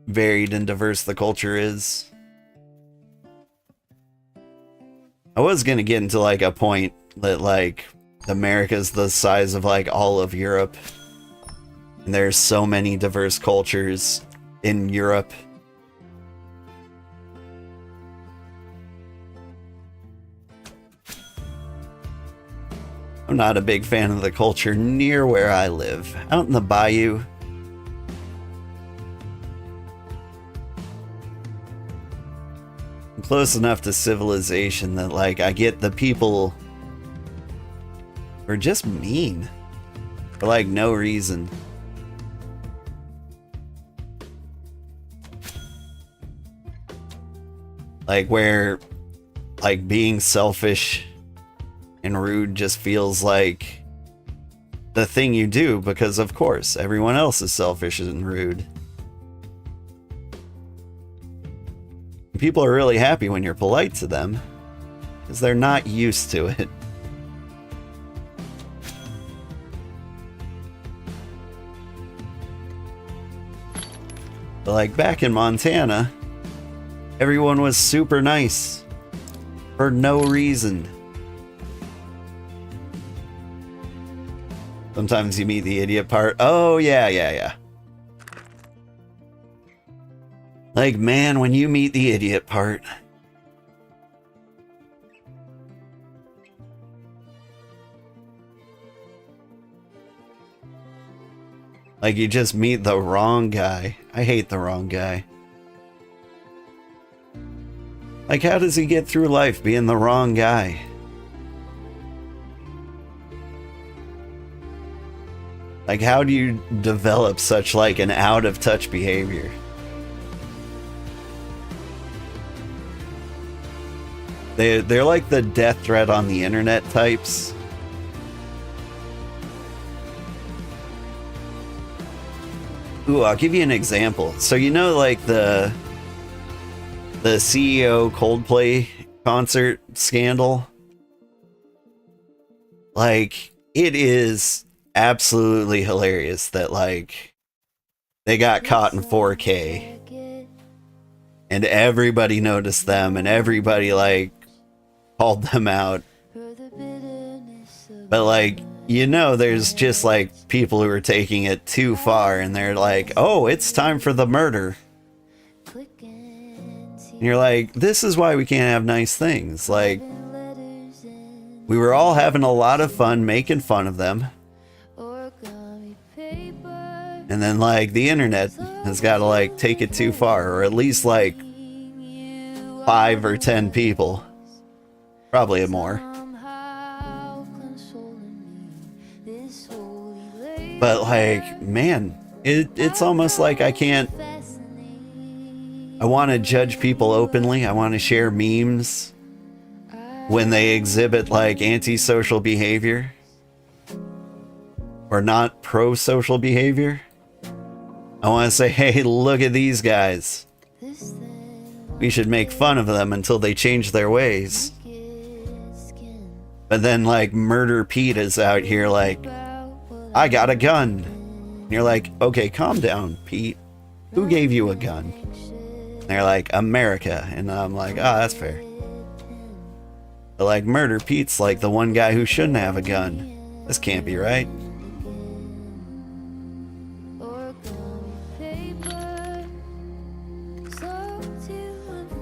varied and diverse the culture is. I was gonna get into like a point that like America's the size of like all of Europe. And there's so many diverse cultures in Europe. I'm not a big fan of the culture near where I live. Out in the bayou. I'm close enough to civilization that like I get the people are just mean. For like no reason. Like where like being selfish and rude just feels like the thing you do because of course everyone else is selfish and rude. People are really happy when you're polite to them because they're not used to it. But like back in Montana, everyone was super nice for no reason. Sometimes you meet the idiot part. Oh, yeah. Like, man, when you meet the idiot part. Like, you just meet the wrong guy. I hate the wrong guy. Like, how does he get through life being the wrong guy? Like, how do you develop such, like, an out-of-touch behavior? They're like the death threat on the internet types. Ooh, I'll give you an example. So, you know, like, the CEO Coldplay concert scandal? Like, it is absolutely hilarious that like they got caught in 4K and everybody noticed them and everybody like called them out. But like, you know, there's just like people who are taking it too far and they're like, oh, it's time for the murder. And you're like, this is why we can't have nice things. Like, we were all having a lot of fun making fun of them. And then, like, the internet has got to, like, take it too far. Or at least, like, 5 or 10 people. Probably more. But, like, man, it's almost like I can't... I want to judge people openly. I want to share memes when they exhibit, like, antisocial behavior. Or not pro-social behavior. I want to say, hey, look at these guys. We should make fun of them until they change their ways. But then, like, Murder Pete is out here like, I got a gun. And you're like, okay, calm down, Pete. Who gave you a gun? And they're like, America. And I'm like, oh, that's fair. But, like, Murder Pete's like the one guy who shouldn't have a gun. This can't be right.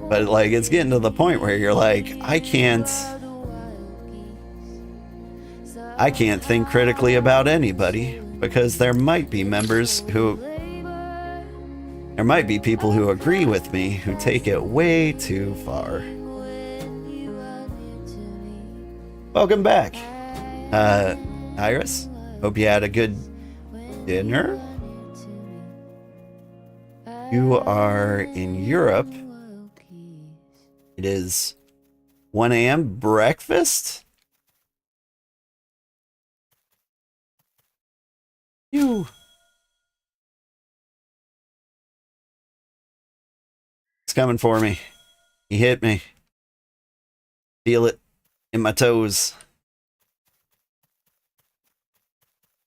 But, like, it's getting to the point where you're like, I can't think critically about anybody because there might be there might be people who agree with me who take it way too far. Welcome back, Iris. Hope you had a good dinner. You are in Europe. It is 1 a.m. breakfast. You. It's coming for me. He hit me. Feel it in my toes.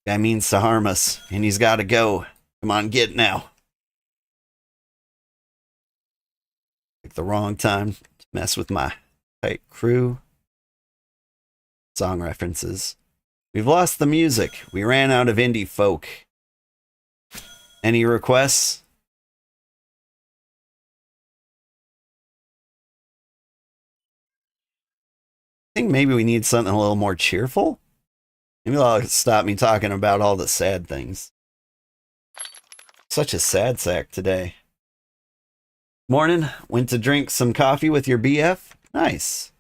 Guy means to harm us, and he's got to go. Come on, get now. Pick the wrong time to mess with my tight crew. Song references. We've lost the music. We ran out of indie folk. Any requests? I think maybe we need something a little more cheerful. Maybe that'll stop me talking about all the sad things. Such a sad sack today. Morning. Went to drink some coffee with your BF. Nice.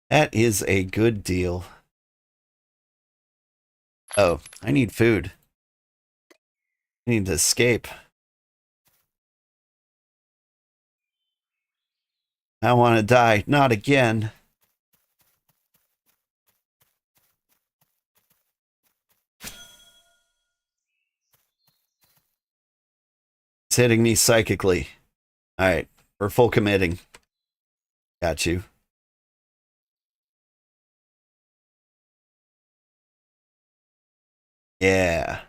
That is a good deal. Oh, I need food. I need to escape. I want to die. Not again. It's hitting me psychically. Alright, we're full committing. Got you. Yeah.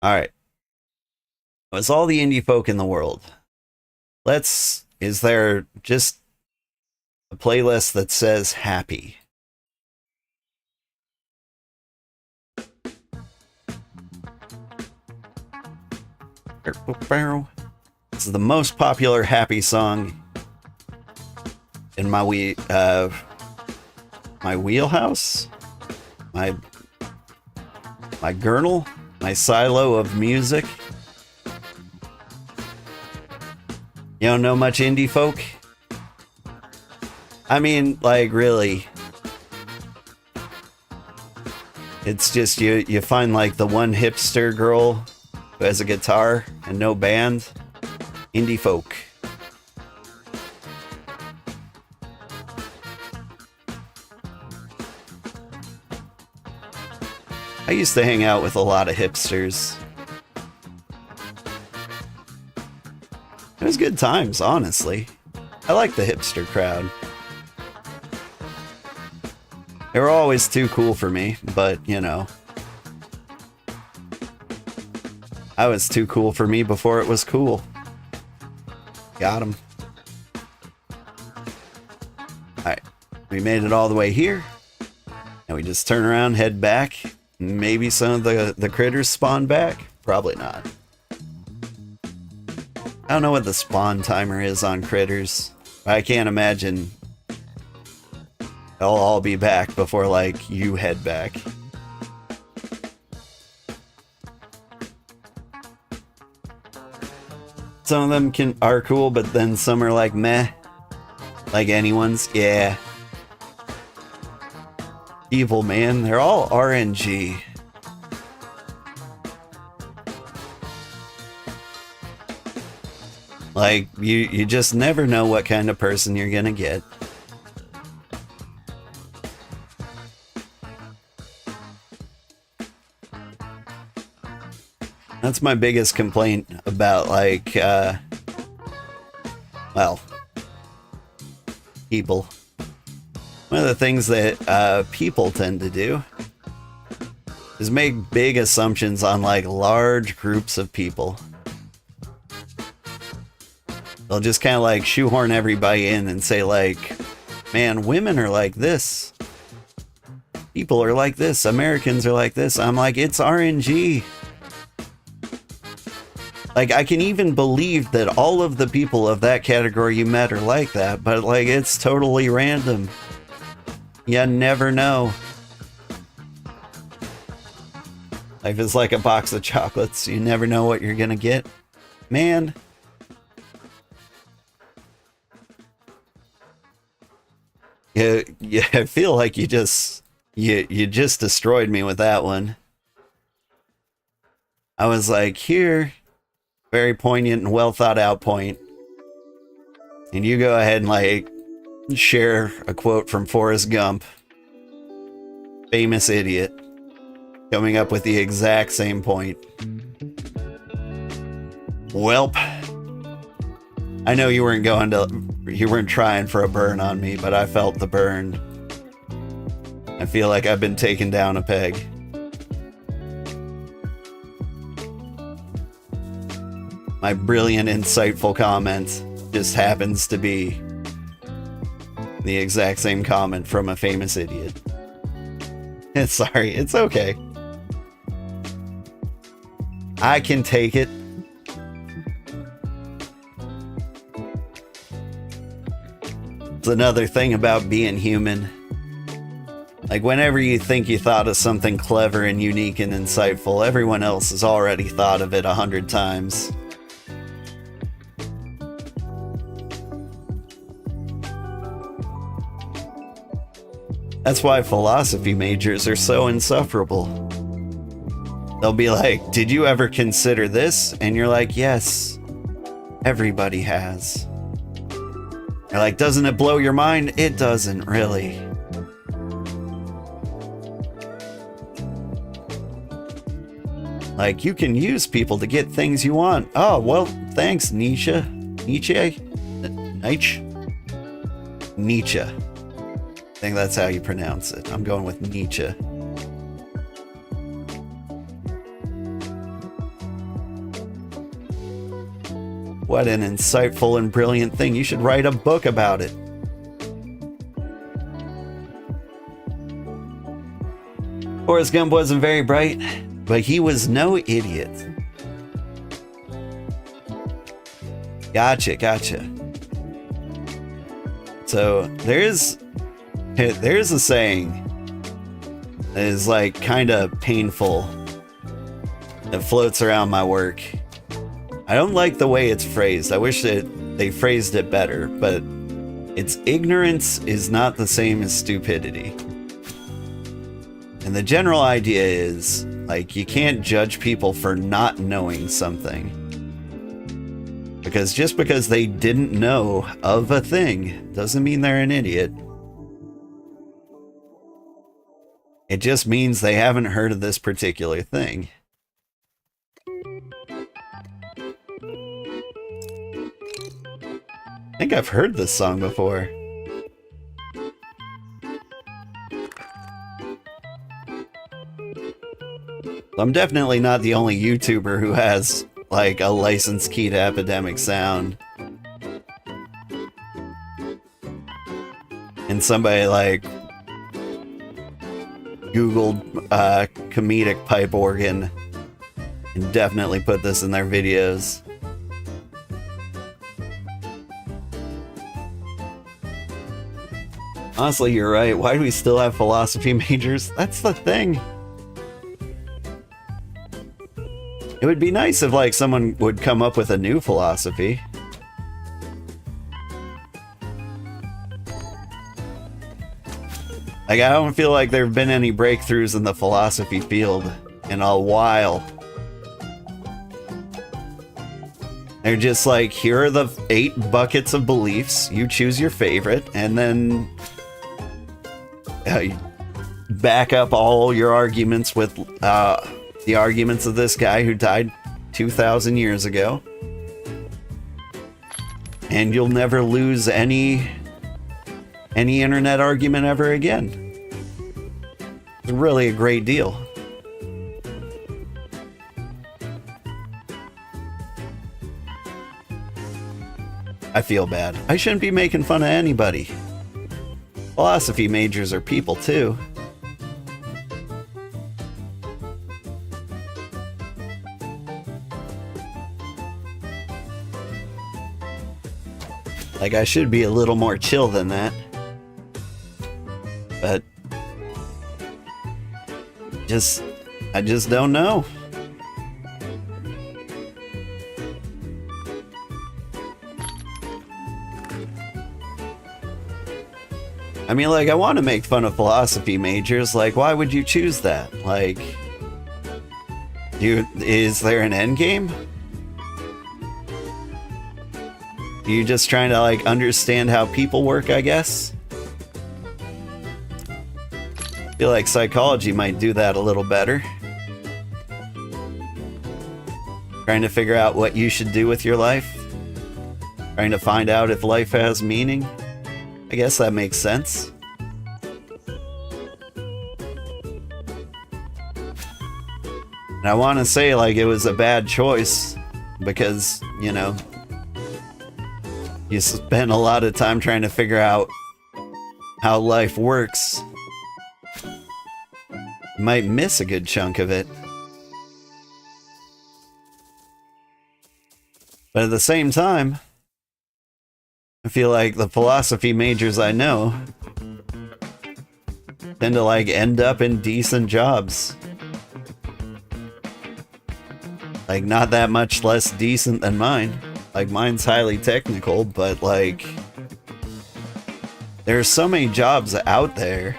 Alright. It's all the indie folk in the world. Is there just a playlist that says happy? This is the most popular happy song in my wheelhouse, my gurnal, my silo of music. You don't know much indie folk? I mean, like, really. It's just you find like the one hipster girl who has a guitar and no band. Indie folk. I used to hang out with a lot of hipsters. It was good times, honestly. I like the hipster crowd. They were always too cool for me, but, you know. I was too cool for me before it was cool. Got him. Alright, we made it all the way here. And we just turn around, head back. Maybe some of the critters spawn back? Probably not. I don't know what the spawn timer is on critters. I can't imagine they'll all be back before, like, you head back. Some of them are cool, but then some are like meh. Like anyone's. Yeah. Evil, man. They're all RNG. Like, you just never know what kind of person you're gonna get. That's my biggest complaint about, like, well, people. One of the things that people tend to do is make big assumptions on, like, large groups of people. They'll just kind of, like, shoehorn everybody in and say, like, man, women are like this. People are like this. Americans are like this. I'm like, it's RNG. Like, I can even believe that all of the people of that category you met are like that, but, like, it's totally random. You never know. Life is like a box of chocolates. You never know what you're gonna get. Man. Yeah, I feel like you just destroyed me with that one. I was like, here, very poignant and well thought out point. And you go ahead and like share a quote from Forrest Gump. Famous idiot. Coming up with the exact same point. Welp. I know you weren't trying for a burn on me, but I felt the burn. I feel like I've been taken down a peg. My brilliant, insightful comment just happens to be the exact same comment from a famous idiot. Sorry, it's okay. I can take it. It's another thing about being human. Like, whenever you think you thought of something clever and unique and insightful, everyone else has already thought of it 100 times. That's why philosophy majors are so insufferable. They'll be like, did you ever consider this? And you're like, yes, everybody has. They're like, doesn't it blow your mind? It doesn't really. Like, you can use people to get things you want. Oh, well, thanks, Nietzsche. Nietzsche? Nietzsche. I think that's how you pronounce it. I'm going with Nietzsche. What an insightful and brilliant thing. You should write a book about it. Forrest Gump wasn't very bright, but he was no idiot. Gotcha. So there's a saying that is like kind of painful that floats around my work. I don't like the way it's phrased. I wish that they phrased it better, but it's ignorance is not the same as stupidity. And the general idea is, like, you can't judge people for not knowing something. Because just because they didn't know of a thing doesn't mean they're an idiot. It just means they haven't heard of this particular thing. I think I've heard this song before. I'm definitely not the only YouTuber who has, like, a licensed key to Epidemic Sound. And somebody, like, Googled comedic pipe organ and definitely put this in their videos. Honestly, you're right. Why do we still have philosophy majors? That's the thing. It would be nice if, like, someone would come up with a new philosophy. Like, I don't feel like there have been any breakthroughs in the philosophy field in a while. They're just like, here are the 8 buckets of beliefs. You choose your favorite, and then you back up all your arguments with the arguments of this guy who died 2,000 years ago. And you'll never lose any internet argument ever again. It's really a great deal. I feel bad. I shouldn't be making fun of anybody. Philosophy majors are people too. Like, I should be a little more chill than that. But I just don't know. I mean, like, I want to make fun of philosophy majors. Like, why would you choose that? Like, Is there an end game? You just trying to like understand how people work, I guess? Feel like psychology might do that a little better. Trying to figure out what you should do with your life. Trying to find out if life has meaning. I guess that makes sense. And I want to say like it was a bad choice because, you know, you spend a lot of time trying to figure out how life works. You might miss a good chunk of it. But at the same time, I feel like the philosophy majors I know tend to like end up in decent jobs. Like not that much less decent than mine. Like mine's highly technical, but like there's so many jobs out there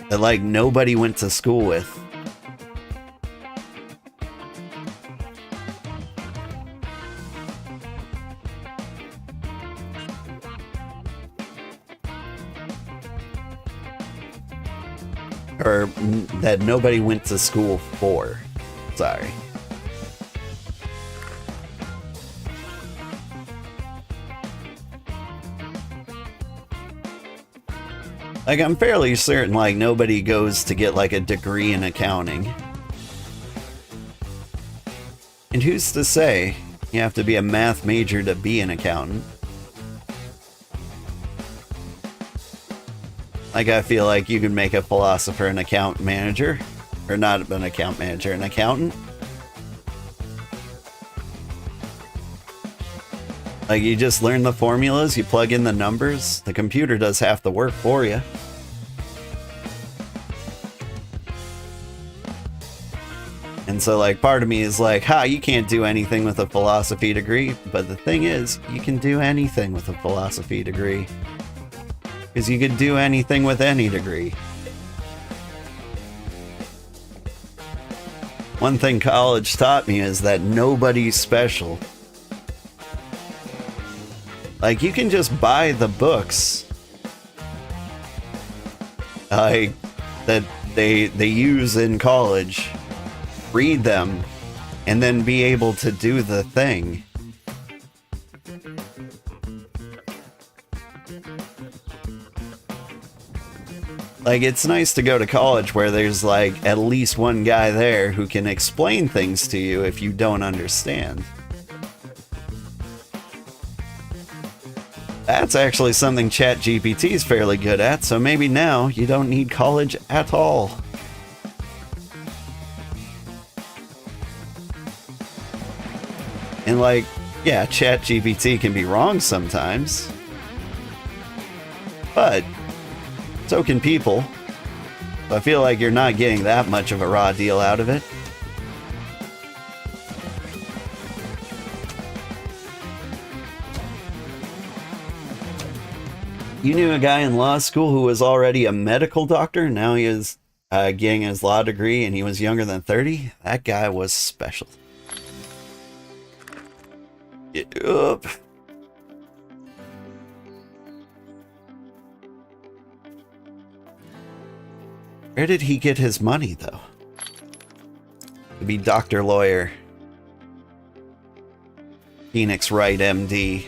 that like nobody went to school with. Or that nobody went to school for. Sorry. Like, I'm fairly certain, like, nobody goes to get, like, a degree in accounting. And who's to say you have to be a math major to be an accountant? Like, I feel like you could make a philosopher an account manager. Or not an account manager, an accountant. Like, you just learn the formulas, you plug in the numbers, the computer does half the work for you. And so, like, part of me is like, ha, you can't do anything with a philosophy degree. But the thing is, you can do anything with a philosophy degree. Because you could do anything with any degree. One thing college taught me is that nobody's special. Like, you can just buy the books like that they use in college, read them, and then be able to do the thing. Like, it's nice to go to college where there's, like, at least one guy there who can explain things to you if you don't understand. That's actually something ChatGPT is fairly good at, so maybe now you don't need college at all. And, like, yeah, ChatGPT can be wrong sometimes. But so can people. So I feel like you're not getting that much of a raw deal out of it. You knew a guy in law school who was already a medical doctor. Now he is getting his law degree and he was younger than 30. That guy was special. Get up. Where did he get his money, though? To be Dr. Lawyer. Phoenix Wright, MD.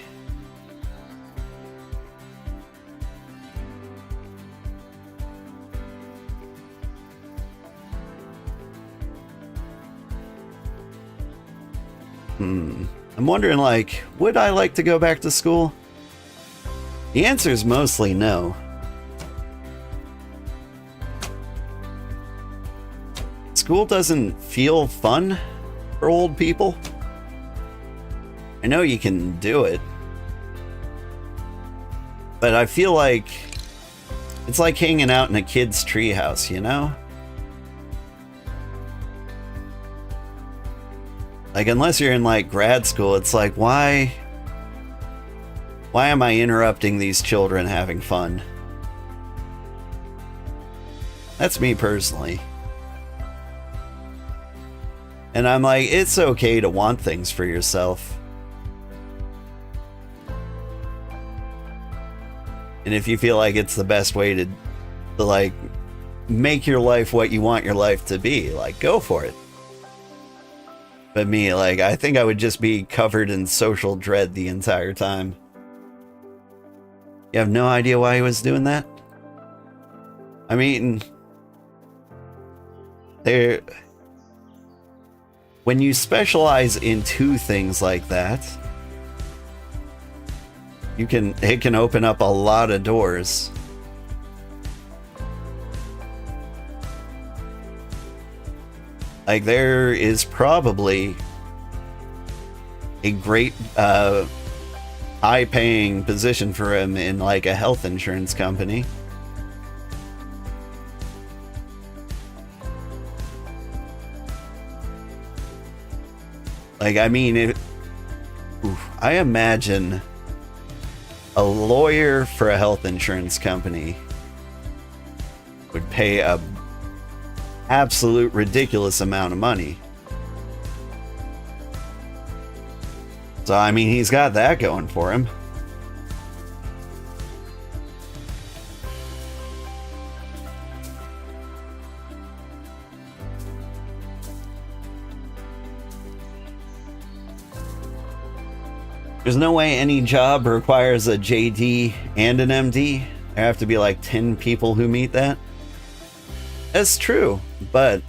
I'm wondering, like, would I like to go back to school? The answer is mostly no. School doesn't feel fun for old people. I know you can do it, but I feel like it's like hanging out in a kid's treehouse, you know? Like, unless you're in, like, grad school, it's like, why am I interrupting these children having fun? That's me personally. And I'm like, it's okay to want things for yourself. And if you feel like it's the best way to like make your life what you want your life to be, like, go for it. But me, like, I think I would just be covered in social dread the entire time. You have no idea why he was doing that? I mean, when you specialize in two things like that, it can open up a lot of doors. Like, there is probably a great high-paying position for him in like a health insurance company. Like, I mean, I imagine a lawyer for a health insurance company would pay a absolute ridiculous amount of money. So, I mean, he's got that going for him. There's no way any job requires a JD and an MD. There have to be like 10 people who meet that. That's true, but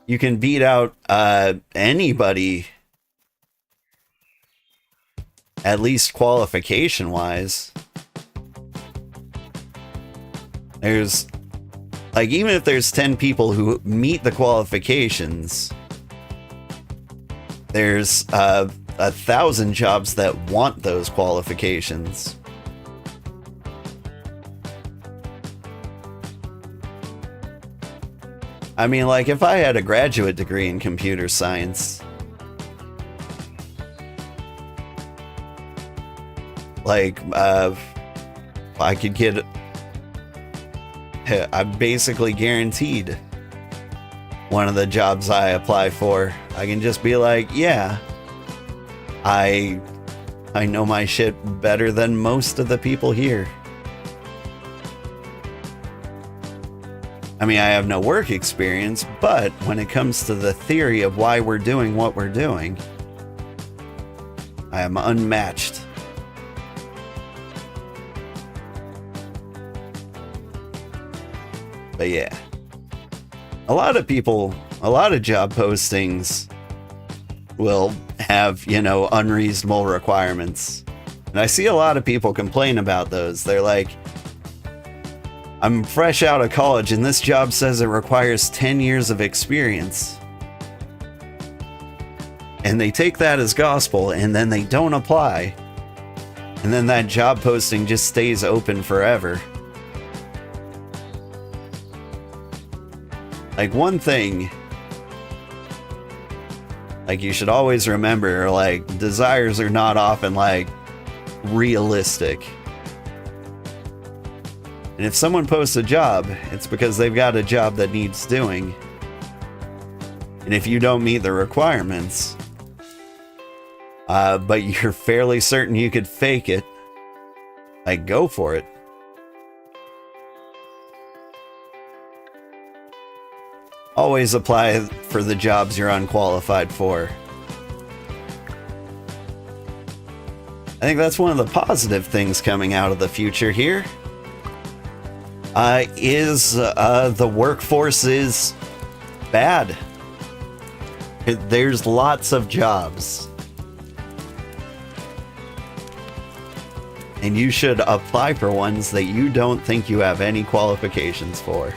you can beat out anybody, at least qualification-wise. There's, like, even if there's 10 people who meet the qualifications, there's 1,000 jobs that want those qualifications. I mean, like, if I had a graduate degree in computer science, like, I could get, I'm basically guaranteed one of the jobs I apply for. I can just be like, yeah, I know my shit better than most of the people here. I mean, I have no work experience, but when it comes to the theory of why we're doing what we're doing, I am unmatched. But yeah, a lot of people, a lot of job postings will have, you know, unreasonable requirements. And I see a lot of people complain about those. They're like, I'm fresh out of college and this job says it requires 10 years of experience. And they take that as gospel and then they don't apply. And then that job posting just stays open forever. Like, one thing, like, you should always remember, like, desires are not often, like, realistic. And if someone posts a job, it's because they've got a job that needs doing. And if you don't meet the requirements, but you're fairly certain you could fake it, like, go for it. Always apply for the jobs you're unqualified for. I think that's one of the positive things coming out of the future here. The workforce is bad. There's lots of jobs. And you should apply for ones that you don't think you have any qualifications for.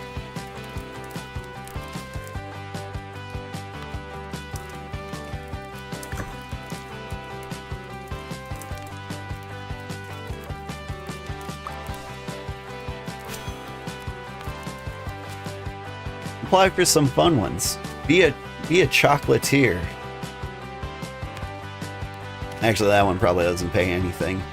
Apply for some fun ones. Be a chocolatier. Actually, that one probably doesn't pay anything.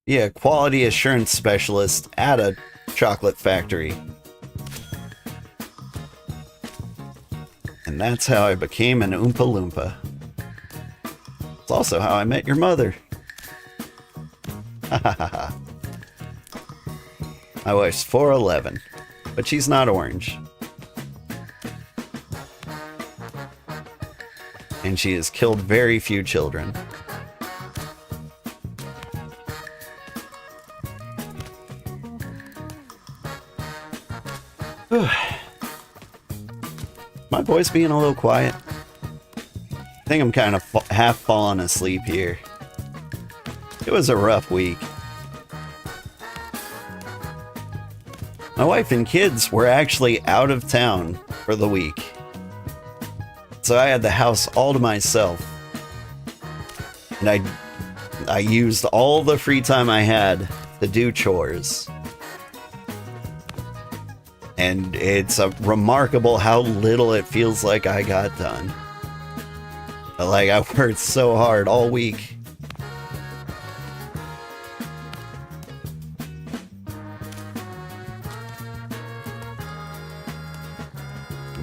Yeah, quality assurance specialist at a chocolate factory. And that's how I became an Oompa Loompa. It's also how I met your mother. Ha ha ha ha. My wife's 4'11", but she's not orange. And she has killed very few children. My voice being a little quiet. I think I'm kind of half falling asleep here. It was a rough week. My wife and kids were actually out of town for the week. So I had the house all to myself. And I used all the free time I had to do chores. And it's remarkable how little it feels like I got done. Like, I worked so hard all week.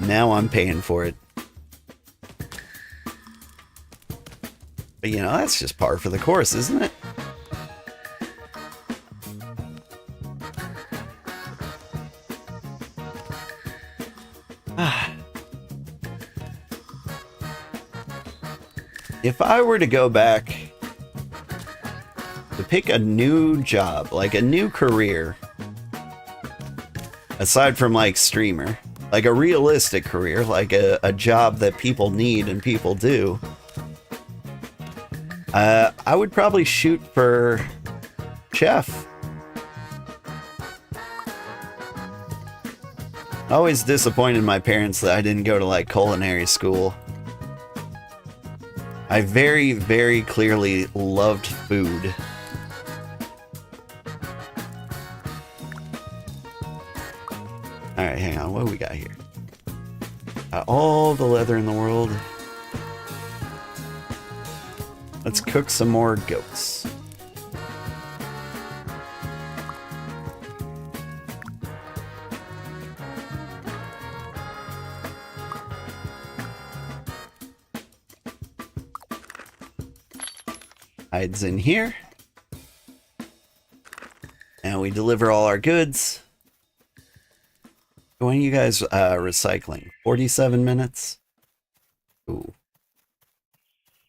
Now I'm paying for it. But you know, that's just par for the course, isn't it? If I were to go back to pick a new job, like a new career, aside from like streamer, like a realistic career, like a job that people need and people do, I would probably shoot for chef. I always disappointed my parents that I didn't go to like culinary school. I very, very clearly loved food. Alright, hang on. What do we got here? Got all the leather in the world. Let's cook some more goats. Hides in here. And we deliver all our goods. When are you guys recycling? 47 minutes? Ooh.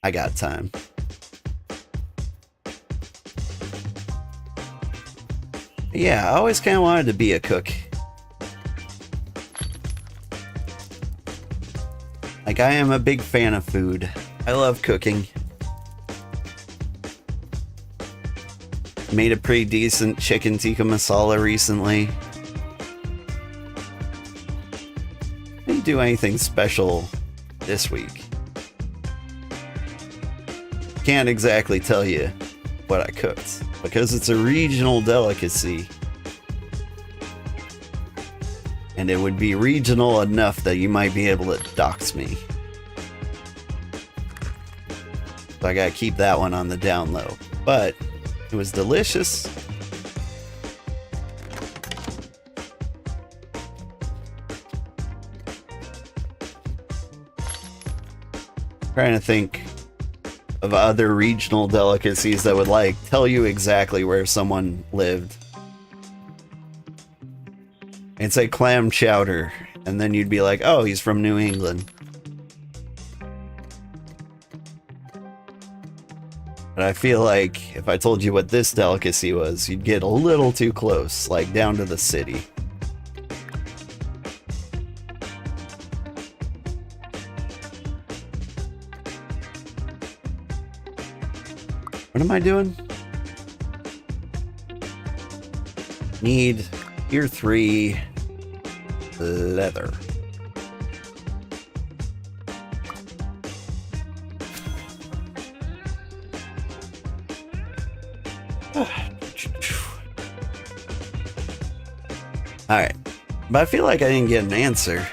I got time. Yeah, I always kind of wanted to be a cook. Like, I am a big fan of food. I love cooking. Made a pretty decent chicken tikka masala recently. Didn't do anything special this week. Can't exactly tell you what I cooked because it's a regional delicacy. And it would be regional enough that you might be able to dox me. So I gotta keep that one on the down low. But it was delicious. Trying to think of other regional delicacies that would like tell you exactly where someone lived. And say clam chowder, and then you'd be like, oh, he's from New England. But I feel like if I told you what this delicacy was, you'd get a little too close, like down to the city. What am I doing? Need tier 3 leather. Alright, but I feel like I didn't get an answer.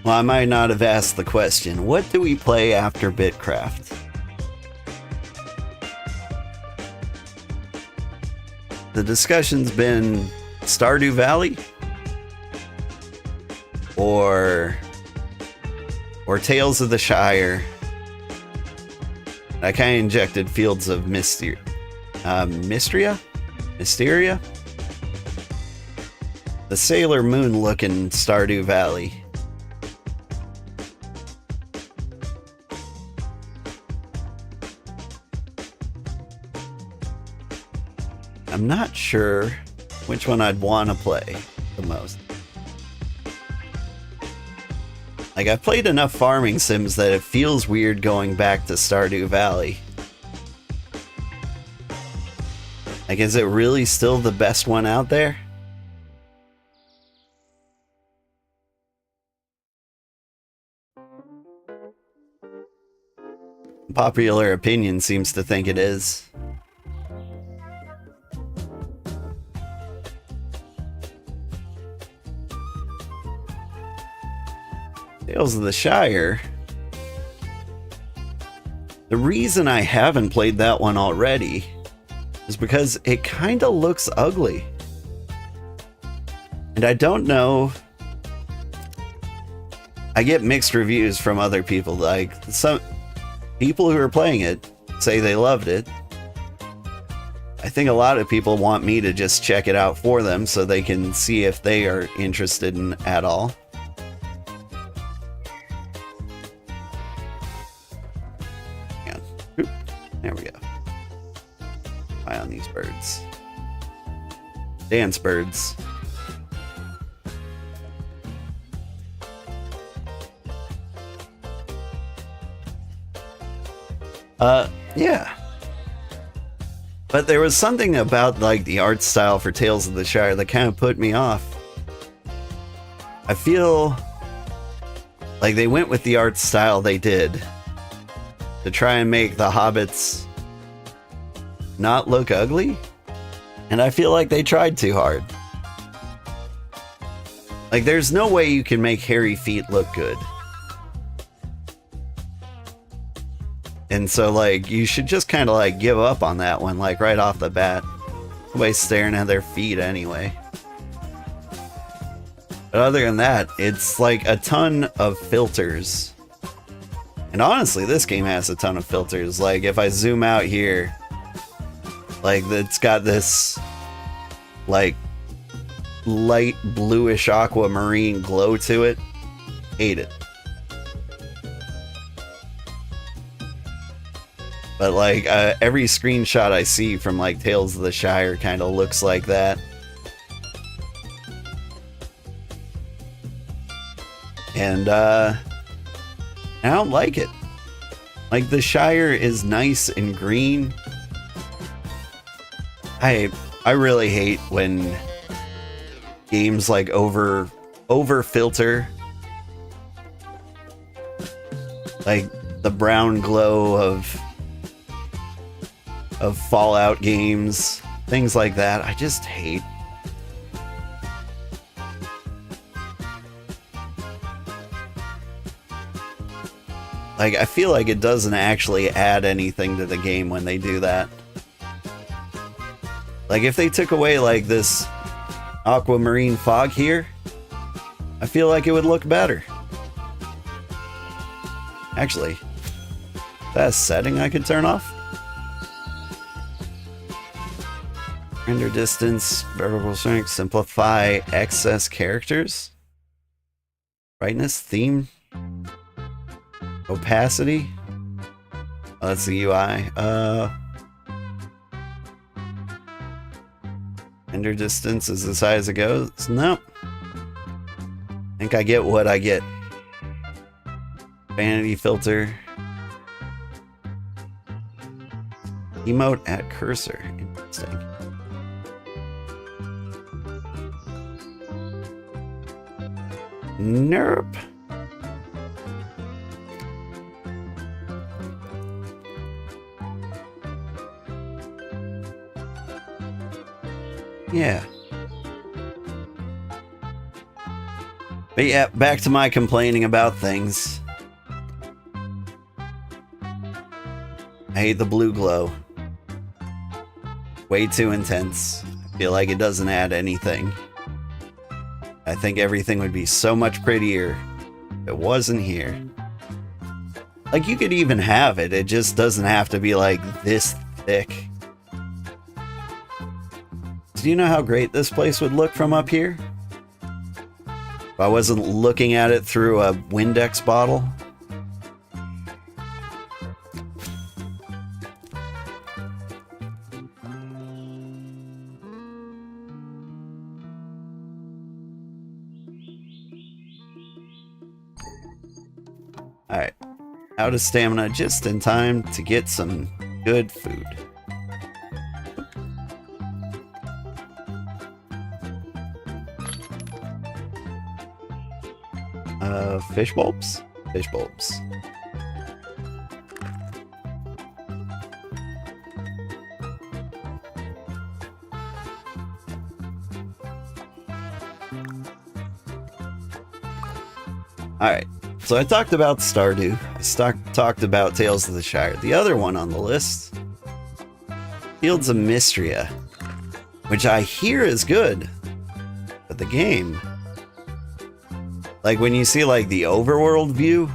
Well, I might not have asked the question. What do we play after BitCraft? the discussion's been Stardew Valley or Tales of the Shire. I kind of injected Fields of Mysteria. The Sailor Moon looking Stardew Valley. I'm not sure which one I'd want to play the most. Like, I've played enough farming sims that it feels weird going back to Stardew Valley. Like, is it really still the best one out there? Popular opinion seems to think it is. Tales of the Shire. The reason I haven't played that one already is because it kind of looks ugly. And I don't know. I get mixed reviews from other people. Like, some people who are playing it say they loved it. I think a lot of people want me to just check it out for them so they can see if they are interested in at all. There we go. Eye on these birds. Dance birds. Yeah. But there was something about, like, the art style for Tales of the Shire that kind of put me off. I feel like they went with the art style they did to try and make the hobbits not look ugly, and I feel like they tried too hard. Like, there's no way you can make hairy feet look good. And so, like, you should just kind of, like, give up on that one, like, right off the bat. Nobody's staring at their feet anyway. But other than that, it's, like, a ton of filters. And honestly, this game has a ton of filters. Like, if I zoom out here, like, it's got this, like, light bluish aquamarine glow to it. Hate it. But, like, every screenshot I see from, like, Tales of the Shire kind of looks like that. And, I don't like it. Like, the Shire is nice and green. I really hate when games, like, over filter. Like, the brown glow of Fallout games, things like that. I just hate. Like, I feel like it doesn't actually add anything to the game when they do that. Like, if they took away, like, this aquamarine fog here, I feel like it would look better. Actually, is that a setting I could turn off? Render distance, variable strength, simplify excess characters, brightness, theme, opacity. Oh, that's the UI. Render distance is as high as it goes. Nope. I think I get what I get. Vanity filter. Emote at cursor. Interesting. Nope. Yeah. But yeah, back to my complaining about things. I hate the blue glow. Way too intense. Feel like it doesn't add anything. I think everything would be so much prettier if it wasn't here. Like, you could even have it, it just doesn't have to be like this thick. Do you know how great this place would look from up here? If I wasn't looking at it through a Windex bottle. Alright, out of stamina just in time to get some good food. Fish bulbs? Fish bulbs. Alright, so I talked about Stardew. I talked about Tales of the Shire. The other one on the list, Fields of Mystria, which I hear is good, but the game, like when you see like the overworld view,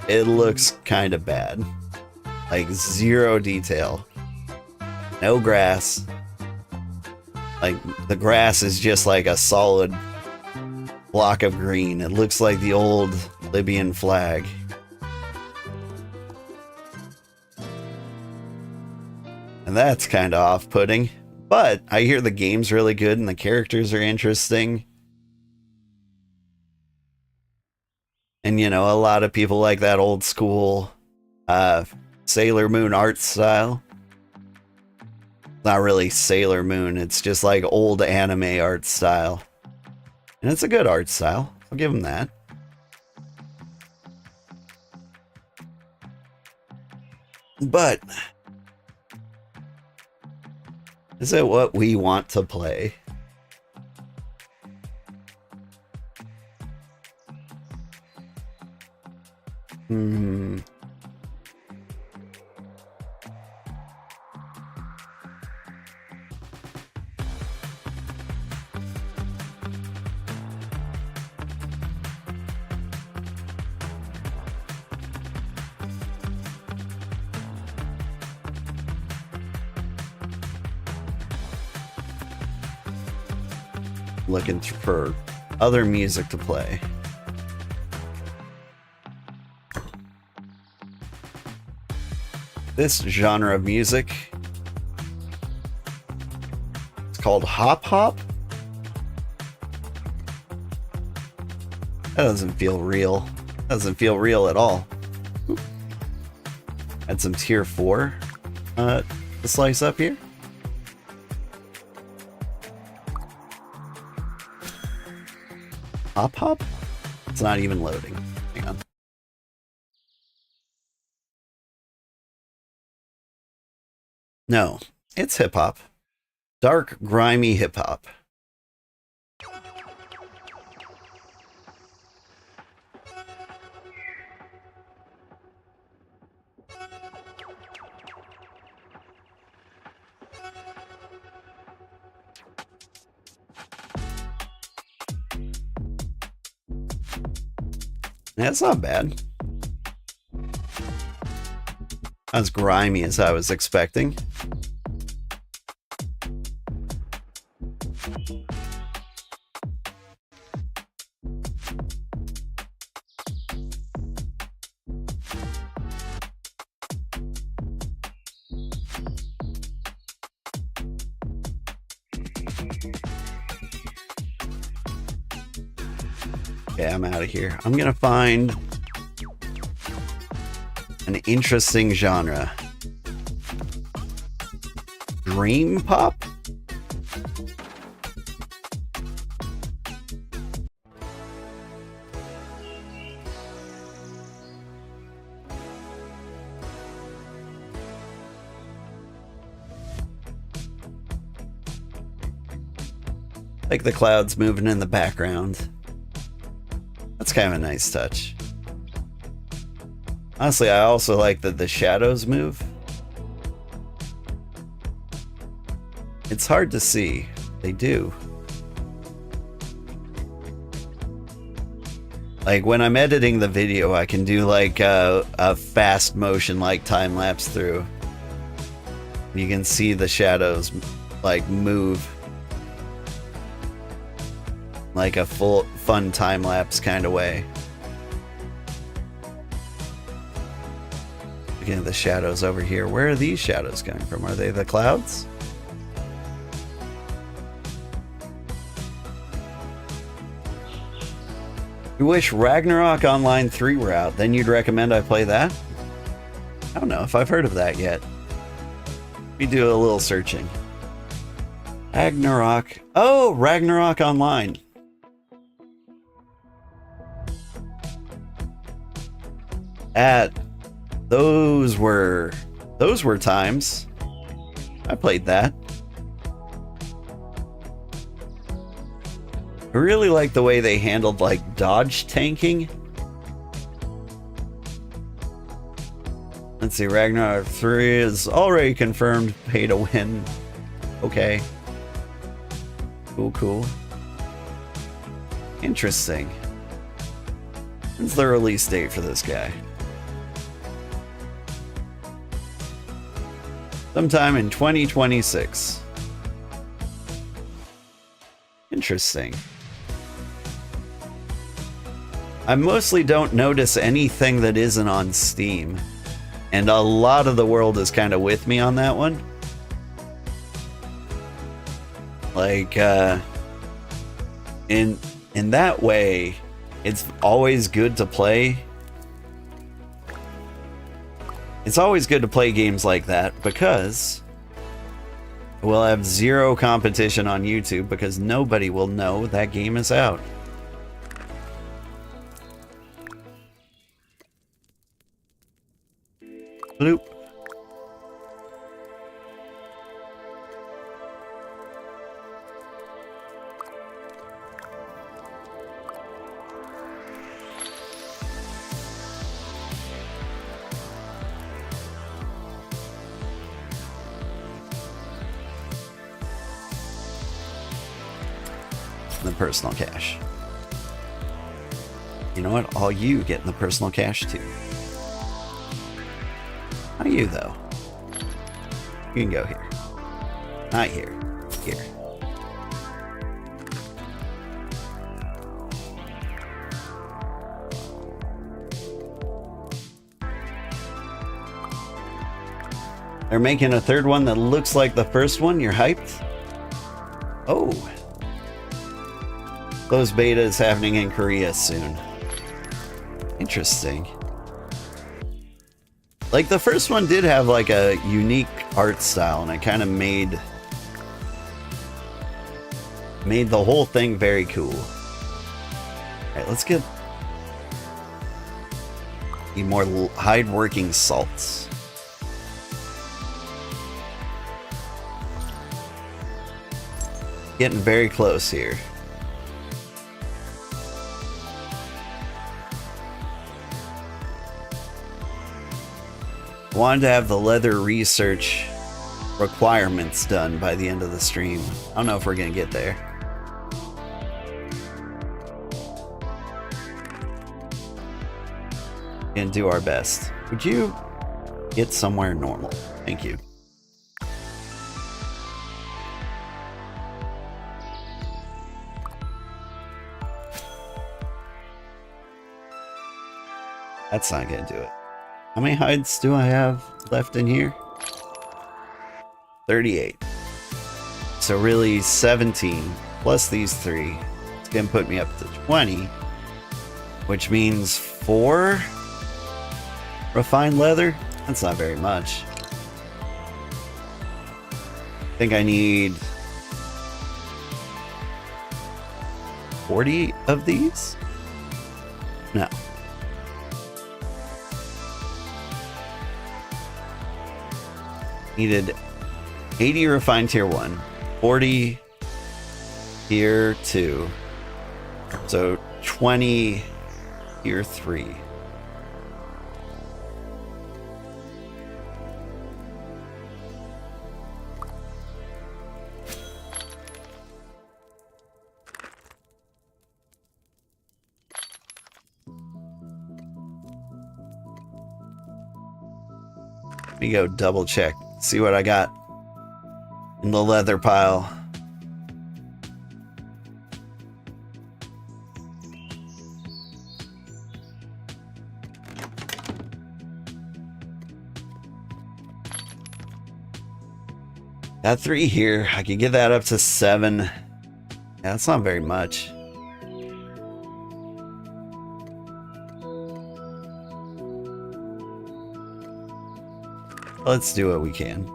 it looks kind of bad. Like zero detail, no grass. Like the grass is just like a solid block of green. It looks like the old Libyan flag. And that's kind of off-putting. But I hear the game's really good and the characters are interesting. And, you know, a lot of people like that old school Sailor Moon art style. Not really Sailor Moon, it's just like old anime art style. And it's a good art style, I'll give them that. But is it what we want to play? Looking for other music to play. This genre of music, it's called hop hop. That doesn't feel real. Doesn't feel real at all. Add some tier 4 to slice up here. Hop hop? It's not even loading. Hang on. No, it's hip hop. Dark, grimy hip hop. That's not bad. Not as grimy as I was expecting. Okay, I'm out of here. I'm gonna find an interesting genre. Dream pop? Like the clouds moving in the background. That's kind of a nice touch. Honestly, I also like that the shadows move. It's hard to see. They do. Like when I'm editing the video, I can do like a fast motion like time lapse through. You can see the shadows like move. Like a full fun time lapse kind of way. Looking at the shadows over here. Where are these shadows coming from? Are they the clouds? You wish Ragnarok Online 3 were out, then you'd recommend I play that? I don't know if I've heard of that yet. Let me do a little searching. Ragnarok. Oh, Ragnarok Online. Those were times. I played that. I really like the way they handled like dodge tanking. Let's see, Ragnarok 3 is already confirmed pay to win. Okay. Cool. Interesting. When's the release date for this guy? Sometime in 2026. Interesting. I mostly don't notice anything that isn't on Steam, and a lot of the world is kind of with me on that one. Like, in that way, it's always good to play. It's always good to play games like that because we'll have zero competition on YouTube because nobody will know that game is out. Bloop. The personal cache. You know what? All you get in the personal cache too. Not you though. You can go here. Not here. Here. They're making a third one that looks like the first one. You're hyped? Oh. Closed beta is happening in Korea soon. Interesting. Like the first one did have like a unique art style, and it kind of made the whole thing very cool. All right, let's get more hide working salts. Getting very close here. I wanted to have the leather research requirements done by the end of the stream. I don't know if we're gonna get there. Gonna do our best. Would you get somewhere normal? Thank you. That's not gonna do it. How many hides do I have left in here? 38. So really 17 plus these 3. It's gonna put me up to 20, which means 4 refined leather. That's not very much. I think I need 40 of these? No. Needed 80 refined tier 1, 40 tier 2, so 20 tier 3. me go double check, see what I got in the leather pile. Got 3 here. I could get that up to 7. Yeah, that's not very much. Let's do what we can.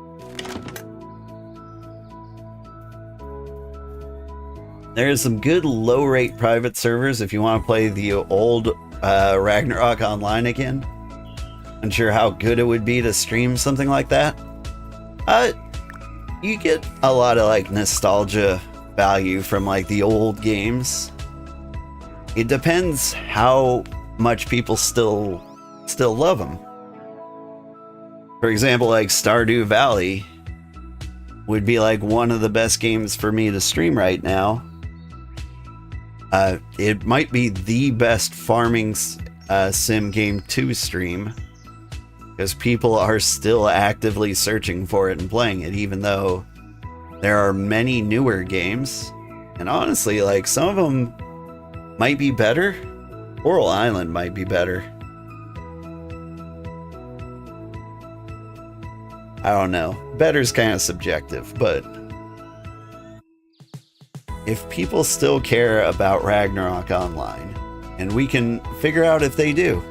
There's some good low-rate private servers if you want to play the old Ragnarok online again. Unsure how good it would be to stream something like that. You get a lot of like nostalgia value from like the old games. It depends how much people still love them. For example, like Stardew Valley would be like one of the best games for me to stream right now. It might be the best farming sim game to stream, because people are still actively searching for it and playing it, even though there are many newer games. And honestly, like, some of them might be better. Coral Island might be better. I don't know. Better's kind of subjective, but if people still care about Ragnarok Online, and we can figure out if they do.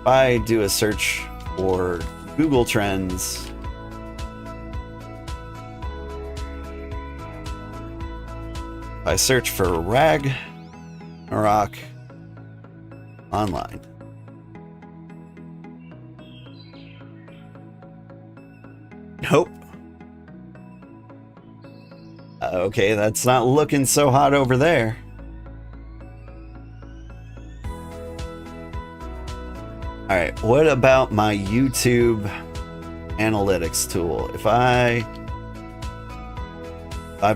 If I do a search for Google Trends, if I search for Ragnarok Online, nope. Okay, that's not looking so hot over there. Alright, what about my YouTube analytics tool? If I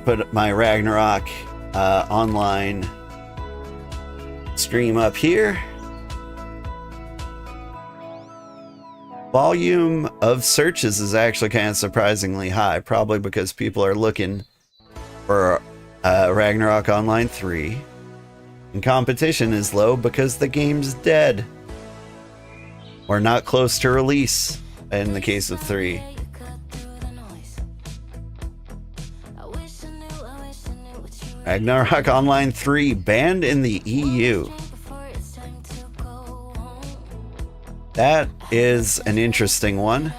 put my Ragnarok online stream up here, volume of searches is actually kind of surprisingly high, probably because people are looking for Ragnarok Online 3, and competition is low because the game's dead or not close to release in the case of 3. Ragnarok Online 3 banned in the EU. That is an interesting one.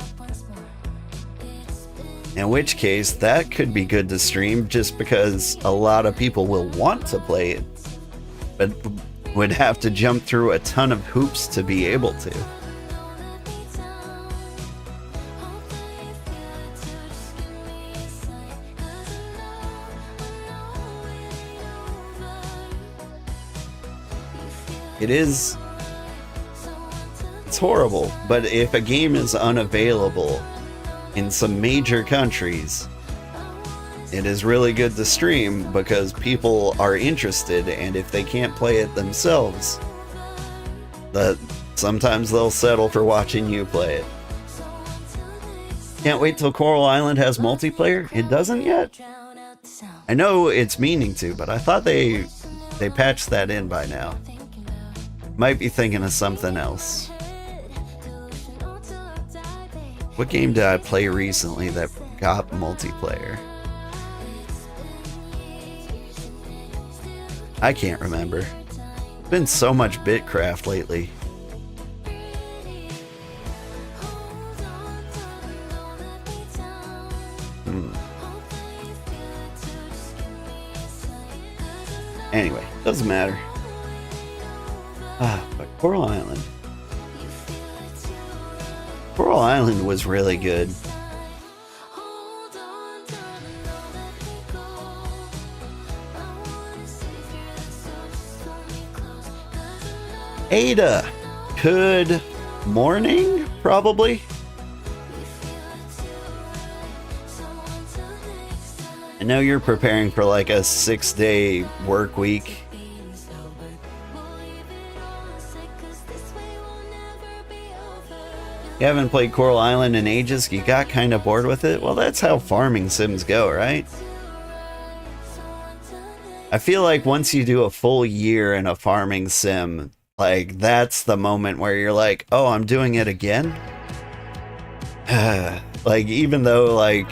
In which case, that could be good to stream just because a lot of people will want to play it, but would have to jump through a ton of hoops to be able to. It's horrible, but if a game is unavailable in some major countries, it is really good to stream because people are interested, and if they can't play it themselves, sometimes they'll settle for watching you play it. Can't wait till Coral Island has multiplayer? It doesn't yet? I know it's meaning to, but I thought they patched that in by now. Might be thinking of something else. What game did I play recently that got multiplayer? I can't remember. There's been so much BitCraft lately. Anyway, doesn't matter. But Coral Island. Coral Island was really good. Ada, good morning, probably. I know you're preparing for like a 6-day work week. You haven't played Coral Island in ages, you got kind of bored with it? Well, that's how farming sims go, right? I feel like once you do a full year in a farming sim, like, that's the moment where you're like, oh, I'm doing it again? Like, even though, like,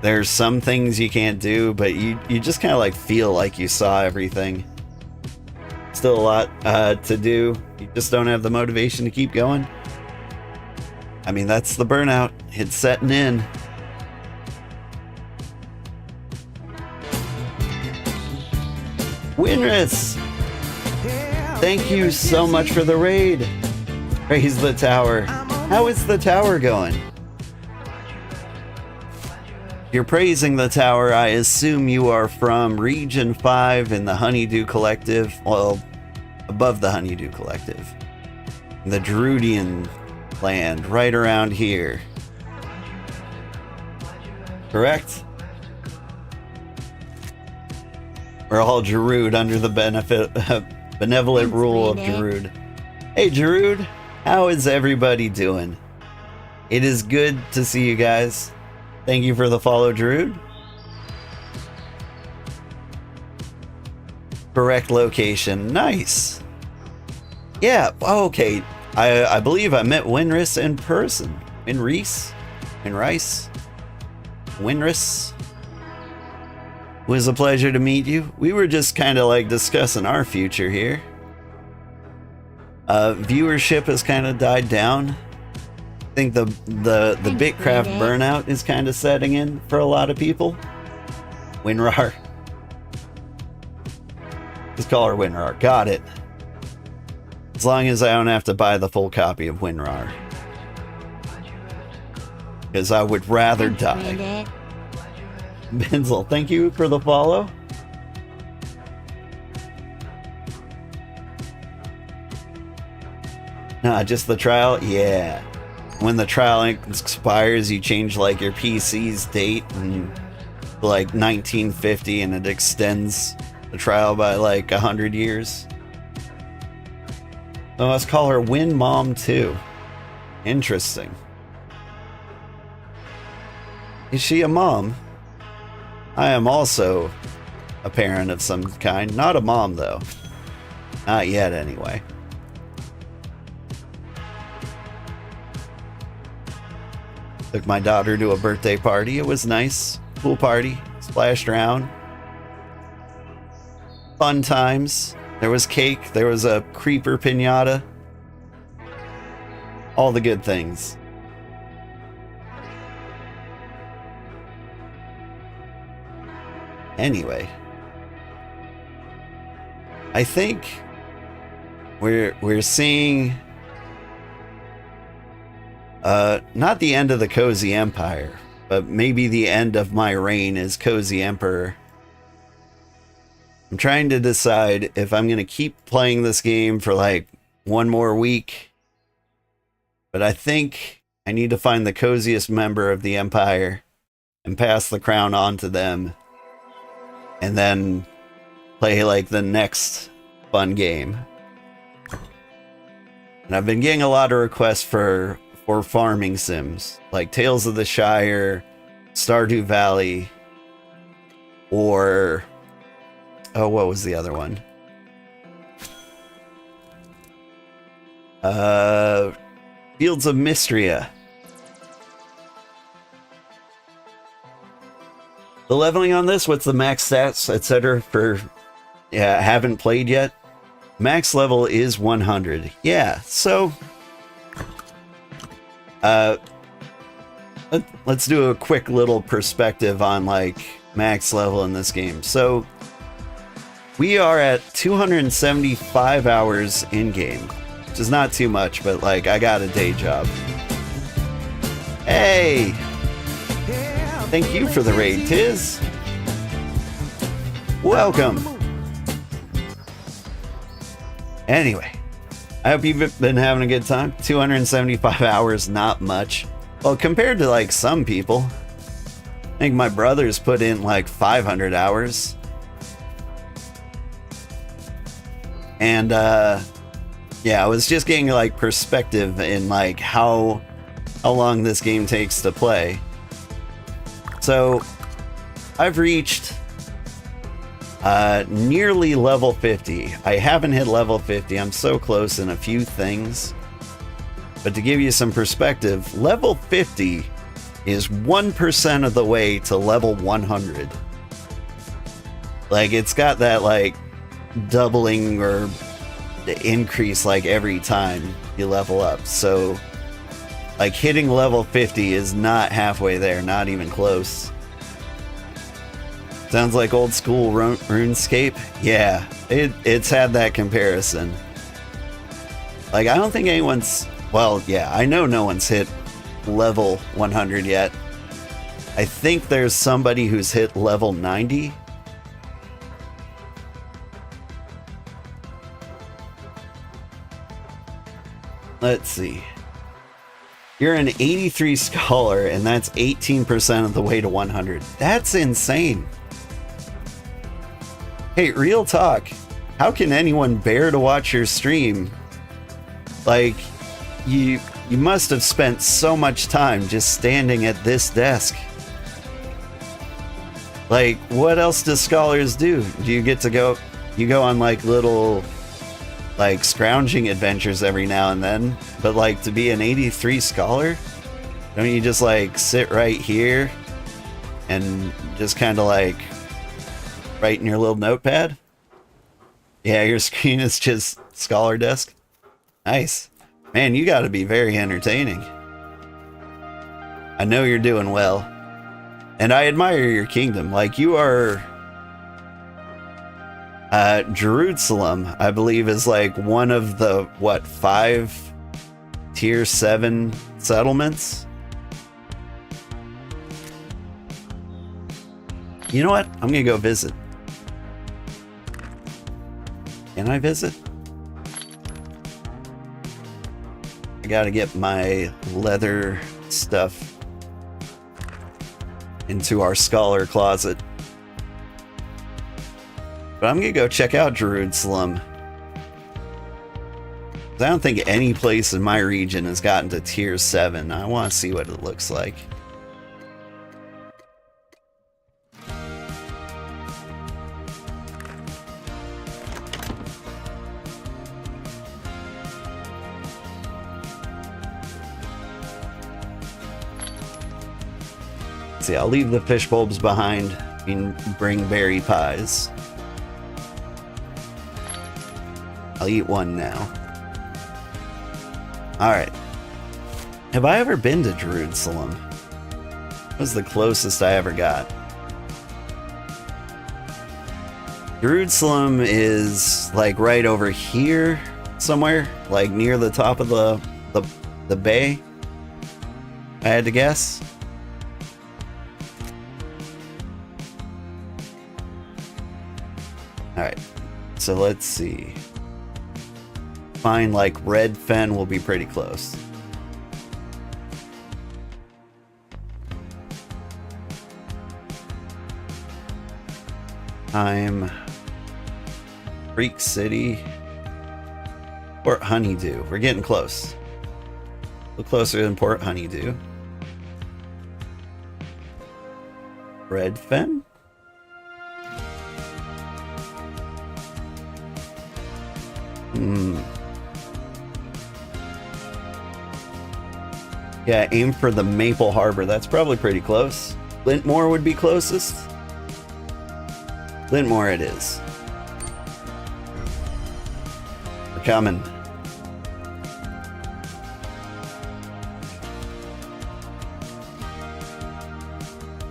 there's some things you can't do, but you just kind of, like, feel like you saw everything. Still a lot to do. You just don't have the motivation to keep going. I mean, that's the burnout. It's setting in. Winrus! Thank you so much for the raid. Praise the tower. How is the tower going? You're praising the tower. I assume you are from Region 5 in the Honeydew Collective. Well, above the Honeydew Collective. The Druidian land, right around here. Correct? We're all Gerude under the benevolent rule of Gerude. Hey Gerude, how is everybody doing? It is good to see you guys. Thank you for the follow, Gerude. Correct location, nice. Yeah, okay. I believe I met Winrus in person. Winrus? Winrus? It was a pleasure to meet you. We were just kind of like discussing our future here. Viewership has kind of died down. I think the BitCraft burnout is kind of setting in for a lot of people. Winrar. Just call her Winrar. Got it. As long as I don't have to buy the full copy of Winrar. Because I would rather die. Benzel, thank you for the follow. Nah, just the trial? Yeah. When the trial expires, you change like your PC's date and like 1950 and it extends the trial by like 100 years. So let's call her Win Mom 2. Interesting. Is she a mom? I am also a parent of some kind. Not a mom, though. Not yet, anyway. Took my daughter to a birthday party. It was nice. Pool party. Splashed around. Fun times. There was cake. There was a creeper piñata. All the good things. Anyway, I think we're seeing not the end of the Cozy Empire, but maybe the end of my reign as Cozy Emperor. I'm trying to decide if I'm going to keep playing this game for like one more week, but I think I need to find the coziest member of the Empire and pass the crown on to them. And then play like the next fun game. And I've been getting a lot of requests for farming sims, like Tales of the Shire, Stardew Valley, or what was the other one? Fields of Mystria. The leveling on this, what's the max stats, etc. for, yeah, haven't played yet. Max level is 100. Yeah, so let's do a quick little perspective on like max level in this game. So we are at 275 hours in game, which is not too much, but like I got a day job. Hey! Thank you for the raid, Tiz. Welcome. Anyway, I hope you've been having a good time. 275 hours, not much. Well, compared to like some people, I think my brother's put in like 500 hours. And Yeah, I was just getting like perspective in like how long this game takes to play. So I've reached nearly level 50. I haven't hit level 50. I'm so close in a few things. But to give you some perspective, level 50 is 1% of the way to level 100. Like, it's got that like doubling or increase like every time you level up. So like hitting level 50 is not halfway there, not even close. Sounds like old school RuneScape. Yeah, it's had that comparison. Like, I don't think anyone's, well, yeah, I know no one's hit level 100 yet. I think there's somebody who's hit level 90. Let's see. You're an 83 scholar, and that's 18% of the way to 100. That's insane. Hey, real talk. How can anyone bear to watch your stream? Like, you must have spent so much time just standing at this desk. Like, what else do scholars do? Do you get to go, you go on like little like scrounging adventures every now and then, but like to be an 83 scholar, don't you just like sit right here and just kind of like write in your little notepad? Yeah, your screen is just scholar desk. Nice. Man, you got to be very entertaining. I know you're doing well, and I admire your kingdom. Like, you are Jerusalem, I believe, is like one of the, what, 5 tier 7 settlements? You know what? I'm gonna go visit. Can I visit? I gotta get my leather stuff into our scholar closet. But I'm gonna go check out Jerusalem. I don't think any place in my region has gotten to tier 7. I want to see what it looks like. See, I'll leave the fish bulbs behind and bring berry pies. I'll eat one now. Alright. Have I ever been to Jerusalem? That was the closest I ever got. Jerusalem is like right over here somewhere, like near the top of the bay. I had to guess. Alright, so let's see. Find like Red Fen will be pretty close. I'm Creek City. Port Honeydew. We're getting close. A little closer than Port Honeydew. Red Fen? Yeah, aim for the Maple Harbor. That's probably pretty close. Lintmore would be closest. Lintmore it is. We're coming.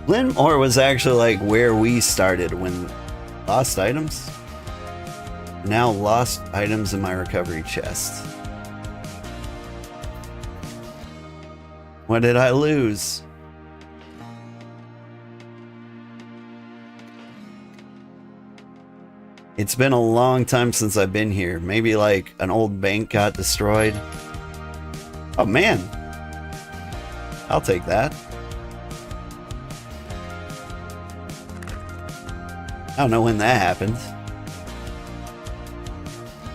Lintmore was actually like where we started when lost items. Now lost items in my recovery chest. What did I lose? It's been a long time since I've been here. Maybe like an old bank got destroyed. Oh man. I'll take that. I don't know when that happened.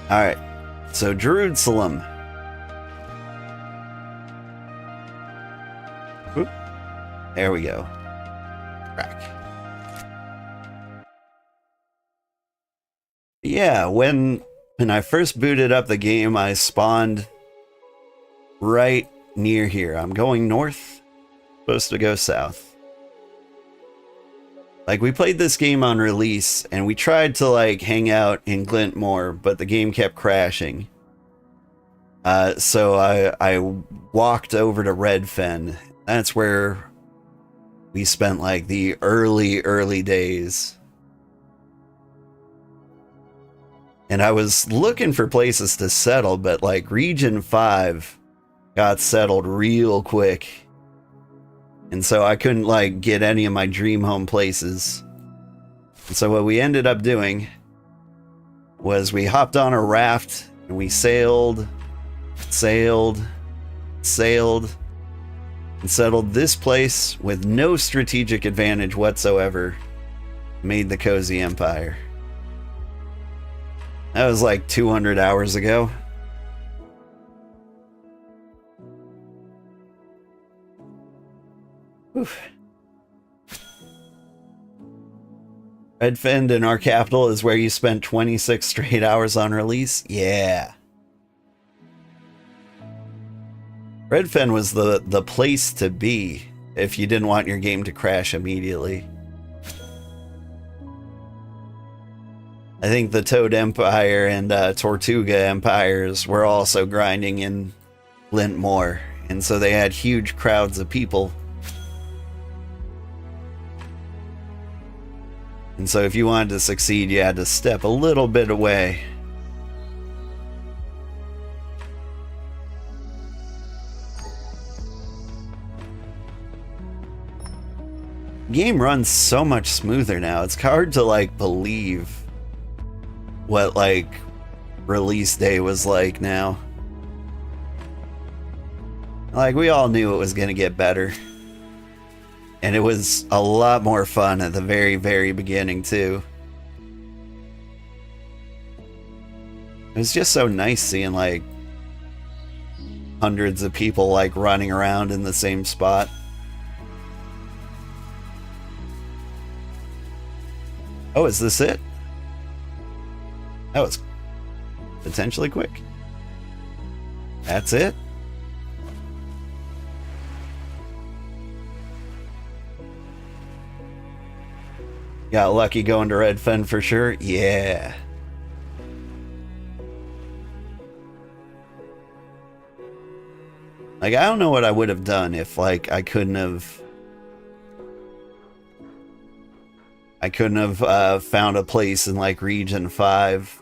Alright. So Jerusalem. Whoop. There we go. Crack. Yeah, when I first booted up the game, I spawned right near here. I'm going north, supposed to go south. Like, we played this game on release, and we tried to, like, hang out in Glintmore, but the game kept crashing. So I walked over to Redfen. That's where we spent, like, the early days. And I was looking for places to settle, but, like, Region 5 got settled real quick. And so I couldn't, like, get any of my dream home places. And so what we ended up doing was we hopped on a raft and we sailed, and settled this place with no strategic advantage whatsoever. Made the Cozy Empire. That was like 200 hours ago. Oof. Redfin in our capital is where you spent 26 straight hours on release? Yeah. Redfin was the place to be if you didn't want your game to crash immediately. I think the Toad Empire and Tortuga Empires were also grinding in Glintmore, and so they had huge crowds of people. And so if you wanted to succeed, you had to step a little bit away. Game runs so much smoother now. It's hard to, like, believe what, like, release day was like now. Like, we all knew it was gonna get better. And it was a lot more fun at the very, very beginning, too. It was just so nice seeing, like, hundreds of people, like, running around in the same spot. Oh, is this it? That was potentially quick. That's it? Got lucky going to Redfen for sure? Yeah. Like, I don't know what I would have done if, like, I couldn't have found a place in, like, Region 5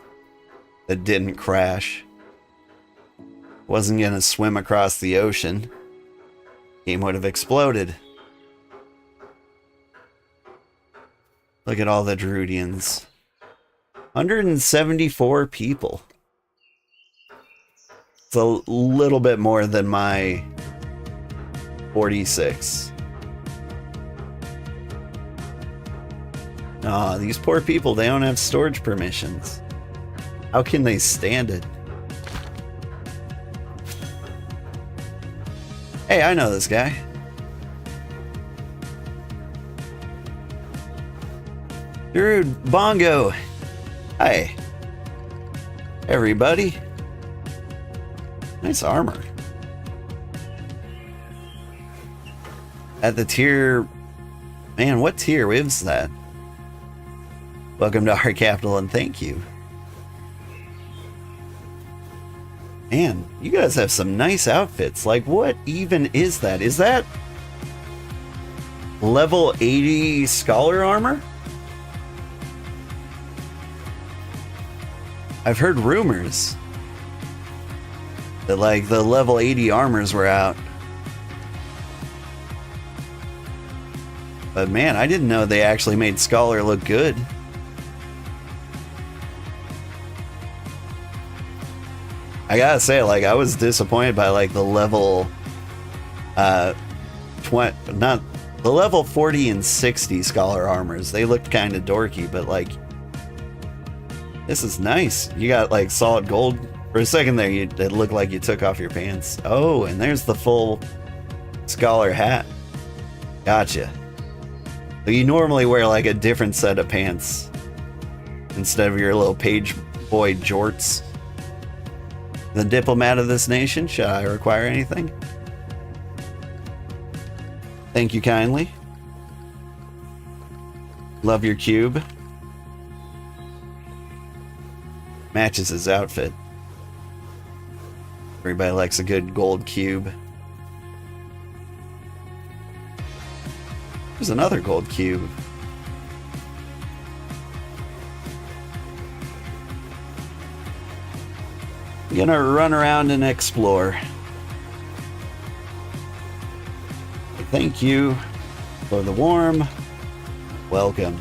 that didn't crash. Wasn't gonna swim across the ocean. Game would have exploded. Look at all the Druidians. 174 people. It's a little bit more than my 46. Aw, these poor people, they don't have storage permissions. How can they stand it? Hey, I know this guy. Dude, Bongo. Hi. Everybody. Nice armor. At the tier... Man, what tier is that? Welcome to our capital and thank you. Man, you guys have some nice outfits. Like, what even is that? Is that level 80 scholar armor? I've heard rumors that, like, the level 80 armors were out. But man, I didn't know they actually made Scholar look good. I gotta say, like, I was disappointed by, like, the level, not the level 40 and 60 Scholar armors. They looked kind of dorky, but, like, this is nice. You got, like, solid gold For a second there, it looked like you took off your pants. Oh, and there's the full scholar hat. Gotcha. So you normally wear like a different set of pants instead of your little page boy jorts. The diplomat of this nation, shall I require anything? Thank you kindly. Love your cube. Matches his outfit. Everybody likes a good gold cube. There's another gold cube. I'm gonna run around and explore. Thank you for the warm welcome.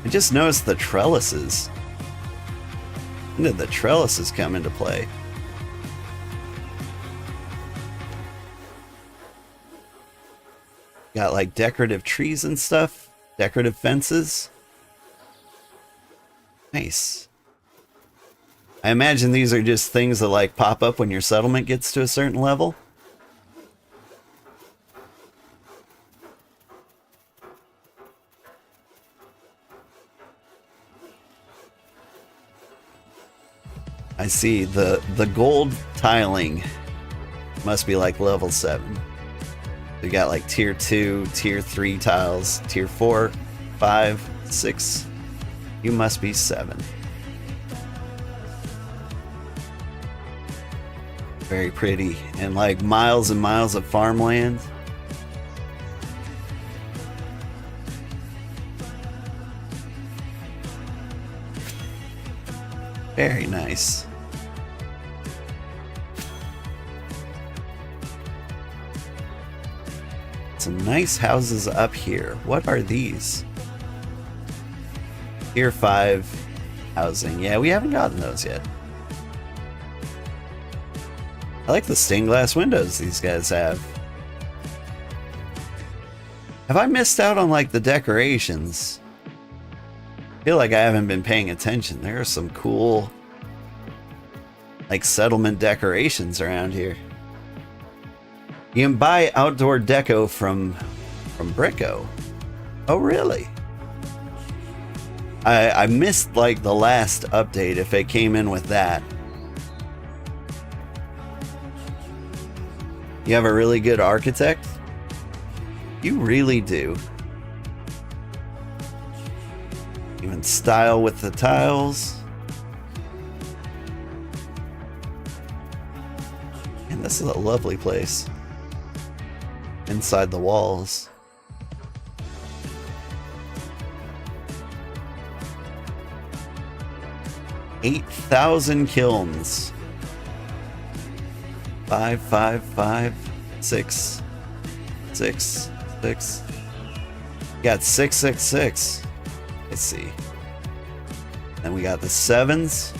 I just noticed the trellises. When did the trellises come into play? Got like decorative trees and stuff, decorative fences. Nice. I imagine these are just things that like pop up when your settlement gets to a certain level. I see the gold tiling must be like level 7. We got like tier 2, tier 3 tiles, tier 4, 5, 6. You must be 7. Very pretty. And like miles and miles of farmland. Very nice. Some nice houses up here. What are these? Tier 5 housing. Yeah, we haven't gotten those yet. I like the stained glass windows these guys have. Have I missed out on like the decorations? I feel like I haven't been paying attention. There are some cool like settlement decorations around here. You can buy outdoor deco from Bricko. Oh really? I missed like the last update if it came in with that. You have a really good architect? You really do. Even style with the tiles. And this is a lovely place. Inside the walls. $8,000 kilns. 5, 5, 5, 6, 6, 6. Got 6, 6, 6. Let's see. Then we got the 7s.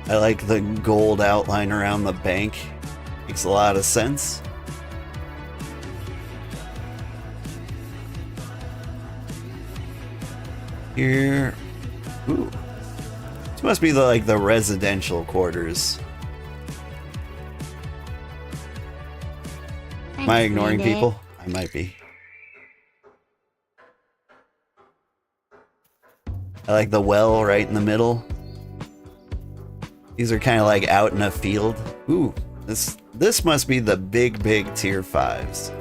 I like the gold outline around the bank. Makes a lot of sense. Here. Ooh. This must be the residential quarters. Am I ignoring people? I might be. I like the well right in the middle. These are kind of like out in a field. Ooh, this must be the big tier 5s.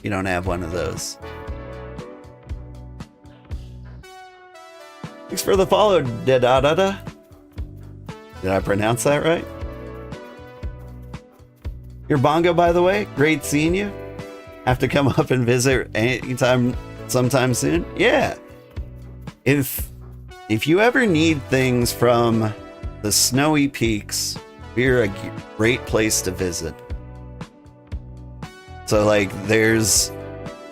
You don't have one of those. Thanks for the follow, da-da-da-da. Did I pronounce that right? Your bongo, by the way, great seeing you. Have to come up and visit anytime, sometime soon. Yeah. If you ever need things from the snowy peaks, we're a great place to visit. So like there's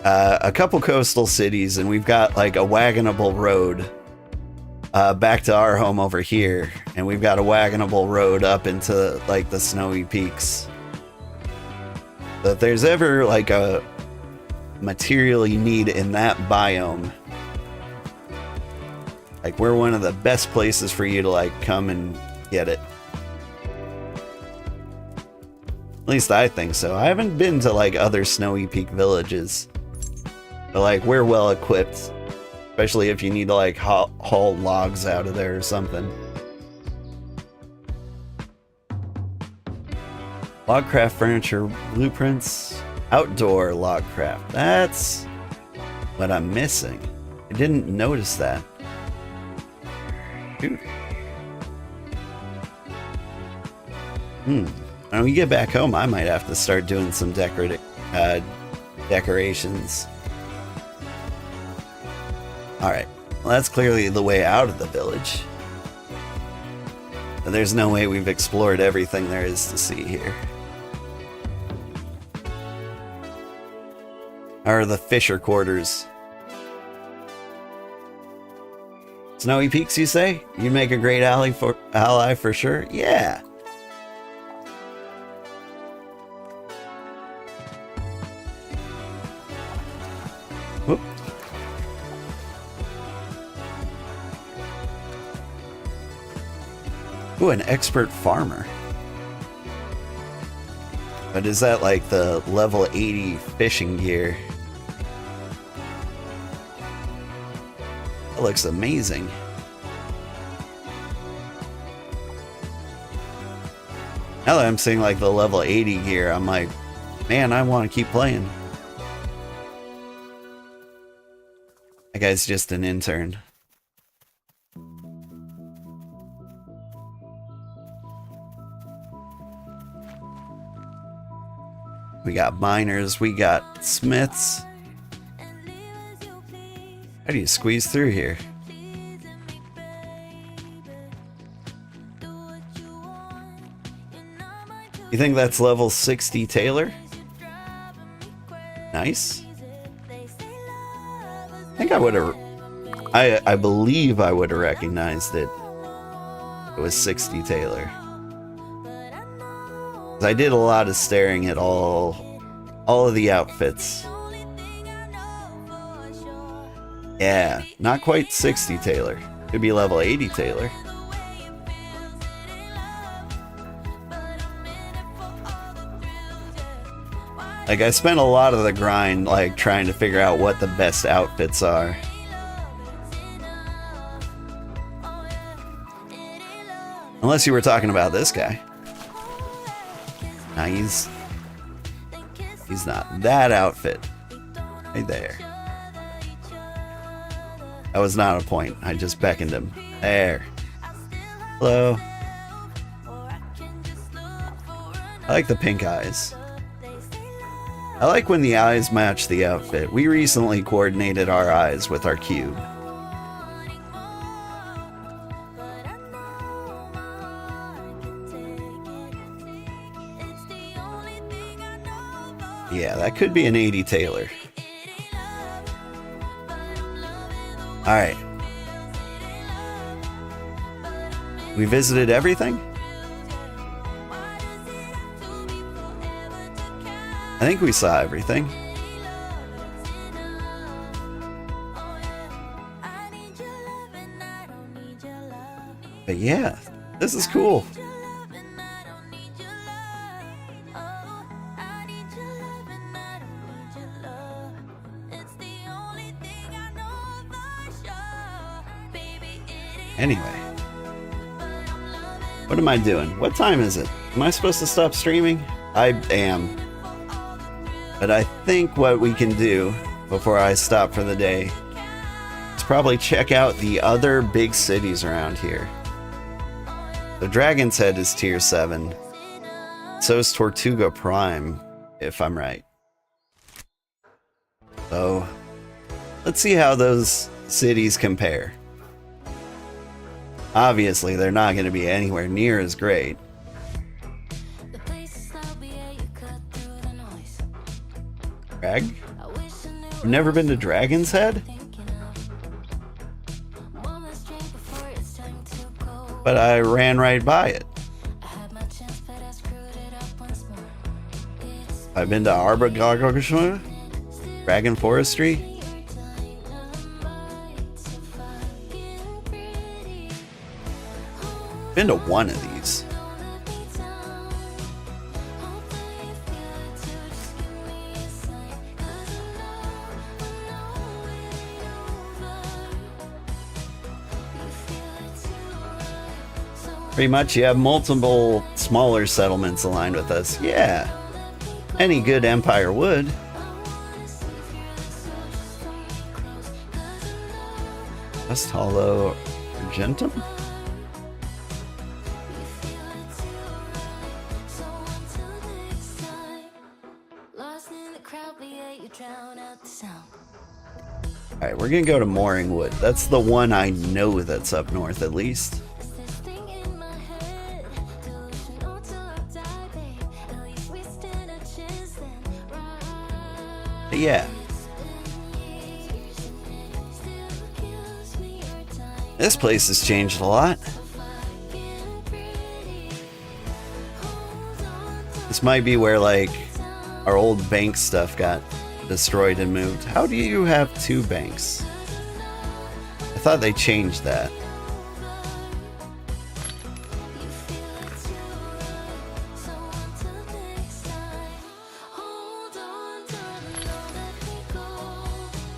a couple coastal cities and we've got like a wagonable road back to our home over here, and we've got a wagonable road up into like the snowy peaks. So if there's ever like a material you need in that biome, like we're one of the best places for you to like come and get it. At least I think so. I haven't been to like other snowy peak villages, but like we're well equipped, especially if you need to like haul logs out of there or something. Logcraft furniture blueprints, outdoor logcraft. That's what I'm missing. I didn't notice that. Dude. When we get back home, I might have to start doing some decorations. Alright, well that's clearly the way out of the village. But there's no way we've explored everything there is to see here. Are the Fisher quarters. Snowy Peaks, you say? You make a great ally for sure? Yeah. Whoop. Ooh, an expert farmer. But is that like the level 80 fishing gear? That looks amazing. Now that I'm seeing like the level 80 gear, I'm like, man, I want to keep playing. That guy's just an intern. We got miners, we got smiths. How do you squeeze through here? You think that's level 60 Taylor? Nice. I think I would have... I believe I would have recognized it. It was 60 Taylor. I did a lot of staring at all of the outfits. Yeah, not quite 60 Taylor. Could be level 80 Taylor. Like, I spent a lot of the grind, like, trying to figure out what the best outfits are. Unless you were talking about this guy. Nah, he's not. That outfit. Right there. That was not a point. I just beckoned him. There. Hello. I like the pink eyes. I like when the eyes match the outfit. We recently coordinated our eyes with our cube. Yeah, that could be an 80 Taylor. Alright. We visited everything? I think we saw everything. But yeah, this is cool. Anyway, what am I doing? What time is it? Am I supposed to stop streaming? I am. But I think what we can do before I stop for the day is probably check out the other big cities around here. The Dragon's Head is tier 7. So is Tortuga Prime, if I'm right. So, let's see how those cities compare. Obviously, they're not going to be anywhere near as great. Drag? I've never been to Dragon's Head? but I ran right by it. I've been to Arbogagogashua, Dragon Forestry. Been to one of these. Pretty much you have multiple smaller settlements aligned with us. Yeah. Any good empire would. West Hollow Argentum? Alright, we're gonna go to Mooringwood. That's the one I know that's up north at least. But yeah. This place has changed a lot. This might be where, like, our old bank stuff got destroyed and moved. How do you have 2 banks? I thought they changed that.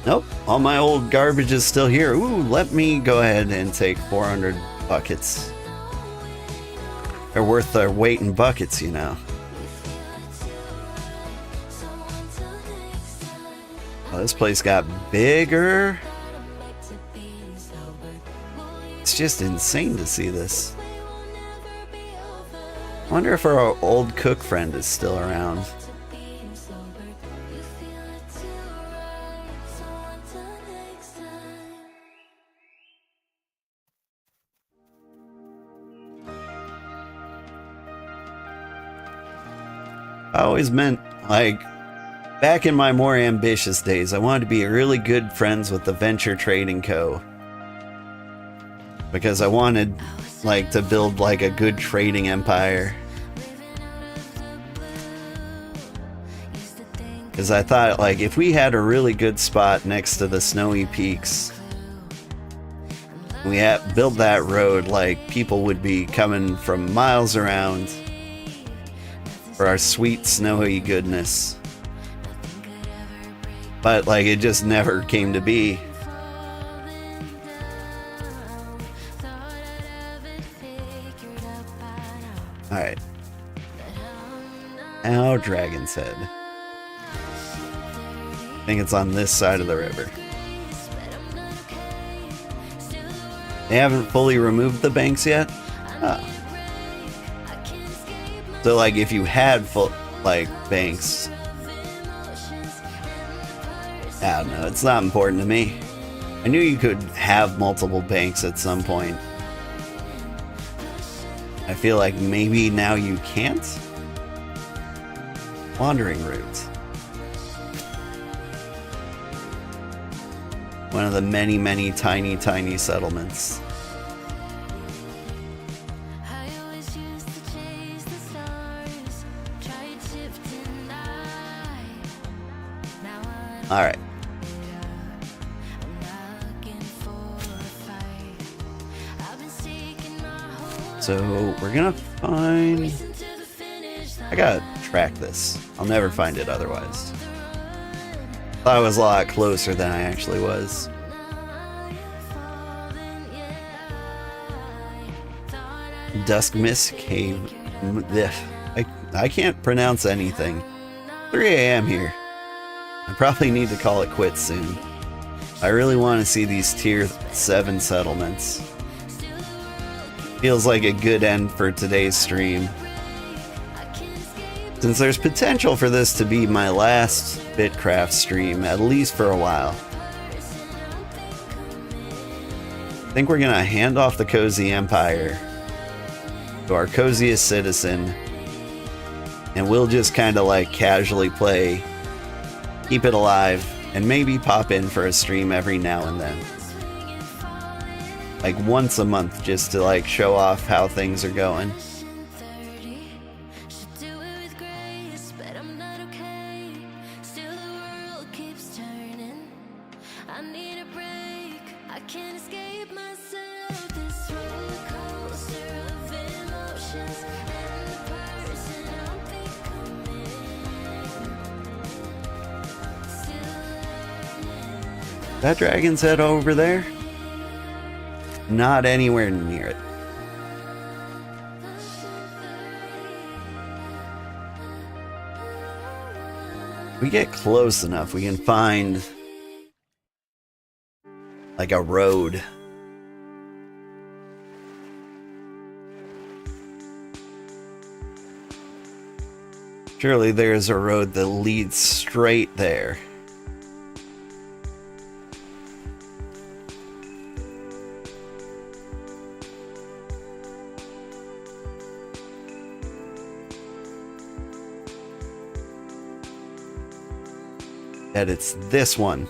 Nope, all my old garbage is still here. Ooh, let me go ahead and take 400 buckets. They're worth their weight in buckets, you know. Oh, this place got bigger. It's just insane to see this. I wonder if our old cook friend is still around. I always meant, like, back in my more ambitious days, I wanted to be really good friends with the Venture Trading Co. Because I wanted, like, to build, like, a good trading empire. Because I thought, like, if we had a really good spot next to the snowy peaks, we built that road, like, people would be coming from miles around for our sweet snowy goodness. But, like, it just never came to be. Alright. Now Dragon's Head. I think it's on this side of the river. They haven't fully removed the banks yet? Oh. So, like, if you had banks, I don't know, it's not important to me. I knew you could have multiple banks at some point. I feel like maybe now you can't? Wandering route. One of the many, many tiny, tiny settlements. Alright. So we're gonna find... I gotta track this. I'll never find it otherwise. Thought I was a lot closer than I actually was. Dusk Mist Cave. I can't pronounce anything. 3 a.m. here. I probably need to call it quits soon. I really want to see these tier 7 settlements. Feels like a good end for today's stream. Since there's potential for this to be my last BitCraft stream, at least for a while. I think we're gonna hand off the Cozy Empire to our coziest citizen, and we'll just kind of like casually play, keep it alive, and maybe pop in for a stream every now and then. like once a month just to like show off how things are going. Should do it with grace, but I'm not okay. Still the world keeps turning. I need a break. I can't escape myself. This roller coaster of emotions and the person I'm becoming. Still learning. That dragon's head over there? Not anywhere near it. We get close enough, we can find like a road. Surely there's a road that leads straight there. That it's this one.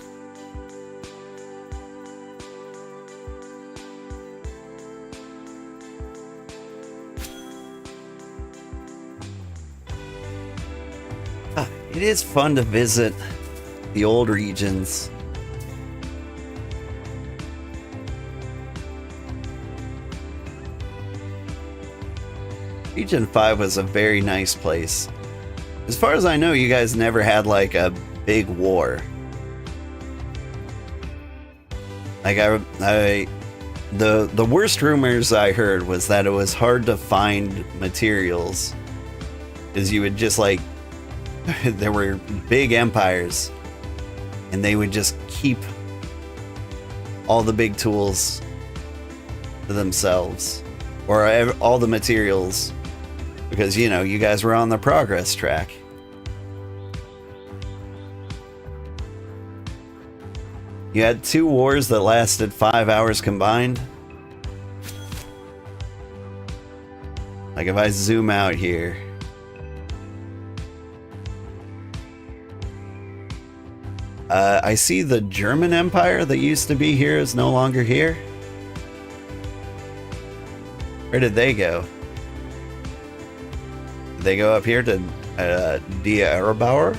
It is fun to visit the old regions. Region 5 was a very nice place. As far as I know, you guys never had like a big war. Like the worst rumors I heard was that it was hard to find materials, because you would just like there were big empires and they would just keep all the big tools to themselves, or all the materials, because you know you guys were on the progress track. You had 2 wars that lasted 5 hours combined. Like if I zoom out here. I see the German Empire that used to be here is no longer here. Where did they go? Did they go up here to Die Erebauer?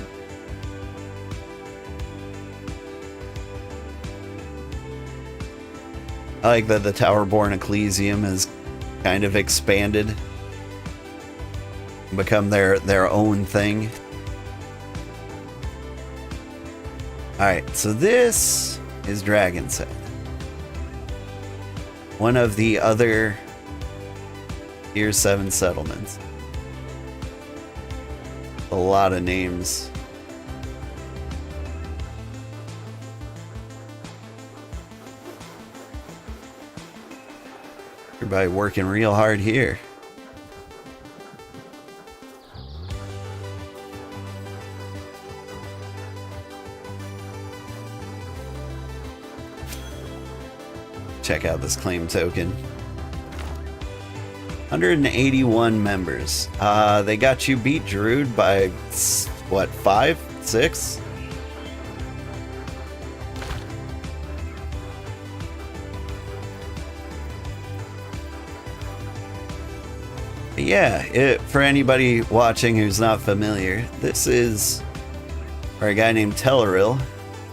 I like that the Tower-born Ecclesium has kind of expanded, become their own thing. Alright, so this is Dragon's Head. One of the other Tier 7 settlements. A lot of names. Everybody working real hard here. Check out this claim token. 181 members. They got you beat, Druid, by what, 5? 6? Yeah, for anybody watching who's not familiar, this is where a guy named Telleril,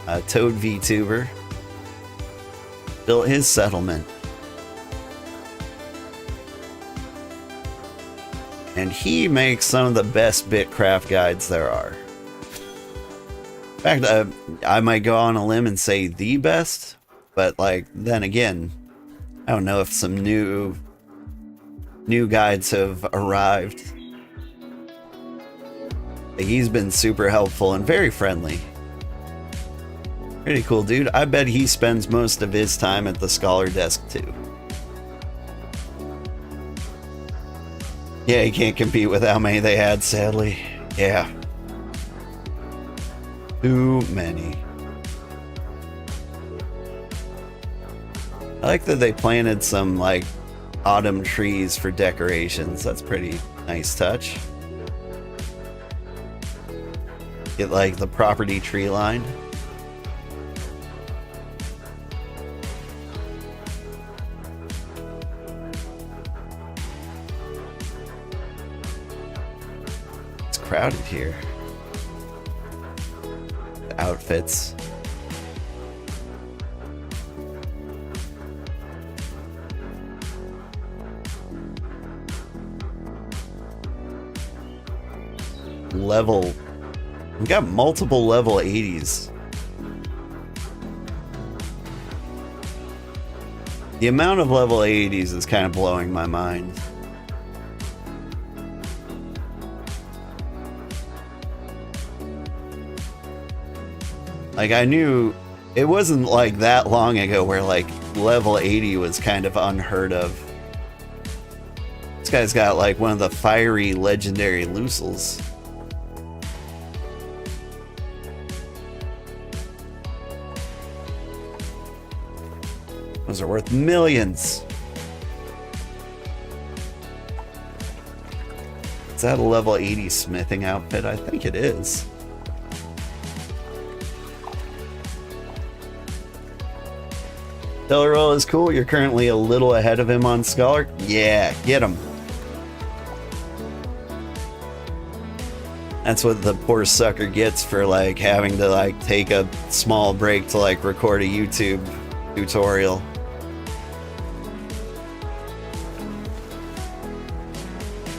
a Toad VTuber, built his settlement. And he makes some of the best BitCraft guides there are. In fact, I might go on a limb and say the best, but like then again, I don't know if some new guides have arrived. He's been super helpful and very friendly. Pretty cool dude. I bet he spends most of his time at the scholar desk too. Yeah, he can't compete with how many they had, sadly. Yeah. Too many. I like that they planted some like autumn trees for decorations. That's pretty nice touch. Get like the property tree line. crowded here. The outfits. Level. We got multiple level 80s. The amount of level 80s is kind of blowing my mind. Like, I knew it wasn't like that long ago where like level 80 was kind of unheard of. This guy's got like one of the fiery legendary Lucils. Those are worth millions. Is that a level 80 smithing outfit? I think it is. Delroll is cool. You're currently a little ahead of him on Scholar. Yeah, get him. That's what the poor sucker gets for like having to like take a small break to like record a YouTube tutorial.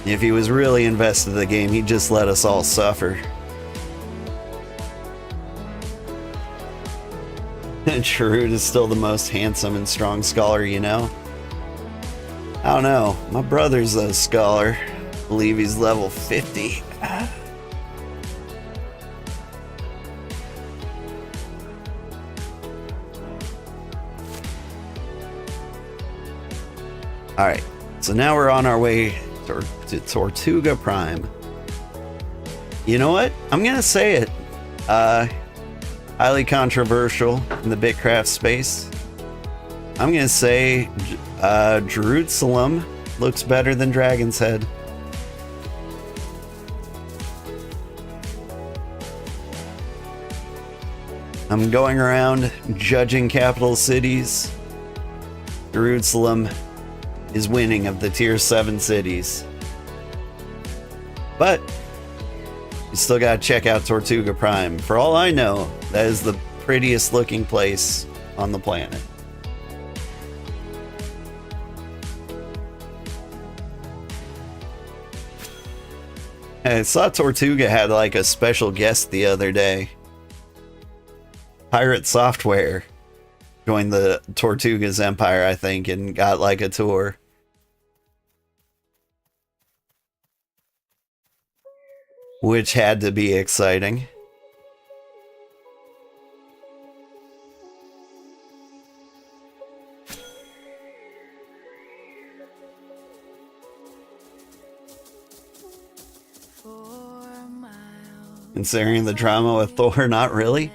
If he was really invested in the game, he'd just let us all suffer. Chirrut is still the most handsome and strong scholar, you know? I don't know. My brother's a scholar. I believe he's level 50. Alright, so now we're on our way to Tortuga Prime. You know what? I'm gonna say it. Highly controversial in the BitCraft space. I'm gonna say Jerusalem looks better than Dragon's Head. I'm going around judging capital cities. Jerusalem is winning of the tier 7 cities. But you still gotta check out Tortuga Prime. For all I know, that is the prettiest looking place on the planet. I saw Tortuga had like a special guest the other day. Pirate Software joined the Tortuga's empire, I think, and got like a tour. Which had to be exciting. Considering the drama with Thor, not really.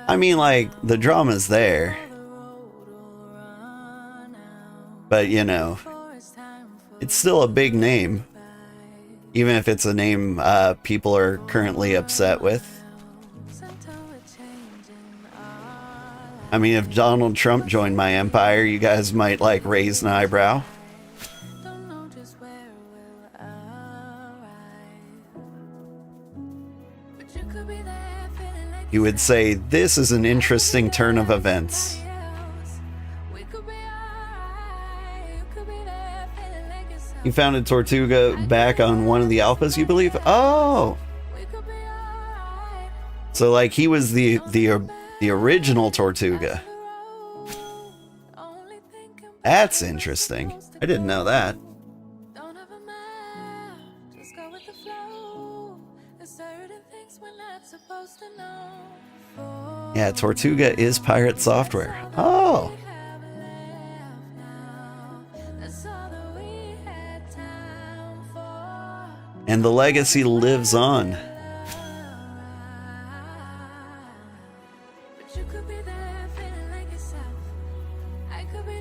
I mean, like, the drama's there. But, you know, it's still a big name. Even if it's a name people are currently upset with. I mean, if Donald Trump joined my empire, you guys might, like, raise an eyebrow. You would say, this is an interesting turn of events. He founded Tortuga back on one of the alphas, you believe? Oh! So, like, he was the original Tortuga. That's interesting. I didn't know that. Yeah, Tortuga is Pirate Software. Oh! And the legacy lives on.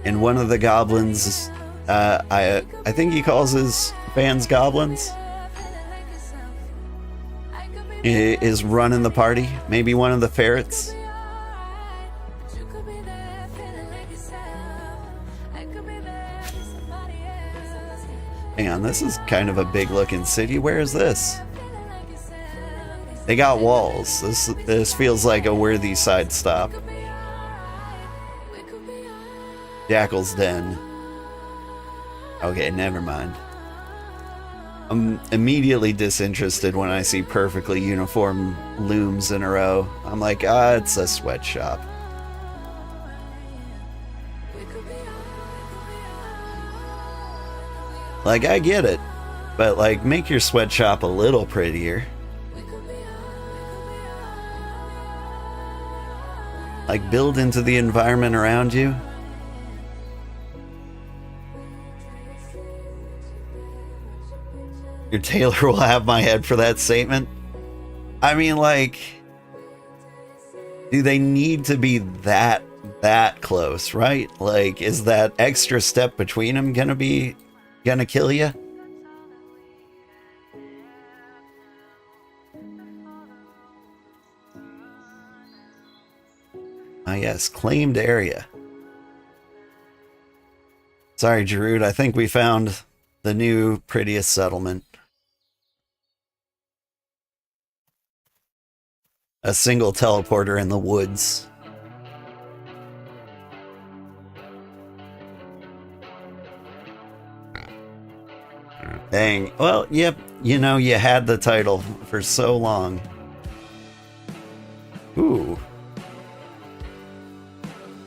And one of the goblins, I think he calls his fans goblins, is running the party. Maybe one of the ferrets. Hang on, this is kind of a big looking city. Where is this? They got walls. This feels like a worthy side stop. Jackal's Den. Okay, never mind. I'm immediately disinterested when I see perfectly uniform looms in a row. I'm like, it's a sweatshop. Like, I get it, but like, make your sweatshop a little prettier. Like, build into the environment around you. Your tailor will have my head for that statement. I mean, like, do they need to be that close, right? Like, is that extra step between them gonna kill you? Ah, yes, claimed area. Sorry, Jarud, I think we found the new prettiest settlement. A single teleporter in the woods. Dang. Well, yep, you know, you had the title for so long. Ooh.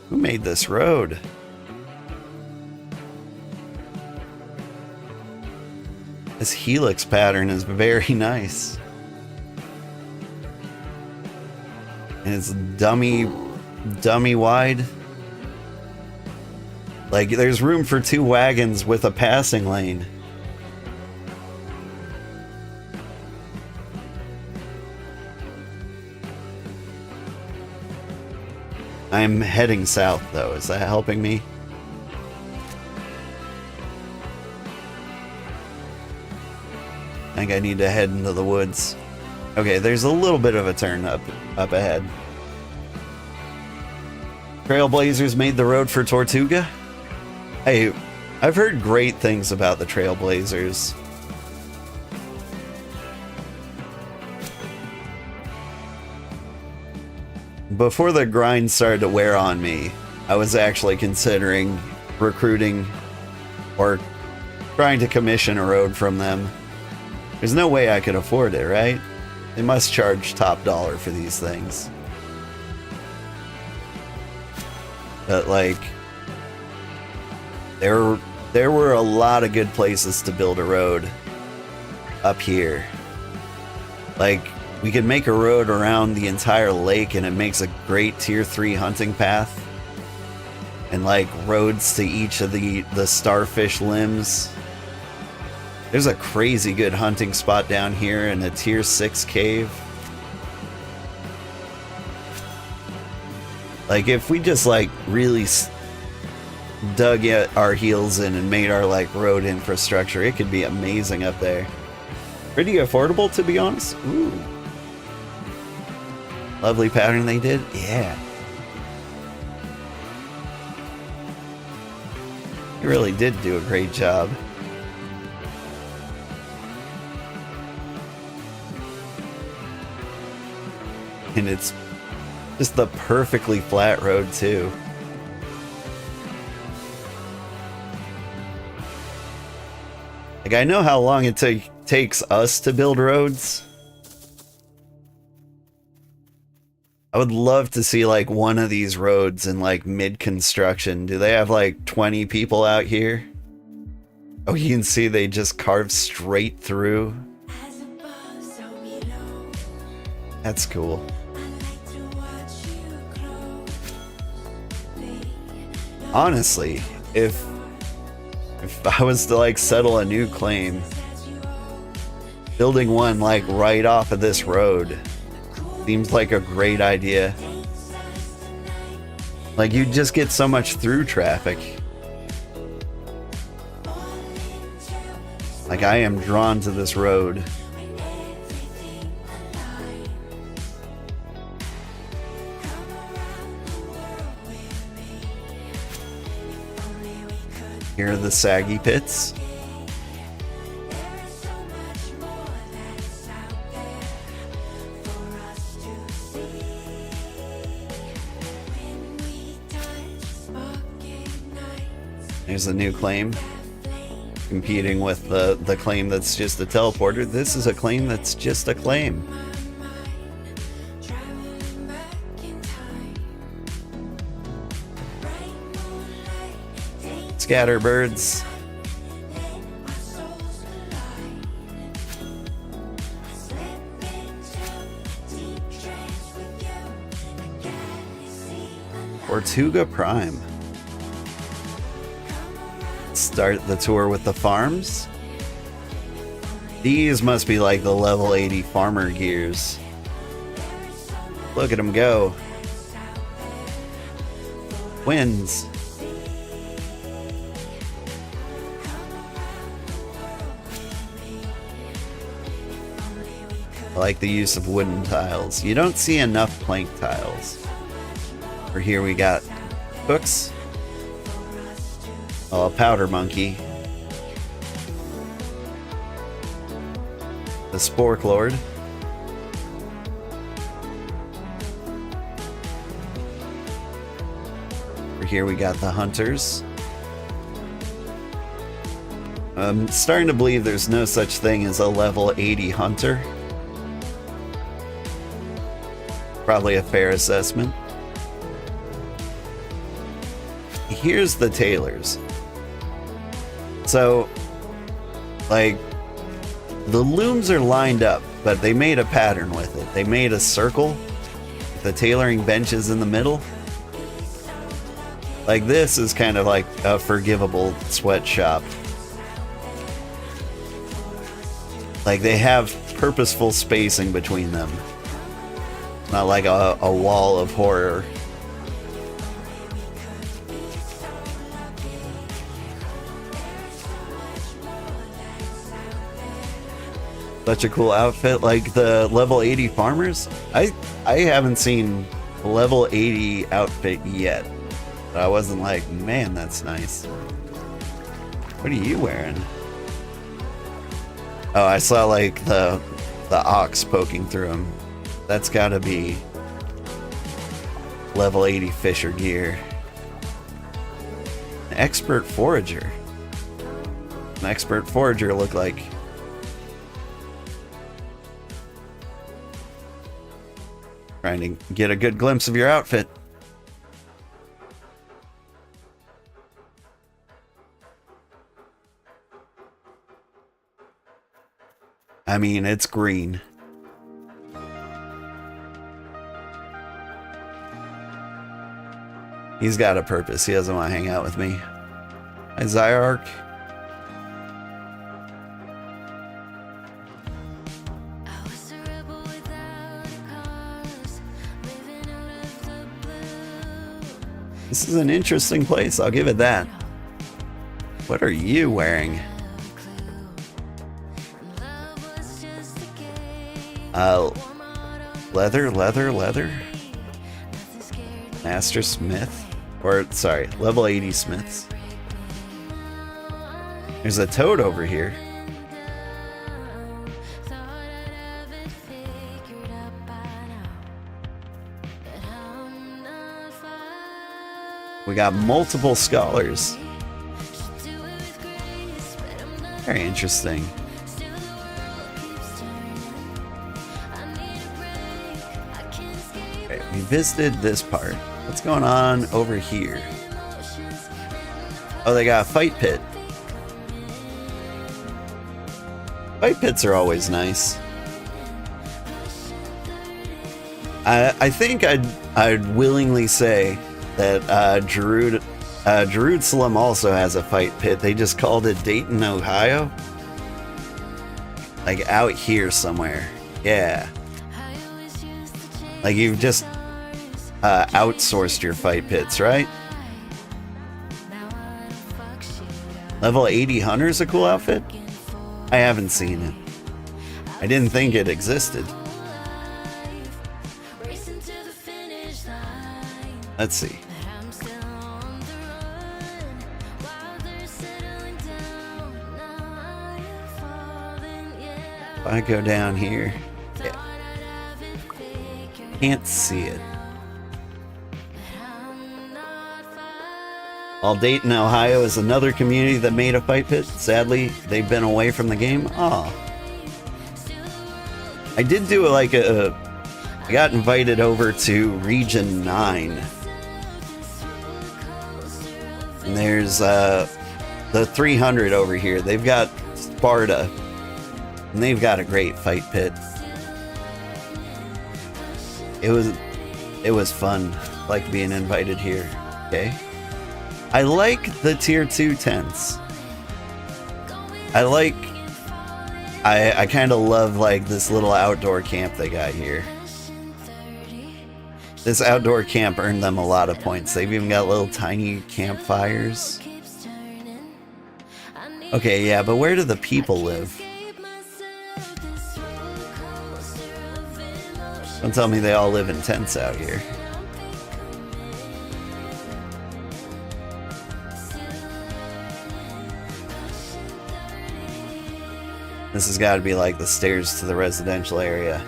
Who made this road? This helix pattern is very nice. And it's dummy wide. Like, there's room for 2 wagons with a passing lane. I'm heading south, though. Is that helping me? I think I need to head into the woods. Okay, there's a little bit of a turn up ahead. Trailblazers made the road for Tortuga? Hey, I've heard great things about the Trailblazers. Before the grind started to wear on me, I was actually considering recruiting or trying to commission a road from them. There's no way I could afford it, right? They must charge top dollar for these things. But like, there were a lot of good places to build a road up here. Like, we could make a road around the entire lake and it makes a great tier 3 hunting path. And like roads to each of the starfish limbs. There's a crazy good hunting spot down here in a tier 6 cave. Like, if we just like really dug our heels in and made our like road infrastructure, it could be amazing up there. Pretty affordable, to be honest. Ooh. Lovely pattern they did. Yeah. They really did do a great job. And it's just the perfectly flat road too. Like, I know how long it takes us to build roads. I would love to see like one of these roads in like mid-construction. Do they have like 20 people out here? Oh, you can see they just carved straight through. That's cool. Honestly, if I was to like settle a new claim, building one like right off of this road seems like a great idea. Like, you just get so much through traffic. Like, I am drawn to this road. Here are the saggy pits. There's a new claim. Competing with the claim that's just a teleporter. This is a claim that's just a claim. Scatterbirds. Tortuga Prime. Start the tour with the farms. These must be like the level 80 farmer gears. Look at them go. Wins. I like the use of wooden tiles. You don't see enough plank tiles. For here we got hooks. Oh, a powder monkey. The Spork Lord. For here we got the hunters. I'm starting to believe there's no such thing as a level 80 hunter. Probably a fair assessment. Here's the tailors. So, like, the looms are lined up, but they made a pattern with it. They made a circle with the tailoring benches in the middle. Like, this is kind of like a forgivable sweatshop. Like, they have purposeful spacing between them. Not like a wall of horror. Such a cool outfit. Like the level 80 farmers. I haven't seen a level 80 outfit yet. But I wasn't like, man, that's nice. What are you wearing? Oh, I saw like the ox poking through him. That's gotta be level 80 fisher gear. An expert forager. An expert forager look like. Trying to get a good glimpse of your outfit. I mean, it's green. He's got a purpose. He doesn't want to hang out with me. Hi, Zyark. This is an interesting place, I'll give it that. What are you wearing? Leather? Master Smith? Or, sorry, level 80 Smiths. There's a toad over here. We got multiple scholars. Very interesting. Okay, we visited this part. What's going on over here? Oh, they got a fight pit. Fight pits are always nice. I think I'd willingly say that Jerusalem also has a fight pit. They just called it Dayton, Ohio. Like out here somewhere. Yeah. Like you've just outsourced your fight pits, right? Level 80 Hunter's a cool outfit? I haven't seen it. I didn't think it existed. Let's see. If I go down here, yeah. Can't see it. Dayton, Ohio is another community that made a fight pit. Sadly, they've been away from the game. Aw. I did do I got invited over to Region 9. And there's the 300 over here. They've got Sparta. And they've got a great fight pit. It was fun, like being invited here. Okay. I like the tier 2 tents. I kind of love like this little outdoor camp they got here. This outdoor camp earned them a lot of points. They've even got little tiny campfires. Okay, yeah, but where do the people live? Don't tell me they all live in tents out here. This has got to be like the stairs to the residential area.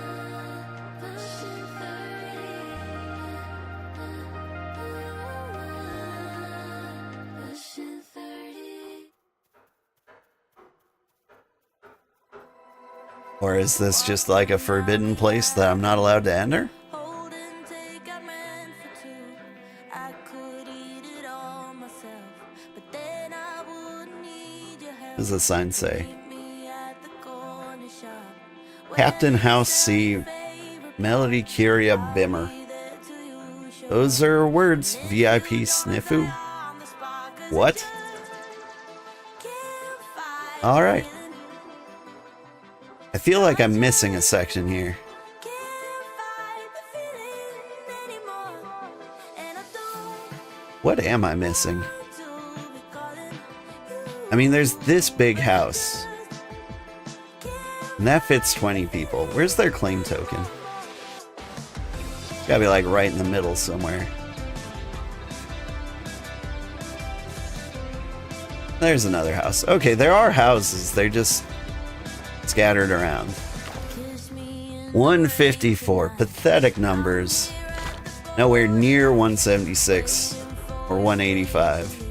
Or is this just like a forbidden place that I'm not allowed to enter? What does the sign say? Captain House C. Melody Curia Bimmer. Those are words. VIP Sniffu? What? Alright. I feel like I'm missing a section here. What am I missing? I mean, there's this big house. And that fits 20 people. Where's their claim token? Gotta be like right in the middle somewhere. There's another house. Okay, there are houses. They're just scattered around. 154. Pathetic numbers. Nowhere near 176 or 185.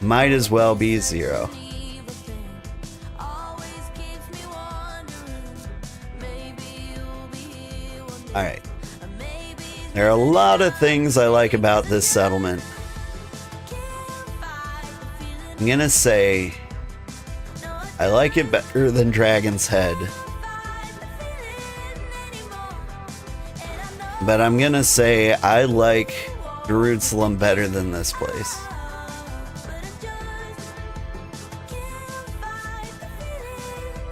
Might as well be 0. Alright. There are a lot of things I like about this settlement. I'm gonna say I like it better than Dragon's Head. But I'm gonna say I like Jerusalem better than this place.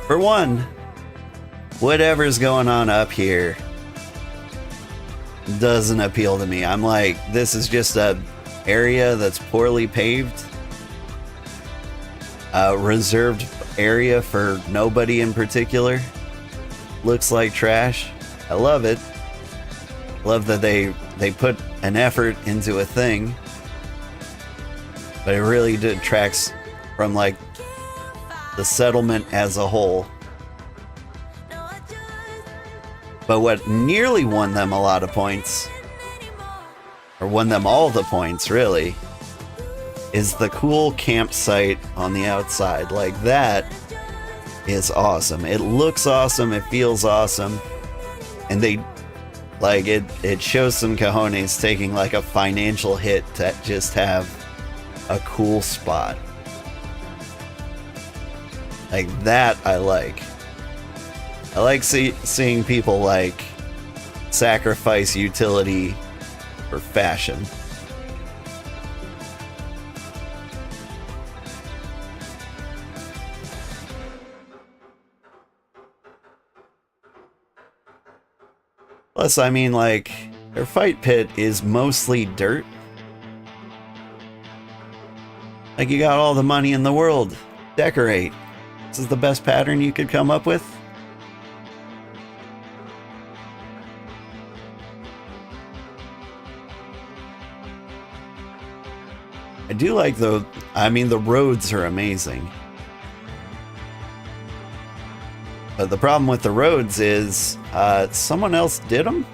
For one, whatever's going on up here doesn't appeal to me. I'm like, this is just a area that's poorly paved. Reserved area for nobody in particular. Looks like trash. I love it. Love that they put an effort into a thing. But it really detracts from like the settlement as a whole. But what nearly won them a lot of points, or won them all the points really, is the cool campsite on the outside. Like, that is awesome. It looks awesome, it feels awesome, and they, like, it shows some cojones taking like a financial hit to just have a cool spot. Like, that I like. I like seeing people like sacrifice utility for fashion. Plus, I mean, like, their fight pit is mostly dirt. Like, you got all the money in the world. Decorate. This is the best pattern you could come up with. I do like the roads are amazing. But the problem with the roads is someone else did them.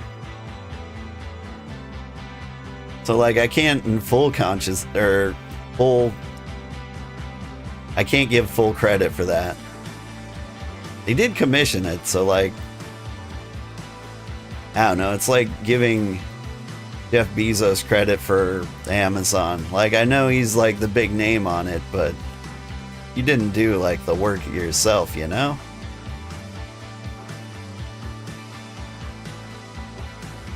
So like I can't in full conscious or full I can't give full credit for that. They did commission it, so like I don't know, it's like giving Jeff Bezos credit for Amazon. Like I know he's like the big name on it, but you didn't do like the work yourself, you know?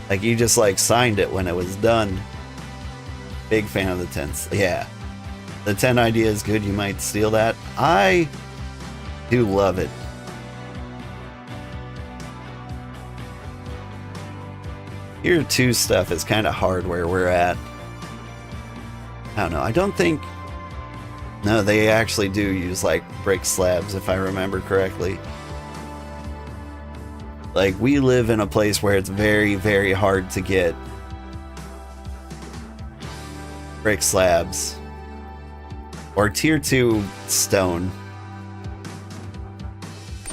Like you just like signed it when it was done. Big fan of the tents. Yeah. The tent idea is good. You might steal that. I do love it. Tier 2 stuff is kind of hard where we're at. I don't know. I don't think... No, they actually do use like brick slabs if I remember correctly. Like we live in a place where it's very, very hard to get brick slabs or tier 2 stone.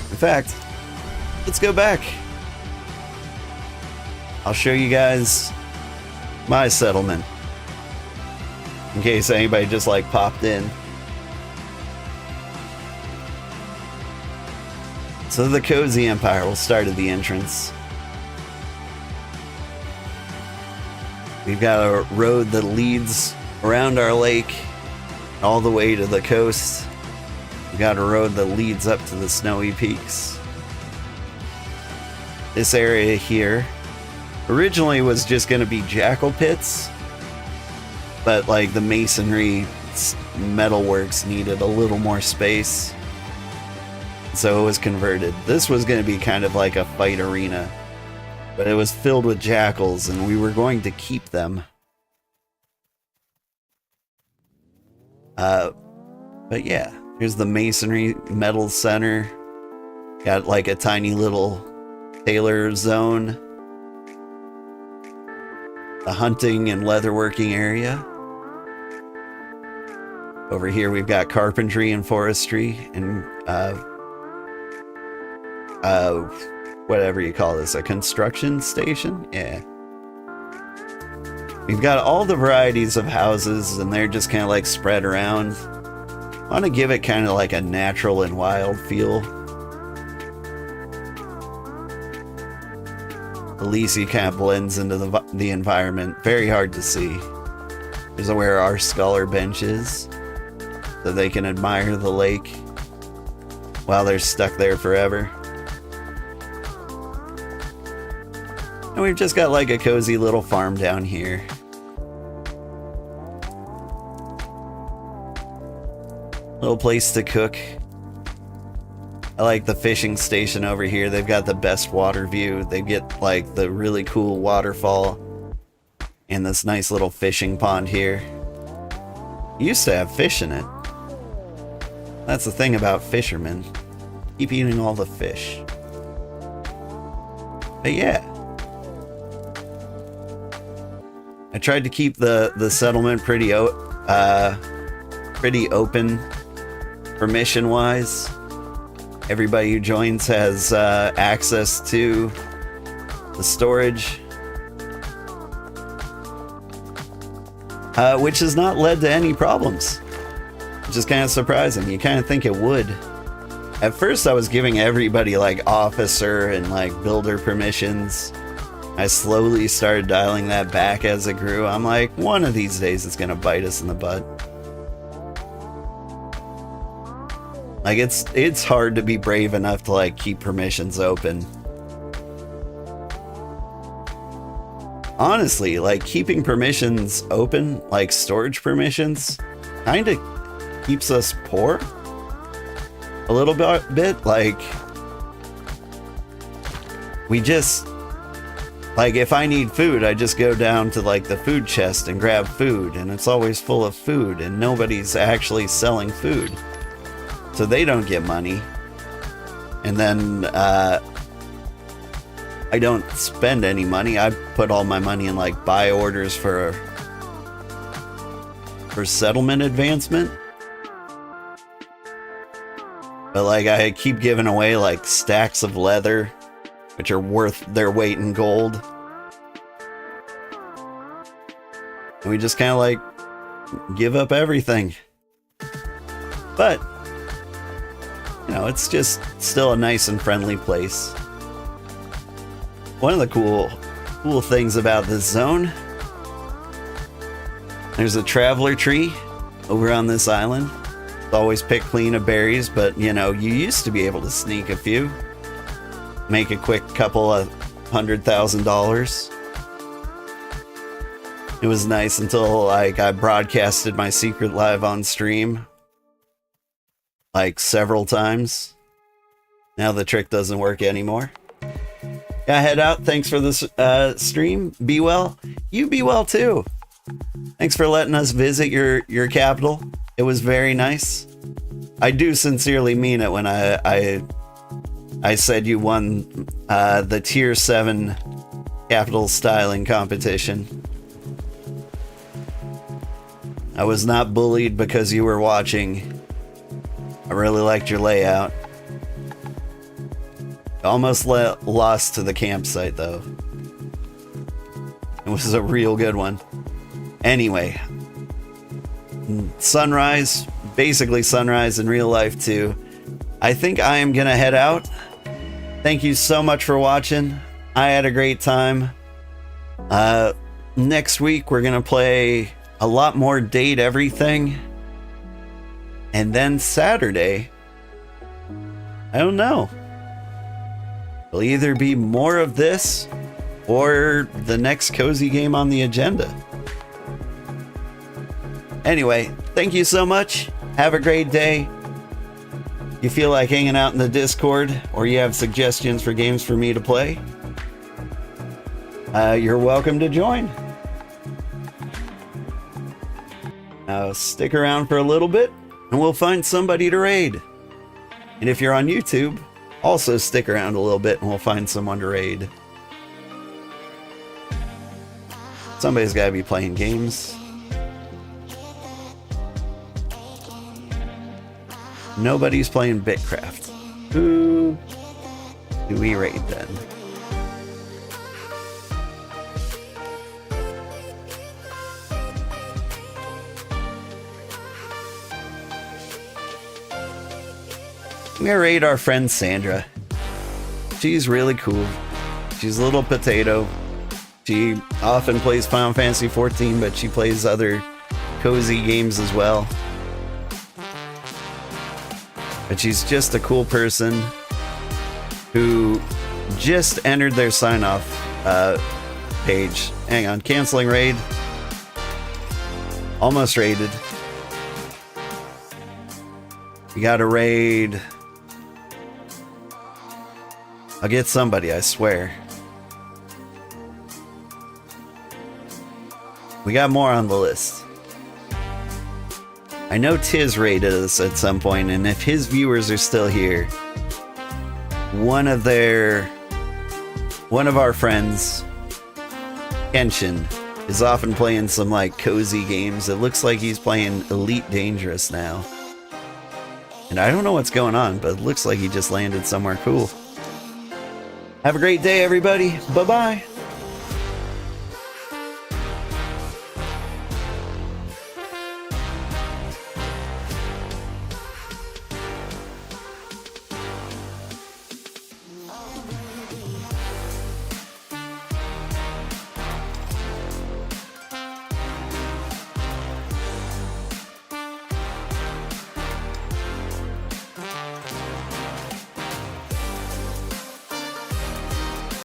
In fact, let's go back. I'll show you guys my settlement in case anybody just like popped in. So the Cozy Empire will start at the entrance. We've got a road that leads around our lake all the way to the coast. We've got a road that leads up to the snowy peaks. This area here originally was just going to be jackal pits, but like the masonry metalworks needed a little more space. So it was converted. This was going to be kind of like a fight arena, but it was filled with jackals and we were going to keep them. But yeah, here's the masonry metal center. Got like a tiny little tailor zone. The hunting and leatherworking area. Over here we've got carpentry and forestry and whatever you call this, a construction station? Yeah. We've got all the varieties of houses and they're just kind of like spread around. I want to give it kind of like a natural and wild feel. Elysia kind of blends into the environment. Very hard to see. Here's where our scholar bench is, so they can admire the lake while they're stuck there forever. And we've just got like a cozy little farm down here. Little place to cook. I like the fishing station over here. They've got the best water view. They get like the really cool waterfall and this nice little fishing pond here. Used to have fish in it. That's the thing about fishermen. Keep eating all the fish. But yeah. I tried to keep the settlement pretty open permission wise. Everybody who joins has access to the storage, which has not led to any problems, which is kind of surprising. You kind of think it would. At first I was giving everybody like officer and like builder permissions. I slowly started dialing that back as it grew. I'm like, one of these days it's gonna bite us in the butt. Like it's hard to be brave enough to like keep permissions open. Honestly, like keeping permissions open, like storage permissions, kind of keeps us poor a little bit. Like we just, like if I need food, I just go down to like the food chest and grab food, and it's always full of food and nobody's actually selling food. So they don't get money. And then I don't spend any money. I put all my money in like buy orders for settlement advancement. But like I keep giving away like stacks of leather, which are worth their weight in gold. And we just kind of like give up everything. But, you know, it's just still a nice and friendly place. One of the cool things about this zone, there's a traveler tree over on this island. Always pick clean of berries, but you know, you used to be able to sneak a few. Make a quick couple of $100,000. It was nice until like I broadcasted my secret live on stream like several times. Now the trick doesn't work anymore. Yeah, head out. Thanks for this stream. Be well. You be well too. Thanks for letting us visit your capital. It was very nice. I do sincerely mean it when I said you won the Tier 7 capital styling competition. I was not bullied because you were watching. I really liked your layout. Almost lost to the campsite though. It was a real good one. Anyway, sunrise, basically sunrise in real life too. I think I am gonna head out. Thank you so much for watching. I had a great time. Next week we're gonna play a lot more Date Everything. And then Saturday, I don't know. It'll either be more of this or the next cozy game on the agenda. Anyway, thank you so much. Have a great day. You feel like hanging out in the Discord or you have suggestions for games for me to play, you're welcome to join. Stick around for a little bit and we'll find somebody to raid. And if you're on YouTube, also stick around a little bit and we'll find someone to raid. Somebody's got to be playing games. Nobody's playing BitCraft. Who do we raid then? I'm gonna raid our friend Sandra. She's really cool. She's a little potato. She often plays Final Fantasy XIV, but she plays other cozy games as well. But she's just a cool person who just entered their sign-off page. Hang on, canceling raid. Almost raided. We got a raid. I'll get somebody, I swear. We got more on the list. I know Tiz raided us at some point, and if his viewers are still here, one of our friends, Kenshin, is often playing some like cozy games. It looks like he's playing Elite Dangerous now. And I don't know what's going on, but it looks like he just landed somewhere cool. Have a great day, everybody. Bye-bye.